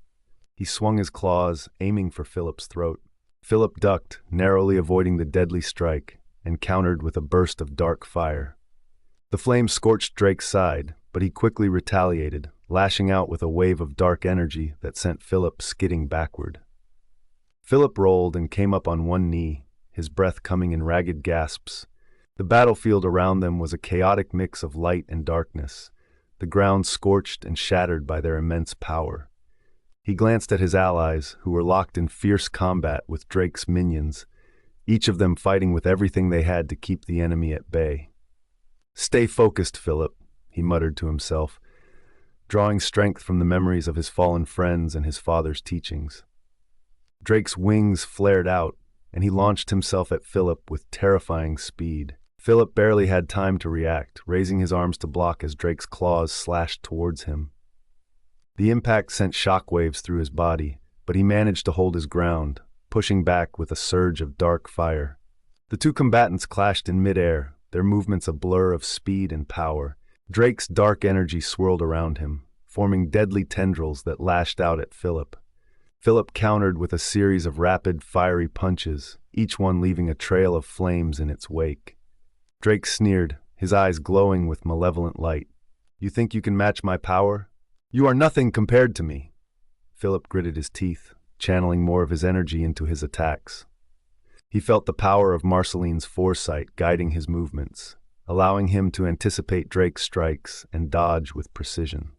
He swung his claws, aiming for Phillip's throat. Phillip ducked, narrowly avoiding the deadly strike, and countered with a burst of dark fire. The flames scorched Drake's side, but he quickly retaliated, lashing out with a wave of dark energy that sent Phillip skidding backward. Phillip rolled and came up on one knee, his breath coming in ragged gasps. The battlefield around them was a chaotic mix of light and darkness, the ground scorched and shattered by their immense power. He glanced at his allies, who were locked in fierce combat with Drake's minions, each of them fighting with everything they had to keep the enemy at bay. "Stay focused, Phillip," he muttered to himself, drawing strength from the memories of his fallen friends and his father's teachings. Drake's wings flared out, and he launched himself at Phillip with terrifying speed. Phillip barely had time to react, raising his arms to block as Drake's claws slashed towards him. The impact sent shockwaves through his body, but he managed to hold his ground, pushing back with a surge of dark fire. The two combatants clashed in midair, their movements a blur of speed and power. Drake's dark energy swirled around him, forming deadly tendrils that lashed out at Phillip. Phillip countered with a series of rapid, fiery punches, each one leaving a trail of flames in its wake. Drake sneered, his eyes glowing with malevolent light. "You think you can match my power? You are nothing compared to me." Phillip gritted his teeth, channeling more of his energy into his attacks. He felt the power of Marceline's foresight guiding his movements, allowing him to anticipate Drake's strikes and dodge with precision.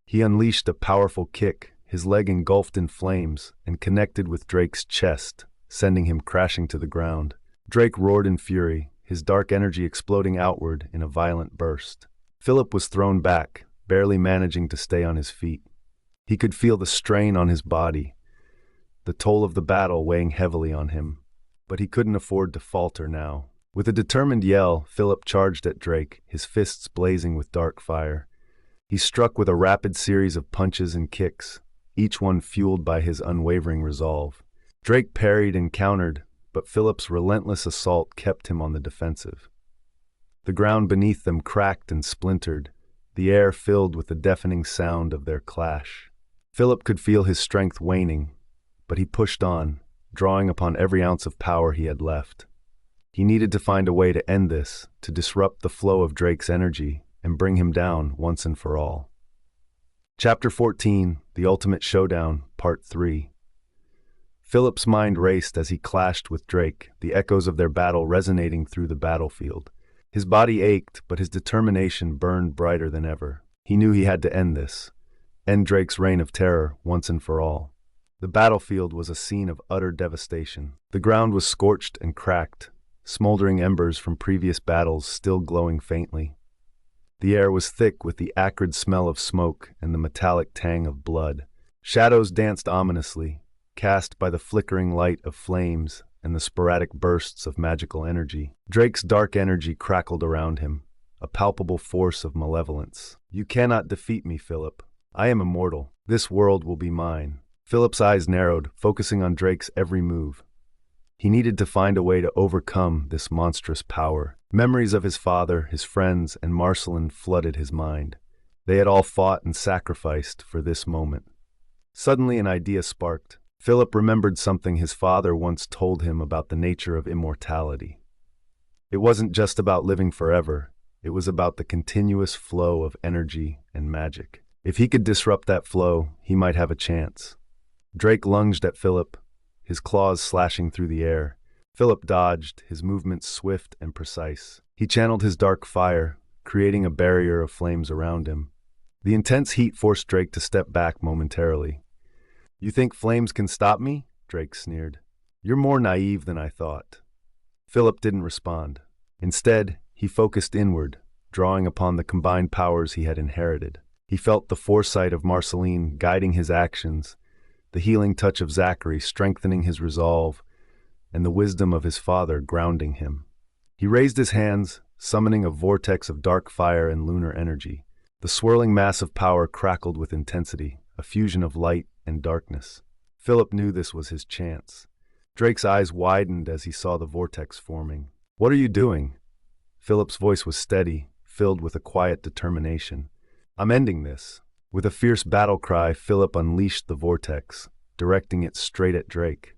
He unleashed a powerful kick, his leg engulfed in flames, and connected with Drake's chest, sending him crashing to the ground. Drake roared in fury, his dark energy exploding outward in a violent burst. Phillip was thrown back, barely managing to stay on his feet. He could feel the strain on his body, the toll of the battle weighing heavily on him. But he couldn't afford to falter now. With a determined yell, Phillip charged at Drake, his fists blazing with dark fire. He struck with a rapid series of punches and kicks, each one fueled by his unwavering resolve. Drake parried and countered, but Phillip's relentless assault kept him on the defensive. The ground beneath them cracked and splintered, the air filled with the deafening sound of their clash. Phillip could feel his strength waning, but he pushed on, drawing upon every ounce of power he had left. He needed to find a way to end this, to disrupt the flow of Drake's energy, and bring him down once and for all. Chapter 14, The Ultimate Showdown, Part 3. Phillip's mind raced as he clashed with Drake, the echoes of their battle resonating through the battlefield. His body ached, but his determination burned brighter than ever. He knew he had to end this, end Drake's reign of terror once and for all. The battlefield was a scene of utter devastation. The ground was scorched and cracked, smoldering embers from previous battles still glowing faintly. The air was thick with the acrid smell of smoke and the metallic tang of blood. Shadows danced ominously, cast by the flickering light of flames and the sporadic bursts of magical energy. Drake's dark energy crackled around him, a palpable force of malevolence. "You cannot defeat me, Phillip. I am immortal. This world will be mine." Phillip's eyes narrowed, focusing on Drake's every move. He needed to find a way to overcome this monstrous power. Memories of his father, his friends, and Marceline flooded his mind. They had all fought and sacrificed for this moment. Suddenly an idea sparked. Phillip remembered something his father once told him about the nature of immortality. It wasn't just about living forever, it was about the continuous flow of energy and magic. If he could disrupt that flow, he might have a chance. Drake lunged at Phillip, his claws slashing through the air. Phillip dodged, his movements swift and precise. He channeled his dark fire, creating a barrier of flames around him. The intense heat forced Drake to step back momentarily. "You think flames can stop me?" Drake sneered. "You're more naive than I thought." Phillip didn't respond. Instead, he focused inward, drawing upon the combined powers he had inherited. He felt the foresight of Marceline guiding his actions, the healing touch of Zachary strengthening his resolve, and the wisdom of his father grounding him. He raised his hands, summoning a vortex of dark fire and lunar energy. The swirling mass of power crackled with intensity, a fusion of light and darkness. Phillip knew this was his chance. Drake's eyes widened as he saw the vortex forming. "What are you doing?" Phillip's voice was steady, filled with a quiet determination. "I'm ending this." With a fierce battle cry, Phillip unleashed the vortex, directing it straight at Drake.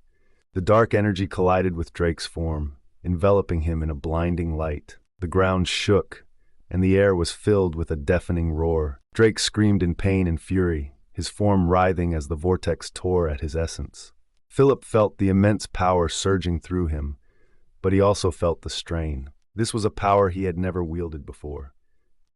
The dark energy collided with Drake's form, enveloping him in a blinding light. The ground shook, and the air was filled with a deafening roar. Drake screamed in pain and fury, his form writhing as the vortex tore at his essence. Phillip felt the immense power surging through him, but he also felt the strain. This was a power he had never wielded before.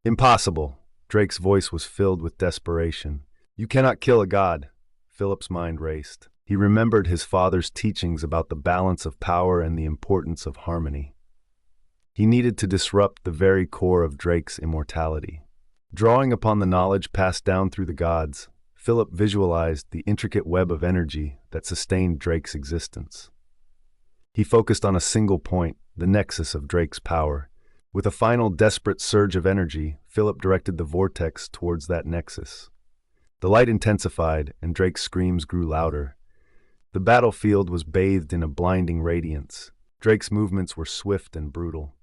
"Impossible!" Drake's voice was filled with desperation. "You cannot kill a god." Phillip's mind raced. He remembered his father's teachings about the balance of power and the importance of harmony. He needed to disrupt the very core of Drake's immortality. Drawing upon the knowledge passed down through the gods, Phillip visualized the intricate web of energy that sustained Drake's existence. He focused on a single point, the nexus of Drake's power. With a final desperate surge of energy, Phillip directed the vortex towards that nexus. The light intensified, and Drake's screams grew louder. The battlefield was bathed in a blinding radiance. Drake's movements were swift and brutal.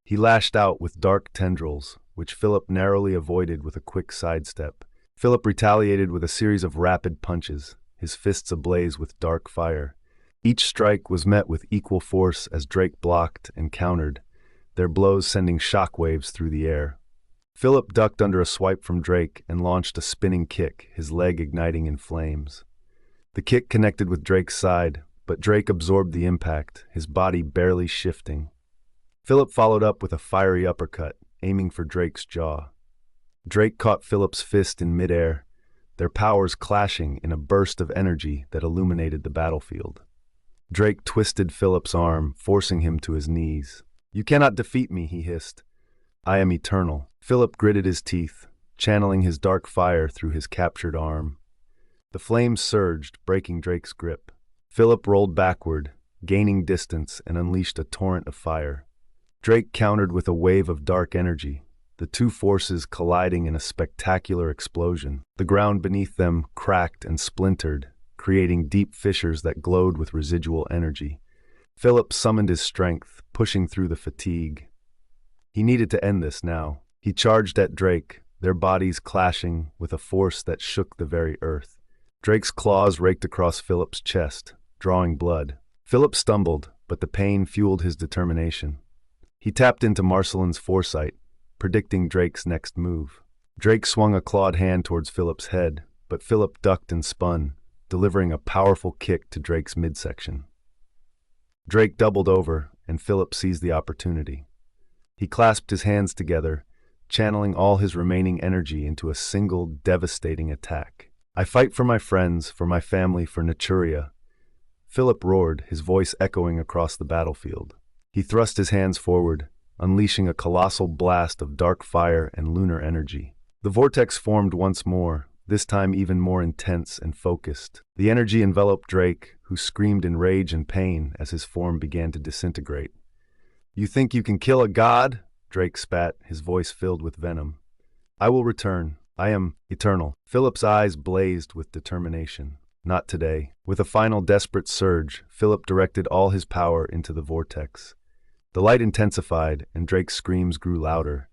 He lashed out with dark tendrils, which Phillip narrowly avoided with a quick sidestep. Phillip retaliated with a series of rapid punches, his fists ablaze with dark fire. Each strike was met with equal force as Drake blocked and countered, their blows sending shockwaves through the air. Phillip ducked under a swipe from Drake and launched a spinning kick, his leg igniting in flames. The kick connected with Drake's side, but Drake absorbed the impact, his body barely shifting. Phillip followed up with a fiery uppercut, aiming for Drake's jaw. Drake caught Phillip's fist in midair, their powers clashing in a burst of energy that illuminated the battlefield. Drake twisted Phillip's arm, forcing him to his knees. "You cannot defeat me," he hissed. "I am eternal." Phillip gritted his teeth, channeling his dark fire through his captured arm. The flames surged, breaking Drake's grip. Phillip rolled backward, gaining distance, and unleashed a torrent of fire. Drake countered with a wave of dark energy, the two forces colliding in a spectacular explosion. The ground beneath them cracked and splintered, creating deep fissures that glowed with residual energy. Phillip summoned his strength, pushing through the fatigue. He needed to end this now. He charged at Drake, their bodies clashing with a force that shook the very earth. Drake's claws raked across Phillip's chest, drawing blood. Phillip stumbled, but the pain fueled his determination. He tapped into Marceline's foresight, predicting Drake's next move. Drake swung a clawed hand towards Phillip's head, but Phillip ducked and spun, delivering a powerful kick to Drake's midsection. Drake doubled over, and Phillip seized the opportunity. He clasped his hands together, channeling all his remaining energy into a single devastating attack. "I fight for my friends, for my family, for Naturia." Phillip roared, his voice echoing across the battlefield. He thrust his hands forward, unleashing a colossal blast of dark fire and lunar energy. The vortex formed once more, this time even more intense and focused. The energy enveloped Drake, who screamed in rage and pain as his form began to disintegrate. "You think you can kill a god?" Drake spat, his voice filled with venom. "I will return. I am eternal." Phillip's eyes blazed with determination. not today. With a final desperate surge, Phillip directed all his power into the vortex. The light intensified, and Drake's screams grew louder.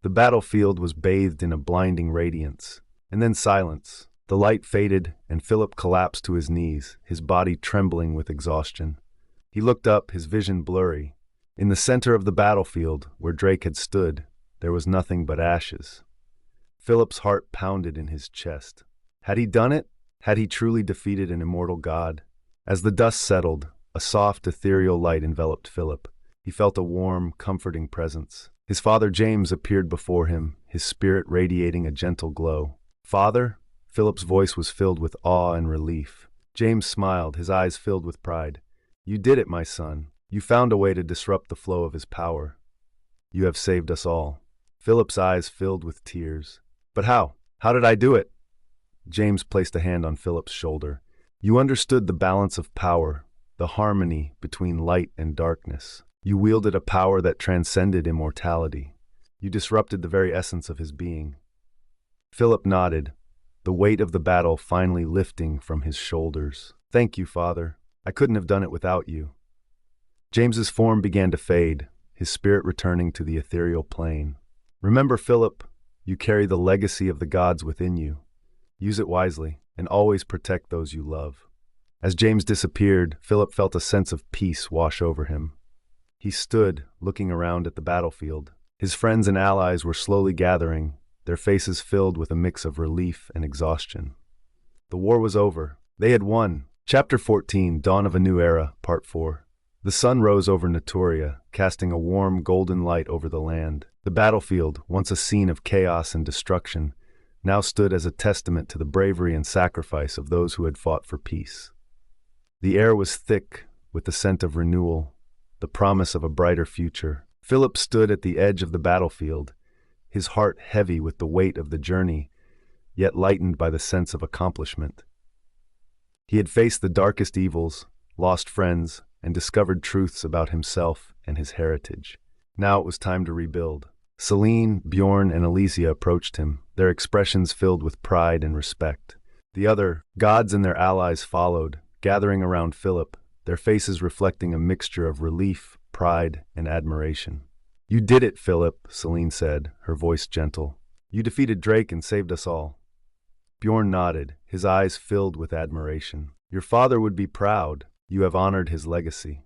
The battlefield was bathed in a blinding radiance. And then silence. The light faded, and Phillip collapsed to his knees, his body trembling with exhaustion. He looked up, his vision blurry. In the center of the battlefield, where Drake had stood, there was nothing but ashes. Phillip's heart pounded in his chest. Had he done it? Had he truly defeated an immortal god? As the dust settled, a soft, ethereal light enveloped Phillip. He felt a warm, comforting presence. His father James appeared before him, his spirit radiating a gentle glow. "Father?" Phillip's voice was filled with awe and relief. James smiled, his eyes filled with pride. "You did it, my son. You found a way to disrupt the flow of his power. You have saved us all." Phillip's eyes filled with tears. "But how? How did I do it?" James placed a hand on Phillip's shoulder. "You understood the balance of power, the harmony between light and darkness. You wielded a power that transcended immortality. You disrupted the very essence of his being." Phillip nodded, the weight of the battle finally lifting from his shoulders. "Thank you, Father. I couldn't have done it without you." James's form began to fade, his spirit returning to the ethereal plane. "Remember, Phillip, you carry the legacy of the gods within you. Use it wisely, and always protect those you love." As James disappeared, Phillip felt a sense of peace wash over him. He stood, looking around at the battlefield. His friends and allies were slowly gathering, their faces filled with a mix of relief and exhaustion. The war was over. They had won. Chapter 14, Dawn of a New Era, Part 4. The sun rose over Naturia, casting a warm, golden light over the land. The battlefield, once a scene of chaos and destruction, now stood as a testament to the bravery and sacrifice of those who had fought for peace. The air was thick with the scent of renewal, the promise of a brighter future. Phillip stood at the edge of the battlefield, his heart heavy with the weight of the journey, yet lightened by the sense of accomplishment. He had faced the darkest evils, lost friends, and discovered truths about himself and his heritage. Now it was time to rebuild. Celine, Bjorn, and Elysia approached him, their expressions filled with pride and respect. The other gods and their allies followed, gathering around Phillip, their faces reflecting a mixture of relief, pride, and admiration. "You did it, Phillip," Celine said, her voice gentle. "You defeated Drake and saved us all." Bjorn nodded, his eyes filled with admiration. "Your father would be proud. You have honored his legacy."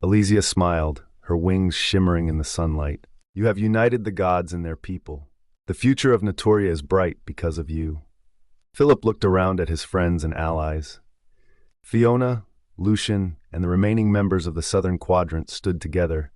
Elysia smiled, her wings shimmering in the sunlight. "You have united the gods and their people. The future of Naturia is bright because of you." Phillip looked around at his friends and allies. Fiona, Lucian, and the remaining members of the Southern Quadrant stood together,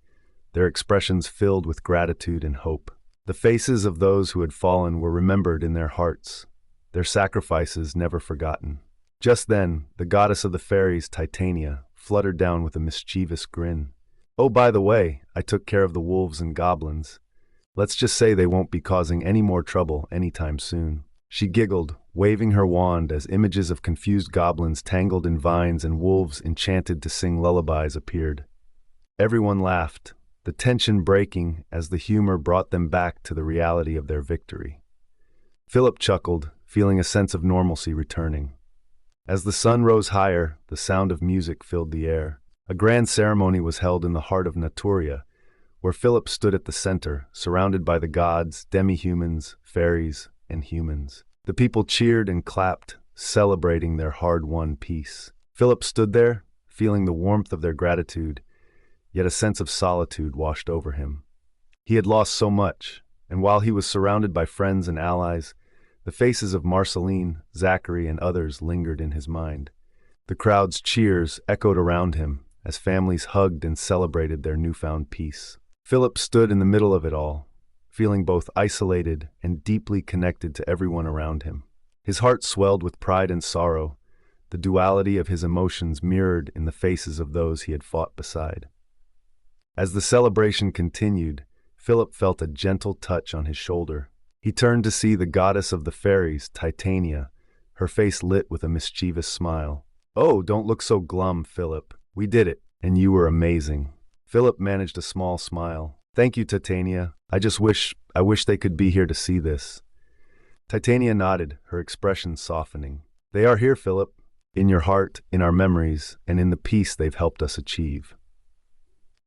their expressions filled with gratitude and hope. The faces of those who had fallen were remembered in their hearts, their sacrifices never forgotten. Just then, the goddess of the fairies, Titania, fluttered down with a mischievous grin. "Oh, by the way, I took care of the wolves and goblins. Let's just say they won't be causing any more trouble anytime soon." She giggled, waving her wand as images of confused goblins tangled in vines and wolves enchanted to sing lullabies appeared. Everyone laughed, the tension breaking as the humor brought them back to the reality of their victory. Phillip chuckled, feeling a sense of normalcy returning. As the sun rose higher, the sound of music filled the air. A grand ceremony was held in the heart of Naturia, where Phillip stood at the center, surrounded by the gods, demi-humans, fairies, and humans. The people cheered and clapped, celebrating their hard-won peace. Phillip stood there, feeling the warmth of their gratitude, yet a sense of solitude washed over him. He had lost so much, and while he was surrounded by friends and allies, the faces of Marceline, Zachary, and others lingered in his mind. The crowd's cheers echoed around him as families hugged and celebrated their newfound peace. Phillip stood in the middle of it all, feeling both isolated and deeply connected to everyone around him. His heart swelled with pride and sorrow, the duality of his emotions mirrored in the faces of those he had fought beside. As the celebration continued, Phillip felt a gentle touch on his shoulder. He turned to see the goddess of the fairies, Titania, her face lit with a mischievous smile. "Oh, don't look so glum, Phillip. We did it, and you were amazing." Phillip managed a small smile. "Thank you, Titania. I wish they could be here to see this." Titania nodded, her expression softening. "They are here, Phillip. in your heart, in our memories, and in the peace they've helped us achieve.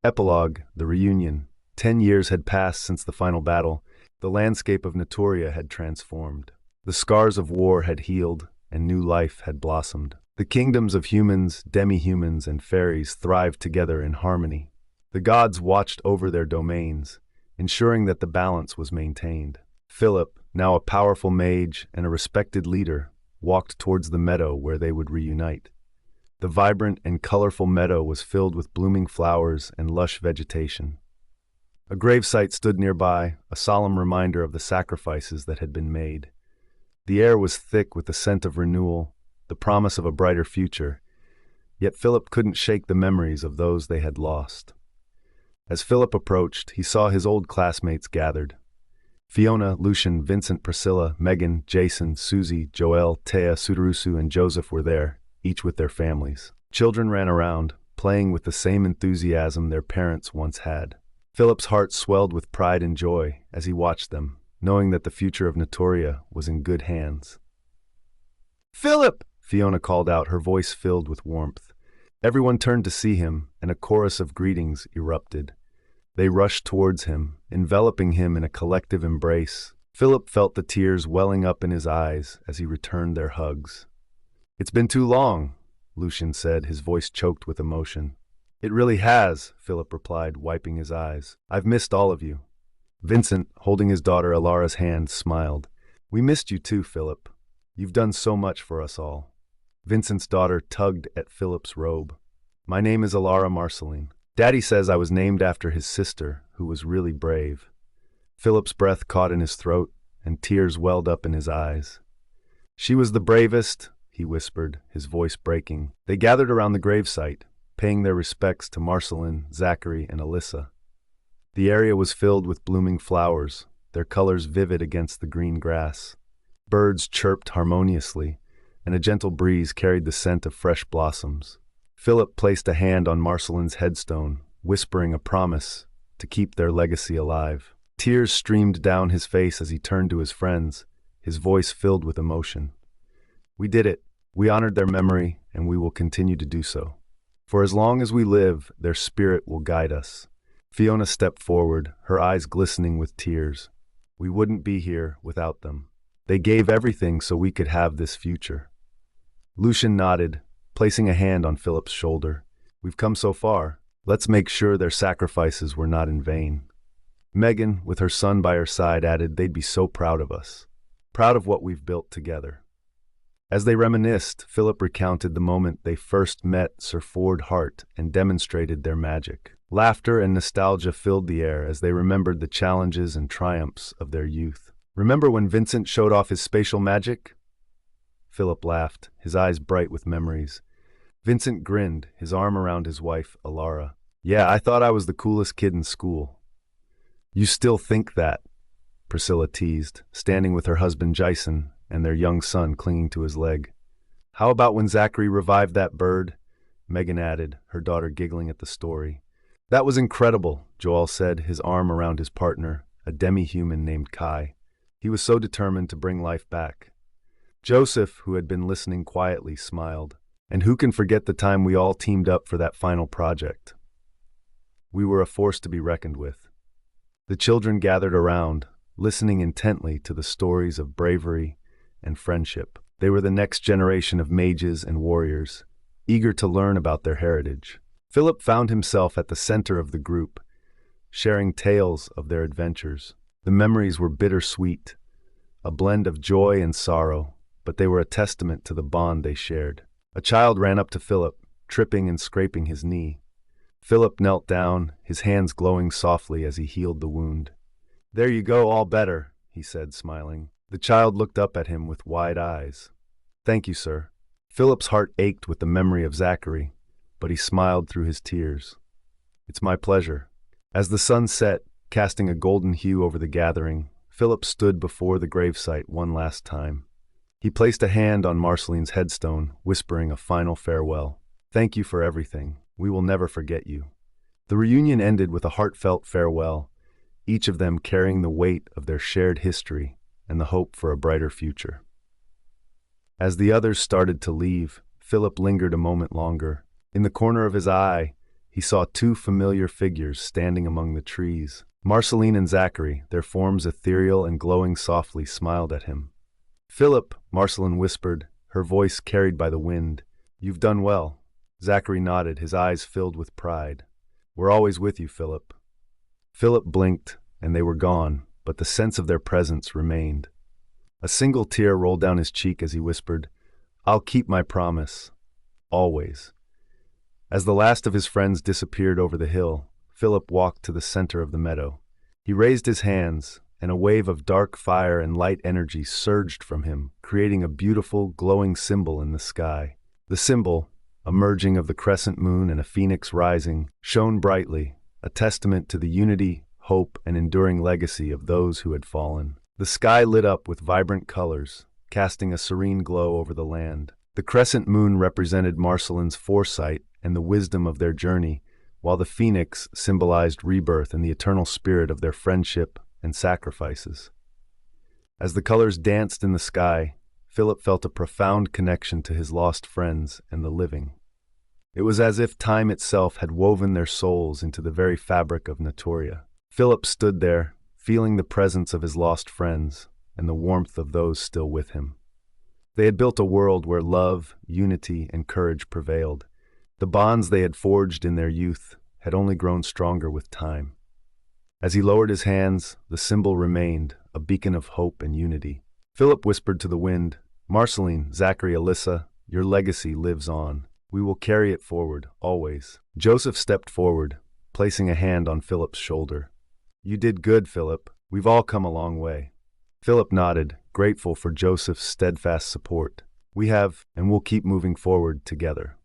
Epilogue, the reunion. 10 years had passed since the final battle. The landscape of Natoria had transformed. The scars of war had healed, and new life had blossomed. The kingdoms of humans, demi-humans, and fairies thrived together in harmony. The gods watched over their domains, ensuring that the balance was maintained. Phillip, now a powerful mage and a respected leader, walked towards the meadow where they would reunite. The vibrant and colorful meadow was filled with blooming flowers and lush vegetation. A gravesite stood nearby, a solemn reminder of the sacrifices that had been made. The air was thick with the scent of renewal, the promise of a brighter future, yet Phillip couldn't shake the memories of those they had lost. As Phillip approached, he saw his old classmates gathered. Fiona, Lucian, Vincent, Priscilla, Megan, Jason, Susie, Joelle, Taya, Sudarusu, and Joseph were there, each with their families. Children ran around, playing with the same enthusiasm their parents once had. Philip's heart swelled with pride and joy as he watched them, knowing that the future of Natoria was in good hands. "Phillip!" Fiona called out, her voice filled with warmth. Everyone turned to see him, and a chorus of greetings erupted. They rushed towards him, enveloping him in a collective embrace. Phillip felt the tears welling up in his eyes as he returned their hugs. "It's been too long," Lucian said, his voice choked with emotion. "It really has," Phillip replied, wiping his eyes. "I've missed all of you." Vincent, holding his daughter Alara's hand, smiled. "We missed you too, Phillip. You've done so much for us all." Vincent's daughter tugged at Philip's robe. "My name is Alara Marceline. Daddy says I was named after his sister, who was really brave." Philip's breath caught in his throat, and tears welled up in his eyes. "She was the bravest," he whispered, his voice breaking. They gathered around the gravesite, paying their respects to Marceline, Zachary, and Alyssa. The area was filled with blooming flowers, their colors vivid against the green grass. Birds chirped harmoniously, and a gentle breeze carried the scent of fresh blossoms. Phillip placed a hand on Marceline's headstone, whispering a promise to keep their legacy alive. Tears streamed down his face as he turned to his friends, his voice filled with emotion. "We did it. We honored their memory, and we will continue to do so. For as long as we live, their spirit will guide us." Fiona stepped forward, her eyes glistening with tears. "We wouldn't be here without them. They gave everything so we could have this future." Lucian nodded, placing a hand on Philip's shoulder. "We've come so far. Let's make sure their sacrifices were not in vain." Megan, with her son by her side, added they'd be so proud of us. Proud of what we've built together. As they reminisced, Phillip recounted the moment they first met Sir Ford Hart and demonstrated their magic. Laughter and nostalgia filled the air as they remembered the challenges and triumphs of their youth. "Remember when Vincent showed off his spatial magic?" Phillip laughed, his eyes bright with memories. Vincent grinned, his arm around his wife, Alara. "Yeah, I thought I was the coolest kid in school." "You still think that?" Priscilla teased, standing with her husband Jason and their young son clinging to his leg. "How about when Zachary revived that bird?" Megan added, her daughter giggling at the story. "That was incredible," Joel said, his arm around his partner, a demi-human named Kai. He was so determined to bring life back. Joseph, who had been listening quietly, smiled. "And who can forget the time we all teamed up for that final project? We were a force to be reckoned with." The children gathered around, listening intently to the stories of bravery and friendship. They were the next generation of mages and warriors, eager to learn about their heritage. Phillip found himself at the center of the group, sharing tales of their adventures. The memories were bittersweet, a blend of joy and sorrow, but they were a testament to the bond they shared. A child ran up to Phillip, tripping and scraping his knee. Phillip knelt down, his hands glowing softly as he healed the wound. "There you go, all better," he said, smiling. The child looked up at him with wide eyes. "Thank you, sir." Philip's heart ached with the memory of Zachary, but he smiled through his tears. "It's my pleasure." As the sun set, casting a golden hue over the gathering, Phillip stood before the gravesite one last time. He placed a hand on Marceline's headstone, whispering a final farewell. "Thank you for everything. We will never forget you." The reunion ended with a heartfelt farewell, each of them carrying the weight of their shared history and the hope for a brighter future. As the others started to leave, Phillip lingered a moment longer. In the corner of his eye, he saw two familiar figures standing among the trees. Marceline and Zachary, their forms ethereal and glowing softly, smiled at him. "Phillip," Marceline whispered, her voice carried by the wind. "You've done well." Zachary nodded, his eyes filled with pride. "We're always with you, Phillip." Phillip blinked, and they were gone, but the sense of their presence remained. A single tear rolled down his cheek as he whispered, "I'll keep my promise. Always." As the last of his friends disappeared over the hill, Phillip walked to the center of the meadow. He raised his hands, and a wave of dark fire and light energy surged from him, creating a beautiful, glowing symbol in the sky. The symbol, a merging of the crescent moon and a phoenix rising, shone brightly, a testament to the unity, hope, and enduring legacy of those who had fallen. The sky lit up with vibrant colors, casting a serene glow over the land. The crescent moon represented Marceline's foresight and the wisdom of their journey, while the phoenix symbolized rebirth and the eternal spirit of their friendship and sacrifices. As the colors danced in the sky, Phillip felt a profound connection to his lost friends and the living. It was as if time itself had woven their souls into the very fabric of Narrator. Phillip stood there, feeling the presence of his lost friends and the warmth of those still with him. They had built a world where love, unity, and courage prevailed. The bonds they had forged in their youth had only grown stronger with time. As he lowered his hands, the symbol remained, a beacon of hope and unity. Phillip whispered to the wind, "Marceline, Zachary, Alyssa, your legacy lives on. We will carry it forward, always." Joseph stepped forward, placing a hand on Philip's shoulder. "You did good, Phillip. We've all come a long way." Phillip nodded, grateful for Joseph's steadfast support. "We have, and we'll keep moving forward together."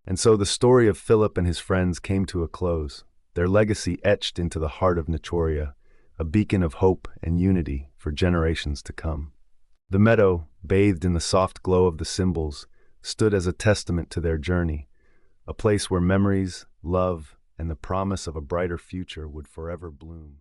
And so the story of Phillip and his friends came to a close, their legacy etched into the heart of Narrator, a beacon of hope and unity for generations to come. The meadow, bathed in the soft glow of the symbols, stood as a testament to their journey, a place where memories, love, and the promise of a brighter future would forever bloom.